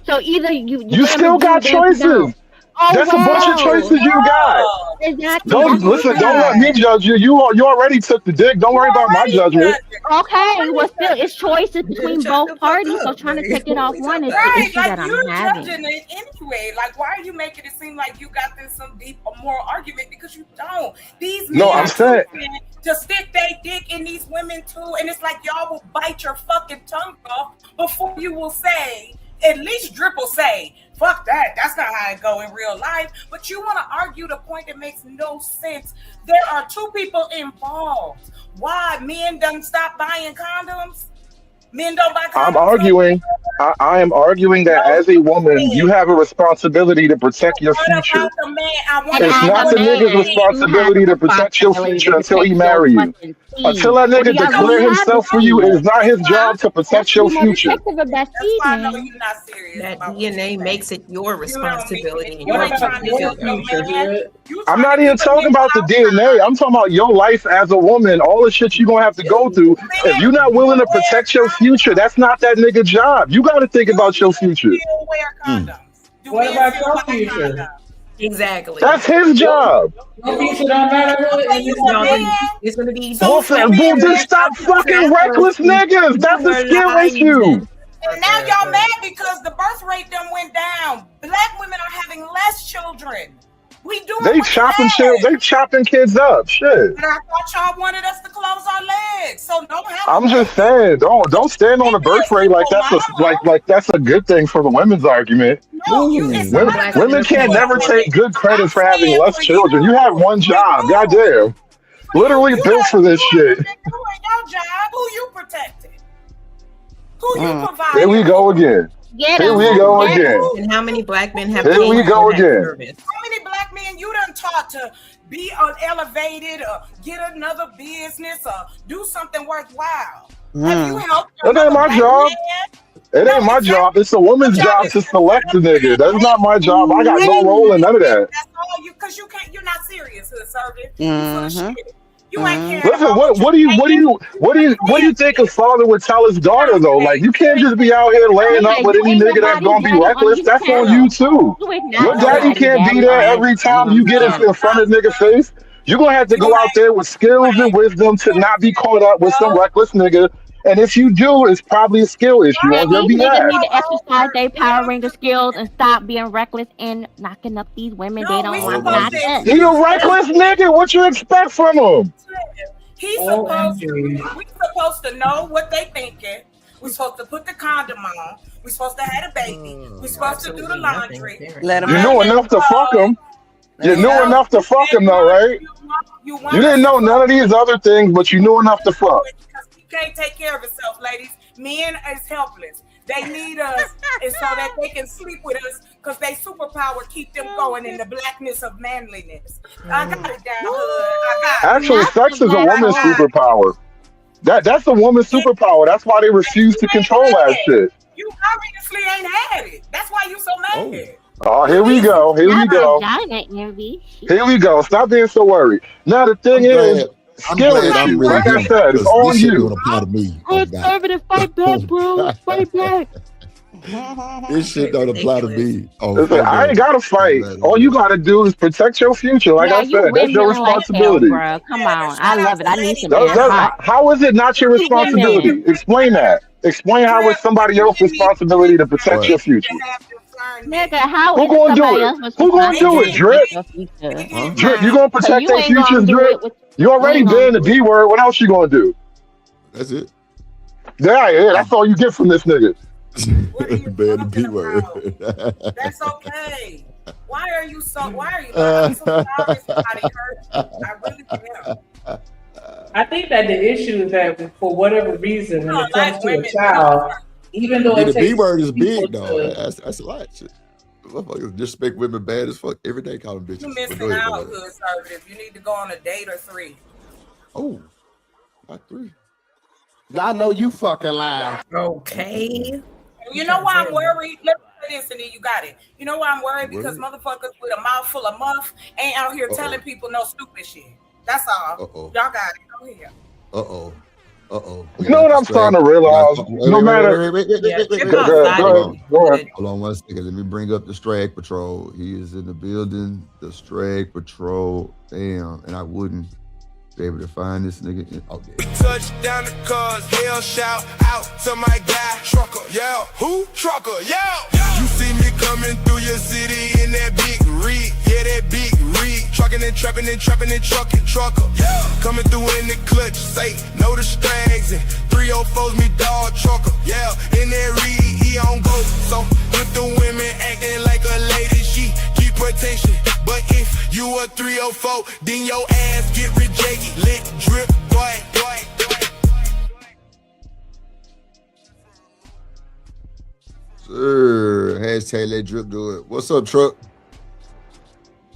So either you You still damn got it, you damn it choices. don't. Oh That's a bunch of choices you got. Exactly. Don't That's what listen. I'm Don't let saying. me judge you. You already took the dick. Don't worry about my judgment. Okay, well still it's choices between both parties. So trying to take it off one is the Right, issue like that I'm you're having. judging it anyway. Like, why are you making it seem like you got this some deep moral argument? Because you don't. These men No, I'm are saying. choosing to stick their dick in these women too, and it's like y'all will bite your fucking tongue off before you will say. At least Drip will say, fuck that. That's not how it go in real life. But you want to argue the point that makes no sense. There are two people involved. Why? Men don't stop buying condoms? Men don't buy condoms? I'm arguing. I am arguing that as a woman, you have a responsibility to protect your What future. about the man? I want It's not the nigga's responsibility to protect your future until he marry you. Until that nigga declare himself for you, it is not his job to protect your future. That's why I know you're not serious. That DNA makes it your responsibility. And You your ain't trying to help no man. I'm not even talking about the DNA. I'm talking about your life as a woman, all the shit you're going to have to go through. If you're not willing to protect your future, that's not that nigga job. You got to think about your future. What about your future? Exactly. That's his job. Your future don't matter. It's gonna be. Well, then stop fucking reckless niggas. That's a skill issue. And now y'all mad because the birth rate done went down. Black women are having less children. We doing They what chopping you shit. They chopping kids up. Shit. But I thought y'all wanted us to close our legs. So don't have I'm a just baby. saying, don't stand on the birth rate like that's like that's a good thing for the women's argument. No, it's Women, not a women good thing can't for never the take women. good credit I'm for having saying less for children. You have one job. Goddamn. Literally built for this shit. doing your job. Who you protecting? Who you providing? Here we go again. Here we go again. And how many black men have Here paid we go for that again. service? How many black men you done taught to be elevated or get another business or do something worthwhile? Have you helped That ain't my job. It ain't my job. It's a woman's job to select the nigga. That's not my job. I got no role in none of that. That's all you, because you can't. You're not serious, hood servant. You full of shit. You ain't caring Listen, about what do you think a father would tell his daughter though? Like, you can't just be out here laying up with any nigga that's gonna be reckless. That's on you too. Your daddy can't be there every time you get in front of nigga face. You're gonna have to go out there with skills and wisdom to not be caught up with some reckless nigga. And if you do, it's probably a skill issue on your These niggas behalf. need to exercise their Power Ranger skills and stop being reckless and knocking up these women they don't want knocked up. He a reckless nigga. What you expect from him? He's supposed to. We supposed to know what they thinking. We supposed to put the condom on. We supposed to have a baby. We supposed to do the laundry. Let him. You knew enough to fuck him. You knew enough to fuck him though, right? You didn't know none of these other things, but you knew enough to fuck. He can't take care of himself, ladies. Men is helpless. They need us, and so that they can sleep with us, because they superpower keep them going in the blackness of manliness. I got it down, hood. I got it. Actually, sex is a woman's superpower. That's a woman's superpower. That's why they refuse to control that shit. You obviously ain't had it. That's why you so mad. Oh, here we go. Here we go. Here we go. Stop being so worried. Now the thing is, skill issue. Like I said, it's on you. Conservative, fight back, bro. Fight back. This shit don't apply to me. Listen, I ain't gotta fight. All you gotta do is protect your future. Like I said, that's your responsibility. Like hell, bro. Come on, I love it. I need some man. How is it not your responsibility? Explain that. Explain how it's somebody else's responsibility to protect your future. Nigga, how Who is gonna do somebody it? else Who gonna do it, Drip? Drip, you gonna protect their futures, Drip? You already been the D word. What else you gonna do? That's it. Yeah, that's all you get from this nigga. Bad B word. That's okay. Why are you so I'm so sorry somebody hurt you. I really am. I think that the issue is that for whatever reason, when it comes to a child, even though Yeah, it the takes B word is people big though. to- That's a lot. Shit. Motherfuckers disrespect women bad as fuck every day. Call them bitches. You But missing go ahead, out, go ahead. hood conservative. You need to go on a date or 3. Oh, not 3. I know you fucking lying. Okay. You know why I'm worried? Let me say this and then you got it. You know why I'm worried? Because motherfuckers with a mouthful of muff ain't out here telling people no stupid shit. That's all. Y'all got it. Go ahead. You know what I'm starting to realize? No matter. Hold on 1 second. Let me bring up the Strag Patrol. He is in the building. The Strag Patrol. Damn. And I wouldn't be able to find this nigga. Touch down the cars, hell shout out to my guy, Trucker, yeah. Who? Trucker, yeah. You see me coming through your city in that big rig, yeah, that big rig. Trucking and trapping and trapping and trucking, trucker, yeah. Coming through in the clutch, say no to Strags and 304's me dog, trucker, yeah. In that rig, he on go. So with the women acting like a lady, she keep attention. But if you a 304, then your ass get rejected. Lit, drip, boy. Sir, hashtag let drip do it. What's up, truck?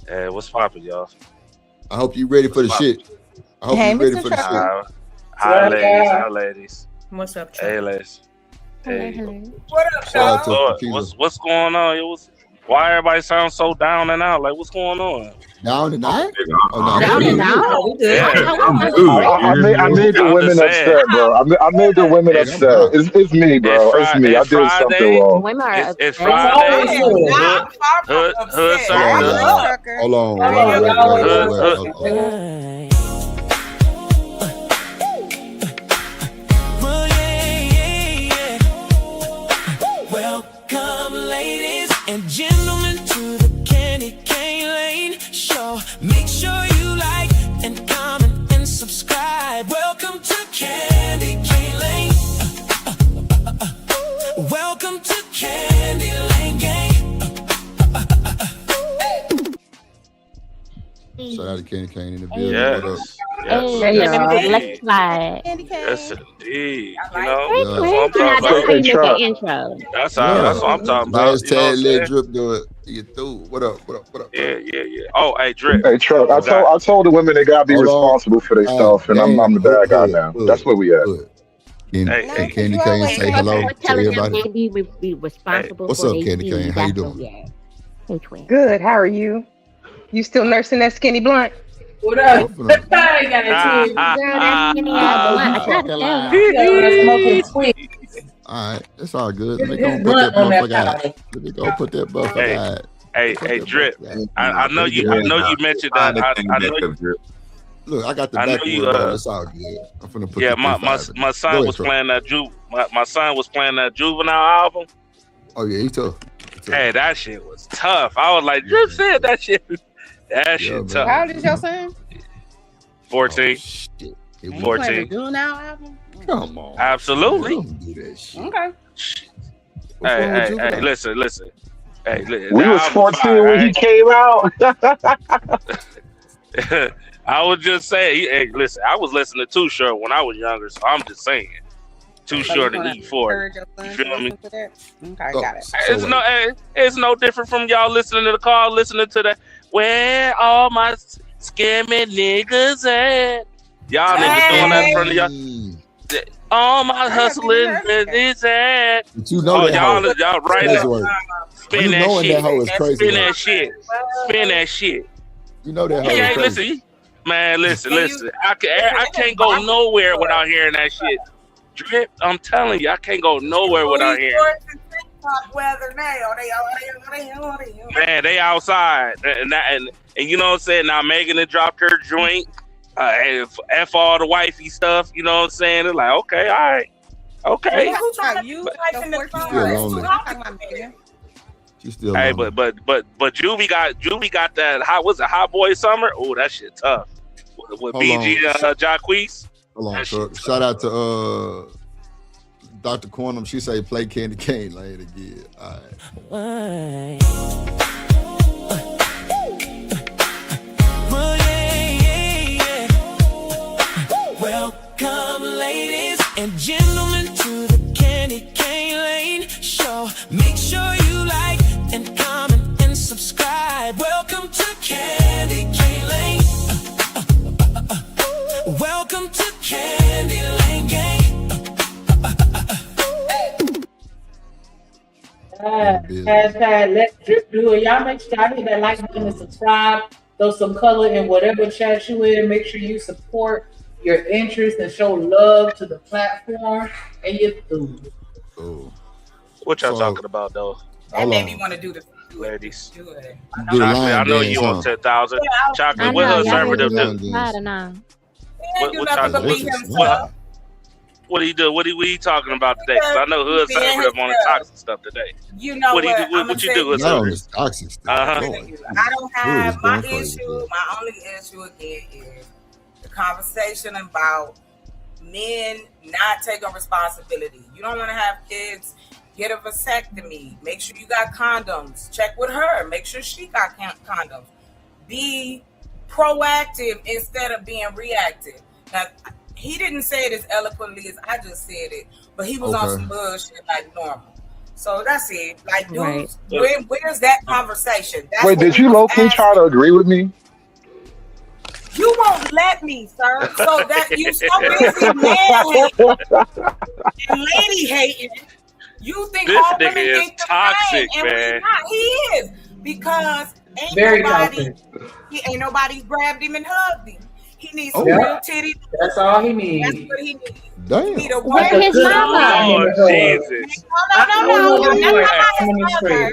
Hey, what's poppin', y'all? I hope you ready for the shit. I hope you ready for the shit. Hi, ladies. Hi, ladies. What's up, Hey, ladies. Hey. What up, Shout out to Lord, Tequila. what's going on? Why everybody sounds so down and out? Like, what's going on? Down and out? Oh, no. Down and out? Yeah. I made the women upset, bro. I made the women upset. It's me, bro. It's me. I did something wrong. It's Friday. Hood circle. Hold on. Welcome, ladies and gentlemen, to the candy cane lane. Welcome to Candyland Gang. Shout out to Candy Cane in the building. Yes. What up? Yes. Let's slide. Yes, indeed. You Hey, know, Twin, that's what I'm you know, talking that's how about. you make an intro. That's what I'm talking about. Last You know what I'm tag, let saying? Drip do it. You through. What up? What up? What up? Yeah. Oh, hey, Drip. Hey, Chuck, I told the women they gotta be Hold on. responsible for their stuff, and I'm the bad guy now. That's where we at. Can Candy Cane say hello to Telling them everybody? they be responsible What's for up, their Candy Cane? seed. How you That's what doing? we at. Hey, Twin. Good. How are you? You still nursing that skinny blunt? What up? I ain't got a kid. Girl, that skinny ass blunt. I tried to tell You smoking tweets. All right, it's all good. Let me This go put that blunt on that motherfucker out. powder. Let me go put that motherfucker out. Hey, Drip. I know you mentioned that. I know you. Look, I got the I know back you. one, bro. It's all good. I'm finna put Yeah, the my 35 in. my Go son ahead, was Trey. playing that my son was playing that Juvenile album. Oh yeah, he tough. Hey, that shit was tough. I was like, Drip said that shit. That shit tough. How old is your son? 14. You playing the Do Now album? Come on. Absolutely. Don't do that shit. Okay. Hey, listen. Hey, We was 14 when he came out. I was just saying, hey, listen, I was listening to Too Short when I was younger, so I'm just saying. Too Short to eat for it. You feel me? Okay, got it. It's no different from y'all listening to the car, listening to the where all my scamming niggas at. Y'all niggas doing that in front of y'all. All my hustling is at. But you know that hoe. y'all right That's now. work. Spin You that knowing shit. that hoe is crazy Spin work. that shit. Spin that shit. You know that hoe Hey, is crazy. listen, man, listen. I can't go nowhere without hearing that shit. Drip, I'm telling you, I can't go nowhere without hearing it. Weather now. Man, they outside. And you know what I'm saying? Now Megan had dropped her joint. F all the wifey stuff, you know what I'm saying? They're like, okay, all right. Okay. Who's trying to you type in the phone? She's still Hey, lonely. but Juvie got that hot boy summer. Oh, that shit tough. With Hold BG and Jacquees. Hold on, sir. Shout out to Dr. Quantum. She say play Candy Cane later again. All right. Welcome, ladies and gentlemen, to the Candy Cane Lane Show. Make sure you like and comment and subscribe. Welcome to Candy Cane Lane. Welcome to Candy Lane Gang. Hashtag let's Drip do it. Y'all make sure y'all hit that like button and subscribe. Throw some color in whatever chat you in. Make sure you support your interest and show love to the platform and your food. What y'all talking about though? That made me want to do the ladies. Do it. Do the Chocolate, line I know dance, you huh? on 10,000. I Chocolate, know, what y'all conservative really do? I don't know. What chocolate? What do you do? What are we talking about today? Because I know hood conservative on the toxic stuff today. You know what do you what? do? What you do? Not on this toxic stuff. Uh-huh. I don't have Food is my going crazy, issue. My only issue again is the conversation about men not taking responsibility. You don't want to have kids. Get a vasectomy. Make sure you got condoms. Check with her. Make sure she got condoms. Be proactive instead of being reactive. Now, he didn't say it as eloquently as I just said it, but he was on some bullshit like normal. So that's it. Like, dudes, where's that conversation? That's Wait, did you low-key try to agree with me? You won't let me, sir. So that you so busy man hating and lady hating. You think This all nigga women is think the toxic, same, and man. we're not. He is because ain't nobody grabbed him and hugged him. He needs some real titties. That's all he needs. That's what he needs. Damn. He need a Where woman. his mama? Oh, Jesus. No.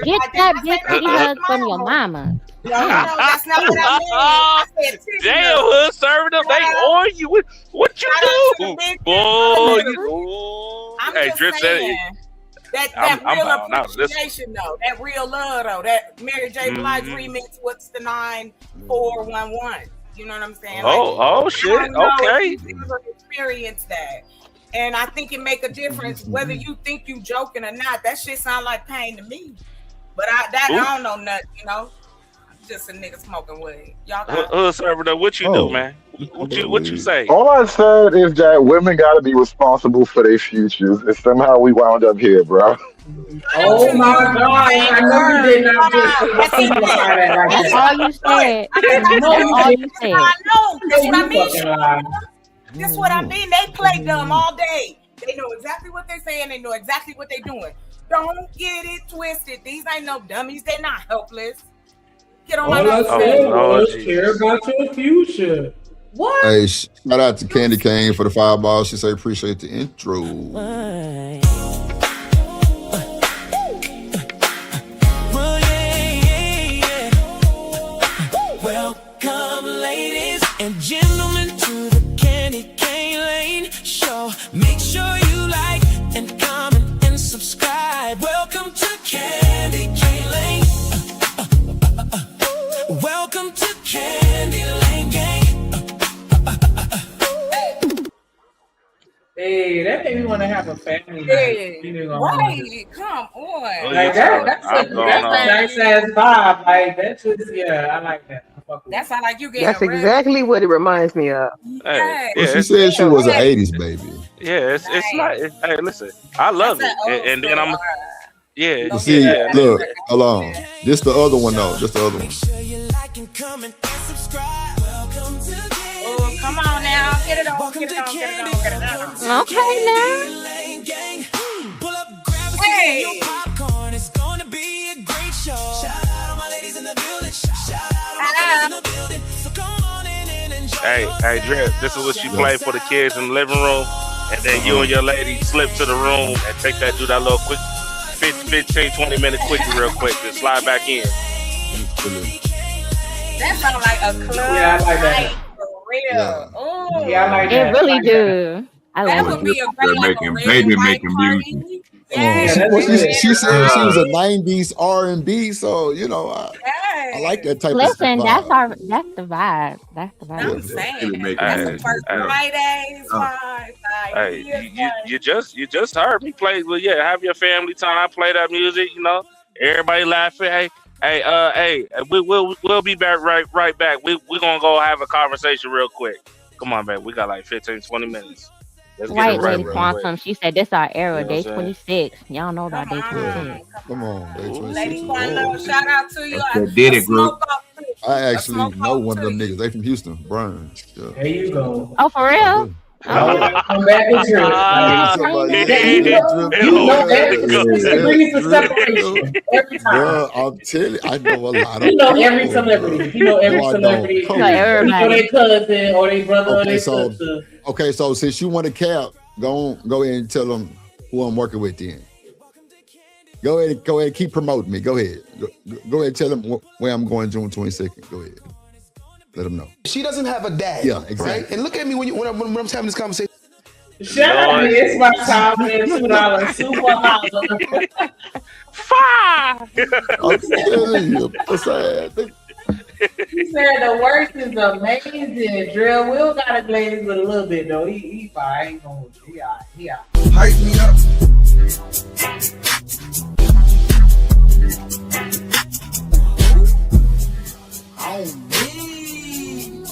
Get that big titty hug from your mama. No, that's not what I mean. I said titty Damn, hug. hood conservative, they on you. What you do? Boy, you. I'm Hey, just Drip said saying. it. That I'm real bowing out of this. appreciation though, that real love though, that Mary J. Blige remix, what's the 9411? You know what I'm saying? Oh, shit. I don't know Okay. if you've ever experienced that. And I think it make a difference whether you think you joking or not. That shit sound like pain to me. But I don't know nothing, you know. I'm just a nigga smoking weed. Y'all got Server though, what you do, man? What you say? All I said is that women got to be responsible for their futures, and somehow we wound up here, bro. Oh my God! I know you did not just simplify that like That's that. all you said. That's all you said. I know. That's what I mean. Fucking lie. That's what I mean. They play dumb all day. They know exactly what they're saying. They know exactly what they're doing. Don't get it twisted. These ain't no dummies. They're not helpless. Get on my All I nerves. said was care about your future. What? Hey, shout out to Candy Cane for the $5. She say appreciate the intro. Welcome, ladies and gentlemen, to the Candy Cane Lane Show. Make sure you like and comment and subscribe. Welcome to Candy Cane Lane. Welcome to Candy Lane Gang. Hey, that made me want to have a family. Hey, right. Come on. Like that's a nice ass vibe. Like that's just I like that. That sound like you getting That's exactly what it reminds me of. Hey, Well, she said she was an 80s baby. Yeah, it's not. Hey, listen, I love it, and then I'm. Yeah, You see, yeah. look, hold on. This the other one though. This the other one. Oh, come on now. Get it on. Get it on. Get it on. Get it on. Okay now. Hey. It's gonna be a great show. Shout out all my ladies in the building. Shout out all my ladies in the building. So come on in and enjoy. Hey, Drip, this is what you play for the kids in the living room, and then you and your lady slip to the room and do that little quick 15, 20 minute quickie real quick, then slide back in. That sounds like a club. Yeah, I like that. Night for real. Ooh. Yeah, I like It that. really do. I That like would be it. a great making baby making music. She said she was a 90s R&B, so you know I like that type Listen, of that's vibe. that's the vibe. That's the vibe. I'm saying that's the first Fridays vibe. Hey, you just heard me play. Well, yeah, have your family time, play that music. You know, everybody laughing. Hey, we'll be back right back. We're gonna go have a conversation real quick. Come on, man. We got like 15, 20 minutes. Let's get White it right Lady real Quantum, quick. she said this our era, You know day what I'm 26. Y'all know about day 26. Come on, day 26. Lady Quantum, shout out to you. That did it, group. I actually know one of them niggas. They from Houston, Brian. Yeah. There you go. Oh, for real? Come back and trip. It brings the separation every time. Bro, I'm telling you, I know a lot of You know every people, celebrity. You know every No, I don't. celebrity. Come You on. know their cousin or their brother or Okay, their so sister. so since you want a cap, go ahead and tell them who I'm working with then. Go ahead, keep promoting me. Go ahead. Go ahead and tell them where I'm going June 22nd. Go ahead. Let them know. She doesn't have a dad. Yeah, exactly. Right? And look at me when I'm having this conversation. Shut up, man. It's my time, man. $2. Super house. Fire! I'm telling you, what's that? He said the worst is amazing. Drill Will got a glaze with a little bit though. He fine. I ain't gonna hold you. He out. Hype me up. On me,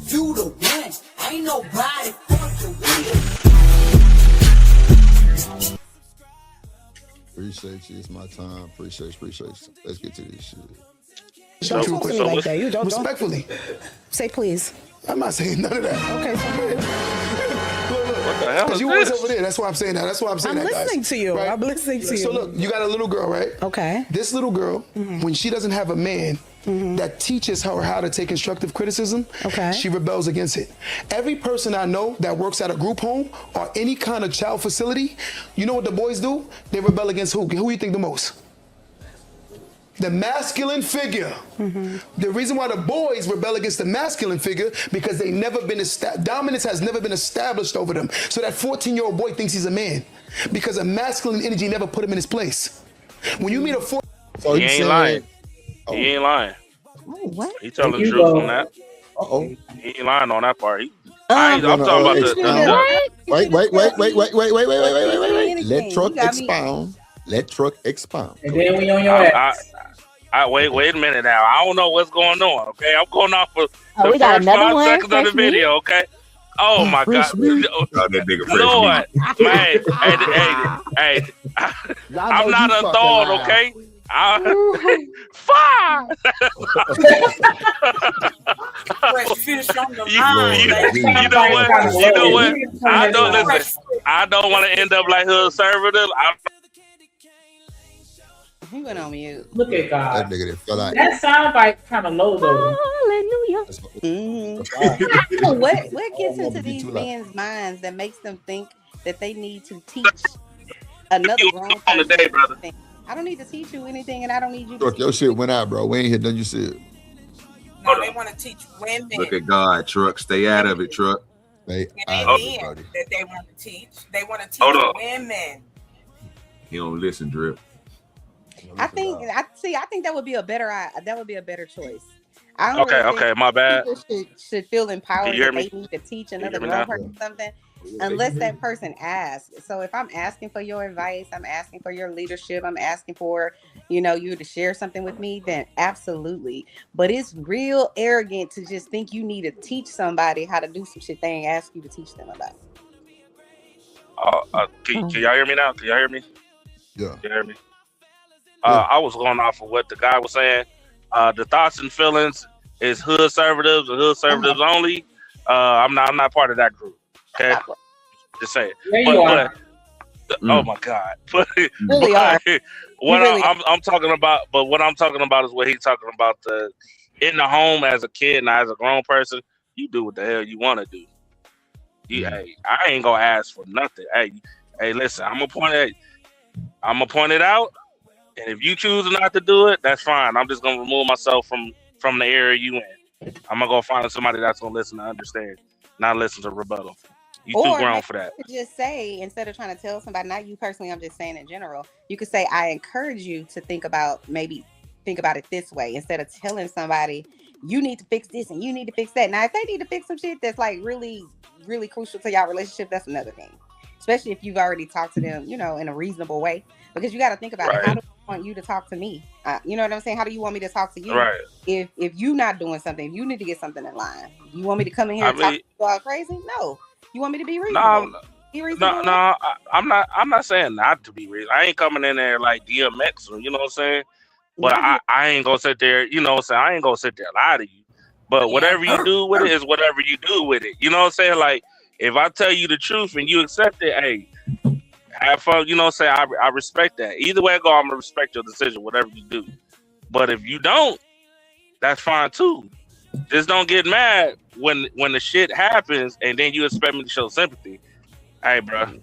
you the one. Ain't nobody fucking with. Appreciate you. It's my time. Appreciate you. Let's get to this shit. Don't talk to me like that. You don't. Respectfully. Say please. I'm not saying none of that. Okay, What the hell is Because you was this? over there. That's why I'm saying that. That's why I'm saying I'm that, guys. listening to you. Right? I'm listening to you. So look, you got a little girl, right? Okay. This little girl, when she doesn't have a man that teaches her how to take constructive criticism, she rebels against it. Every person I know that works at a group home or any kind of child facility, you know what the boys do? They rebel against who? Who you think the most? The masculine figure. The reason why the boys rebel against the masculine figure because they never been dominance has never been established over them. So that 14-year-old boy thinks he's a man because a masculine energy never put him in his place. When you meet a He ain't lying. He ain't lying. Oh, what? He telling the truth on that. He ain't lying on that part. I'm talking about Wait. Let truck expound. Let truck expound. And then we on your ass. Wait a minute now. I don't know what's going on. Okay, I'm going off of the we got first another 5 one, seconds of the fresh meat? video. Okay. Oh my God, That nigga fresh Lord, meat. man, hey, I'm not a thought. Okay. Fire! You know what? I don't want to end up like her conservative. He went on mute. Look at God. That nigga that fell out. That soundbite kind of low though. Hallelujah. What gets into these men's minds that makes them think that they need to teach another grown person? I don't need to teach you anything, and I don't need you to Truck, your shit went out, bro. We ain't hit nothing you said. No, they want to teach women. Look at God, Truck. Stay out of it, Truck. Stay out of it, buddy. That they want to teach. They want to teach women. He don't listen, Drip. I think that would be a better choice. Okay, my bad. People should feel empowered Can you hear that me? they need to teach Can you another hear me grown now? person something, unless that person asks. So if I'm asking for your advice, I'm asking for your leadership, I'm asking for, you to share something with me, then absolutely. But it's real arrogant to just think you need to teach somebody how to do some shit they ain't asked you to teach them about. Can y'all hear me now? Can y'all hear me? Yeah. Can you hear me? I was going off of what the guy was saying. The thoughts and feelings is hood conservatives and hood conservatives only. I'm not part of that group. Okay, just say it. There you are. Oh my God! Really are. I'm talking about, but what I'm talking about is what he's talking about. In the home as a kid and as a grown person, you do what the hell you want to do. Hey, I ain't gonna ask for nothing. Hey, listen, I'm gonna point it out. And if you choose not to do it, that's fine. I'm just gonna remove myself from the area you in. I'm gonna go find somebody that's gonna listen and understand, not listen to rebuttal. You too grown for that. Just say, instead of trying to tell somebody, not you personally, I'm just saying in general, you could say, I encourage you to think about it this way, instead of telling somebody you need to fix this and you need to fix that. Now, if they need to fix some shit that's like really, really crucial to y'all relationship, that's another thing. Especially if you've already talked to them, in a reasonable way. Because you got to think about it. How do I want you to talk to me? You know what I'm saying? How do you want me to talk to you? Right. If you're not doing something, if you need to get something in line, you want me to come in here and talk to you all crazy? No. You want me to be reasonable? No, I'm not saying not to be reasonable. I ain't coming in there like DMX, you know what I'm saying? But I ain't gonna sit there, you know what I'm saying? I ain't gonna sit there and lie to you. But whatever you do with it is whatever you do with it. You know what I'm saying? Like, if I tell you the truth and you accept it, hey, have fun, you know what I'm saying? I respect that. Either way I go, I'm gonna respect your decision, whatever you do. But if you don't, that's fine too. Just don't get mad when the shit happens and then you expect me to show sympathy. Hey, bro,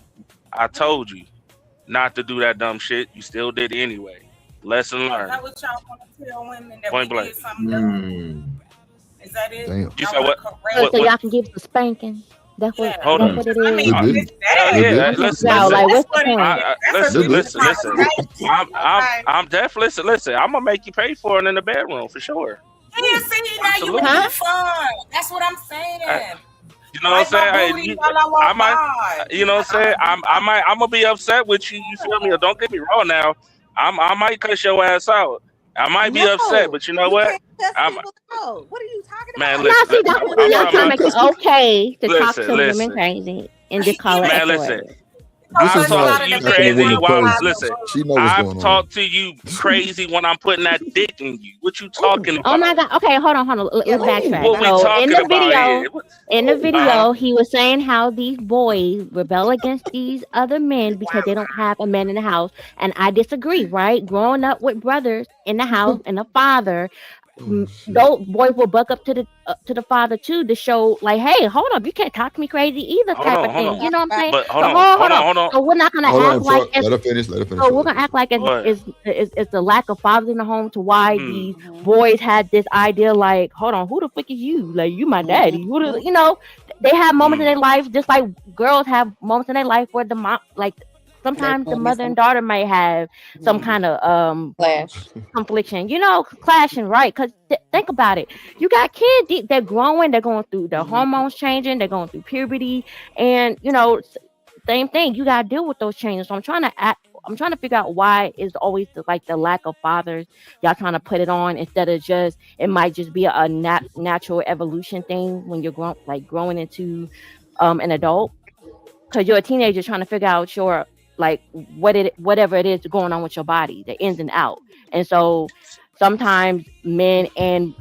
I told you not to do that dumb shit. You still did it anyway. Lesson learned. Is that what y'all want to tell women, that Point we blank. did something dumb? Is that it? Damn. You said what? So y'all can give us a spanking. That's what. Hold that's on. what it is. I mean, it's that. Listen. Like, what's That's the what point? Listen. I'm definitely listen. I'm gonna make you pay for it in the bedroom for sure. Yeah, see, now you making it fun. That's what I'm saying. You know what I'm saying? I might. You know what I'm saying? I'm gonna be upset with you. You feel me? Or don't get me wrong. Now, I might cuss your ass out. I might be upset, but you know what? What are you talking about? Man, No, listen. see, that's what y'all trying to make it okay to talk to Listen. women crazy and just call it Man, authority. listen. I've talked to you crazy while listen. She knows what's I've going on. talked to you crazy when I'm putting that dick in you. What you talking about? Oh my God. Okay, hold on. Let's backtrack. What we So talking about in the video, he was saying how these boys rebel against these other men because they don't have a man in the house. And I disagree, right? Growing up with brothers in the house and a father, those boys will buck up to the father too to show like, hey, hold up, you can't talk to me crazy either, type of thing. You know what I'm saying? But hold on. So we're not gonna act like let her finish. so we're gonna act like it's the lack of fathers in the home to why these boys had this idea like, hold on, who the fuck is you? Like, you my daddy. They have moments in their life just like girls have moments in their life where the mom, like, sometimes the mother and daughter might have some kind of clash, confliction, clashing, right? Because think about it, you got kids, they're growing, they're going through their hormones changing, they're going through puberty, and same thing, you got to deal with those changes. So I'm trying to figure out why is always the lack of fathers. Y'all trying to put it on instead of just, it might just be a natural evolution thing when you're growing into an adult, because you're a teenager trying to figure out your whatever it is going on with your body, the ins and out. And so sometimes men and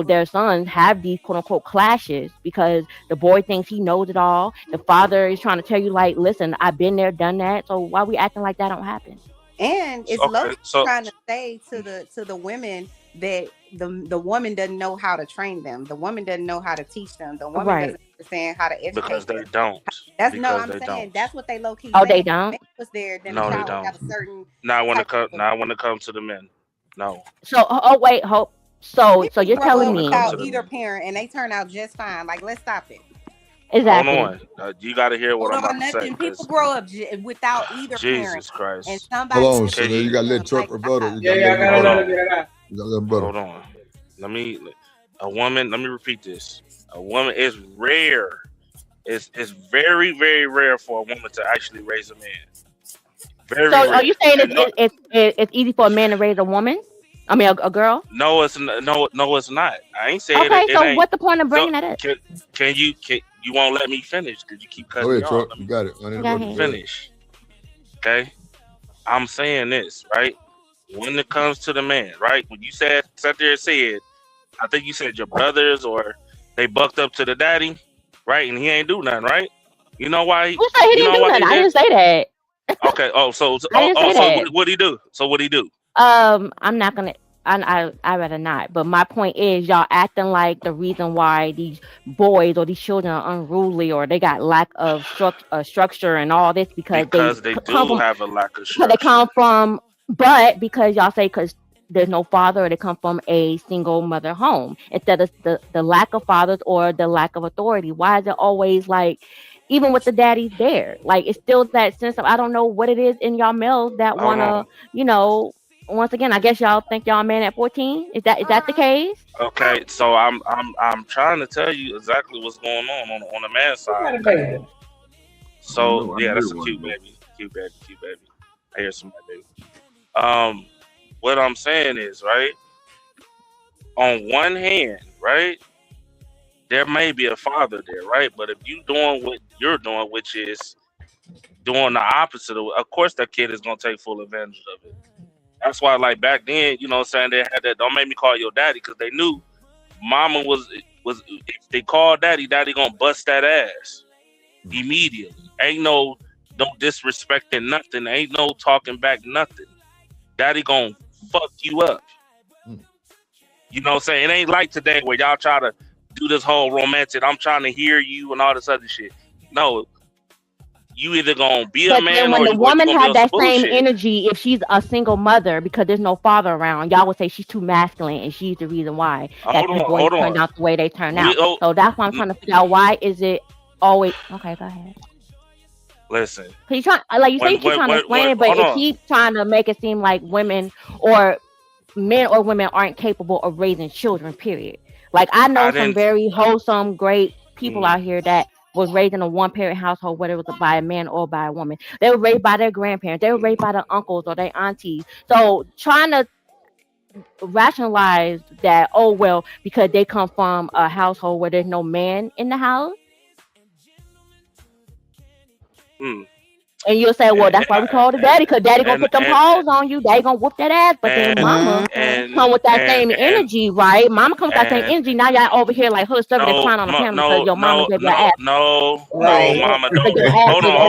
their sons have these quote unquote clashes because the boy thinks he knows it all. The father is trying to tell you listen, I've been there, done that. So why are we acting like that don't happen? And it's trying to say to the women that the woman doesn't know how to train them. The woman doesn't know how to teach them. The woman doesn't understand how to educate because them. they don't. I'm saying that's what they low key. Oh, they don't. Was there? Then No, the they child would have don't. a certain. Not when it comes to the men. No. So so you're telling me without either parent and they turn out just fine. Let's stop it. Exactly. Hold on. You got to hear what I'm about to say. People grow up without either Jesus parent. Christ. And somebody. Hold on, so you got to let Truck rebuttal. You got to let him rebuttal. Hold on. Let me repeat this. A woman is rare. It's very, very rare for a woman to actually raise a man. Very so rare. Are you saying it's easy for a man to raise a woman? I mean, a girl? No, it's not. I ain't saying okay, it. So ain't. what's the point of bringing that up? Can you won't let me finish because you keep cutting me me off. Truck. You got it. Let me finish. Okay, I'm saying this right. When it comes to the man, right? When you sat there and said, I think you said your brothers or they bucked up to the daddy, right? And he ain't do nothing, right? You know why? Who said he didn't do nothing? I didn't say that. Okay. So what do he do? So what do he do? I'm not gonna. I rather not. But my point is, y'all acting like the reason why these boys or these children are unruly or they got lack of structure and all this because they do have a lack of structure. They come from, but because y'all say because there's no father or they come from a single mother home instead of the lack of fathers or the lack of authority. Why is it always even with the daddies there, it's still that sense of I don't know what it is in y'all males that wanna once again, I guess y'all think y'all a man at 14. Is that the case? Okay, so I'm trying to tell you exactly what's going on the man's side. Okay. So that's a cute baby. I hear somebody, baby. What I'm saying is, right? On one hand, right, there may be a father there, right? But if you doing what you're doing, which is doing the opposite of course that kid is gonna take full advantage of it. That's why, back then, you know what I'm saying, they had that, don't make me call your daddy, because they knew mama was if they called daddy gonna bust that ass immediately. Ain't no disrespecting nothing. Ain't no talking back nothing. Daddy gonna fuck you up. You know what I'm saying? It ain't like today where y'all try to do this whole romantic, I'm trying to hear you and all this other shit. No. You either gonna be a man when or the woman have had that same energy, if she's a single mother because there's no father around, y'all would say she's too masculine and she's the reason why that these boys turned out the way they turned out. So that's why I'm trying to figure out why is it always okay. Go ahead. Listen, you trying you say you keep trying to explain it, but it keeps trying to make it seem like women or men or women aren't capable of raising children. Period. I know some very wholesome, great people out here that was raised in a one-parent household, whether it was by a man or by a woman. They were raised by their grandparents. They were raised by their uncles or their aunties. So trying to rationalize that, because they come from a household where there's no man in the house. And you'll say, well, that's why we call it daddy, because daddy gonna put them paws on you. Daddy gonna whoop that ass. But then mama come with that same energy, right? Mama come with that same energy. Now y'all over here like hood stuff, they crying on the camera because your mama gave your ass. No, mama, don't. Hold on.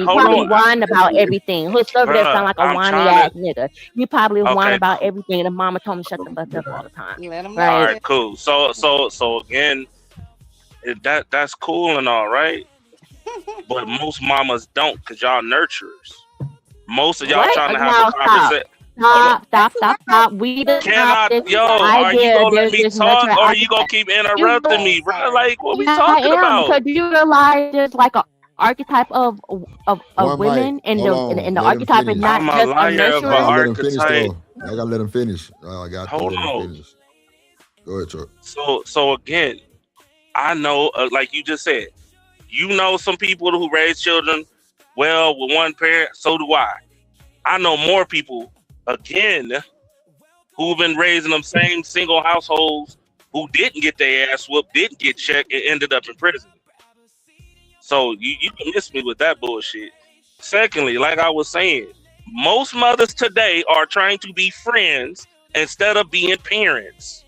Probably whine about everything. Hood stuff that sound like a whiny ass nigga. You probably whine about everything, and mama told me shut the fuck up all the time. All right, cool. So again. That's cool and all right, but most mamas don't, because y'all nurturers. Most of y'all trying to have a conversation. Stop. We just are you gonna let me talk, or are you gonna keep interrupting me, bro? What we talking about? Because you realize there's archetype of women, and the archetype is not I'm a just a liar of an nurturer. I let him finish archetype. though. I gotta let him finish. I got to Hold let him on. finish. Go ahead, Chuck. So again, I know, like you just said, you know some people who raise children well with one parent. So do I. I know more people, again, who've been raising them same single households who didn't get their ass whooped, didn't get checked, and ended up in prison. So you can miss me with that bullshit. Secondly, like I was saying, most mothers today are trying to be friends instead of being parents.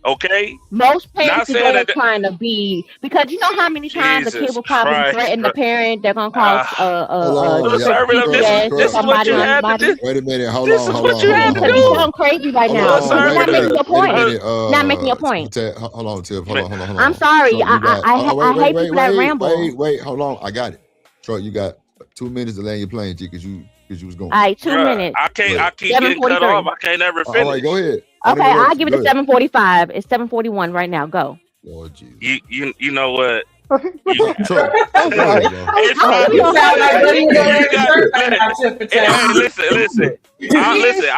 Okay? Most Not parents saying today are that. trying to be, because you know how many times a kid Jesus will probably Christ. threaten the parent they're gonna cause Hold on, CPS This to is what somebody you on had to somebody. do. Wait a minute. Hold This on. is Hold what on. you Hold had on. to Hold on. You're Hold going on. crazy right Hold now. on. You're not making your Wait a point. minute. Not making your point. Hold on, Tiff. Hold on. I'm sorry. Troy, you got. I hate people that ramble. Wait. Hold on. I got it. Troy, you got 2 minutes to land your plane, G, because you was going. All right, 2 Bruh, minutes. I keep getting cut off. I can't ever finish. All right, go ahead. Okay, I'll give it a 7:45. It's 7:41 right now. Go. Lord Jesus. You know what? Troy, I'm sorry. You sound like what you doing? Hey, listen.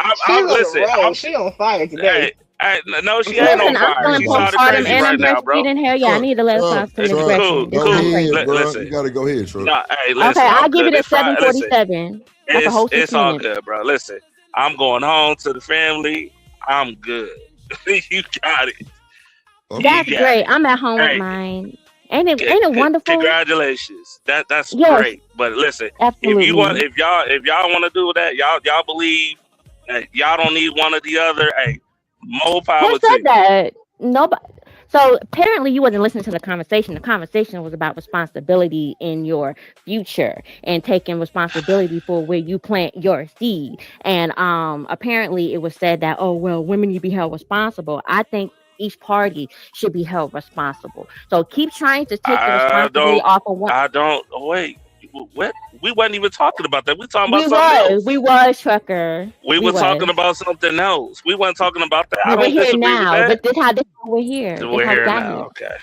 She on fire today. Hey, no, she ain't on Listen, I'm fire. feeling She's started postpartum crazy and I'm right now, bro. breastfeeding her. Yeah, I need to let out some expression. Go ahead, bro. Listen. You gotta go ahead, Troy. No, hey, listen. Okay, I'll I'm give good. it a It's Friday. Listen, 7:47. That's a whole 6 it's all minutes. good, bro. Listen, I'm going home to the family. I'm good. You got it. That's You got great. it. I'm at home Hey, with mine. Ain't it wonderful? Congratulations. That's Yes, great. But listen, absolutely. if y'all want to do that, y'all believe that y'all don't need one or the other. Hey, more power Who to said you. that? Nobody. So apparently you wasn't listening to the conversation. The conversation was about responsibility in your future and taking responsibility for where you plant your seed. And apparently it was said that, oh well, women need to be held responsible. I think each party should be held responsible. So keep trying to take the responsibility off of one. Wait. What? We wasn't even talking about that. We talking about something else. We was Trucker. We were talking about something else. We weren't talking about that. I But we're don't here disagree with now. that. But this how we're here. So This we're how we here got now. here.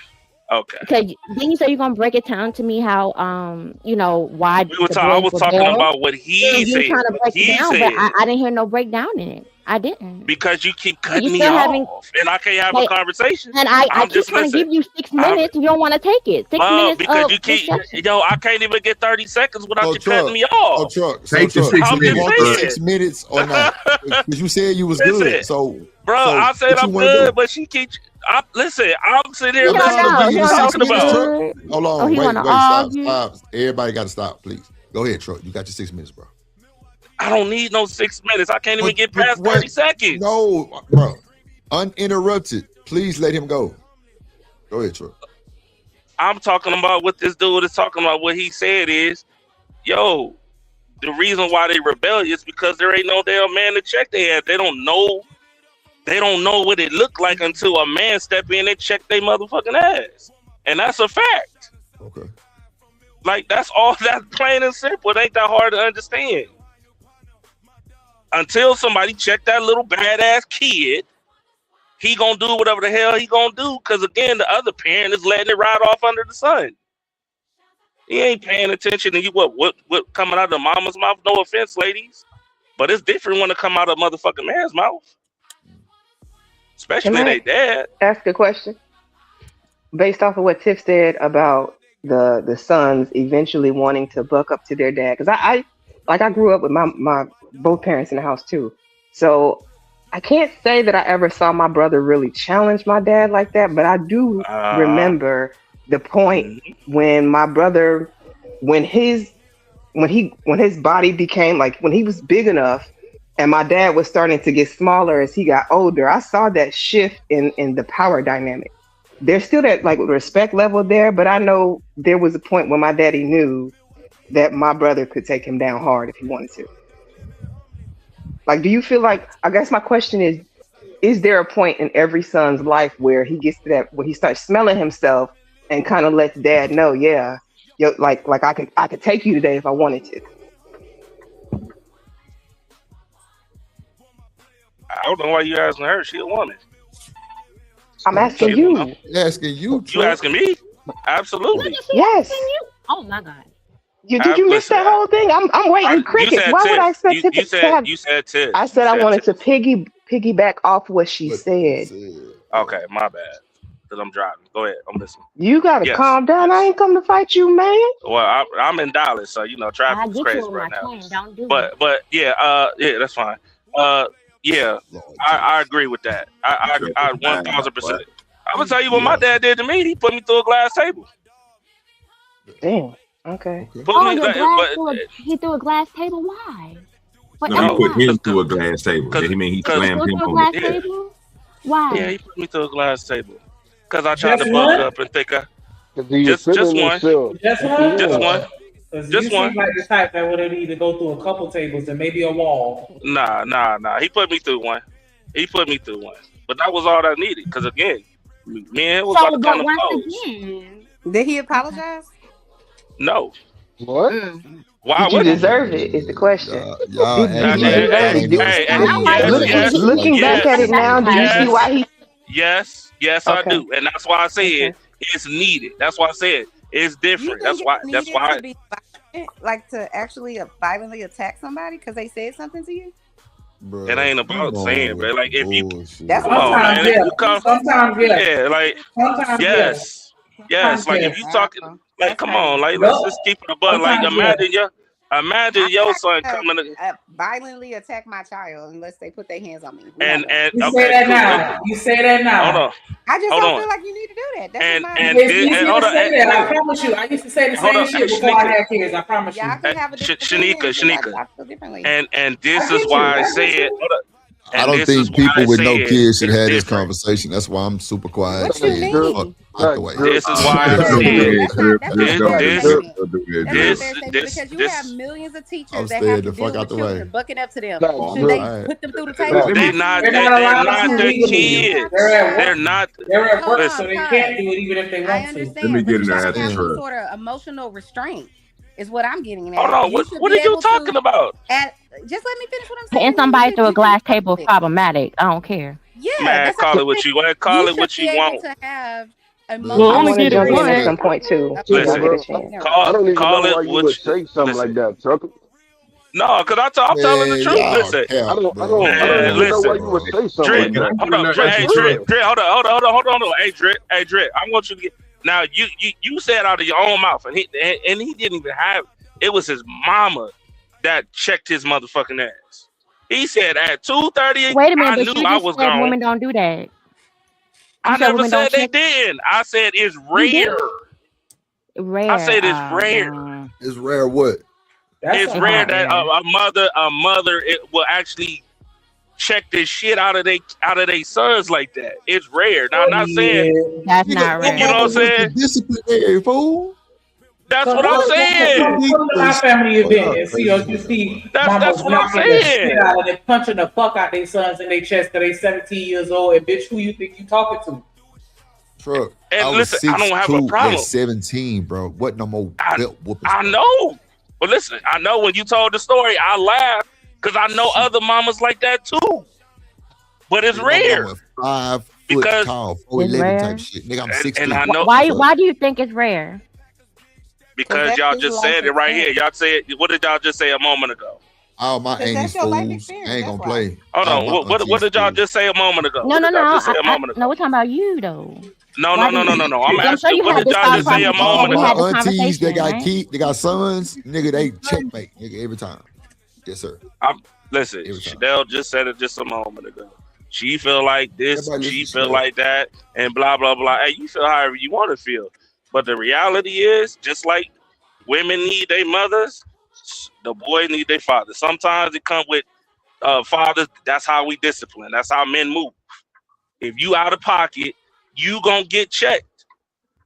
Okay. Because then you say you're gonna break it down to me how why I was talking about what he you said. trying to break He it down, said but I didn't hear no breakdown in it. I didn't. because you keep cutting You me still off, haven't. and I can't have a conversation. And I I'm keep just trying to listening. give you 6 minutes, and you don't want to take it. 6 minutes Because of you keep, discussion. I can't even get 30 seconds without you cutting me Oh, off. Truck. Take the 6 I'm minutes. just You want the saying. 6 minutes or not? Because you said you was good. So, I said what you I'm wanna good, do? but she keeps. Listen, I'm sitting here I'm listening trying to to what give you you're the 6 talking minutes, about. Truck. Hold on. he Wait. wanna Stop. argue? Everybody got to stop, please. Go ahead, Truck. You got your 6 minutes, bro. I don't need no 6 minutes. I can't even get past 30 seconds. No, bro. Uninterrupted. Please let him go. Go ahead, Truck. I'm talking about what this dude is talking about. What he said is, the reason why they rebellious because there ain't no damn man to check their ass. They don't know what it looked like until a man step in and check their motherfucking ass. And that's a fact. Okay. Like, that's all. That's plain and simple. It ain't that hard to understand. Until somebody check that little badass kid, he gonna do whatever the hell he gonna do. Because again, the other parent is letting it ride off under the sun. He ain't paying attention to you. What coming out of the mama's mouth? No offense, ladies, but it's different when it come out of motherfucking man's mouth, especially Can I they dad. ask a question based off of what Tiff said about the sons eventually wanting to buck up to their dad? Because I grew up with my both parents in the house too, so I can't say that I ever saw my brother really challenge my dad like that, but I do remember the point when my brother, when his body became like, when he was big enough and my dad was starting to get smaller as he got older, I saw that shift in the power dynamic. There's still that like respect level there, but I know there was a point when my daddy knew that my brother could take him down hard if he wanted to. Like, do you feel like, I guess my question is there a point in every son's life where he gets to that, where he starts smelling himself and kind of lets dad know, like I could take you today if I wanted to? I don't know why you asking her. She a woman. I'm asking you. Asking you. You asking me? Absolutely. Yes. Oh my God. Did you miss that whole thing? I'm waiting crickets. Why would I expect it to have? You said Tiff. I said I wanted to piggyback off what she said. Okay, my bad. Because I'm driving. Go ahead. I'm listening. You gotta Yes. calm down. I ain't come to fight you, man. Well, I'm in Dallas, so I traffic's get crazy you on right my now. plane. Don't do But yeah, that's fine. Yeah, I agree with that. I 1000%. I'm gonna tell you what my dad did to me. He put me through a glass table. Damn. Okay. He threw a glass table. Why? No, he put him through a glass table. He mean he slammed him on glass the table? Why? Yeah, he put me through a glass table. Because I tried to Just buck one? up and think Just one. one? Just one. Because Just you one. seem like the type that would need to go through a couple tables and maybe a wall. Nah. He put me through one. But that was all I needed. Because again, man, it was about to come to blows. Did he apologize? No. What? Why Did you would deserve it? Is the question. Y'all Did you deserve it? Yes. Looking back at it now, do you see why he? Yes, Okay. I do, and that's why I said it's needed. That's why I said it's different. That's why. To be violent, like to actually violently attack somebody because they said something to you. Bro, it ain't about saying, but like if you That's come on, man, if you come, Sometimes, yeah. yeah, like Sometimes, yes, Sometimes, like yes. if you talking, like come on, like let's just keep it a butt. Like imagine your son coming to violently attack my child unless they put their hands on me. and You say that now. You say that now. Hold on. I just Hold don't on. feel like you need to do that. That's And- just my and It's this- easy hold to on, say that. I and- promise you. I used to say the Hold same on, shit hey, before I Shanika. had kids. I promise you. Y'all can have a different Shanika. I feel differently. And this I is get why you. I I get said. you. Hold up. I And don't this is think why I people with no said kids should it's have this different. conversation. That's why I'm super quiet. What you and mean? fuck out the way. This is why I That's said not a fair statement. That's not a fair this statement because you have millions of I'm teachers that staying have the to fuck deal out with the way. children, bucking up to them. That's Should good. they put them through the table? They're not They're their legally. kids. They're at They're work. not. They're at work, Listen. so they can't do it even if they I want to. understand, me but get you in there gotta after have some truck. sort of emotional restraint. Is what I'm getting at. Hold on. You should What be are you able talking to about? just let me finish what I'm saying. Putting somebody through a You glass can- table is problematic. I don't care. Yeah, Man, that's call it what you want. Call it should what be you able want. to have Well, emotional I only want to did it jump in at once. some point too. When y'all Listen, get a chance. I don't even call know it why you what would say something like that, Tucker. No, because I'm telling the Man, truth. y'all Listen, I cap, don't bro. Man, even know why listen. you would say something Dre, like that. hold up, Dre, hey, Dre, hold on. Hey, Dre, I want you to get now. You said out of your own mouth, and he didn't even have. It was his mama that checked his motherfucking ass. He said at 2:30, Wait a minute, I but knew you I just was said gone. women don't do that. I said never women said don't they check- didn't. I said it's You did? rare. Rare. I said it's rare. It's rare what? It's rare that a mother it will actually check this shit out of they sons like that. It's rare. Now I'm not saying That's not rare. you know what I'm saying. Disciplinary fool. That's So what I'm come saying. to my family event and you see That's mamas what I'm knocking the saying. shit out of them, punching the fuck out their sons in their chest because they 17 years old, and bitch, who you think you talking to? Truck. And I was listen, I don't have a 6'2" problem. at 17, bro. What no more belt whoopers? I know. But listen, I know when you told the story, I laughed because I know other mamas like that too. But it's rare. 5 foot Because tall, It's 4'11" rare. type shit. Nigga, I'm 6'3". and I know Why do you think it's rare? because y'all just said it right here. Y'all said what did y'all just say a moment ago? All my aunties fools. I ain't gonna play. Hold All on. my What did y'all just say a moment ago? No, What no, did y'all no. just say a moment ago? No, we're talking about you though. No. Why I'm do you- I'm asking sure you what had did this y'all thought just say a process All moment we my had ago? this aunties that conversation, got they got sons, nigga, they checkmate, nigga, every time. Yes, sir. Listen, Chanel just said it just a moment ago. She feel like this, Everybody she listen feel to like that, and blah blah blah. Hey, you feel however you want to feel, but the reality is, just like women need their mothers, the boy need their father. Sometimes it come with fathers. That's how we discipline. That's how men move. If you out of pocket, you gonna get checked.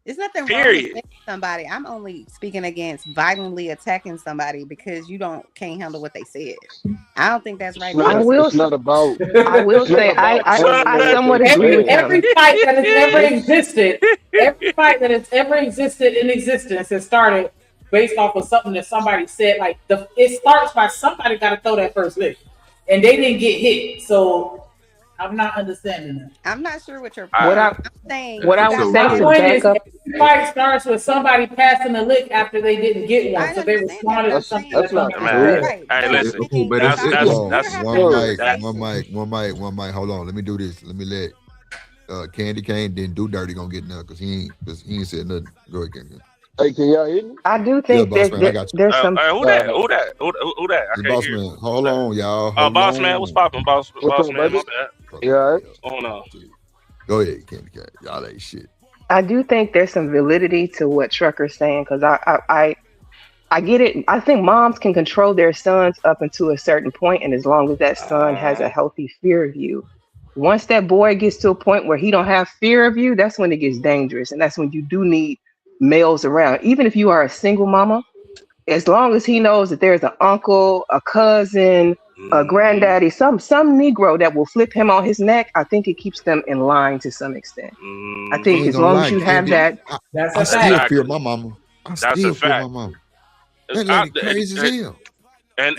There's nothing wrong Period. with hitting somebody. I'm only speaking against violently attacking somebody because you can't handle what they said. I don't think that's right. I will It's not about. I will it's not say about I saying what somewhat they agree with said. Every him. fight that has ever existed, every fight that has ever existed in existence has started based off of something that somebody said. Like it starts by somebody got to throw that first lick, and they didn't get hit. So I'm not understanding that. I'm not sure what your What I'm I saying. what I you would got say My to point back is, up. every fight starts with somebody passing a lick after they didn't get one, I so they understand that, responded but to I'm something saying that somebody right, said. right. Hey, But I'm listen. saying but if it's I Hold there on. have One been mic, conversations. one mic. Hold on. Let me do this. Let me let Candy Cane then do dirty gonna get nothing because he ain't said nothing. Go ahead, Candy Cane. Hey, can y'all hear me? I do Yeah, think boss man, I got you. there's some. Who that? Who that? Who that? I The can't boss hear. man. Hold on, y'all. Hold Boss man, what's on. popping, boss What's up, man? baby? My bad. Yeah. What's going on? Go ahead, Candy Cane. Y'all ain't shit. I do think there's some validity to what Trucker's saying because I get it. I think moms can control their sons up until a certain point, and as long as that son has a healthy fear of you, once that boy gets to a point where he don't have fear of you, that's when it gets dangerous, and that's when you do need males around. Even if you are a single mama, as long as he knows that there's an uncle, a cousin, a granddaddy, some Negro that will flip him on his neck, I think it keeps them in line to some extent. I I think ain't as gonna long as lie, you have Candy. that, I still fear my mama. I That's a still fear fact. my mama. That lady crazy as hell. And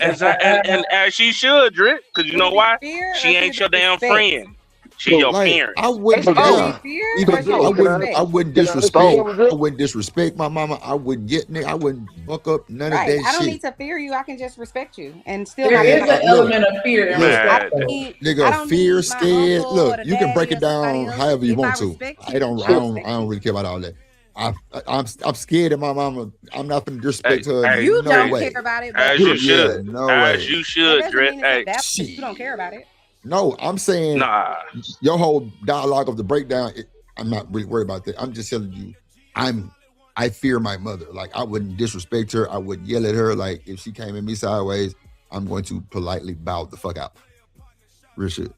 as she should, Drip, because you Would know it be why? fear or She should ain't it your be damn respect? friend. She your Like parent. I wouldn't, Should it yeah. be fear Even or should I it be wouldn't, I respect? wouldn't Can I disrespect. respond to I wouldn't disrespect my mama. I wouldn't get nigga. I wouldn't buck up none of Right. that I don't shit. need to fear you. I can just respect you and still There not is feel like an Look, element of fear and look, I respect, don't though. need I nigga, don't fear, need my scared. uncle or Look, the you can break daddy it or somebody down else. however you If I want to. respect I you, don't, I I don't, respect I don't you. really care about all that. I'm scared of my mama. I'm not gonna disrespect her. Hey, You No don't hey, care way. about it, but as you I Yeah, should. no As way. you that should, doesn't Drip. mean it's Hey, invalid if you Shit. don't care about it. No, I'm saying nah. your whole dialogue of the breakdown. I'm not really worried about that. I'm just telling you, I fear my mother. Like I wouldn't disrespect her. I wouldn't yell at her. Like if she came at me sideways, I'm going to politely bow the fuck out. Real shit.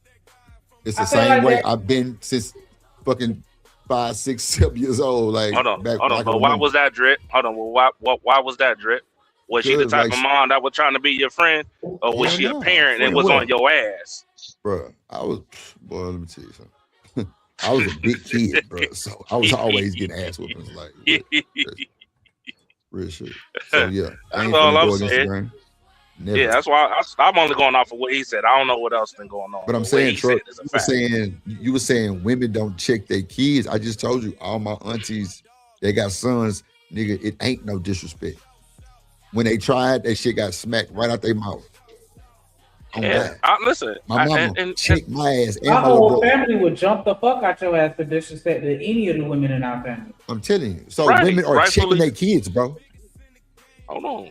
It's the I feel same like way that. I've been since fucking 5, 6, 7 years old. Like back Hold when I on. can But why remember. was that, Drip? Hold on. Well, why was that, Drip? Was she the Cause type like of mom that was trying to be your friend, or was hell she a no, parent and friend was on what, your ass? bro? I was boy. Let me tell you something. I was a big kid, bro. So I was always getting ass whoopings. Like real shit. So yeah, I That's ain't all finna I'm go against the saying. grain. Never. Yeah, that's why I'm only going off of what he said. I don't know what else been going on, But I'm but what saying, he said Truck, is a fact. you were saying women don't check their kids. I just told you, all my aunties, they got sons, nigga. It ain't no disrespect. When they tried, that shit got smacked right out their mouth. On Yeah, God. listen. My mama And checked my ass and My my little whole brother. family would jump the fuck out your ass for disrespecting any of the women in our family. I'm telling you. So right, women are checking rightfully. their kids, bro. Hold on.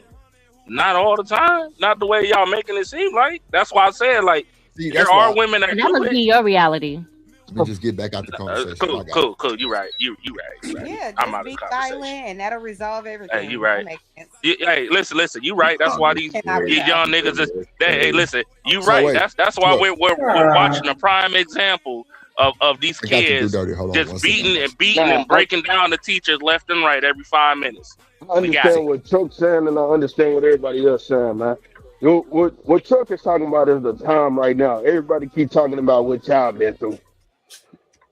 Not all the time. Not the way y'all making it seem like. That's why I said like See, there that's are why. women that And that do must be it. your reality. Let me just get back out the conversation. I got it. Cool. You right. You right. Yeah, I'm just out of be the conversation. silent and that'll resolve everything. Hey, you right. That makes sense. Hey, listen. You right. That's why these Cannot young niggas is. Hey, listen. You So right. wait, That's why look, we're watching a prime example of these I got to do kids dirty. Hold on just one second. beating and breaking down the teachers left and right every 5 minutes. I understand what Chuck's saying, and I understand what everybody else saying, man. What Chuck is talking about is the time right now. Everybody keep talking about what y'all been through.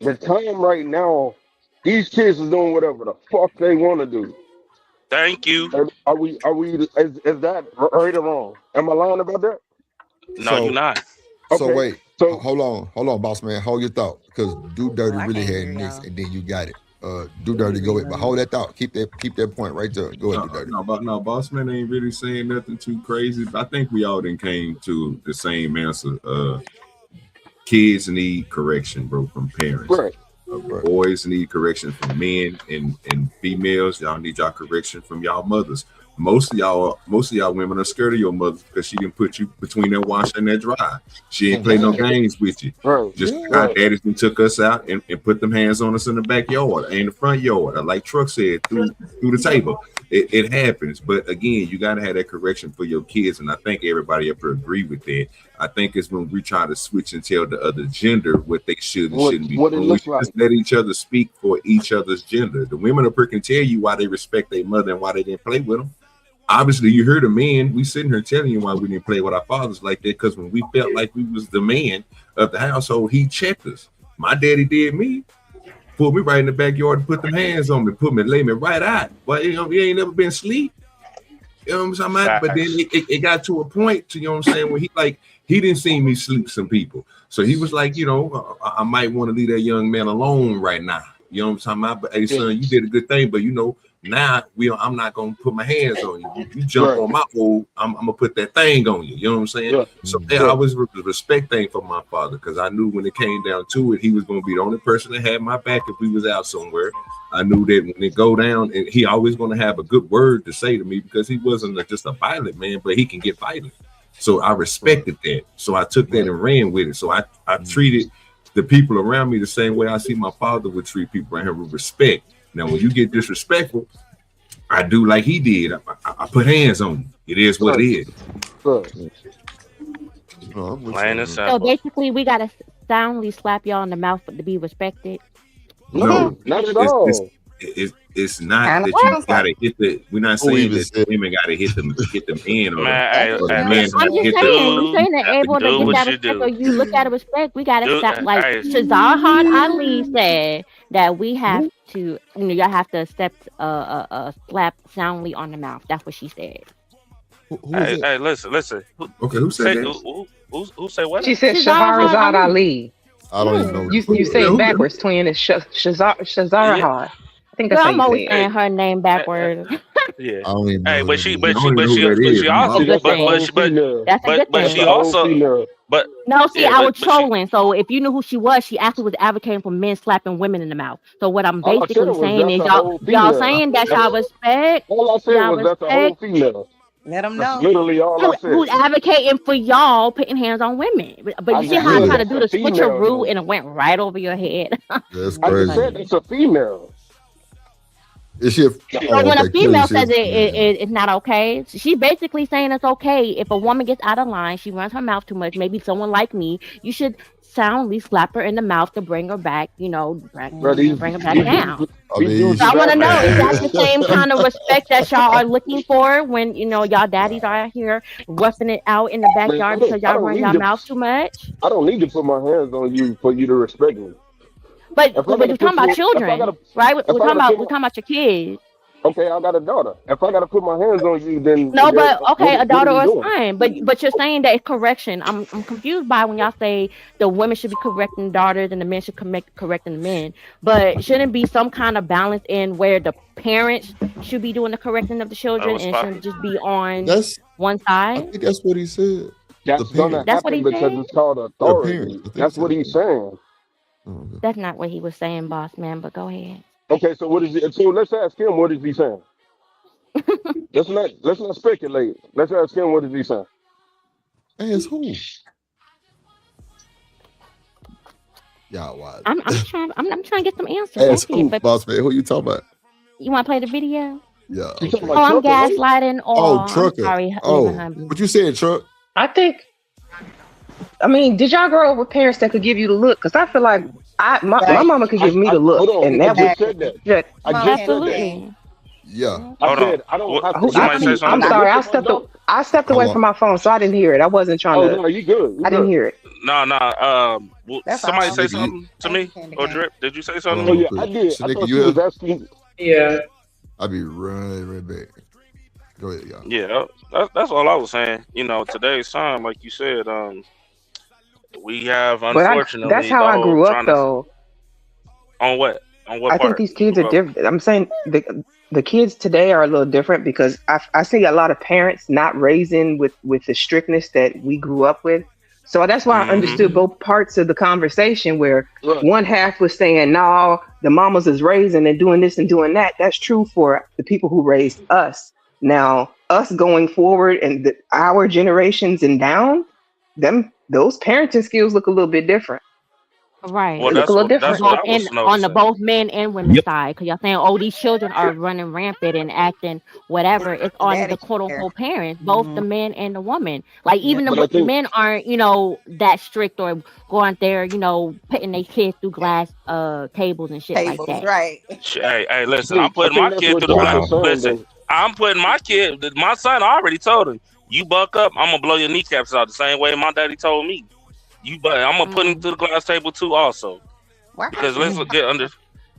The time right now, these kids is doing whatever the fuck they want to do. Thank you. Are we is that right or wrong? Am I lying about that? No, you're not. So Okay. wait, So hold on, boss man. Hold your thought. Because Do Dirty I really can't had hear next, y'all. and then you got it. Do Dirty, go ahead. But hold that thought. Keep that point right there. Go ahead, Do Dirty. No, boss man ain't really saying nothing too crazy. But I think we all then came to the same answer. Kids need correction, bro, from parents. Right. Boys need correction from men and females. Y'all need y'all correction from y'all mothers. Most of y'all women are scared of your mother because she can put you between that wash and that dry. She ain't play no games with you. Right. Just our daddies took us out and put them hands on us in the backyard, in the front yard. Like Truck said, through the table. It happens. But again, you gotta have that correction for your kids. And I think everybody up here agree with that. I think it's when we try to switch and tell the other gender what they should and shouldn't be what it doing. We looks should like. just let each other speak for each other's gender. The women up here can tell you why they respect their mother and why they didn't play with them. Obviously, you heard the man. We sitting here telling you why we didn't play with our fathers like that, because when we felt like we was the man of the household, he checked us. My daddy did me. Pulled me right in the backyard and put them hands on me, lay me right out. But you ain't never been asleep. You know what I'm talking about? But then it got to a point to, you know what I'm saying, where he didn't see me sleep some people. So he was like, I might want to leave that young man alone right now. You know what I'm talking about? But hey, son, you did a good thing. But now I'm not gonna put my hands on you. You jump on my hole, I'm gonna put that thing on you. You know what I'm saying? Yeah. So I was the respect thing for my father, because I knew when it came down to it, he was gonna be the only person that had my back if we was out somewhere. I knew that when it go down, and he always gonna have a good word to say to me, because he wasn't just a violent man, but he can get violent. So I respected that. So I took that and ran with it. So I treated the people around me the same way I see my father would treat people around here, with respect. Now, when you get disrespectful, I do like he did. I put hands on you. It is what it is. Plain and So simple. basically, we gotta soundly slap y'all in the mouth to be respected. No, not at all. It's not Kinda that you sounds gotta hit the. We're not saying that the women gotta hit them in, or the man I'm gotta just hit saying, the. we saying that able to do get what that you respect, do. or you look at a respect. We gotta Do- stop. Like hey. Shazarhan Ali said that we have to, y'all have to accept slap soundly on the mouth. That's what she said. Hey, listen. Okay, who said that? Who say what? She said Shazarhan Shahrazad Ali. I don't even know. You say it backwards, twin. It's Shazarahad. I think Girl, that's how I'm you always say it. saying her name backwards. Yeah. I don't even know. Hey, who but that she is. also, That's a good thing. but she also, but No, see, yeah, I was but she, trolling. So if you knew who she was, she actually was advocating for men slapping women in the mouth. So what I'm All I said basically was saying that's is a whole y'all female. saying that y'all respect, All I said y'all was that's a whole respect female. Let them That's know. literally all I who's said. advocating for y'all putting hands on women. But I you see just how I said try to that's do a the female switcheroo though. and it went right over your head. That's I just crazy. said that's a female. Is she? So when a female says it, it's not okay, she's basically saying it's okay if a woman gets out of line, she runs her mouth too much. Maybe someone like me, you should soundly slap her in the mouth to bring her back. Bring her back down. So I want to know, is that the same kind of respect that y'all are looking for when y'all daddies are out here roughing it out in the Man, backyard because I y'all don't run need your to. mouth too much? I don't need to put my hands on you for you to respect me. But If I we're gotta talking put about you, children, right? We're if I talking gotta about your kids. okay, I got a daughter. If I gotta put my hands on you, then No, but okay, a what daughter are we or a doing? son. But you're saying that it's correction. I'm confused by when y'all say the women should be correcting daughters and the men should correcting the men. But shouldn't be some kind of balance in where the parents should be doing the correcting of the children and it shouldn't just be on one I side? think that's what he said. That's gonna That's what happen he because said. it's called The parents. authority. I think That's so. what he's saying. That's not what he was saying, boss man. But go ahead. Okay, so what is it? So let's ask him what is he saying. let's not speculate. Let's ask him what is he saying. Ask who? Y'all wild. I'm trying to get some answers. Ask That's it. who, But boss man? Who you talking about? you want to play the video? Yeah. You talking Okay. Oh, I'm about trucker, right? gaslighting. Or Oh, I'm trucker. sorry, Oh, leaving her. what you said, truck? I think. I mean, did y'all grow up with parents that could give you the look? Because I feel like my mama could give me the look, Hold on, and I that just was said that. just. I just said that. Absolutely. Yeah. I Hold said on. I don't have to. Who, Somebody say I'm something? sorry. I stepped away Hello. from my phone, so I didn't hear it. I wasn't trying Oh to. no, you good. You I didn't good. hear it. No. That's Somebody all. say Nigga, something to me or Drip? Did you say Hold something on to Oh me? real yeah, I quick. did. I Shanika, thought you she was here? asking. Yeah. I'll be right back. Go ahead, y'all. Yeah, that's all I was saying. Today's time, like you said, we have But that's unfortunately how the I whole grew up, trying to though. on what I think part? these kids are different. I'm saying the kids today are a little different because I see a lot of parents not raising with the strictness that we grew up with. So that's why I understood both parts of the conversation where Right. one half was saying, no, the mamas is raising and doing this and doing that. That's true for the people who raised us. Now, us going forward and our generations and down, those parenting skills look a little bit different. Right. Well, They look a little that's different. what I was On the noticing. both men and women's side, because y'all saying, oh, these children are running rampant and acting whatever. It's on the Daddy quote care. unquote parents, both the men and the woman. Like Yeah. even But I the think men aren't, that strict or going there, putting their kids through glass tables and shit like Tables, that. right? Hey, listen, I'm I putting think my that's kid what through the Trucker's glass. saying Listen, though. I'm putting my son. I already told him, you buck up, I'm gonna blow your kneecaps out the same way my daddy told me. I'm gonna put him through the glass table too, also. Why Because can't let's get under.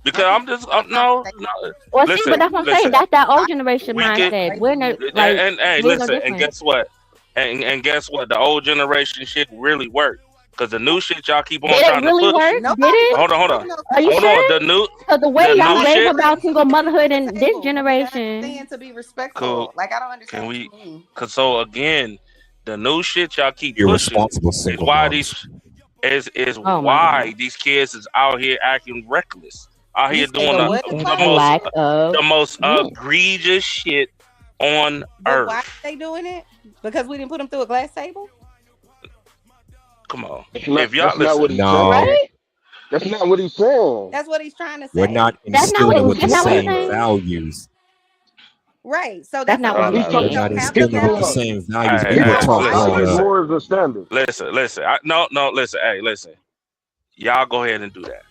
Because I'm just no. Well, Listen, see, but that's what I'm saying. That's that old generation we get mindset. We're not like and hey, we're no listen, and different. guess what? And guess what? The old generation shit really worked. Cause the new shit y'all keep on Did it trying to really push. work? Did it? Hold on. Are you Hold on. sure? The The way y'all new rave shit. about single motherhood in this Saying generation. to be respectful. Cool. Like I don't understand Can what we? you mean. Cause so again, the new shit y'all keep pushing Irresponsible is single why moms. is Oh my why God. these kids is out here acting reckless, out You here say doing the what? the most egregious shit on But why are earth. they doing it? Because we didn't put them through a glass table? Come on, That's not, if y'all that's not what listen, he's saying. Right? That's not what he's saying. That's what he's trying to We're say. not That's not what instilling with the that's not what he's same saying. values. Right. So That's that's not what what I'm he's saying. We're saying. not Don't have the instilling with the values. same values we hey, were He's taught talking about growing up. more as a standard. listen. No, listen. Hey, listen. Y'all go ahead and do that.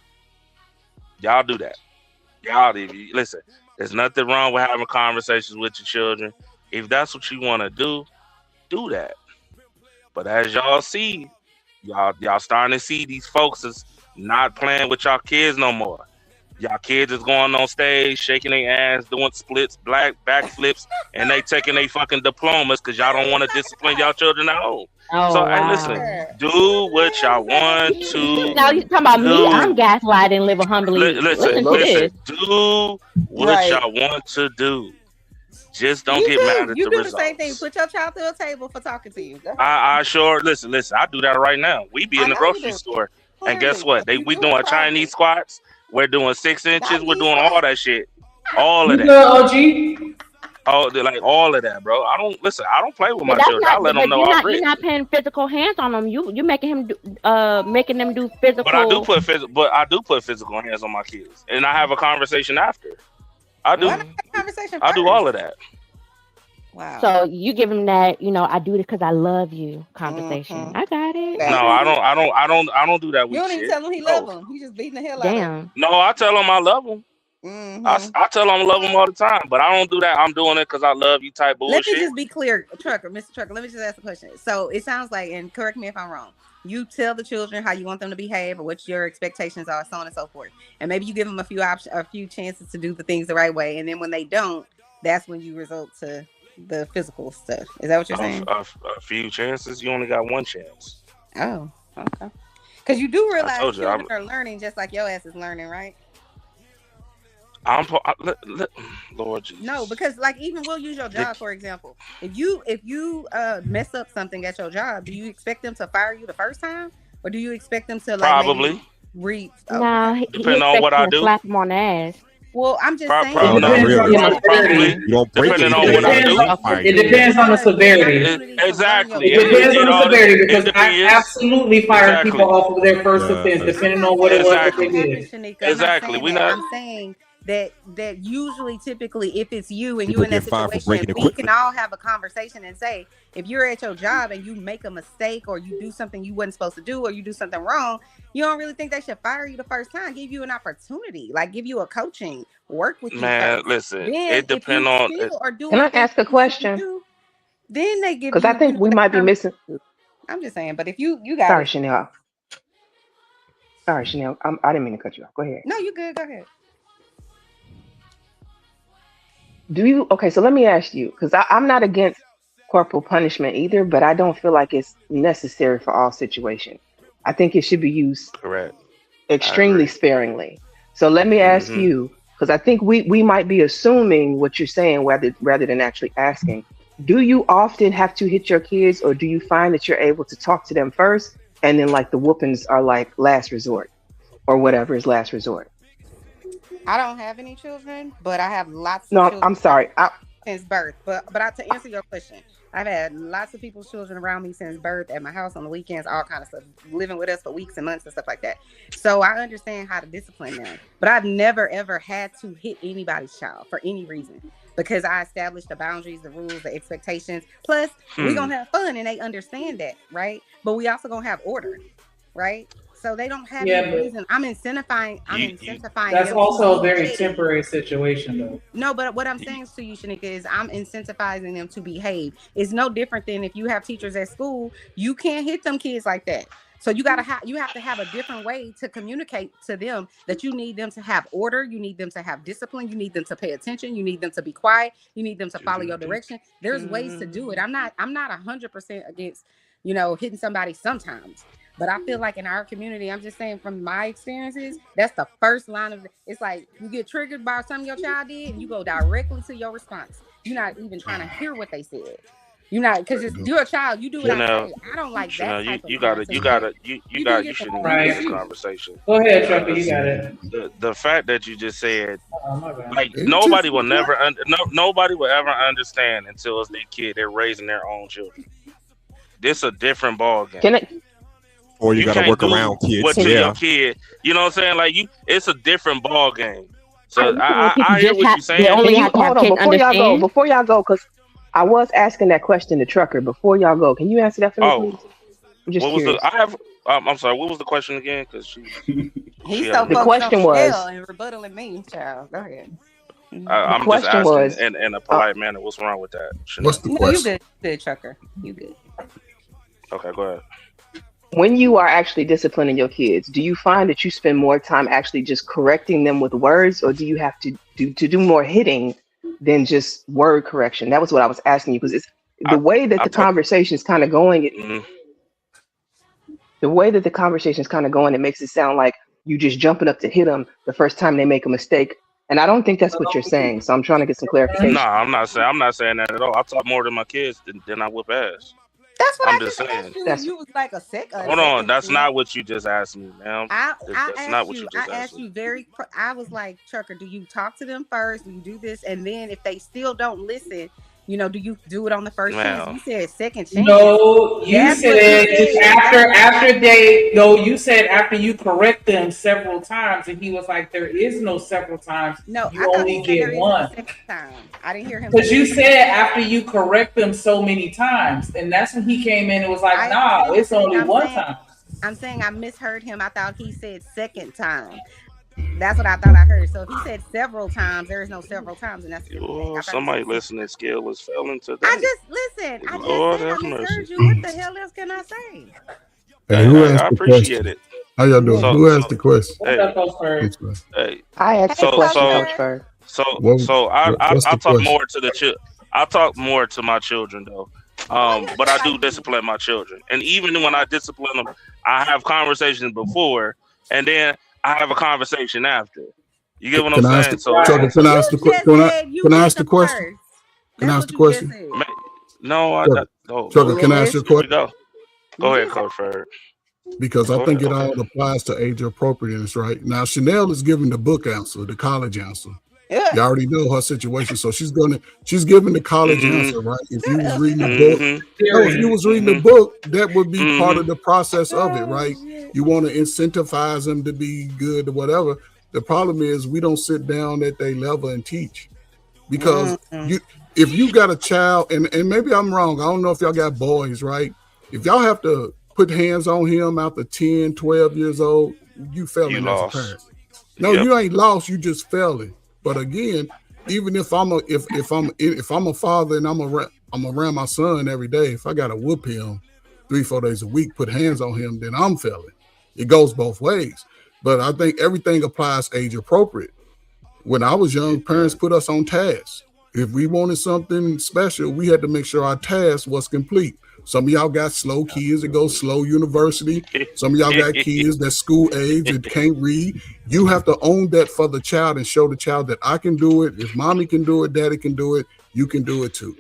Y'all do that. Y'all listen. There's nothing wrong with having conversations with your children. If that's what you want to do that. But as y'all see, y'all starting to see these folks is not playing with y'all kids no more. Y'all kids is going on stage, shaking their ass, doing splits, backflips, and they taking their fucking diplomas because y'all don't want to discipline y'all children at home. Oh So hey, wow. listen, do what y'all want to Now you talking about me? I'm do. gaslighting, living humbly. Listen to this. Do what Right. y'all want to do. Just don't You get do. mad at You the do the same thing. results. Put your child through a table for talking to you. Go ahead. I sure listen. I do that right now. We be I in the know you grocery do. store, and guess Clearly. what? And you We do it doing proudly. Chinese squats. We're doing 6 inches. We're Chinese doing all squats. that shit. All You of good, that. OG? Oh, like all of that, bro. I don't listen. I don't play with But my that's children. I not. let them But know you're off not. You're rip. not putting physical hands on them. You making him do. Making them do But I do physical. put physical hands on my kids, and I have a conversation after. I do. Why not have a conversation I first? do all of that. Wow. So you give him that. I do this because I love you. Conversation. I got it. No, I don't do that You weak don't even shit. tell him he love him. He just beating the hell out of him. Damn. No, I tell them I love them. I tell them I love them all the time, but I don't do that. I'm doing it because I love you type bullshit. Let me just be clear, Mr. Trucker. Let me just ask a question. So it sounds like, and correct me if I'm wrong, you tell the children how you want them to behave or what your expectations are, so on and so forth. And maybe you give them a few chances to do the things the right way. And then when they don't, that's when you resort to the physical stuff. Is that what you're saying? A few chances. You only got one chance. Oh, okay. Because you do realize told you, children are learning just like your ass is learning, right? Lord Jesus. No, because like even we'll use your job for example. If you mess up something at your job, do you expect them to fire you the first time, or do you expect them to like Probably. maybe read? No, he Depending on what I do. Slap him on the ass. Well, I'm just saying. It depends on the severity. You don't break Depending anything. on what I do. It depends on the severity. Exactly. It depends on the severity because I Yes. absolutely fire Exactly. people off of their first offense, depending on what it was that they did. Exactly. I'm saying that usually, typically, if it's you and People you in that get fired for situation, breaking we can equipment. all have a conversation and say, if you're at your job and you make a mistake or you do something you wasn't supposed to do or you do something wrong, you don't really think they should fire you the first time. Give you an opportunity, like give you a coaching, work with you. Man, first. listen, Then it depends on. Can I ask a question? Then they give Because you. I think we might be missing. I'm just saying, but if you got Sorry, it. Chanel. Sorry, Chanel. I didn't mean to cut you off. Go ahead. No, you good. Go ahead. Okay, so let me ask you, because I'm not against corporal punishment either, but I don't feel like it's necessary for all situations. I think it should be used Correct. extremely sparingly. So let me ask you, because I think we might be assuming what you're saying rather than actually asking. Do you often have to hit your kids, or do you find that you're able to talk to them first, and then like the whoopings are like last resort, or whatever is last resort? I don't have any children, but I have lots of No, children. I'm sorry. Since birth, but to answer your question, I've had lots of people's children around me since birth at my house on the weekends, all kind of stuff, living with us for weeks and months and stuff like that. So I understand how to discipline them, but I've never ever had to hit anybody's child for any reason because I established the boundaries, the rules, the expectations. Plus, we gonna have fun and they understand that, right? But we also gonna have order, right? So they don't have Yeah, any but reason. I'm incentivizing that's them also to a very behave. temporary situation, though. No, but what I'm saying to you, Shanika, is I'm incentivizing them to behave. It's no different than if you have teachers at school, you can't hit them kids like that. So you have to have a different way to communicate to them that you need them to have order, you need them to have discipline, you need them to pay attention, you need them to be quiet, you need them to follow your direction. There's ways to do it. I'm not 100% against, hitting somebody sometimes. But I feel like in our community, I'm just saying from my experiences, that's the first line of it's like you get triggered by something your child did and you go directly to your response. You're not even trying to hear what they said. You're not, because you're a child, you do what I say. I don't like that type of you conversation. shouldn't have this conversation. Go ahead, Trucker, you got it. The fact that you just said, like It's nobody just- will never, nobody will ever understand until it's their kid. They're raising their own children. This a different ball game. Or you got to can't work do around kids. what to your kid. You know what I'm saying? Like it's a different ball game. So I hear what you're saying. Hold on, before y'all go, because I was asking that question to Trucker. Before y'all go, can you answer that for me, please? I'm just what was curious. I'm sorry. What was the question again? Because He's the so focused question on was- Shell and rebuttaling me, child. Go ahead. I'm just question asking was- in a polite manner. What's wrong with that? What's the No, you good, Trucker. You good. Okay, go ahead. When you are actually disciplining your kids, do you find that you spend more time actually just correcting them with words, or do you have to do more hitting than just word correction? That was what I was asking you, because it's the way that the conversation is kind of going. The way that the conversation is kind of going, it makes it sound like you just jumping up to hit them the first time they make a mistake. And I don't think that's what you're saying. So I'm trying to get some clarification. No, I'm not saying that at all. I talk more to my kids than I whip ass. That's what I'm I just just saying. asked you. You was like a second. Hold on, that's not what you just asked me, ma'am. That's not what you just I asked you I was like, Trucker, do you talk to them first? Do you do this? And then if they still don't listen, do you do it on the first chance? Ma'am. You said second chance. No, you That's what said you said. you said after you correct them several times, and he was like, there is no several times. No, you I thought only he said there get is one. no second time. I didn't hear him. Because you said after you correct them so many times, and that's when he came in and was like, nah, it's only one time. I'm saying I misheard him. I thought he said second time. That's what I thought I heard. So if he said several times, there is no several times, and that's a different thing. I thought Somebody listening skill was failing today. I just Lord said have I mercy. misheard you. What the hell else can I say? Hey, who asked I the appreciate question? it. How y'all doing? Who asked the question? Hey, I asked the question, Coach Bird. So I what's the talk question? more to the I talk more to my children though. But I do discipline my children, and even when I discipline them, I have conversations before, and then I have a conversation after. You get what I'm Can I ask saying? the- Trucker, can I ask the que- can I ask the question? Can I ask the question? No, Trucker, can I ask you a Here we question? Go ahead, Coach Ferg. Because I Go think ahead, it all applies to age appropriateness, right? Now, Chanel is giving the book answer, the college answer. You already know her situation, so she's giving the college answer, right? If you was reading the book, that would be part of the process of it, right? You want to incentivize them to be good or whatever. The problem is we don't sit down at their level and teach, because if you got a child, and maybe I'm wrong, I don't know if y'all got boys, right? If y'all have to put hands on him after 10, 12 years old, you failing as a parent. No, you ain't lost, you just failing. But again, even if I'm a father and I'm around my son every day, if I gotta whoop him 3-4 days a week, put hands on him, then I'm failing. It goes both ways. But I think everything applies age appropriate. When I was young, parents put us on task. If we wanted something special, we had to make sure our task was complete. Some of y'all got slow kids that go slow university. Some of y'all got kids that school age that can't read. You have to own that for the child and show the child that I can do it. If mommy can do it, daddy can do it, you can do it too.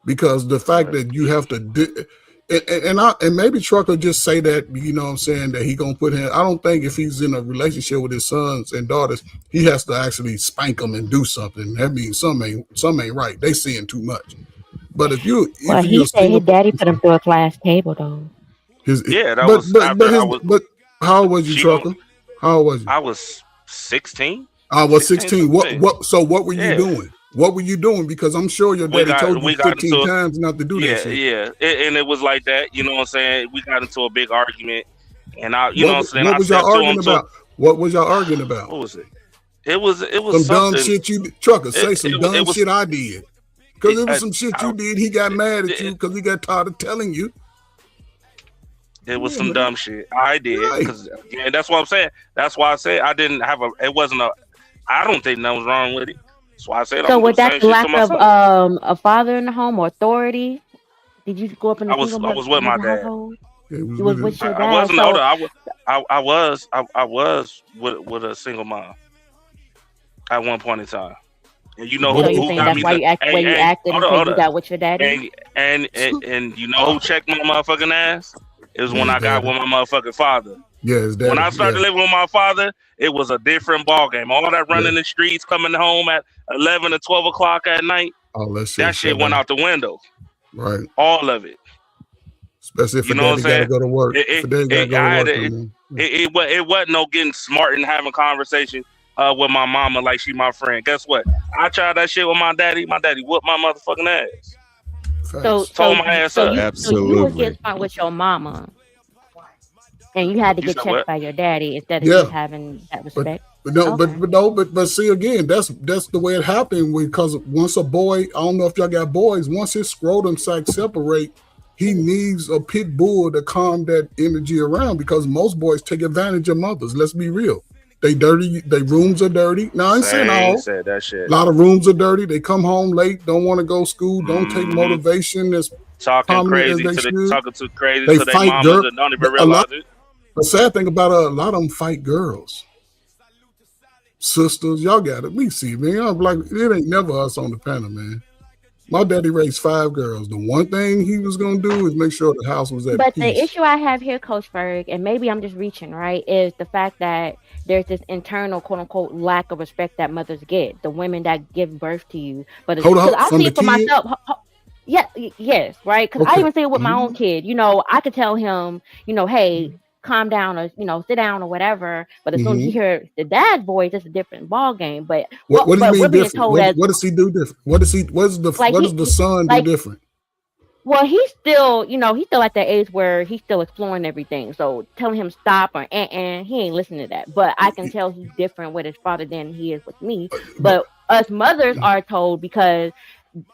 Because the fact that you have to and maybe Trucker just say that, you know what I'm saying, that he gonna put him. I don't think if he's in a relationship with his sons and daughters, he has to actually spank them and do something. That means some ain't right. They seeing too much. But if Well, you're he said his daddy put him through a class table, though. But how old was you, Trucker? How old was you? I was 16. I was 16. What? So what were you Yeah. doing? What were you doing? Because I'm sure your daddy told you 15 times not to do that shit. Yeah, and it was like that. You know what I'm saying? We got into a big argument, And you know what I'm saying? What I was y'all said to him arguing too. about? What was y'all arguing about? What was it? It was some something. dumb shit you did. Trucker, say some dumb it was, shit I did. Because it was some shit you did. He got mad at you because he got tired of telling you. It was some dumb shit I did. Because again, that's what I'm saying. That's why I said I didn't have it wasn't I don't think nothing was wrong with it. That's why I said So I'm was doing that the the same shit lack to of myself. a father in the home or authority? Did you grow up in a I was with my dad. household? You was with your I dad. wasn't So older. I was with a single mom at one point in time. And you know so you're who saying got that's me why you act the way you acted hold until on. you got with your daddy? And you know who checked my motherfucking ass? It was when I got with my motherfucking father. Yeah, his daddy. When I started living with my father, it was a different ball game. All that running the streets, coming home at 11 or 12 o'clock at night, all that shit went out the window. Right. All of it. Especially if You a know what I'm daddy got to saying? go to work. If a daddy got to go to work. It wasn't no getting smart and having conversation with my mama like she my friend. Guess what? I tried that shit with my daddy. My daddy whooped my motherfucking ass. Told my ass up. So you would get smart with your mama, and you had to You get said checked what? by your daddy instead of just having that respect. But see again, that's the way it happened because once a boy, I don't know if y'all got boys, once his scrotum sac separate, he needs a pit bull to calm that energy around because most boys take advantage of mothers. Let's be real. They dirty, their rooms are dirty. Now I ain't saying all. Said that shit. A lot of rooms are dirty. They come home late, don't want to go to school, don't take motivation as talking prominent crazy as they should. talking too crazy They to their fight mamas and don't even realize it. The sad thing about a lot of them fight girls. Sisters, y'all got it. We see, man. I'm like, it ain't never us on the panel, man. My daddy raised 5 girls. The one thing he was gonna do is make sure the house was at But peace. the issue I have here, Coach Berg, and maybe I'm just reaching, right, is the fact that there's this internal, quote unquote, lack of respect that mothers get. The women that give birth to you, but Hold on, I from see the it for kid? myself. Yes, right. Because I Okay. even see it with my own kid. You know, I could tell him, you know, hey, calm down or sit down or whatever. But as soon as you hear the dad's voice, it's a different ball game. But What do you but mean we're being different? told as What does he do different? What does the son do different? well, he's still, he's still at that age where he's still exploring everything. So telling him stop or he ain't listening to that. But I can tell he's different with his father than he is with me. But us mothers are told because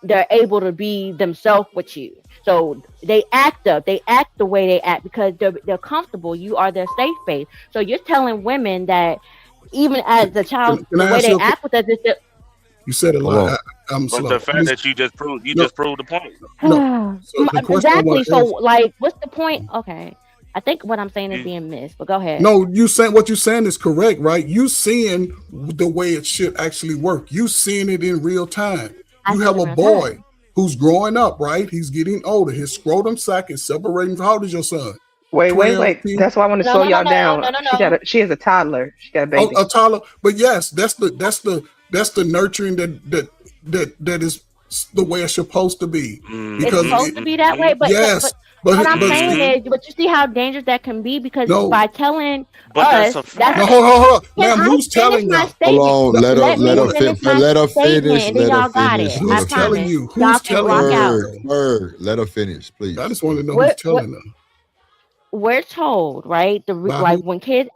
they're able to be themselves with you. So they act up. They act the way they act because they're comfortable. You are their safe space. So you're telling women that even as the child, Can the I way ask they you a act with us is that. You said a lot. I'm But slow. the fact that you just proved the point. No. So the question I Exactly. want to So, ask, like, what's the point? Okay, I think what I'm saying is being missed. But go ahead. no, you saying what you're saying is correct, right? You seeing the way it should actually work. You seeing it in real time. You have a boy who's growing up, right? He's getting older. His scrotum sac is separating. How old is your son? Wait. 12, 10? That's why I want to slow y'all down. She has a toddler. She got a baby. A toddler. But yes, that's the nurturing that is the way it's supposed to be. It's supposed to be that way, but yes, but what I'm saying is, but you see how dangerous that can be because by telling But us, that's no, hold on. Can Ma'am, I who's finish telling my y'all? statement? Hold on, Let me finish my let her statement, finish. and then Let her y'all got finish. it. Who's I telling promise. you? Y'all Who's can telling rock you? out. Bird, let her finish, please. I just want to know who's telling her. We're told, right? Like when kids.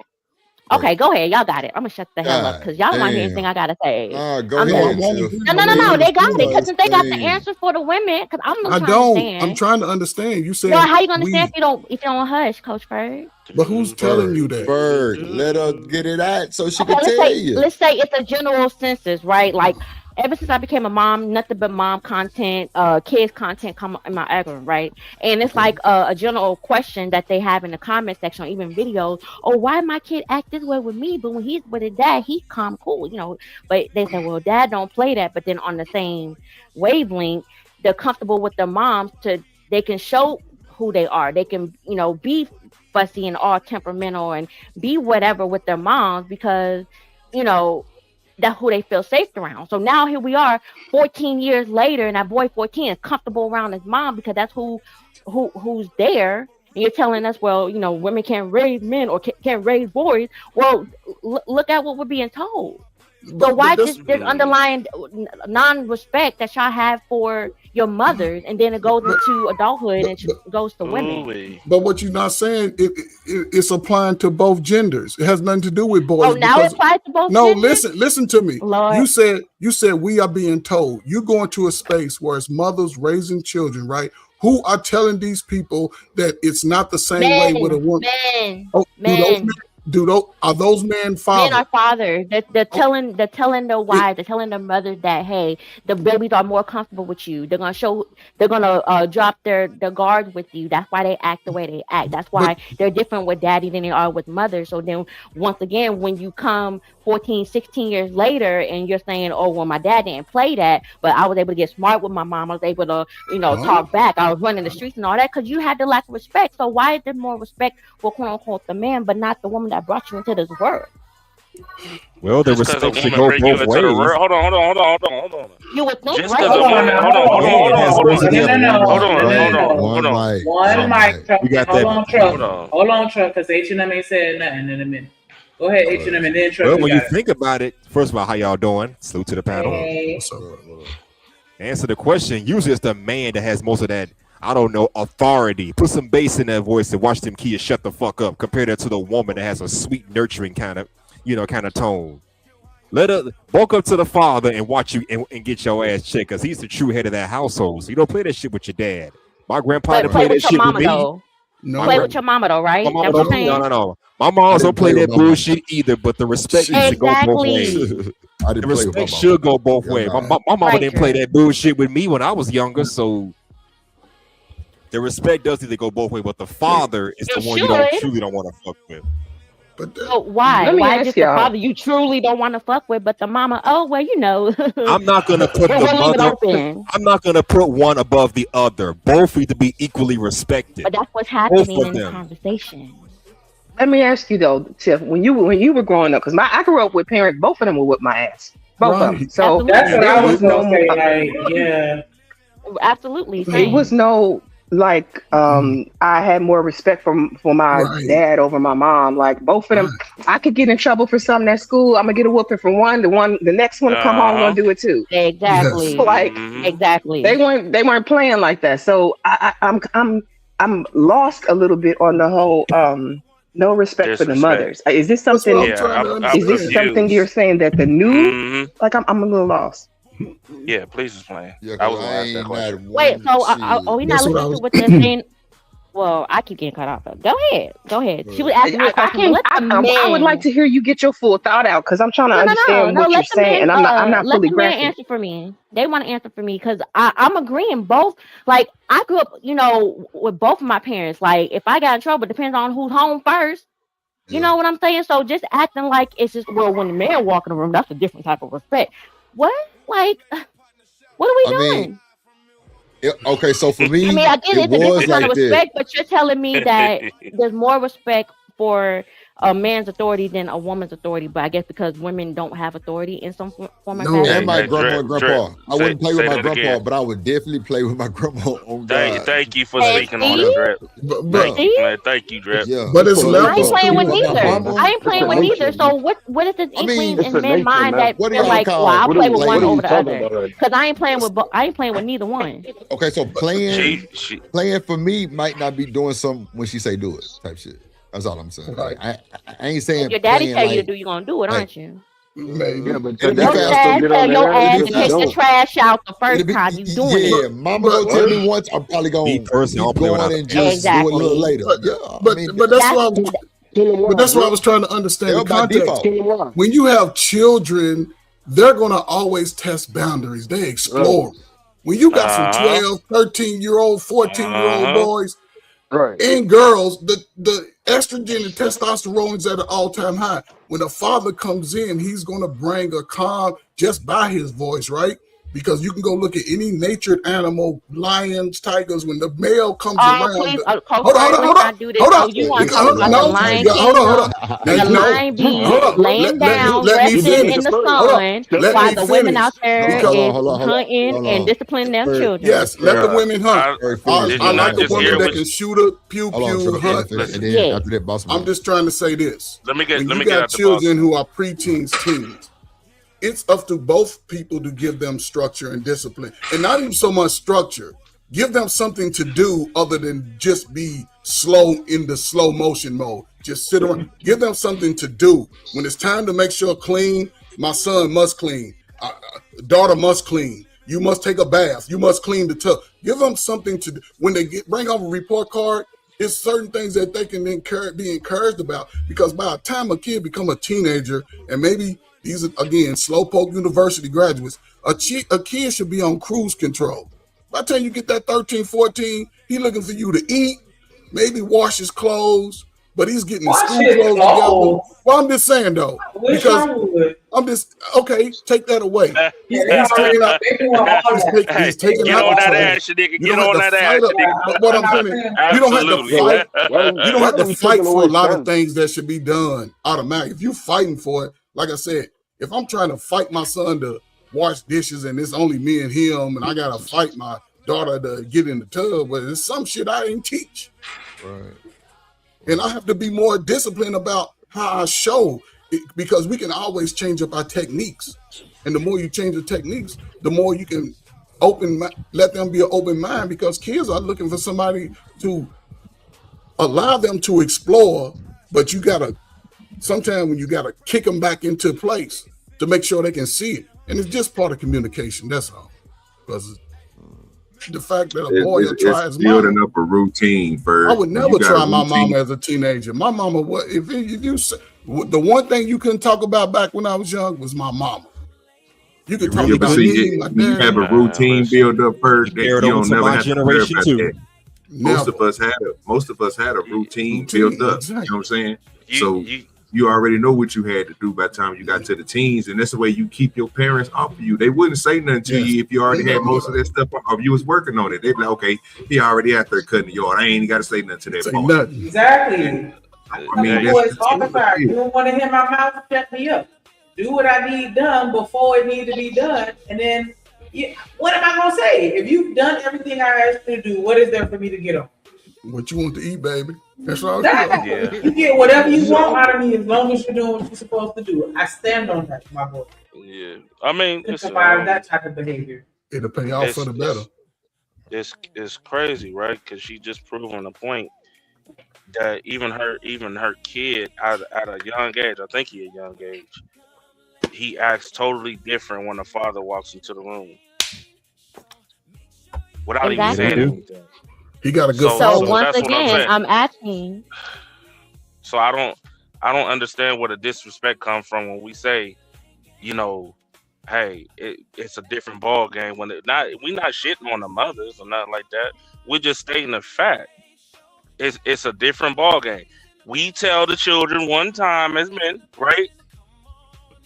Okay, go ahead. Y'all got it. I'm gonna shut the hell up because y'all don't want to hear anything I gotta say. Go I'm ahead. done. No. They got it because since they got the answer for the women, because I'm not I trying to don't. understand. I'm trying to understand. You said Well, how you gonna understand if you don't hush, Coach Bird? But who's telling you that? Bird, let her get it out so she Okay, can tell you. let's say it's a general census, right? Like ever since I became a mom, nothing but mom content, kids content come in my algorithm, right? And it's like a general question that they have in the comment section, or even videos. Oh, why my kid act this way with me, but when he's with his dad, he's calm, cool, But they say, well, dad don't play that. But then on the same wavelength, they're comfortable with their moms they can show who they are. They can, be fussy and all temperamental and be whatever with their moms because, that's who they feel safe around. So now here we are 14 years later, and that boy 14 is comfortable around his mom because that's who's there. And you're telling us, well, women can't raise men or can't raise boys. Well, look at what we're being told. So why just there's underlying non-respect that y'all have for your mothers, and then it goes into adulthood and it goes to women. But what you're not saying, it's applying to both genders. It has nothing to do with boys. Oh, now it applies to both No, genders? listen to me. Lord. You said we are being told. You go into a space where it's mothers raising children, right? Who are telling these people that it's not the same way with a woman? Are those men fathers? Men are fathers. They're telling their wives, they're telling their mothers that, hey, the babies are more comfortable with you. They're gonna drop their guard with you. That's why they act the way they act. That's why they're different with daddy than they are with mother. So then once again, when you come 14, 16 years later and you're saying, oh, well, my dad didn't play that, but I was able to get smart with my mom. I was able to, talk back. I was running the streets and all that because you had the lack of respect. So why is there more respect for quote unquote the man, but not the woman that brought you into this world? Well, the respect should go both ways. Hold on. You would think, Just right? Hold on. One mic, Truck. We got Hold that. on, Truck. Hold on, Truck, because H&M ain't said nothing in a minute. Go ahead, H&M, and then Truck. Well, when you think about it, first of all, how y'all doing? Salute to the panel. Hey. Answer the question. Usually it's the man that has most of that, I don't know, authority. Put some bass in that voice and watch them kids shut the fuck up. Compare that to the woman that has a sweet, nurturing kind of tone. Let her walk up to the father and watch you and get your ass checked, because he's the true head of that household. So you don't play that shit with your dad. My grandpa didn't play that shit with me. Play with your mama though, right? No. My moms don't play that bullshit either, but the respect needs to go both ways. The respect should go both ways. My mama didn't play that bullshit with me when I was younger, so the respect does need to go both ways, but the father is the one you truly don't want to fuck with. So why? Why just the father you truly don't want to fuck with, but the mama, oh well, I'm not gonna put I'm not gonna put one above the other. Both need to be equally respected. But that's what's happening in the conversation. Let me ask you though, Tiff, when you were growing up, because I grew up with parents, both of them would whip my ass, both of them. So that's what I was gonna say. Like, yeah, absolutely. It was no. Like I had more respect for my dad over my mom. Like both of them, I could get in trouble for something at school. I'm gonna get a whooping from one. The next one to come home gonna do it too. Exactly. So, like exactly. They weren't playing like that. So I'm lost a little bit on the whole no respect for the mothers. Is this something? Is this something you're saying that the new? Like I'm a little lost. Yeah, please explain. I was gonna ask that question. Wait, so are we not listening to what they're saying? Well, I keep getting cut off. Go ahead. She was asking me a question. I would like to hear you get your full thought out because I'm trying to understand what you're saying, and I'm not fully grasping. Answer for me. They want to answer for me because I'm agreeing. Both, like I grew up, with both of my parents. Like if I got in trouble, it depends on who's home first. You know what I'm saying? So just acting like it's just when the man walk in the room, that's a different type of respect. What? Like, what are we doing? Okay, so for me, I get it's a different kind of respect, this. but you're telling me that there's more respect for a man's authority than a woman's authority. But I guess because women don't have authority in some form or fashion. And my grandma and grandpa. I wouldn't play with my grandpa, but I would definitely play with my grandma. Thank you for speaking on it, Drip. Thank you, Drip. Yeah. But it's I ain't playing with neither. So what is this inkling in men's mind that they're like, well, I'll play with one over the other? Because I ain't playing with neither one. Okay, so playing for me might not be doing something when she say do it type shit. That's all I'm saying. Like, I ain't saying if your daddy tell you to do, you're gonna do it, aren't you? Yeah, but your dad tell your ass to take the trash out the first time you doing it. Yeah, mama gonna tell me once, I'm probably gonna keep going and just do it a little later. But that's what I was trying to understand the context. When you have children, they're gonna always test boundaries. They explore. When you got some 12, 13-year-old, 14-year-old boys and girls, the estrogen and testosterone is at an all-time high. When a father comes in, he's going to bring a calm just by his voice, right? Because you can go look at any natured animal, lions, tigers. When the male comes around, hold on. Laying down, resting in the sun, while the women out there is hunting and disciplining their children. Yes, let the women hunt. I like the women that can shoot a pew hunt. I'm just trying to say this. Let me get out children who are preteens, teens. it's up to both people to give them structure and discipline, and not even so much structure. Give them something to do other than just be slow in the slow motion mode. Just sit around. Give them something to do. When it's time to make sure clean, my son must clean. Daughter must clean. You must take a bath. You must clean the tub. Give them something to do. When they bring over a report card, it's certain things that they can be encouraged about. Because by the time a kid become a teenager, and maybe these are, again, Slowpoke University graduates, a kid should be on cruise control. By the time you get that 13, 14, he looking for you to eat, maybe wash his clothes, but he's getting his school clothes together. Well, I'm just saying, though, because I'm just, okay, take that away. He's taking out, he's taking get out on the that trash. ass, you nigga. You Get don't on have to that fight ass, up. you nigga. But what I'm saying, you don't have to Absolutely. fight. You don't have to fight for a lot of things. things that should be done automatically. If you're fighting for it, like I said, if I'm trying to fight my son to wash dishes and it's only me and him, and I gotta fight my daughter to get in the tub, but it's some shit I didn't teach. Right. And I have to be more disciplined about how I show it, because we can always change up our techniques. And the more you change the techniques, the more you can let them be an open mind, because kids are looking for somebody to allow them to explore, but you gotta, sometimes when you gotta kick them back into place to make sure they can see it. And it's just part of communication, that's all. Because the fact that a boy will try his mama. Building up a routine first. I would never try my mama as a teenager. My mama, if you the one thing you couldn't talk about back when I was young was my mama. You could talk about me, my You dad. have a routine build up first that you don't never have to worry about too. that. Most of us had a routine built up. Exactly. You know what I'm saying? So you already know what you had to do by the time you got to the teens, and that's the way you keep your parents off of you. They wouldn't say nothing to you if you already had most of that stuff, or you was working on it. They'd be like, okay, he already out there cutting the yard. I ain't got to say nothing to that boy. Exactly. I mean, boys all the time. You don't want to hear my mouth, shut me up. Do what I need done before it needs to be done, and then what am I gonna say? If you've done everything I asked you to do, what is there for me to get on? What you want to eat, baby? That's all. You get whatever you want out of me as long as you're doing what you're supposed to do. I stand on that, my boy. Yeah, I mean, it's that type of behavior. It'll pay off for the better. It's crazy, right? Because she just proven a point that even her kid at a young age, I think he a young age, he acts totally different when the father walks into the room without even saying anything. He got a good So once again, I'm asking. So I don't understand where the disrespect comes from when we say, hey, it's a different ball game. When we're not shitting on the mothers or nothing like that. We're just stating a fact. It's a different ball game. We tell the children one time as men, right?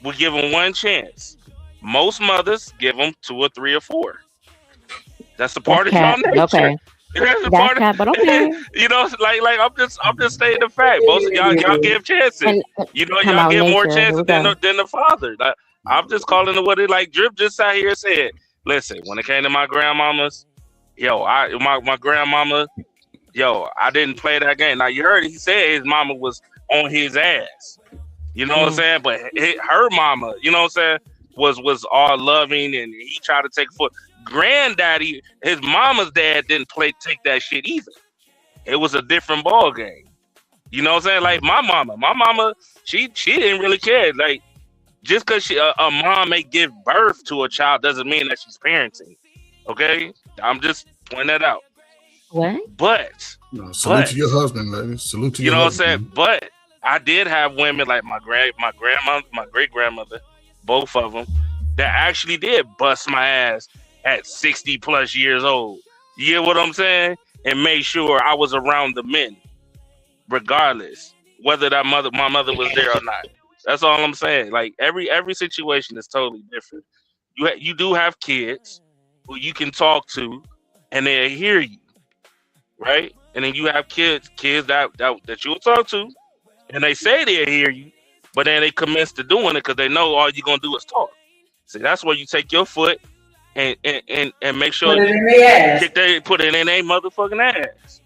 We give them one chance. Most mothers give them 2 or 3 or 4. That's the part of y'all nature. Okay. That's the That's part cat, but okay. like I'm just stating the fact. Most of y'all give chances. Y'all give more chances than the father. Like, I'm just calling it what it like. Drip just sat here and said, listen, when it came to my grandmamas, my grandmama, I didn't play that game. Now you heard he said his mama was on his ass. You know what I'm saying? But her mama, you know what I'm saying, was all loving, and he tried to take a foot. Granddaddy, his mama's dad didn't take that shit either. It was a different ball game. You know what I'm saying? Like my mama, she didn't really care. Like just because a mom may give birth to a child doesn't mean that she's parenting. Okay, I'm just pointing that out. What? But salute to your husband, lady. Salute to your husband. You know what I'm saying? But I did have women like my grandmother, my great grandmother, both of them, that actually did bust my ass at 60 plus years old. You get what I'm saying? And made sure I was around the men, regardless whether my mother was there or not. That's all I'm saying. Like every situation is totally different. You do have kids who you can talk to, and they hear you, right? And then you have kids that you'll talk to, and they say they hear you, but then they commence to doing it because they know all you're gonna do is talk. See, that's where you take your foot and make sure put it in their ass. Put it in their motherfucking ass.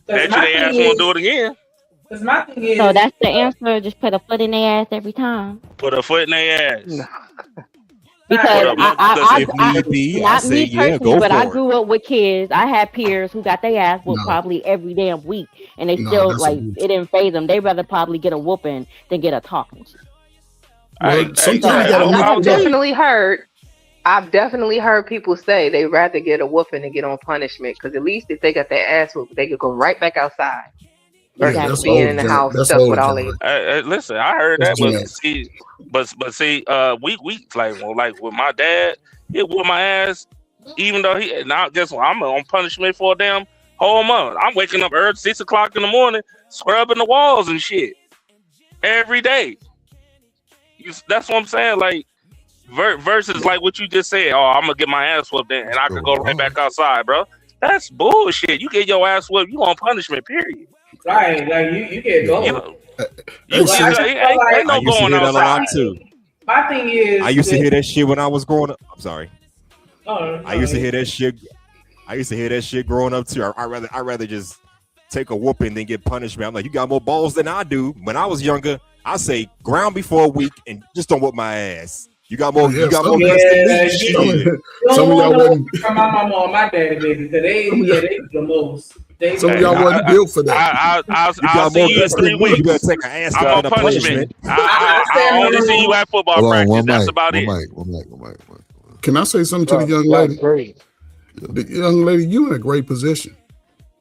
Bet you their ass won't do it again. Because my thing is, So that's the answer. Just put a foot in their ass every time. Put a foot in their ass. Because if need be, I not say me yeah, personally, go but I for it. grew up with kids. I had peers who got their ass whooped No. probably every damn week, and they No, still that's like abuse. it didn't phase them. They rather probably get a whooping than get a talking. Well, sometimes you gotta mix I've it up. definitely heard people say they rather get a whooping than get on punishment because at least if they got their ass whooped, they could go right back outside versus Yeah, that's being old in the John. house That's stuck old with all John. they. Listen, I heard That's that, genetic. but see, we like with my dad, he whooped my ass, even though now guess what? I'm on punishment for a damn whole month. I'm waking up early, 6 o'clock in the morning, scrubbing the walls and shit every day. That's what I'm saying. Like versus like what you just said. Oh, I'm gonna get my ass whooped then, and I could go right back outside, bro. That's bullshit. You get your ass whooped, you on punishment. Period. Right, like you get going. Ain't no I used to going hear that a lot outside. too. My thing is, I used to hear that shit when I was growing up. I'm sorry. I used to hear that. that shit. I used to hear that shit growing up too. I rather just take a whooping than get punishment. I'm like, you got more balls than I do. When I was younger, I say ground before a week and just don't whoop my ass. You got more. You got more guts than me. Shit. Some of y'all wasn't. From my mama or my daddy, baby, because they the most. Some of y'all wasn't built for that. I'll got see more you in guts 3 than me. weeks. You better take an ass I'm out on of the punishment. punishment. I only see you at football Hold on, practice. one That's mic, about it. one mic. Can I say something to the young lady? The young lady, you in a great position.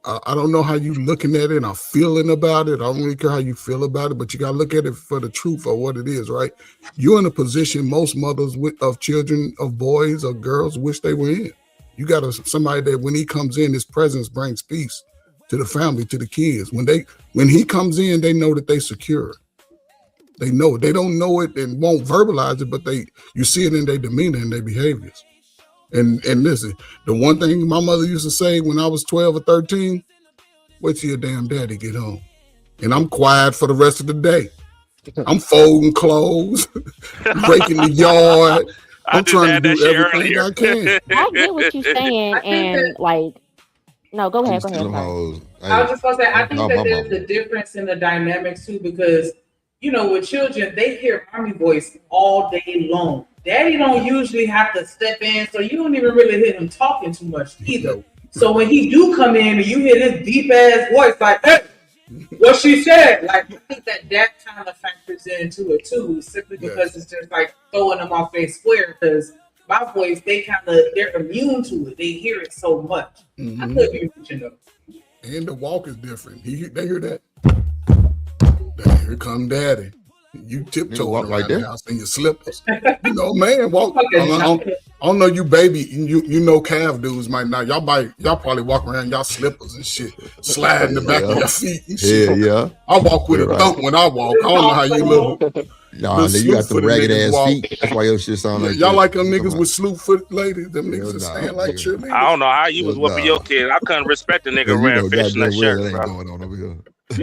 I don't know how you looking at it or feeling about it. I don't really care how you feel about it, but you got to look at it for the truth of what it is, right? You're in a position most mothers of children, of boys or girls wish they were in. You got somebody that when he comes in, his presence brings peace to the family, to the kids. When he comes in, they know that they secure. They know. They don't know it and won't verbalize it, but you see it in their demeanor and their behaviors. And listen, the one thing my mother used to say when I was 12 or 13, wait till your damn daddy get home. And I'm quiet for the rest of the day. I'm folding clothes, breaking the yard. I'm trying to do everything I can. I get what you're saying, and like, no, go ahead. Sorry. I was just gonna say, I think that there's a difference in the dynamics too, because with children, they hear mommy voice all day long. Daddy don't usually have to step in, so you don't even really hear him talking too much either. So when he do come in and you hear this deep ass voice, like, hey, what she said, like, I think that kind of factors into it too, simply because it's just like throwing them off their square. Because my voice, they're immune to it. They hear it so much. I could be reaching up. And the walk is different. They hear that. Here come daddy. You tiptoeing around the house in your slippers. Man, walk. I don't know you baby. You know calf dudes might not. Y'all probably walk around y'all slippers and shit, sliding the back of your feet and shit. Yeah. I walk with a thump when I walk. I don't know how you look. Nah, you got the ragged ass feet. That's why your shit sound like y'all like them niggas with slew foot ladies. Them niggas stand like cheerleaders. I don't know how you was whooping your kid. I couldn't respect the nigga wearing fishnet shirt, bro. Going on over here.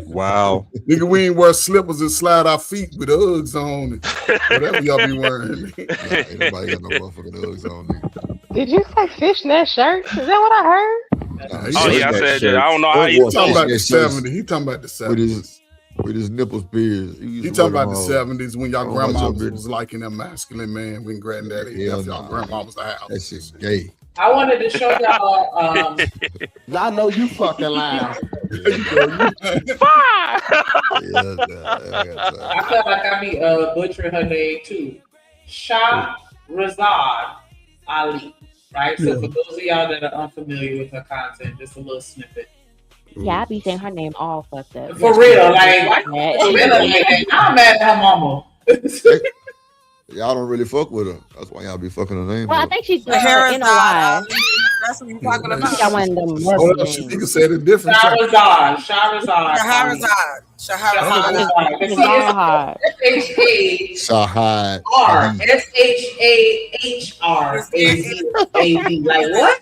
Wow. Nigga, we ain't wear slippers and slide our feet with Uggs on and whatever y'all be wearing. Ain't nobody got no motherfucking Uggs on. Nigga. Did you say fishnet shirt? Is that what I heard? I said that. I don't know how you talking about the 70s. He talking about the 70s. With his nipples pierced. He talking about the 70s when y'all grandma was liking that masculine man when granddaddy left y'all grandma was the house. That shit's gay. I wanted to show y'all. I know you fucking lying. I felt like I be butchering her name too. Shahrazad Ali. Right? So for those of y'all that are unfamiliar with her content, just a little snippet. Yeah, I be saying her name all fucked up. For real, like I'm mad at her mama. Y'all don't really fuck with her. That's why y'all be fucking her name. Well, I think she's Shahrazad. That's what you're talking about. Got one of them She can say it different. Shahrazad. Shahrazad. Shahad. SHAHR. Like what?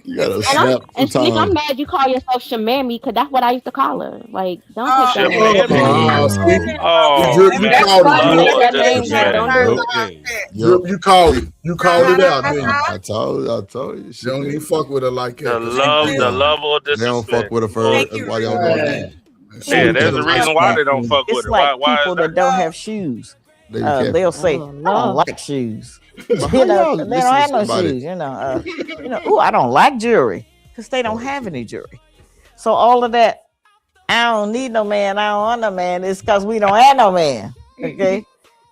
You gotta snap. And Sneak, I'm mad you call yourself Shamami because that's what I used to call her. Like, don't take that name. You called it. You called it out. I told you. She don't even fuck with her like that. The love or disrespect. They don't fuck with her for that's why y'all doing that. Yeah, there's a reason why they don't fuck with It's her. like Why people is that don't have shoes. They'll say, Oh, "I don't Lord. like shoes." But You how know, y'all they listen don't to have no somebody? shoes. Ooh, I don't like jewelry because they don't have any jewelry. So all of that, I don't need no man. I don't want no man. It's because we don't have no man. Okay,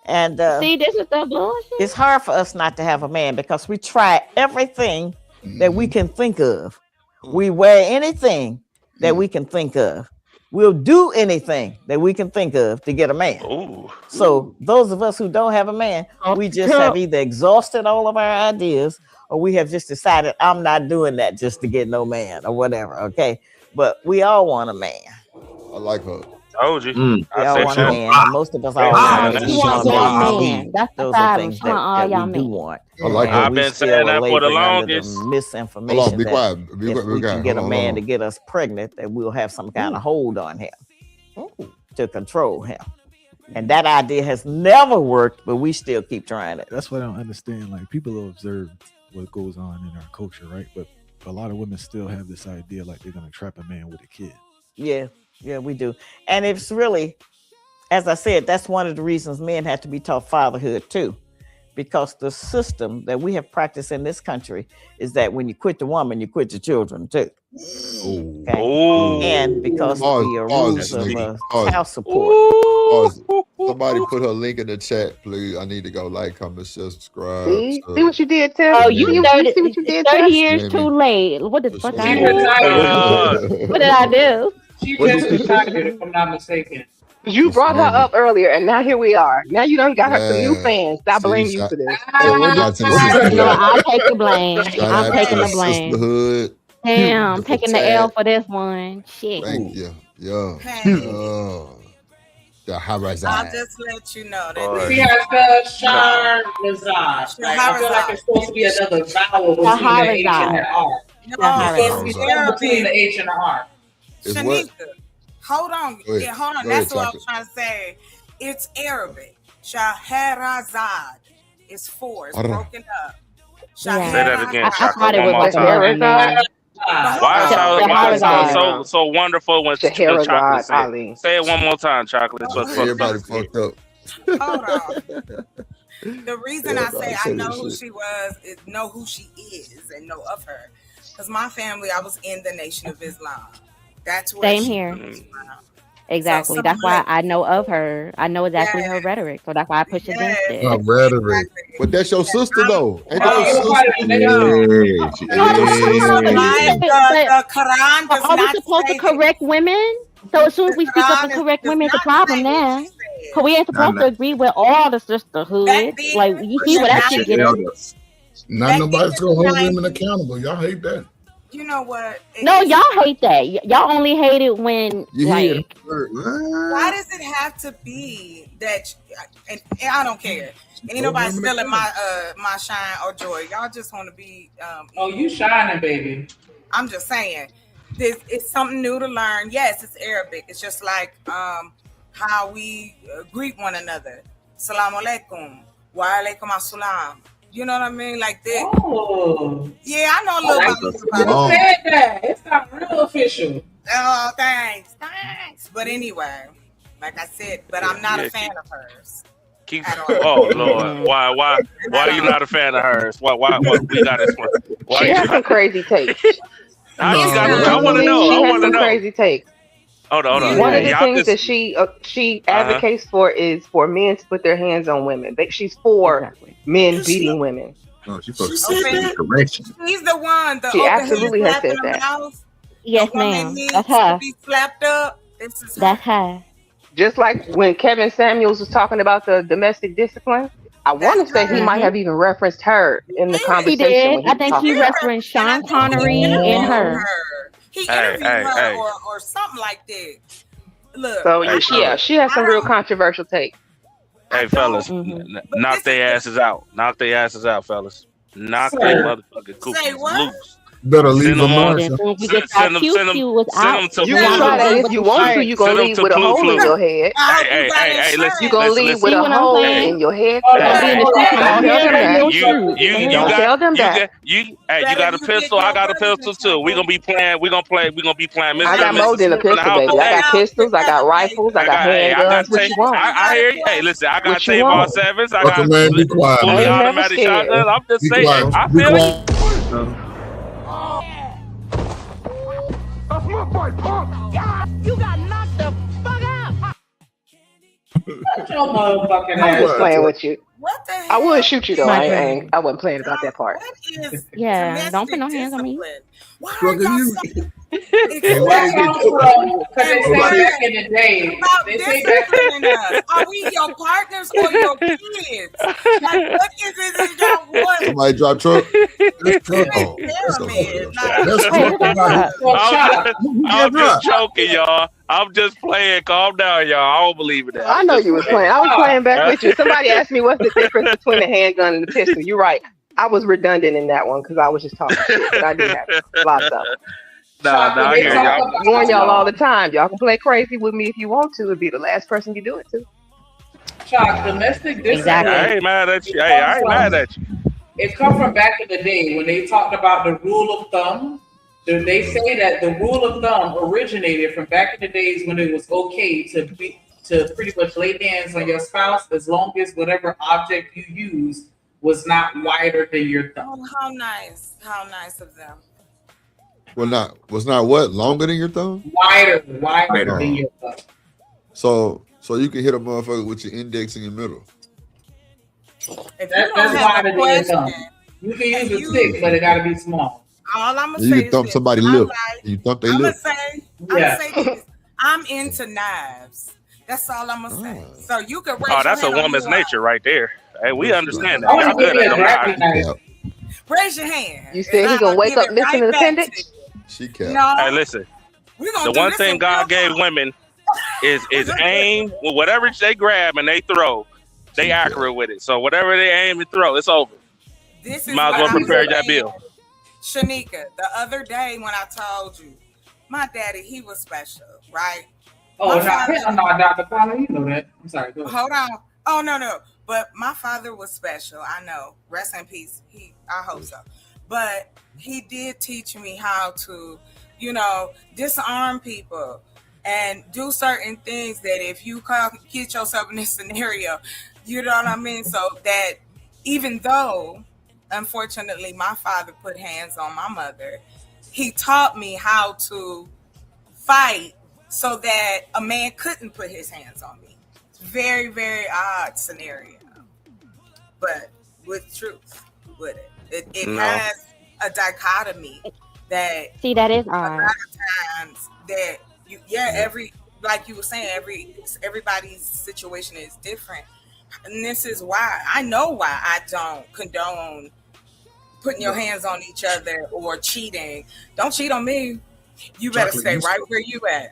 and See, this is the bullshit. it's hard for us not to have a man because we try everything that we can think of. We wear anything that we can think of. We'll do anything that we can think of to get a man. Ooh. So those of us who don't have a man, we just have either exhausted all of our ideas or we have just decided I'm not doing that just to get no man or whatever. Okay. But we all want a man. I like her. Told you. We I all said want a that. man. And most of us all want a She man. wants one man. That's the Those are problem. things She want all that y'all we do men. want. I like her. I've We been still saying are that for the laboring under the longest. misinformation Hold on, be that quiet. Be if quiet. we can get a Hold man on. to get us pregnant, that we'll have some kind of hold on him to control him. And that idea has never worked, but we still keep trying it. That's what I don't understand. Like, people will observe what goes on in our culture, right? But a lot of women still have this idea like they're gonna trap a man with a kid. Yeah, we do. And it's really, as I said, that's one of the reasons men have to be taught fatherhood too. Because the system that we have practiced in this country is that when you quit the woman, you quit the children too. Okay? And because the rules of child support. Somebody put her link in the chat, please. I need to go like, comment, share, subscribe. See what you did, Tim? Oh, you see what you did, 30 Tim? years too late. What the fuck I retired. What did I do? She just retired, if I'm not mistaken. You brought her up earlier, and now here we are. Now you done got her some new fans. I blame you for this. No, I'll take the blame. I'm taking the blame. Sisterhood. Damn, taking the L for this one. Shit. Thank you. Yeah. The horizon. I'll just let you know that She has the Sharpe massage. Like, I feel like it's supposed to be another vowel between the H and the R. No, It's supposed to be something between the H and the R. It's what? Shanika, hold on. Go ahead. Yeah, hold on. Go That's ahead, what I was trying to say. It's Arabic. Shahrazad. It's four. It's broken up. Say that again, I Chocolate. thought it One more was time. Shahrazad. Why is so wonderful when Shahrazad Chocolate say Ali. it? Say it one more time, Chocolate. It's what's Everybody fucked up. Hold on. The reason I say I know who shit. she was is know who she is and know of her. Because my family, I was in the Nation of Islam. That's where Same she here. comes from. Exactly. That's why I know of her. I know exactly her rhetoric. So that's why I push against it. Rhetoric. But that's your sister, though. Ain't that The Quran does Are we not supposed to say correct women? So as soon as we speak up and correct women, it's a problem now. Because we ain't supposed to agree with all the sisterhood. Like, you see what that shit get us? Not nobody's gonna hold women accountable. Y'all hate that. You know what? No, y'all hate that. Y'all only hate it when, like... Why does it have to be that? And I don't care. Ain't nobody stealing my shine or joy. Y'all just want to be. Oh, you shining, baby. I'm just saying, this it's something new to learn. Yes, it's Arabic. It's just like how we greet one another. Assalamu alaikum. Wa alaikum assalam. You know what I mean? Like that. Oh. Yeah, I know a little about You said that. It's not real official. Oh, thanks. But anyway, like I said, but I'm not a fan of hers. Oh Lord, why are you not a fan of hers? Why we got this one? She has some crazy takes. I want to know. She I has want to some know. crazy takes. Hold on. One of the Y'all things just- that she advocates for is for men to put their hands on women. She's for men beating women. No, she's supposed to say correction. She's the one. The She open absolutely hand has slap said in the that. mouth. Yes, The woman ma'am. needs That's to her. be slapped up. This is That's her. Just like when Kevin Samuels was talking about the domestic discipline, I want to say he might have even referenced her in the He conversation. did. When I think he referenced Sean Connery and her. He interviewed her or something like that. Look. So she has some real controversial takes. Hey fellas, knock their asses out. Knock their asses out, fellas. Knock their motherfucking cookies loose. Better leave Send them on. America. Soon as we get that Send them QQ You can try that if you want to. You're gonna leave with a hole in your head. Hey, listen. You're gonna leave with See a what I'm hole saying? in your head. You're gonna be in the streets Don't all tell head them like no that. shoes. Don't tell them that. You got a pistol. I got a pistol too. We gonna be playing. We gonna be playing. Mr. I got and more Mrs. than a in the pistol, house baby. I today. got pistols. I got rifles. I got handguns. What you want? I hear you. Hey, listen. I got What you Tavon want? sevens. I Fucking got man, be quiet, fully man. automatic shotguns. I'm just Be saying. quiet. I Be feel you. quiet. That's my boy, punk. You got knocked the fuck out. Shut your motherfucking I'm just ass. playing with you. What the hell? I would shoot you though. My I wasn't playing about that part. What is Yeah, don't put no hands on me. Why are Fucking y'all you. so Where it comes from? Because they say back in the day. about They say back disciplining us? Are we your partners or your kids? Like, what is it that y'all want? Somebody drop truck. That's truck. Oh, Pyramid. That's Hey, truck. look at that. I'm just joking, y'all. I'm just playing. Calm down, y'all. I don't believe in that. I know you was playing. I was playing back with you. Somebody asked me what's the difference between a handgun and a pistol. You're right. I was redundant in that one because I was just talking shit, but I do have lots of them. Nah, I hear y'all. I warn y'all all the time. Y'all can play crazy with me if you want to. It'd be the last person you do it to. Chuck, domestic discipline. Exactly. I ain't mad at you. Hey, I ain't mad at you. It come from back in the day when they talked about the rule of thumb. They say that the rule of thumb originated from back in the days when it was okay to pretty much lay hands on your spouse as long as whatever object you use was not wider than your thumb. Oh, how nice. How nice of them. Was not what? Longer than your thumb? Wider than your thumb. So you can hit a motherfucker with your index and your middle. If That's wider than your thumb. You can use a stick, but it gotta be small. All I'm gonna You say can is thump this. somebody's lip. You thump their I'm gonna lip. say, Yeah. this. I'm into knives. That's all I'm gonna say. So you can raise Oh, that's a your hand woman's on who nature right there. Hey, we understand I that. want Y'all to give good you at a them graphic knives. knife. Raise your hand. You said he gonna wake up missing an appendage? She kept. No. Hey, listen. We gonna The do one this thing in God real gave time. women is aim with whatever they grab and they throw. They accurate with it. So whatever they aim and throw, it's over. This is Might as what well I'm prepare that saying. bill. Shanika, the other day when I told you, my daddy, he was special, right? Oh, My no, father- I'm not Dr. Connor. You know that. I'm sorry. Go ahead. Hold on. Oh, no. But my father was special. I know. Rest in peace. I hope so. But he did teach me how to, disarm people and do certain things that if you get yourself in this scenario, you know what I mean? So that even though, unfortunately, my father put hands on my mother, he taught me how to fight so that a man couldn't put his hands on me. It's very, very odd scenario, but with truth with it. It No. has a dichotomy that See, that is a lot odd. of times that like you were saying, everybody's situation is different. And this is why I know why I don't condone putting your hands on each other or cheating. Don't cheat on me. You better Chocolate, stay you- right where you at.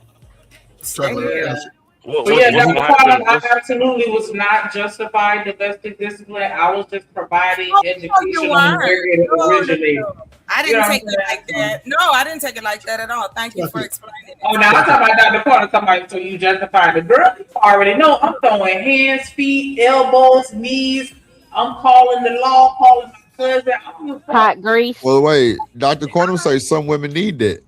Stay Chocolate, here. answer. What, But what, yeah, what's Dr. gonna happen? Connor, I What's, absolutely was not justifying domestic discipline. I was just providing Oh, education you on weren't. where it No. originated. I You didn't know take what it I'm like saying? that. No, I didn't take it like that at all. Thank you for explaining it. Oh, now I'm talking about Dr. Connor. Talking about so you justify the girl. You already know I'm throwing hands, feet, elbows, knees. I'm calling the law, calling my cousin. I don't give a fuck. Hot grease. Well, wait. Dr. Quantum say some women need that.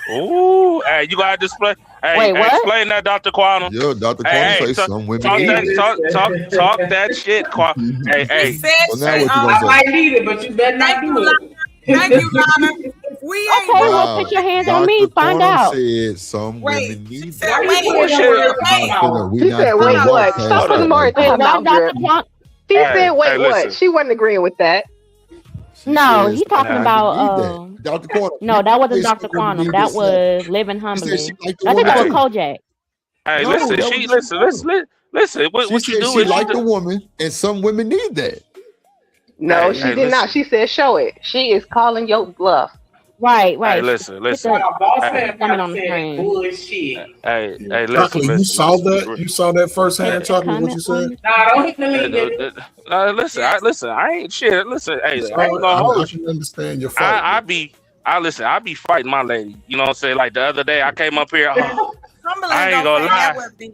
ooh, hey, you gotta display. Hey, Wait, what? explain that, Dr. Quantum. Yeah, Dr. Quantum Hey, say talk, some women talk need that, it. talk that shit, Quantum. Hey, He hey. said, Well, now what you I gonna say? might need it, but you better not thank you, do Lana. it. Thank you, Lana. If we ain't Okay, well, put your hands on me. Dr. Find Quantum out. said some wait, women she need said, that. Why wait, you wait, putting your wait, words in my mouth? We She not said, gonna wait, walk what? past Stop putting that more like Wait, time what, out, Dr. Drip. Quant? She Hey, said, wait, hey, what? listen. She wasn't agreeing with that. She No, said he talking some about women need that. Dr. Quantum. no, that wasn't She said Dr. some women Quantum. need That this. was Living She Humbly. said she like the I think that was woman too. Kojak. Hey, No, listen, that she was listen, Dr. Quantum. listen. What She you said do she is you like the do. woman, and some women need that. No, Hey, she hey, did not. listen. She said, show it. She is calling your bluff. Right. Hey, Put listen. the boss Hey, man comment probably on the said screen. bullshit. hey, Chocolate, you saw that? You saw that Put firsthand, the Chocolate? What comment you on said? the Nah, don't hit the link, nigga. Listen. I ain't shit. Listen, hey, You I saw ain't it. gonna I hold you. can understand your fight. I be fighting my lady. You know what I'm saying? Like the other day, I came up here. Oh, I Cumberland ain't don't gonna say that lie. word there.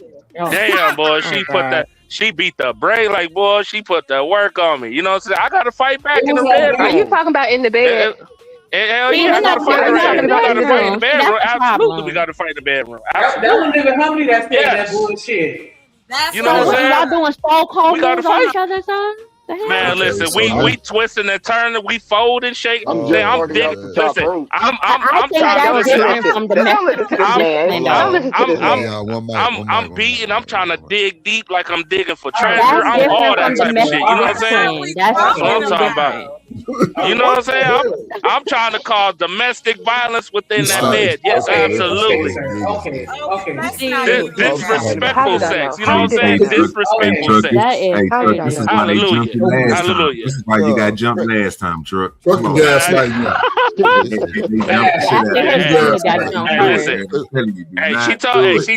Damn, boy, she beat the brain like boy. She put the work on me. You know what I'm saying? I got to fight back It in was the on Are you bedroom. video. talking about in the bed? Hell See, yeah, we're I got not to fight talking her about ass. the We got to fight in the bedroom. See, that's bedroom. the Absolutely, we problem. got to fight in the bedroom. That was Absolutely. nigga Humphrey that said that Yes. bullshit. That's You what know So I'm what what? talking I'm Y'all saying? doing stone cold We got to moves on fight. each other, son? The hell? Man, Okay, listen, so we twisting and turning, we fold and shake. I'm Say, just I'm starting big. out the top Listen, rope. I I'm think trying to that's Don't listen. different from don't domestic listen to this I'm, man. Hold Don't on. listen to this Hold on, man. y'all. One I'm trying to dig deep like I'm digging for All right, treasure. That's I'm all different that from type of domestic shit. You know what I'm saying? discipline. That's That's what I'm totally talking about. different. You know what I'm saying? I'm trying to cause domestic violence you within that start. bed. Yes, okay, absolutely. sir. Okay, Let's okay. not See, do that. How Disrespectful did I know? sex. You know what How I'm did I saying? know? Hey, Disrespectful Truck, that sex. is How did I this is know? why they Hallelujah. jumped you last time. Hallelujah. This is why you got jumped last time, Truck. Truck Come the on, man. gaslighting you. They jumped the yeah. shit I out think of her you, Hey, son Truck. got Do jumped hey, not do it, first. listen. man. I'm telling you, do Hey, not do it.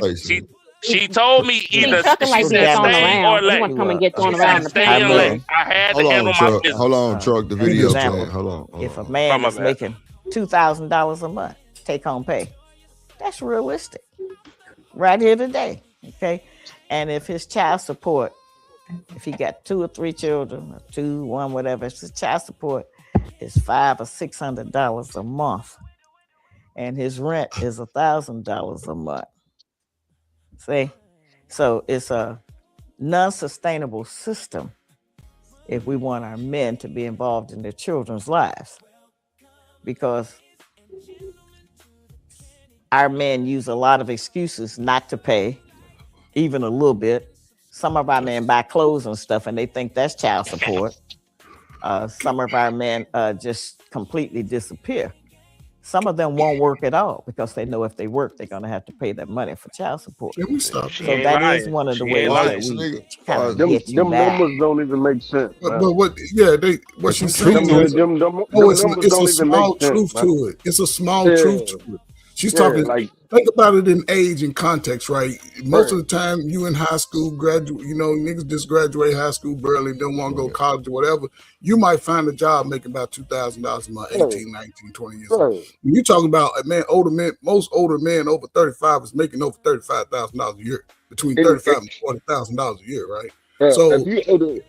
she told me See, either trucker she like Put being said that thrown link stay or around, so he lay. want to come and get She thrown said around the stay our and lay. men. pavement. I had to Hold on, handle my truck. business. Hold on, truck. The An video example. playing. Hold on. If a Hold man My is bad. making $2,000 a month take home pay, that's realistic. Right here today. Okay. And if his child support, if he got 2 or 3 children, or 2, 1, whatever, if his child support is $500 or $600 a month, and his rent is $1,000 a month. See? So it's a non-sustainable system if we want our men to be involved in their children's lives, because our men use a lot of excuses not to pay, even a little bit. Some of our men buy clothes and stuff and they think that's child support. Some of our men just completely disappear. Some of them won't work at all because they know if they work, they're going to have to pay that money for child support. Can we stop She that? So ain't that is lying. one of the She ain't ways that lying. we kind of Them get you back. numbers don't even make sense, man. But what? Yeah, what Them, she's saying them, is, them, them, oh, them numbers it's a don't even make small sense, truth man. to it. It's a small truth Yeah, to it. She's yeah, talking. like Think about it in age and context, right? Most right. of the time, you in high school, niggas just graduate high school early, don't want to go to college or whatever. You might find a job making about $2,000 a month, Right. 18, 19, 20 years old. Right. When you're talking about most older men over 35 is making over $35,000 a year, between $35,000 and $40,000 a year, right? So, If you order,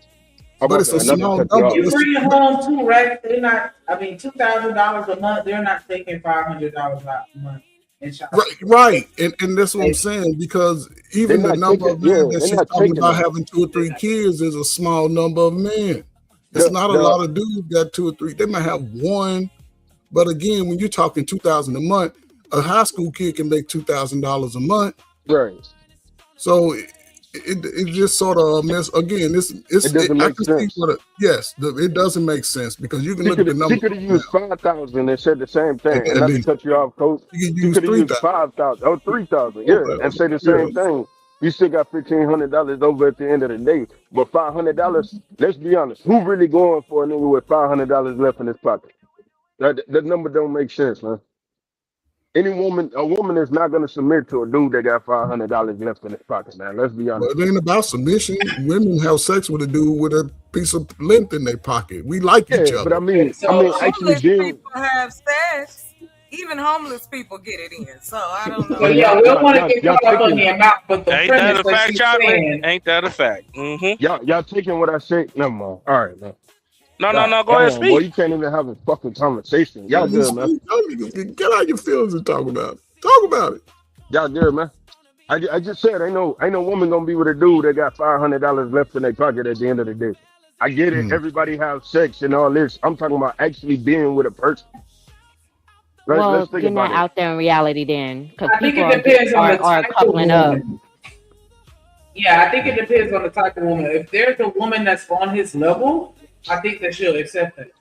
but it's a not to small cut you number. off. You bring it home too, right? They're not. I mean, $2,000 a month. They're not taking $500 out a month in child support. Right. And that's what I'm saying, because even the number of men that they're she's not talking taking about that. having 2 or 3 kids is a small number of men. It's not a lot of dudes got 2 or 3. They might have 1, but again, when you're talking $2,000 a month, a high school kid can make $2,000 a month. Right. So it just sort of again. It doesn't I make can see sense. what it doesn't make sense, because you can She look at could the number. she could have used 5,000 and said the same thing. And And not to then cut you off, Coach. you can She use could have used 3,000. 5,000 or 3,000, yeah, and say the same thing. You still got $1,500 over at the end of the day. But $500, let's be honest, who really going for a nigga with $500 left in his pocket? That number don't make sense, man. A woman is not gonna submit to a dude that got $500 left in his pocket, man. Let's be Well, honest. it ain't about submission. Women have sex with a dude with a piece of lint in their pocket. We like each Yeah, other. but I mean, actually Homeless being. people have sex. Even homeless people get it in. So I don't know. So yeah, we don't want to get caught up on taking. the amount, but the Ain't that premise a that fact, she's chocolate? saying. Ain't that a fact? Mm-hmm. Y'all taking what I say? Never mind. All right, man. No. God Go ahead, damn, boy, speak. you can't even have a fucking conversation. Y'all good, man. Get out your feelings and talk about it. Talk about it. Y'all good, man. I just said ain't no woman gonna be with a dude that got $500 left in their pocket at the end of the day. I get it. Everybody have sex and all this. I'm talking about actually being with a person. Well, Let's think you're about not it. out there in reality then, because I think people it depends on the are type of coupling up. woman. Yeah, I think it depends on the type of woman. If there's a woman that's on his level, I think that she'll accept it.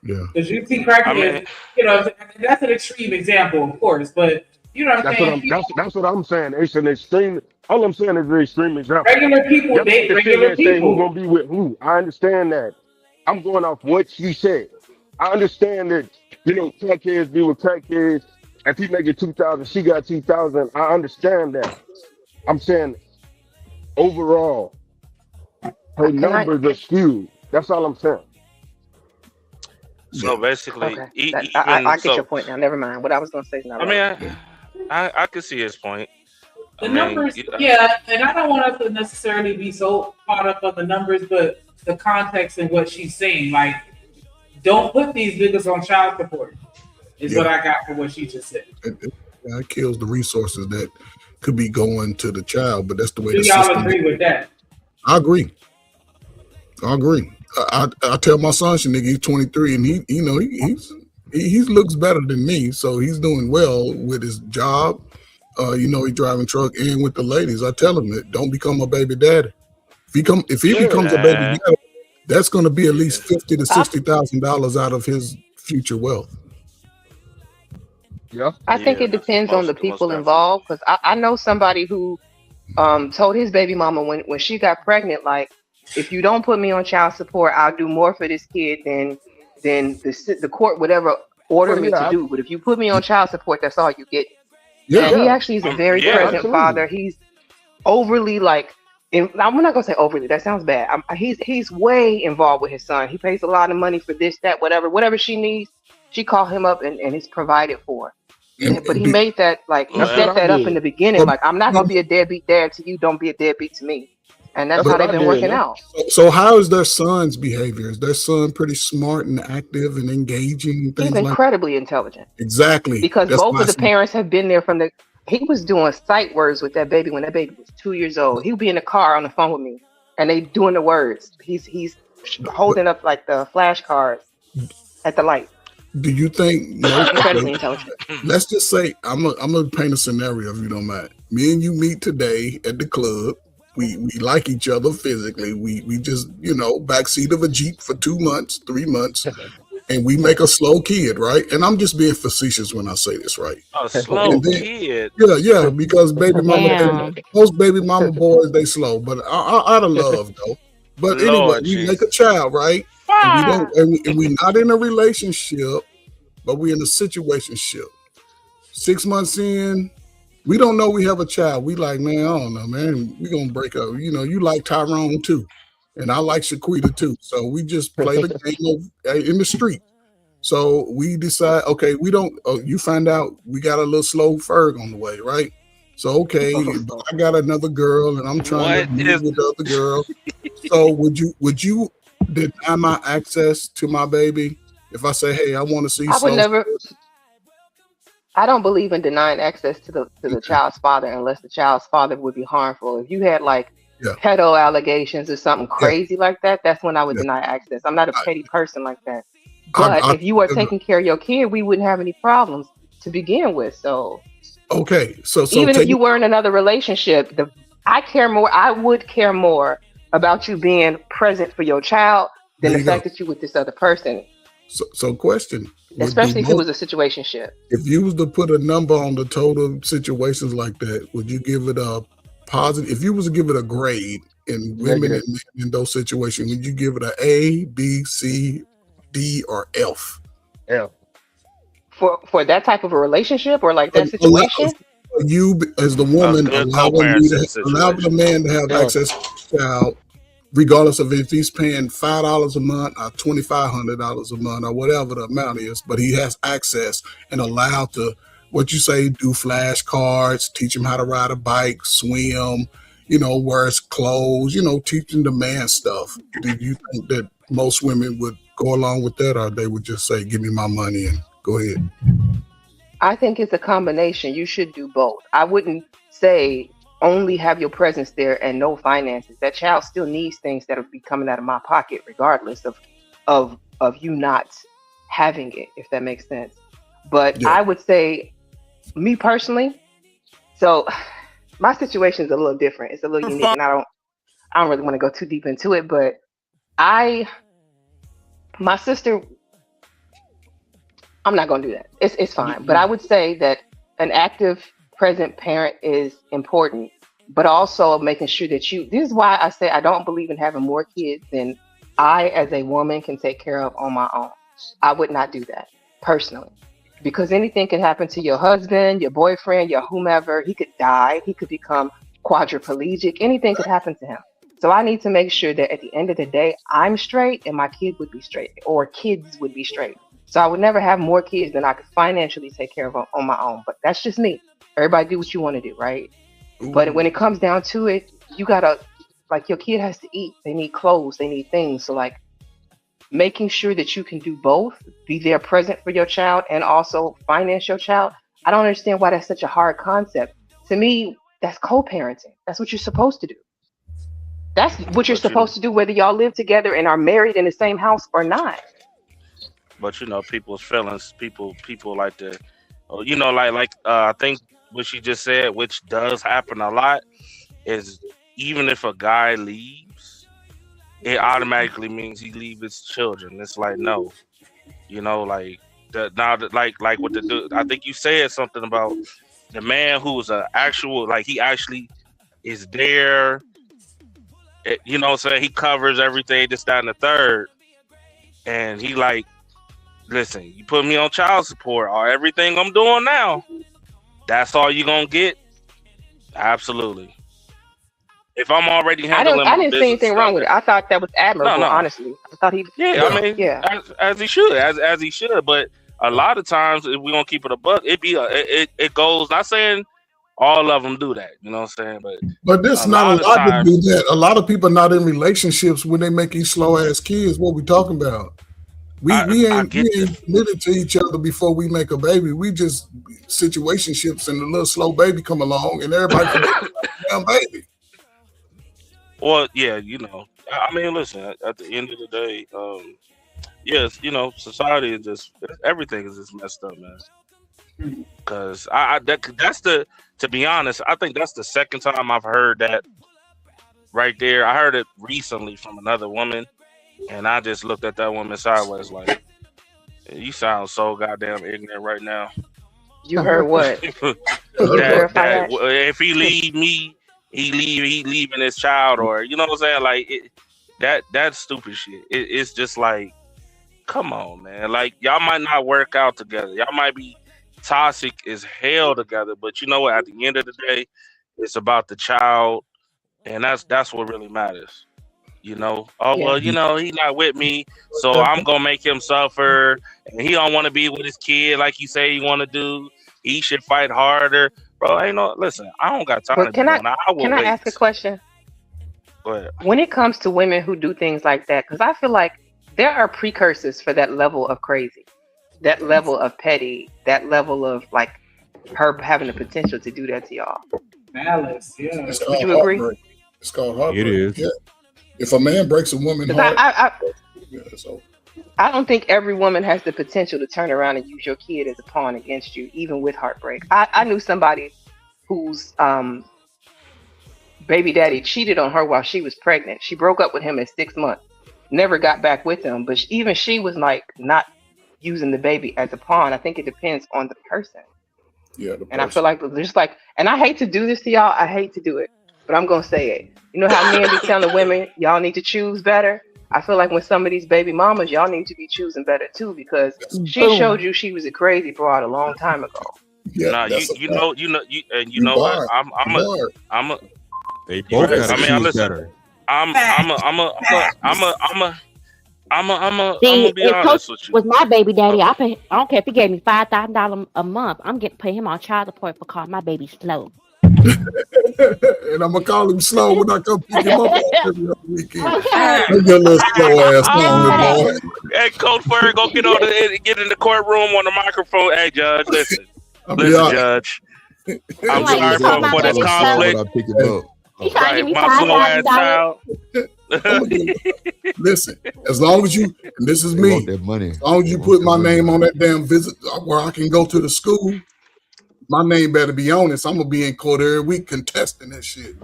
Yeah. Because you see crackheads, that's an extreme example, of course, but you know what I'm saying? That's what I'm saying. It's an extreme. All I'm saying is an extreme example. Regular people Y'all date can sit here regular and say who people. gonna be with who. I understand that. I'm going off what she said. I understand that, crackheads be with crackheads. If he making 2,000, she got 2,000. I understand that. I'm saying overall, her Can I? numbers are skewed. That's all I'm saying. So basically, Okay, even I get your so, point now. Never mind. What I was gonna say is not I mean, relevant. I can see his point. I The mean, numbers, yeah, and I don't want us to necessarily be so caught up on the numbers, but the context and what she's saying. Like, don't put these niggas on child support, is what Yeah. I got for what she just said. It kills the resources that could be going to the child, but that's the way Do the y'all system agree is. with that? I agree. I agree. I tell my son, nigga, he's 23, and he looks better than me, so he's doing well with his job. He's driving truck and with the ladies. I tell him that don't become a baby daddy. If he becomes a baby Yeah. daddy, that's going to be at least $50,000 to $60,000 out of his future wealth. Yeah. I think it depends on the people involved because I know somebody who told his baby mama when she got pregnant, like, if you don't put me on child support, I'll do more for this kid than the court would ever order Well, me to do. But if you put me on child support, that's all you get. And he actually is a very present father. He's overly like, I'm not gonna say overly. That sounds bad. He's way involved with his son. He pays a lot of money for this, that, whatever she needs. She called him up and it's provided for. But he made that he set that up in the beginning. Like, I'm not gonna be a deadbeat dad to you. Don't be a deadbeat to me. And that's how they've been working out. So how is their son's behavior? Is their son pretty smart and active and engaging? He's incredibly intelligent. Exactly. Because That's both why of the parents have been there from the. He was doing sight words with that baby when that baby was 2 years old. He would be in the car on the phone with me, and they doing the words. He's holding up like the flashcards at the light. Do you think most incredibly intelligent? Let's just say I'm gonna paint a scenario if you don't mind. Me and you meet today at the club. We like each other physically. We just backseat of a Jeep for 2 months, 3 months, and we make a slow kid, right? And I'm just being facetious when I say this, right? A slow kid. Yeah, because most baby mama boys they slow, but out of love though. But anyway, Lord we make Jesus. a child, right? And we not in a relationship, but we in a situationship. 6 months in, we don't know we have a child. We like, man, I don't know, man. We gonna break up. You like Tyrone too, and I like Shaquita too. So we just play the game in the street. So we decide, okay, we don't. You find out we got a little slow Ferg on the way, right? So okay, but I got another girl, and I'm trying to move with the other girl. So would you deny my access to my baby if I say, hey, I want to see? I would never. I don't believe in denying access to the child's father unless the child's father would be harmful. If you had like pedo allegations or something crazy like that, that's when I would deny access. I'm not a petty person like that. But if you are taking care of your kid, we wouldn't have any problems to begin with. So okay, so even if you were in another relationship, I would care more about you being present for your child than the fact that you with this other person. So question. Especially if it was a situationship. If you was to put a number on the total situations like that, would you give it a positive? If you was to give it a grade in women and men in those situations, would you give it an A, B, C, D, or F? F. For that type of a relationship or like that situation? You as the woman allow the man to have access to the child, regardless of if he's paying $5 a month or $2,500 a month or whatever the amount is, but he has access and allowed to, what you say, do flashcards, teach him how to ride a bike, swim, wear his clothes, teach him the man stuff. Do you think that most women would go along with that, or they would just say, give me my money and go ahead? I think it's a combination. You should do both. I wouldn't say only have your presence there and no finances. That child still needs things that will be coming out of my pocket, regardless of you not having it, if that makes sense. But I would say, me personally, so my situation is a little different. It's a little unique, and I don't really want to go too deep into it. But my sister, I'm not going to do that. It's fine. But I would say that an active, present parent is important, but also making sure that this is why I say I don't believe in having more kids than I as a woman can take care of on my own. I would not do that personally. Because anything can happen to your husband, your boyfriend, your whomever. He could die. He could become quadriplegic. Anything could happen to him. So I need to make sure that at the end of the day, I'm straight and my kid would be straight, or kids would be straight. So I would never have more kids than I could financially take care of on my own. But that's just me. Everybody do what you want to do, right? But when it comes down to it, you gotta, like, your kid has to eat. They need clothes. They need things. So like, making sure that you can do both, be there present for your child and also finance your child. I don't understand why that's such a hard concept. To me, that's co-parenting. That's what you're supposed to do. That's what you're supposed to do, whether y'all live together and are married in the same house or not. But people's feelings, people like to, I think what she just said, which does happen a lot, is even if a guy leaves, it automatically means he leave his children. It's like, no, like like with the dude. I think you said something about the man who's an actual, like, he actually is there. You know what I'm saying? He covers everything, this, that, and the third. And he like, listen, you put me on child support or everything I'm doing now, that's all you gonna get? Absolutely. If I'm already handling I didn't see anything wrong with it. I thought that was admirable, No. honestly. I thought he as he should, as he should. But a lot of times, if we're gonna keep it a buck, it goes. Not saying all of them do that, you know what I'm saying? But this not a lot to do that. A lot of people not in relationships when they make these slow ass kids. What we talking about? We ain't committed to each other before we make a baby. We just situationships, and the little slow baby come along, and everybody forgets about the damn baby. Well, yeah, I mean, listen. At the end of the day, yes, society is just, everything is just messed up, man. Because to be honest, I think that's the second time I've heard that right there. I heard it recently from another woman, and I just looked at that woman sideways like, you sound so goddamn ignorant right now. You heard what? that if he leave me, he leaving his child, or you know what I'm saying? Like that's stupid shit. It's just like, come on, man. Like, y'all might not work out together. Y'all might be toxic as hell together, but you know what? At the end of the day, it's about the child, and that's what really matters. Well, he's not with me, so I'm gonna make him suffer, and he don't want to be with his kid like you say he want to do. He should fight harder, bro. Listen, I don't got time to can I ask a question? Go ahead. When it comes to women who do things like that, because I feel like there are precursors for that level of crazy, that level of petty, that level of like her having the potential to do that to y'all. Malice, yeah. Would you agree? It's called heartbreak. It is. Yeah. If a man breaks a woman's heart, I don't think every woman has the potential to turn around and use your kid as a pawn against you, even with heartbreak. I knew somebody whose baby daddy cheated on her while she was pregnant. She broke up with him at 6 months, never got back with him, but even she was like not using the baby as a pawn. I think it depends on the person. Yeah. And I feel like just like, and I hate to do this to y'all. I hate to do it, but I'm gonna say it. You know how men be telling women, y'all need to choose better? I feel like when some of these baby mamas, y'all need to be choosing better too, because she showed you she was a crazy broad a long time ago. Yeah, what? They both gotta choose better. I'm See, be if honest Coach with you. was my baby daddy, I don't care if he gave me $5,000 a month. I'm getting put him on child support for calling my baby slow. And I'm gonna call him slow when I come pick him up every other weekend. Get a little slow ass on boy. Hey, Coach Ferg, go get in the courtroom on the microphone. Hey, Judge, listen, Judge. I'm sorry for this conflict. Right, my slow ass child. Listen, as long as you, and this is me, as long as you put my name on that damn visit where I can go to the school, my name better be on it. So I'm gonna be in court every week contesting that shit.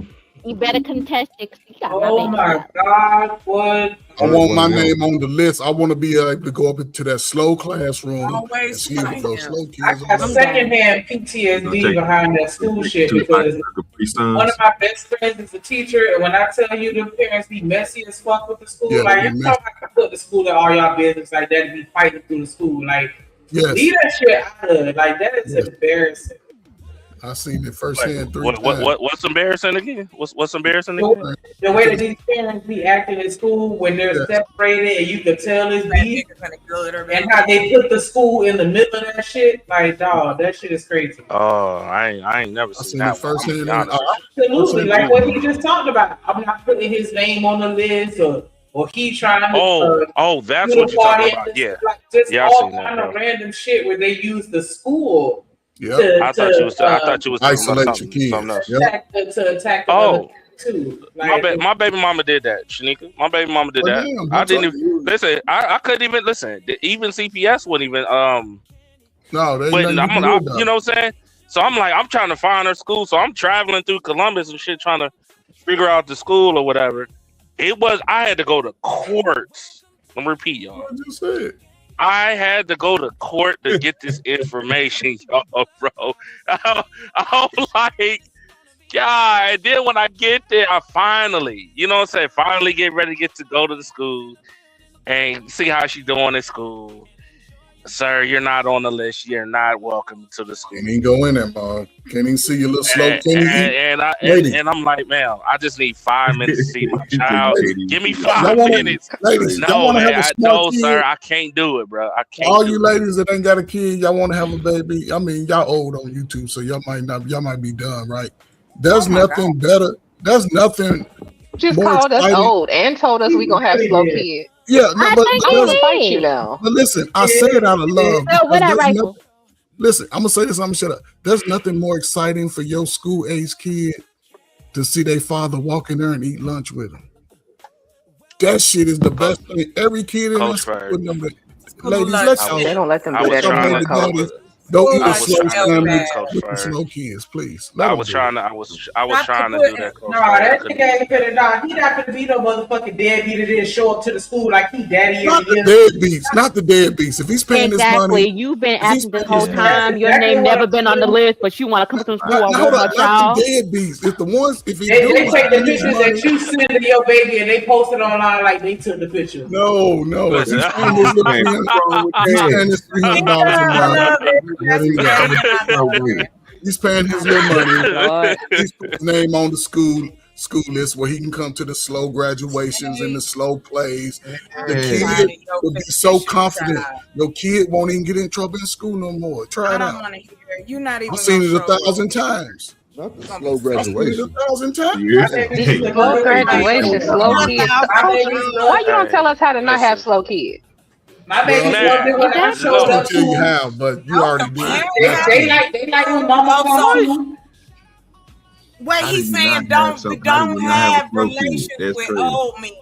You better contest it. Oh my God, what? I want my name on the list. I want to be able to go up into that slow classroom and see if those slow kids. I got secondhand PTSD behind that school shit because one of my best friends is a teacher, and when I tell you the parents be messy as fuck with the school, like you're talking about put the school in all y'all business like that and be fighting through the school. Like, Yes. leave that shit out of it. Like, that is embarrassing. I seen it firsthand 3 times. What's embarrassing again? What's embarrassing again? The way that these parents be acting in school when they're separated and you can tell it's beef, and how they put the school in the middle of that shit, like, dog, that shit is crazy. Oh, I ain't never seen that firsthand. Absolutely, like what he just talked about. I'm not putting his name on the list, or he trying to. That's what you're talking about. Yeah, like just yeah, I've all seen that, kind bro. of random shit where they use the school. I thought you was talking about isolate your kids. something else. To attack the other too. Like, my baby mama did that, Shanika. My baby mama did that. damn, I didn't even listen. I couldn't even listen. Even CPS wouldn't even No, they But ain't I'm, nothing I, to do you know what I'm saying? So I'm like, I'm trying to find her school. So I'm traveling through Columbus and shit, trying to figure out the school or whatever. I had to go to court. I'm repeat, y'all. What you said? I had to go to court to get this information, y'all, bro. I'm like, God. And then when I get there, I finally, you know what I'm saying? Finally get ready to go to the school and see how she doing at school. Sir, you're not on the list. You're not welcome to the school. Can't even go in there, Mom. Can't even see your little slow. And I'm like, man, I just need 5 minutes to see my child. Give me 5 minutes. Ladies, y'all No, wanna have man, a smart kid? sir, I can't do it, bro. I can't. All you ladies that ain't got a kid, y'all want to have a baby. I mean, y'all old on YouTube, so y'all might be done, right? There's nothing better. There's nothing. Just more called us exciting. old and told us we gonna have slow kids. Yeah, no, but I'm gonna fight you now. But listen, I say it out of love. Oh, where that because there's rifle? listen, I'm gonna say this. I'm gonna shut up. There's nothing more exciting for your school age kid to see their father walk in there and eat lunch with them. That shit is the best thing. Every kid in that school with them. Ladies, let's They don't let them do that anymore, Coach. Don't eat I a was slow trying to do sandwich that, Coach with the Fern. slow kids, please. I was trying to do that. Coach Nah, that Fern. nigga ain't finna die. He not gonna be no motherfucking deadbeat that didn't show up to the school like he daddy Not every the year. deadbeats, not the deadbeats. If he's paying this Exactly. money, You've been if he's asking this paying whole this time. Your exactly name what never I'm been on the saying. list, but you want to come to school and hold want my up, not child. the deadbeats. If the ones, if he They do take the spend his pictures money, that you send to your baby and they post it online like they took the picture. no. If Listen. he's paying his little $300 a month, let him go. He's paying his little money. He's put his name on the school list where he can come to the slow graduations and the slow plays. The kid will be so confident. Your kid won't even get in trouble in school no more. Try it out. You're not even. I've seen it 1,000 times. Not the slow I've seen it graduation. 1,000 times. Yeah. Slow graduation, slow kids. Why you don't tell us how to not have slow kids? My baby's Man, loved it when I showed I'll up tell you to. how, but you already did. They like when mama comes home. Wait, How he's do you saying not have don't have a slow kid? relations That's with crazy. old men.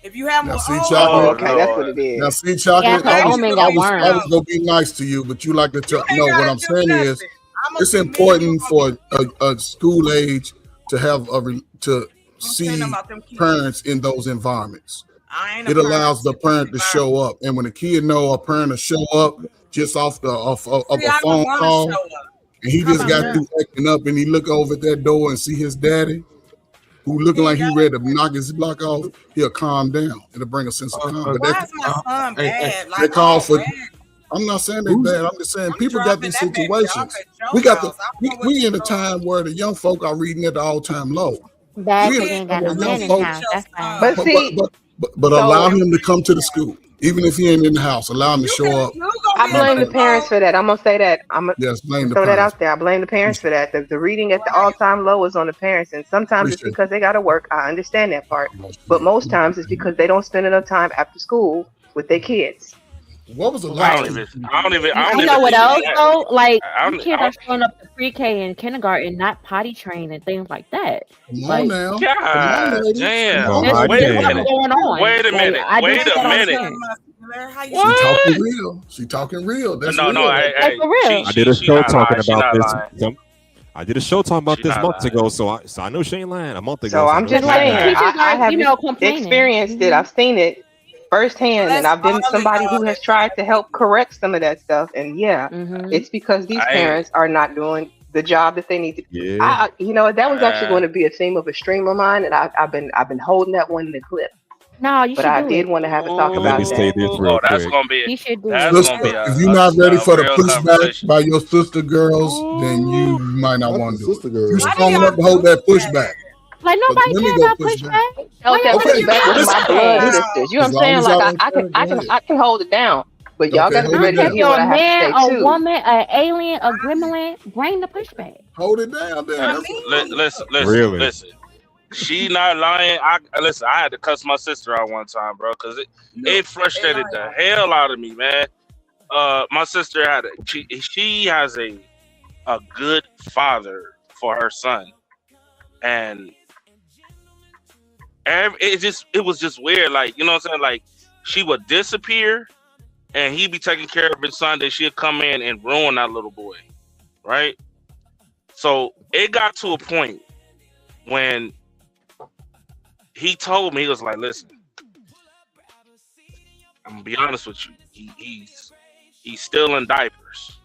If you have Now more see, old chocolate. Okay, that's what it is. Now see, chocolate. Yeah, 'cause old men got I worms. was gonna be nice to you, but you like to tell. No, what I'm saying is, I'ma it's be important for a school age to have to see parents in those environments. It allows the parent to show up, and when a kid know a parent to show up just off a phone call, and he just got through acting up, and he look over at that door and see his daddy, who looking like he ready to knock his block off, he'll calm down. It'll bring a sense of calm. But Why is my son bad? they call for. I'm not saying they bad. I'm just saying people got these situations. We got we in a time where the young folk are reading at the all-time low. Bad We because in you a ain't got time no where man young in folk- the house. That's fine. But see, But allow him to come to the school, even if he ain't in the house. Allow him to show up. I blame the parents for that. I'm gonna say that. I'm gonna Yes, blame the throw that parents. out there. I blame the parents for that. The reading at the all-time low is on the parents, and sometimes it's because they gotta work. I understand that part, but most times it's because they don't spend enough time after school with their kids. What was the I don't even. You know what else though? Like I these kids are showing up to pre-K and kindergarten, not potty trained and things like that. Come on Like, now. God damn. Come on, there's Wait a something minute. going on. Wait a Like, minute. I Wait just a don't minute. understand. She talking real. She talking real. That's No, real. hey, for real. I did a she show not talking lying. She about not this. lying. I did a show talking about She this not months lying. ago, so I know she ain't lying. A month ago. So I'm I just know she ain't saying, lying. I have you know, complaining. experienced it. I've seen it firsthand, and I've been somebody who has tried to help correct some of that stuff. And yeah, it's because these parents are not doing the job that they need to. Yeah. You know, that was actually going to be a theme of a stream of mine, and I've been holding that one in the clip. No, you But should I do did it. want to have a talk And let about me say that. this Oh, real that's quick. gonna be He should do that's it. gonna be Sister, if you're not ready a for the real pushback conversation. by your sister girls, then you might not Not want the to do sister it. You girl. Why do strong y'all enough to hold do that that? pushback. Like But the nobody women care go about push back. pushback. Held Why that y'all Okay, gotta pushback do with listen, my that? blood listen. sisters. You know what As I'm long saying? as Like y'all I don't can go ahead. I can hold it down, but y'all Okay, got to be hold I it don't ready to care if down. hear you're what a I have to man, say a too. woman, a alien, a gremlin. Bring the pushback. Hold it down then. That's Listen. Really? She not lying. Listen. I had to cuss my sister out one time, bro, because it frustrated the hell out of me, man. My sister she has a good father for her son, and it was just weird. Like, you know what I'm saying? Like, she would disappear, and he'd be taking care of his son. Then she'd come in and ruin that little boy, right? So it got to a point when he told me, he was like, "Listen, I'm gonna be honest with you. He's still in diapers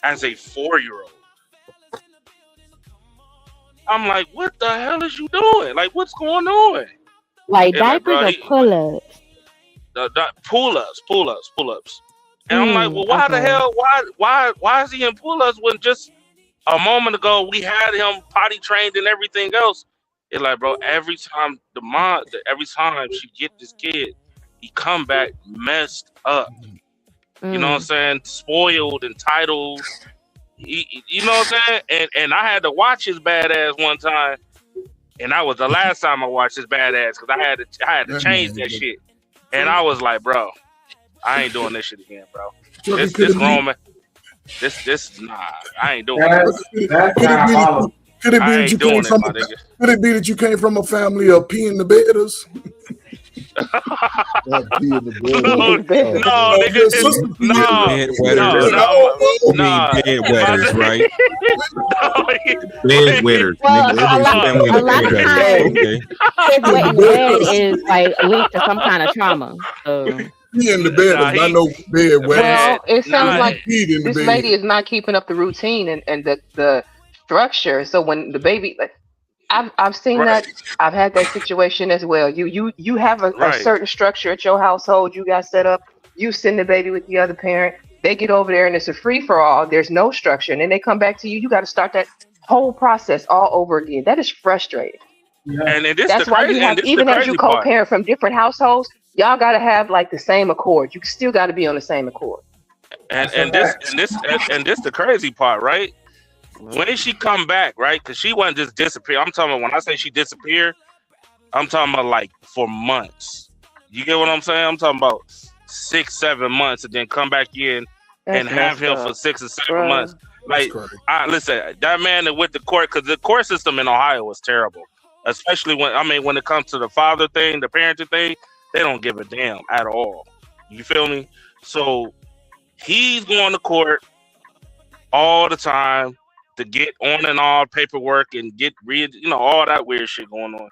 as a 4-year-old." I'm like, "What the hell is you doing? Like, what's going on?" Like And like, diapers bro, or pull-ups. the pull-ups. And I'm like, "Well, why the Okay. hell? Why is he in pull-ups when just a moment ago we had him potty trained and everything else?" It's like, bro, every time she get this kid, he come back messed up. You know what I'm saying? Spoiled, entitled. You know what I'm saying? And I had to watch his bad ass one time, and that was the last time I watched his bad ass because I had to change that shit. And I was like, bro, I ain't doing this shit again, bro. This grown man. This nah, I ain't doing it. Could it be I that ain't you doing came it, from my nigga. could it be that you came from a family of pee in the bedders? No, nigga, You mean bedwetters, right? Bedwetters, Well, nigga. a lot of times, Okay. his wet in the bed is like linked to some kind of trauma. So. Pee in the bedders, not no bedwetters. Well, it sounds like Peed in the this bed. lady is not keeping up the routine and the structure. So when the baby, like, I've seen that. I've had that situation as well. You have a certain structure at your household you got set up. You send the baby with the other parent. They get over there and it's a free for all. There's no structure, and then they come back to you. You got to start that whole process all over again. That is frustrating. And this That's the why crazy, you have, even as you part. co-parent from different households, y'all got to have like the same accord. You still got to be on the same accord. And this the crazy part, right? When she come back, right? Because she wasn't just disappear. I'm talking about, when I say she disappeared, I'm talking about like for months. You get what I'm saying? I'm talking about 6-7 months, and then come back in and have him for 6 or 7 months. Like, listen, that man that went to court, because the court system in Ohio was terrible. Especially when it comes to the father thing, the parenting thing, they don't give a damn at all. You feel me? So he's going to court all the time to get on and off paperwork and get all that weird shit going on.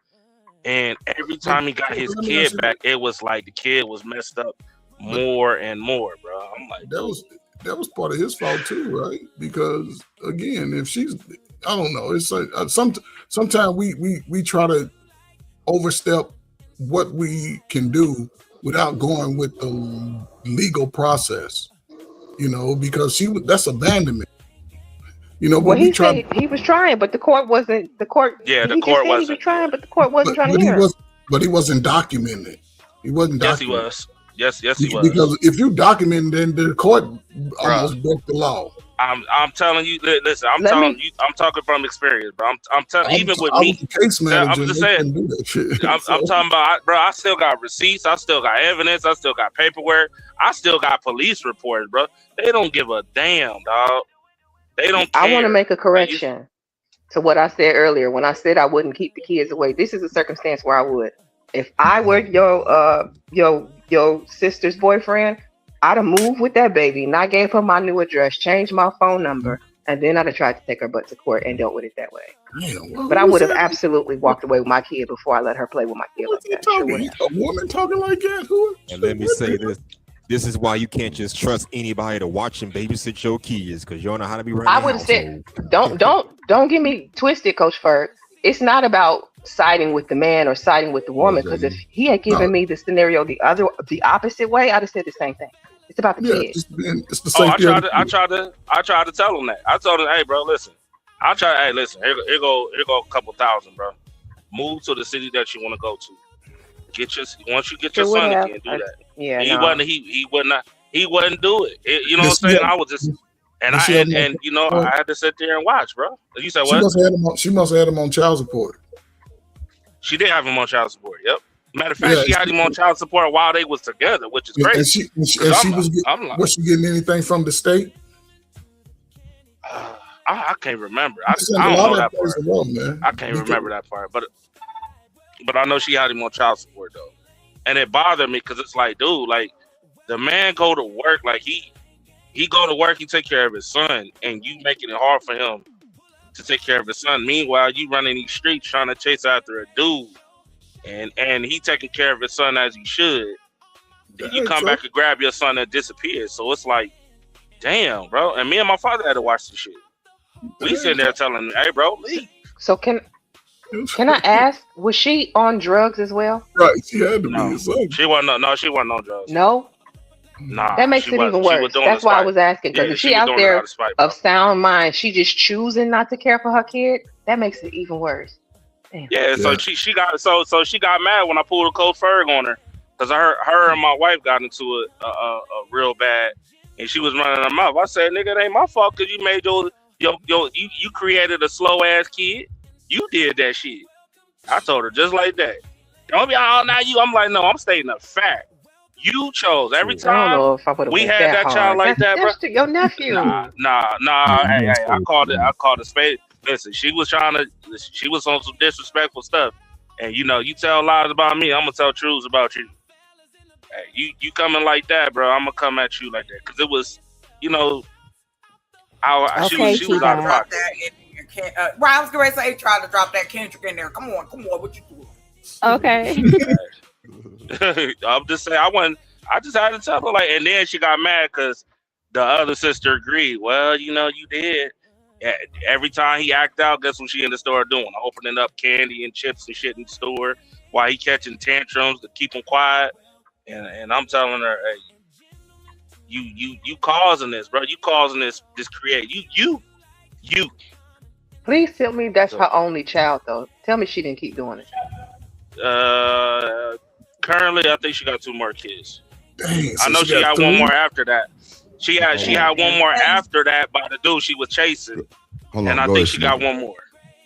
And every time he got his kid back, it was like the kid was messed up more and more, bro. I'm like, that was part of his fault too, right? Because again, if she's, I don't know, it's like sometimes we try to overstep what we can do without going with the legal process, because that's abandonment. Well, he said he was trying, but the court wasn't. The court. Yeah, the he court just said wasn't. he was trying, but the court wasn't trying to hear him. But he wasn't documenting it. He wasn't Yes, he documenting. was. Yes, he was. Because if you document, then the court almost broke the law. I'm telling you. Listen, I'm talking from experience, bro. I'm telling. Even with me, case manager, I'm just saying. Do that shit. I'm talking about, bro. I still got receipts. I still got evidence. I still got paperwork. I still got police reports, bro. They don't give a damn, dog. They don't care. I want to make a correction to what I said earlier. When I said I wouldn't keep the kids away, this is a circumstance where I would. If I were your sister's boyfriend, I'd have moved with that baby, and I gave her my new address, changed my phone number, and then I'd have tried to take her butt to court and dealt with it that way. Damn, but I would have absolutely walked away with my kid before I let her play with my kid like that. Sure would have. A woman talking like that? Who? And let me say this. This is why you can't just trust anybody to watch and babysit your kids, because you don't know how to be running. I would have said, don't get me twisted, Coach Ferg. It's not about siding with the man or siding with the woman. Because if he had given me the scenario the opposite way, I'd have said the same thing. It's about the kids. It's the safety. I tried to tell him that. I told him, hey, bro, listen. Listen. Here go a couple thousand, bro. Move to the city that you want to go to. Once you get your son again, do that. Yeah, he wouldn't do it. You know what I'm saying? I was just and you know I had to sit there and watch, bro. You said what? She must have had him on child support. She did have him on child support. Yep. Matter of fact, she had him on child support while they was together, which is crazy. And was she getting anything from the state? I can't remember. I don't know that part. I can't remember that part, but I know she had him on child support though, and it bothered me because it's like, dude, like the man go to work, like he go to work, he take care of his son, and you making it hard for him to take care of his son. Meanwhile, you running these streets trying to chase after a dude, and he taking care of his son as he should. Then you come back and grab your son and disappear. So it's like, damn, bro. And me and my father had to watch the shit. We sitting there telling him, hey, bro, leave. So can I ask, was she on drugs as well? Right, she had to be. She wasn't on drugs. No? Nah. That makes it even worse. That's why I was asking. Because if she out there of sound mind, she just choosing not to care for her kid, that makes it even worse. Damn. Yeah, so she got mad when I pulled a cold ferg on her. Because her and my wife got into it a real bad. And she was running her mouth. I said, nigga, it ain't my fault because you made you created a slow ass kid. You did that shit. I told her just like that. Don't be all now you. I'm like, no, I'm stating a fact. You chose every time we had that child like that, bro. That's your nephew. Nah. Hey, I called it spade. Listen, she was on some disrespectful stuff. And you tell lies about me, I'm gonna tell truths about you. Hey, you coming like that, bro, I'm gonna come at you like that. Cause it was, she was out of pocket. I was going to say, try to drop that Kendrick in there. Come on, what you doing? Okay. I'm just saying, I just had to tell her, like, and then she got mad because the other sister agreed. Well, you did. Every time he act out, guess what she in the store doing? Opening up candy and chips and shit in the store while he catching tantrums to keep him quiet. And I'm telling her, hey, you causing this, bro. You causing this create. You. Please tell me that's her only child, though. Tell me she didn't keep doing it. Currently, I think she got 2 more kids. Dang, I know she got 1 more after that. She had 1 more after that by the dude she was chasing. And I think she got 1 more.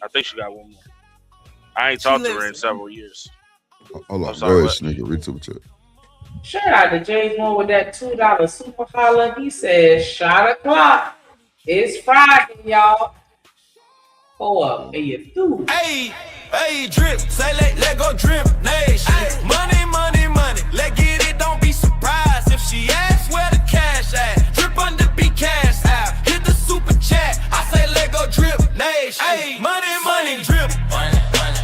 I ain't talked to her in several years. Hold on, go ahead, Sneaker. Read to it. Shout out to James Moore with that $2 super holler. He says, shot o'clock. It's Friday, y'all. Pull up and you through. Hey, drip. Say let go drip. Nation. Money. Let get it. Don't be surprised if she asks where the cash at. Drip under be cash out. Hit the super chat. I say let go drip. Nation. Hey, money, drip. Money, drip.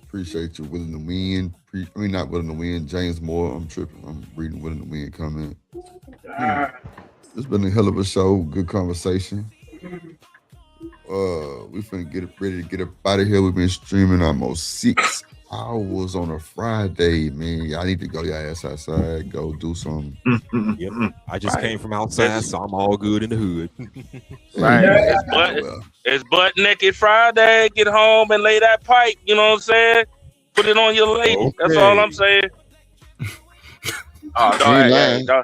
Appreciate you willing to win. Not willing to win. James Moore. I'm tripping. I'm reading willing to win comment. It's been a hell of a show. Good conversation. We finna get ready to get up out of here. We've been streaming almost 6 hours on a Friday, man. Y'all need to go your ass outside. Go do something. Yep. I just came from outside, so I'm all good in the hood. Right. It's butt naked Friday. Get home and lay that pipe. You know what I'm saying? Put it on your lady. Okay. That's all I'm saying. Oh,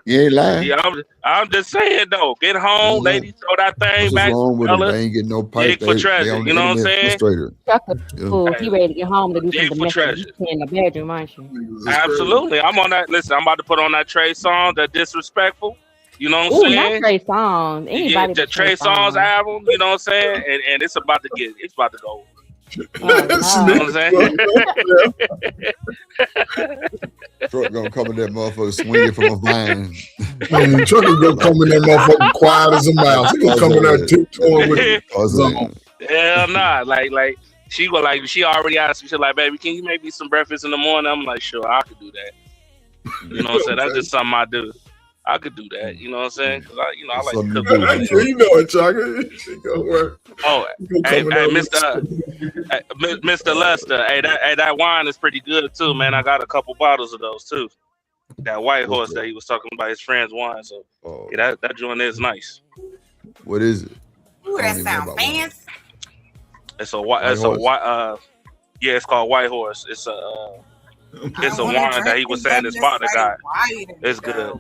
you ain't lying. Yeah, I'm just saying though. Get home, ladies. Throw that thing back. Wrong with them? They ain't getting no pipe. Dig for treasure. You know what I'm saying? He ready to get home to do some domestic in the bedroom, aren't you? Absolutely. I'm on that. Listen, I'm about to put on that Trey song, that Disrespectful. You know what I'm saying? Not Trey Songz. Anybody the Trey Songz album. You know what I'm saying? And it's about to go. You know what I'm saying? Truck gonna come in that motherfucker swinging from a vine. Truck is gonna come in that motherfucker quiet as a mouse. He gonna come in there tiptoeing with it. Hell nah. Like she go like, she already asked me, she's like, baby, can you make me some breakfast in the morning? I'm like, sure, I could do that. You know what I'm saying? That's just something I do. I could do that. You know what I'm saying? Because I like to cook. You know it, Chaka. She gonna work. Oh, hey, Mr. Lester, hey, that wine is pretty good too, man. I got a couple bottles of those too. That White Horse that he was talking about, his friend's wine. So yeah, that joint is nice. What is it? Ooh, that sounds fancy. It's a white. Yeah, it's called White Horse. It's a wine that he was saying his father got. It's good.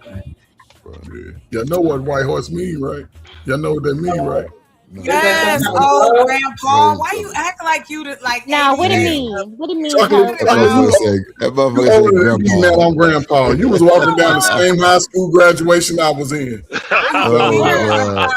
Y'all know what White Horse mean, right? Y'all know what that mean, right? Yes, oh, Grandpa, why you act like you like? Now, what do you mean? What do you mean? That motherfucker said grandpa. Mad on Grandpa. You was walking down the same high school graduation I was in. My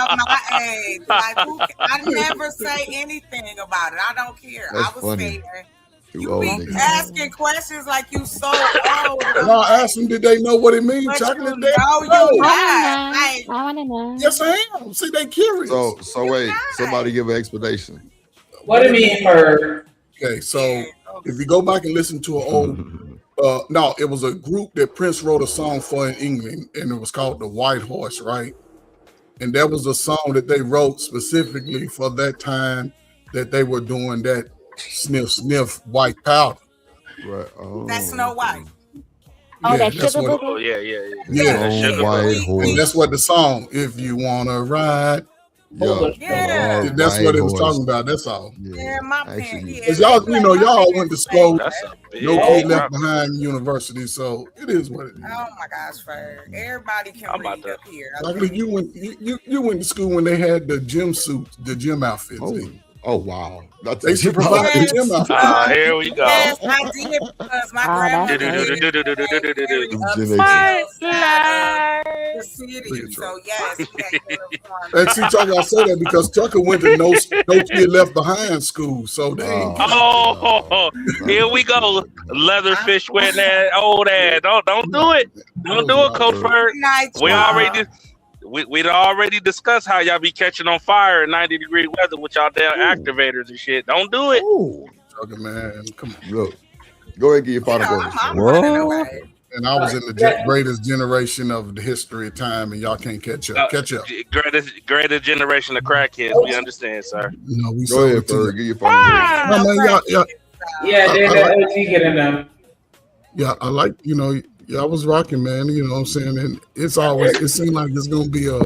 age. Like, I never say anything about it. I don't care. That's I was funny. there. You be asking questions like you so old. And I asked them, did they know what it means? But Chocolate you day? know you not. Like, I want to know. Yes, I am. See, they curious. So wait, somebody give an explanation. What do you mean, Ferg? Okay, so if you go back and listen to an old, no, it was a group that Prince wrote a song for in England, and it was called The White Horse, right? And that was a song that they wrote specifically for that time that they were doing that sniff white powder. Right. Oh, that's Snow White. Oh, that that's sugar what, booger? Yeah, White Horse. And that's what the song, if you wanna ride. Yeah. That's what it was talking about. That's all. Yeah, my parents. Cause y'all, y'all went to school. No Kid Left Behind University, so it is what it is. Oh my gosh, Ferg. Everybody can read up here. Like you went to school when they had the gym suits, the gym outfits. Oh wow! They should provide the gym outfits. Here we go. Yes, I did because my grandmother the city. So yes, and see, Chuck, I say that because Tucker went to no Kid Left Behind school, so they. Oh, here we go. Leatherfish wearing that old ass. Don't do it. Don't do it, Coach Ferg. We'd already discussed how y'all be catching on fire in 90-degree weather with y'all damn activators and shit. Don't do it. Tucker, man, come on. Look, go ahead and get your final question. And I was in the greatest generation of the history of time, and y'all can't catch up. Greatest generation of crackheads. We understand, sir. We go ahead, Ferg. Get your final question. OG get in them. Yeah, I like, I was rocking, man. You know what I'm saying? And it's always, it seems like it's going to be a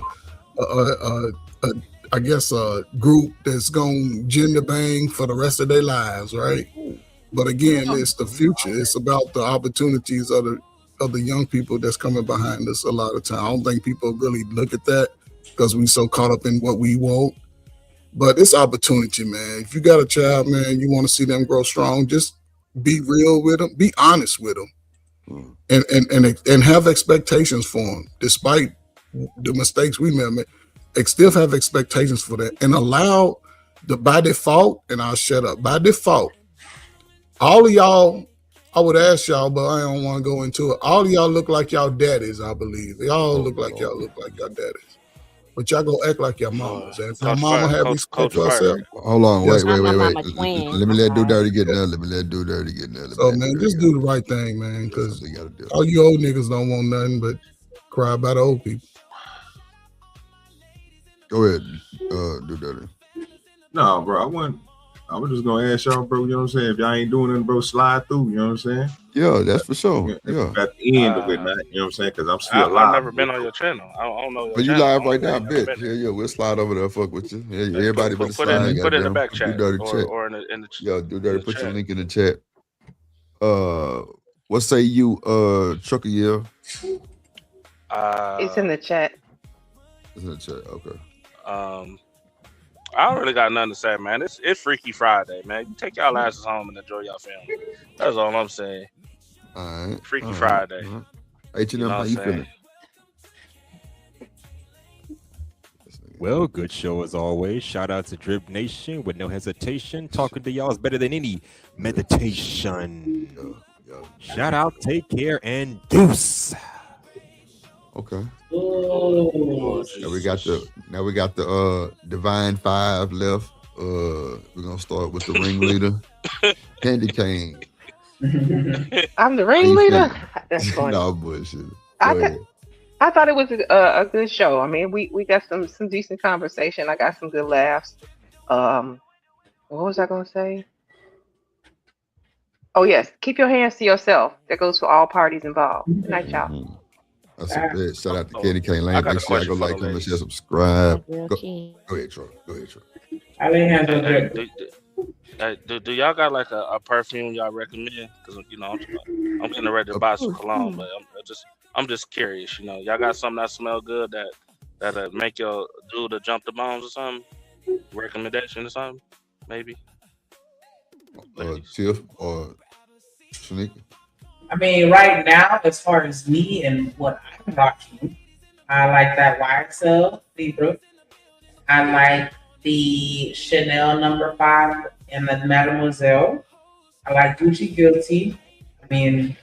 group that's going to gender bang for the rest of their lives, right? But again, it's the future. It's about the opportunities of the young people that's coming behind us a lot of time. I don't think people really look at that because we so caught up in what we want. But it's opportunity, man. If you got a child, man, you want to see them grow strong, just be real with them, be honest with them. And have expectations for them, despite the mistakes we made. Still have expectations for that, and allow by default. And I'll shut up. By default, all of y'all, I would ask y'all, but I don't want to go into it. All of y'all look like y'all daddies, I believe. They all look like y'all daddies. But y'all go act like your mamas. If your mama have respect for herself. Hold on, wait. Let me let Do Dirty get there. So man, just do the right thing, man, because all you old niggas don't want nothing but cry about the old people. Go ahead, Do Dirty. No, bro, I was just gonna ask y'all, bro. You know what I'm saying? If y'all ain't doing nothing, bro, slide through. You know what I'm saying? Yeah, that's for sure. Yeah. At the end of it, man. You know what I'm saying? Because I'm still alive. I've never been on your channel. I don't know. But you live right now, bitch. Yeah, we'll slide over there, fuck with you. Yeah, everybody put it in the back chat or in the chat. Yeah, Do Dirty. Put your link in the chat. What say you, Trucker? Yeah. It's in the chat. It's in the chat. Okay. I don't really got nothing to say, man. It's Freaky Friday, man. You take y'all asses home and enjoy y'all family. That's all I'm saying. All right. Freaky Friday. All right. H&M, how you feeling? Well, good show as always. Shout out to Drip Nation with no hesitation. Talking to y'all is better than any meditation. Shout out, take care, and deuce. Okay. Now we got the Divine Five left. We're gonna start with the ringleader, Candy Cane. I'm the How you ringleader. feeling? That's funny. No bullshit. I Go th- ahead. I thought it was a good show. I mean, we got some decent conversation. I got some good laughs. Um, what was I gonna say? Oh yes, keep your hands to yourself. That goes for all parties involved. Good night, y'all. Mhm. That's a bet. Shout out to Oh, Candy Cane I Lane. got Make a sure y'all go question for the like, comment, share, ladies. subscribe. Grilled Go cheese. ahead, Troy. Go ahead, Troy. I didn't have no Hey, good. do y'all got like a perfume y'all recommend? Because I'm getting ready to buy some cologne, but I'm just curious. Y'all got something that smell good that make your dude to jump the bones or something? Recommendation or something? Maybe. Tiff or Shanika. I mean, right now, as far as me and what I'm watching, I like that YSL Libra. I like the Chanel #5 and the Mademoiselle. I like Gucci Guilty. I mean,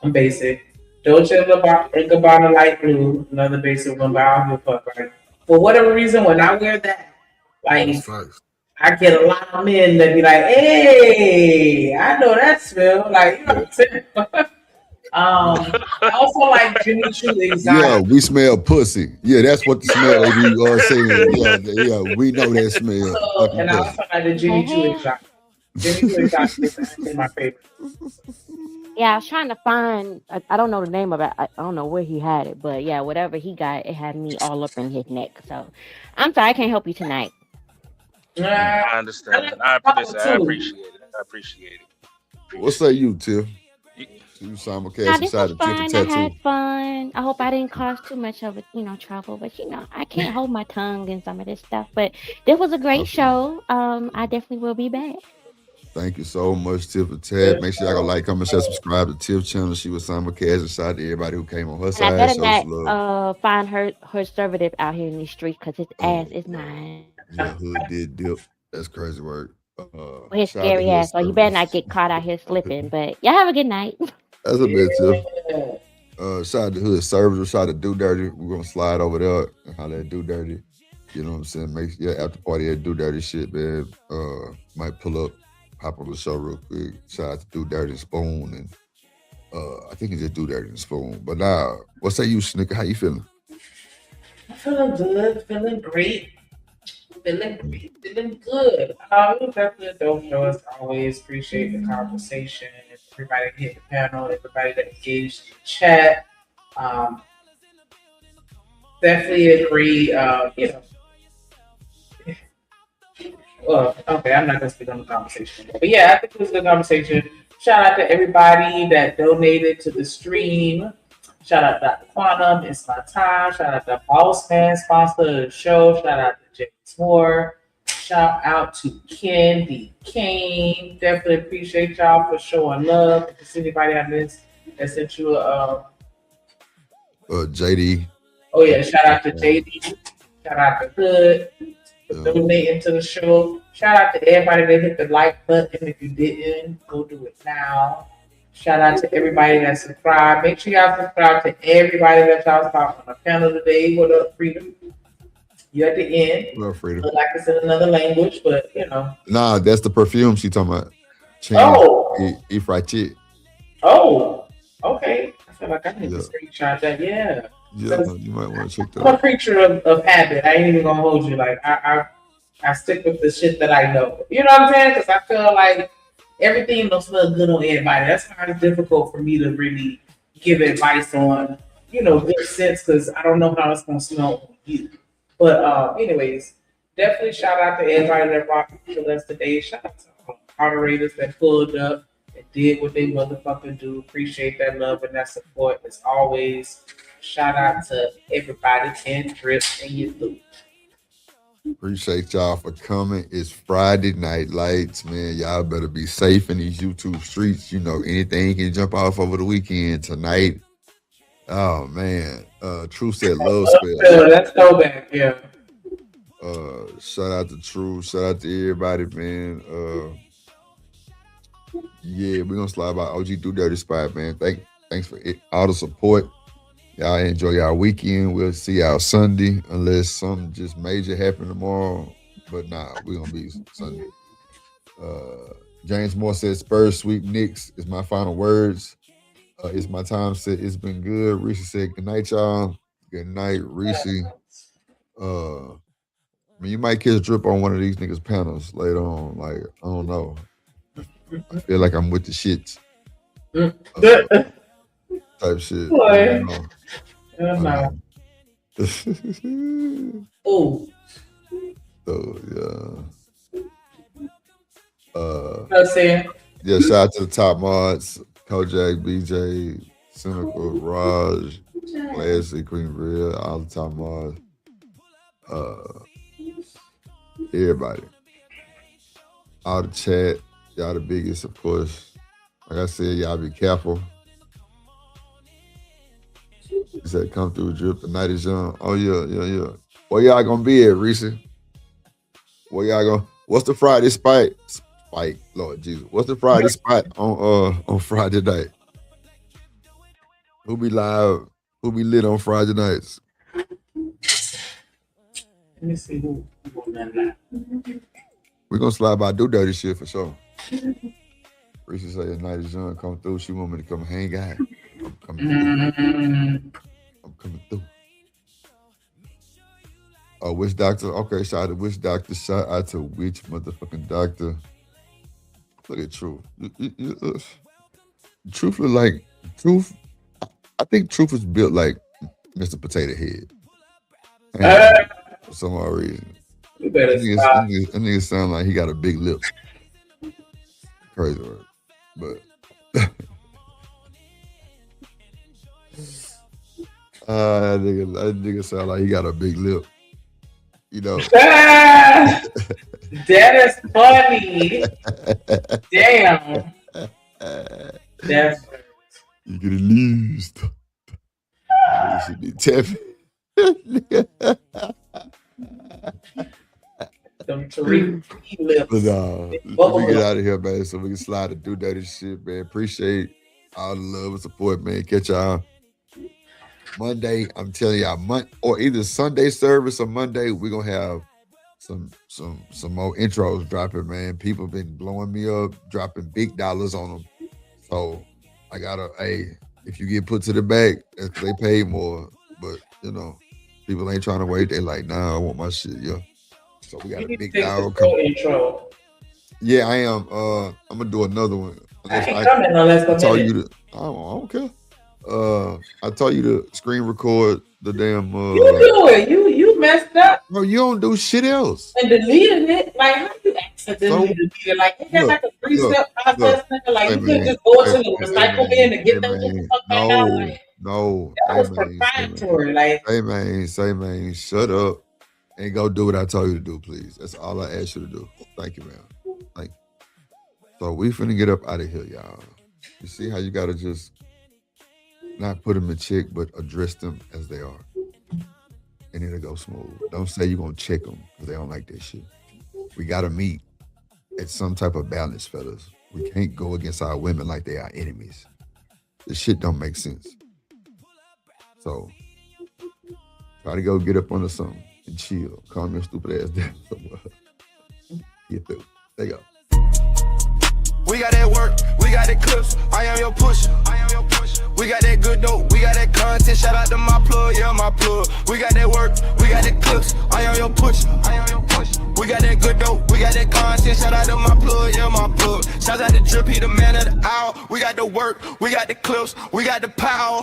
I'm basic. Dolce and Gabbana Light Blue, another basic one, but I don't give a fuck. Right? For whatever reason, when I wear that, like, I get a lot of men that be like, "Hey, I know that smell." Like, you know what I'm saying? I also like Jimmy Choo Yeah, Exotic. we smell pussy. Yeah, that's what the smell they be saying. Yeah, we know that smell. So, Fucking and I pussy. also like the Jimmy Choo Exotic. Jimmy Choo Exotic is actually my favorite. Yeah, I was trying to find. I don't know the name of it. I don't know where he had it, but yeah, whatever he got, it had me all up in his neck. So I'm sorry, I can't help you tonight. I understand. I appreciate it. I appreciate it. What say you, Tiff? You Now simulcast this inside was the Tiff and fun. I Tattoo. had fun. I hope I didn't cause too much of trouble, but I can't hold my tongue and some of this stuff. But this was a great show. I definitely will be back. Thank you so much, Tiff and Tat. Make sure y'all go like, comment, share, subscribe to Tiff channel. She was simulcast inside to everybody who came on her And I side. better Show some love. not find her conservative out here in these streets because his ass is mine. Yeah, Hood did dip. That's crazy work. Or his Shout out to scary Hood ass. So you better not Service. get caught out here slipping. But y'all have a good night. That's a bit, Tiff. Shout out to Hood Service. Shout out to Do Dirty. We're gonna slide over there and holler at Do Dirty. You know what I'm saying? Make after party at Do Dirty shit, man. Might pull up, hop on the show real quick. Shout out to Do Dirty and Spoon, and I think it's just Do Dirty and Spoon. But now, what say you, Snicker? How you feeling? I'm feeling good, feeling great, feeling good. It was definitely a dope show as always. Appreciate the conversation, everybody that hit the panel, everybody that engaged in the chat. Definitely agree. Well, okay, I'm not gonna speak on the conversation, but yeah, I think it was a good conversation. Shout out to everybody that donated to the stream. Shout out to Dr. Quantum, It's My Time. Shout out to Boss Man, sponsor of the show. Shout out to James Moore. Shout out to Candy Kane. Definitely appreciate y'all for showing love. If there's anybody I missed that sent you JD. Oh yeah, shout out to JD. Shout out to Hood for donating to the show. Shout out to everybody that hit the like button. If you didn't, go do it now. Shout out to everybody that subscribed. Make sure y'all subscribe to everybody that y'all saw on the panel today. What up, Freedom? You at the end. What up, Freedom? Look like it's in another language, but Nah, that's the perfume she talking about. Ifrachit. Oh, okay. I feel like I need to screenshot that. Yeah. Yeah, you might want to check that I'm a out. creature of habit. I ain't even gonna hold you. Like I stick with the shit that I know. You know what I'm saying? Because I feel like everything don't smell good on everybody. That's why it's difficult for me to really give advice on, good sense, because I don't know how it's gonna smell on you. But anyways, definitely shout out to everybody that rocked with us today. Shout out to all the moderators that pulled up and did what they motherfucking do. Appreciate that love and that support as always. Shout out to everybody in Drip and you loot. Appreciate y'all for coming. It's Friday Night Lights, man. Y'all better be safe in these YouTube streets. Anything can jump off over the weekend tonight. Oh man. True said love spell. That's so bad, yeah. Shout out to True. Shout out to everybody, man. Yeah, we're gonna slide by OG Do Dirty Spot, man. Thanks for all the support. Y'all enjoy y'all weekend. We'll see y'all Sunday, unless something just major happen tomorrow. but nah, we're gonna be Sunday. James Moore said Spurs sweep Knicks is my final words. It's my time set. It's been good. Reese said good night, y'all. Good night, Reese. I mean, you might catch drip on one of these niggas' panels later on. Like, I don't know. I feel like I'm with the shits. Type shit. Boy. I don't know. Oh. So yeah. That's it. Yeah, shout out to the top mods, Kojak, BJ, Cynical, Raj, Classic, Queen Real, all the top mods. Everybody. All the chat, y'all the biggest, of course. Like I said, y'all be careful. He said, come through, drip. The night is young. Oh, yeah. Where y'all gonna be at, Reese? Where y'all gonna? What's the Friday spike? Spike, Lord Jesus. What's the Friday spot on Friday night? Who be live? Who be lit on Friday nights? Let me see who on that live. We're gonna slide by do dirty shit for sure. Reese say the night is young, come through. She want me to come hang out. I'm coming through. I'm coming through. Oh, which doctor? Okay, shout out to which doctor? Shout out to which motherfucking doctor? Look at Truth. Truth look like Truth. I think Truth is built like Mr. Potato Head. For some odd reason. You better stop. That nigga sound like he got a big lip. Crazy word. But that nigga sound like he got a big lip. You know. That is funny. Damn. That's you get released. You should be tapping. Them Tariq lips. But let me get out of here, man, so we can slide and do dirty shit, man. Appreciate all the love and support, man. Catch y'all Monday. I'm telling y'all, or either Sunday service or Monday, we're gonna have some more intros dropping, man. People been blowing me up, dropping big dollars on them. So I gotta, if you get put to the back, that's 'cause they pay more. But you know, people ain't trying to wait. They like, nah, I want my shit, yeah. So we got a big dog coming. Intro. Yeah, I am. I'm gonna do another one. I ain't coming unless I told you to. I don't care. I told you to screen record the damn. You do it. You messed up. Bro, you don't do shit else. And deleted it. Like how you accidentally delete it? Like ain't that like a 3-step process? Like you could just go to the recycle bin and get them the fuck back out. Like, no. that was proprietary. Like, say man, shut up and go do what I told you to do, please. That's all I asked you to do. Thank you, man. Thank you. So we finna get up out of here, y'all. You see how you gotta just not put them in check, but address them as they are. And it'll go smooth. Don't say you're gonna check them because they don't like that shit. We gotta meet at some type of balance, fellas. We can't go against our women like they are enemies. This shit don't make sense. So try to go get up under something and chill. Calm your stupid ass down somewhere. Get through. There you go. We got that work, we got that clips. I am your pusher. We got that good dope, we got that content. Shout out to my plug, yeah, my plug. We got that work, we got that clips. I am your pusher. We got that good dope, we got that content. Shout out to my plug, yeah, my plug. Shout out to Drip, he the man of the hour. We got the work, we got the clips, we got the power.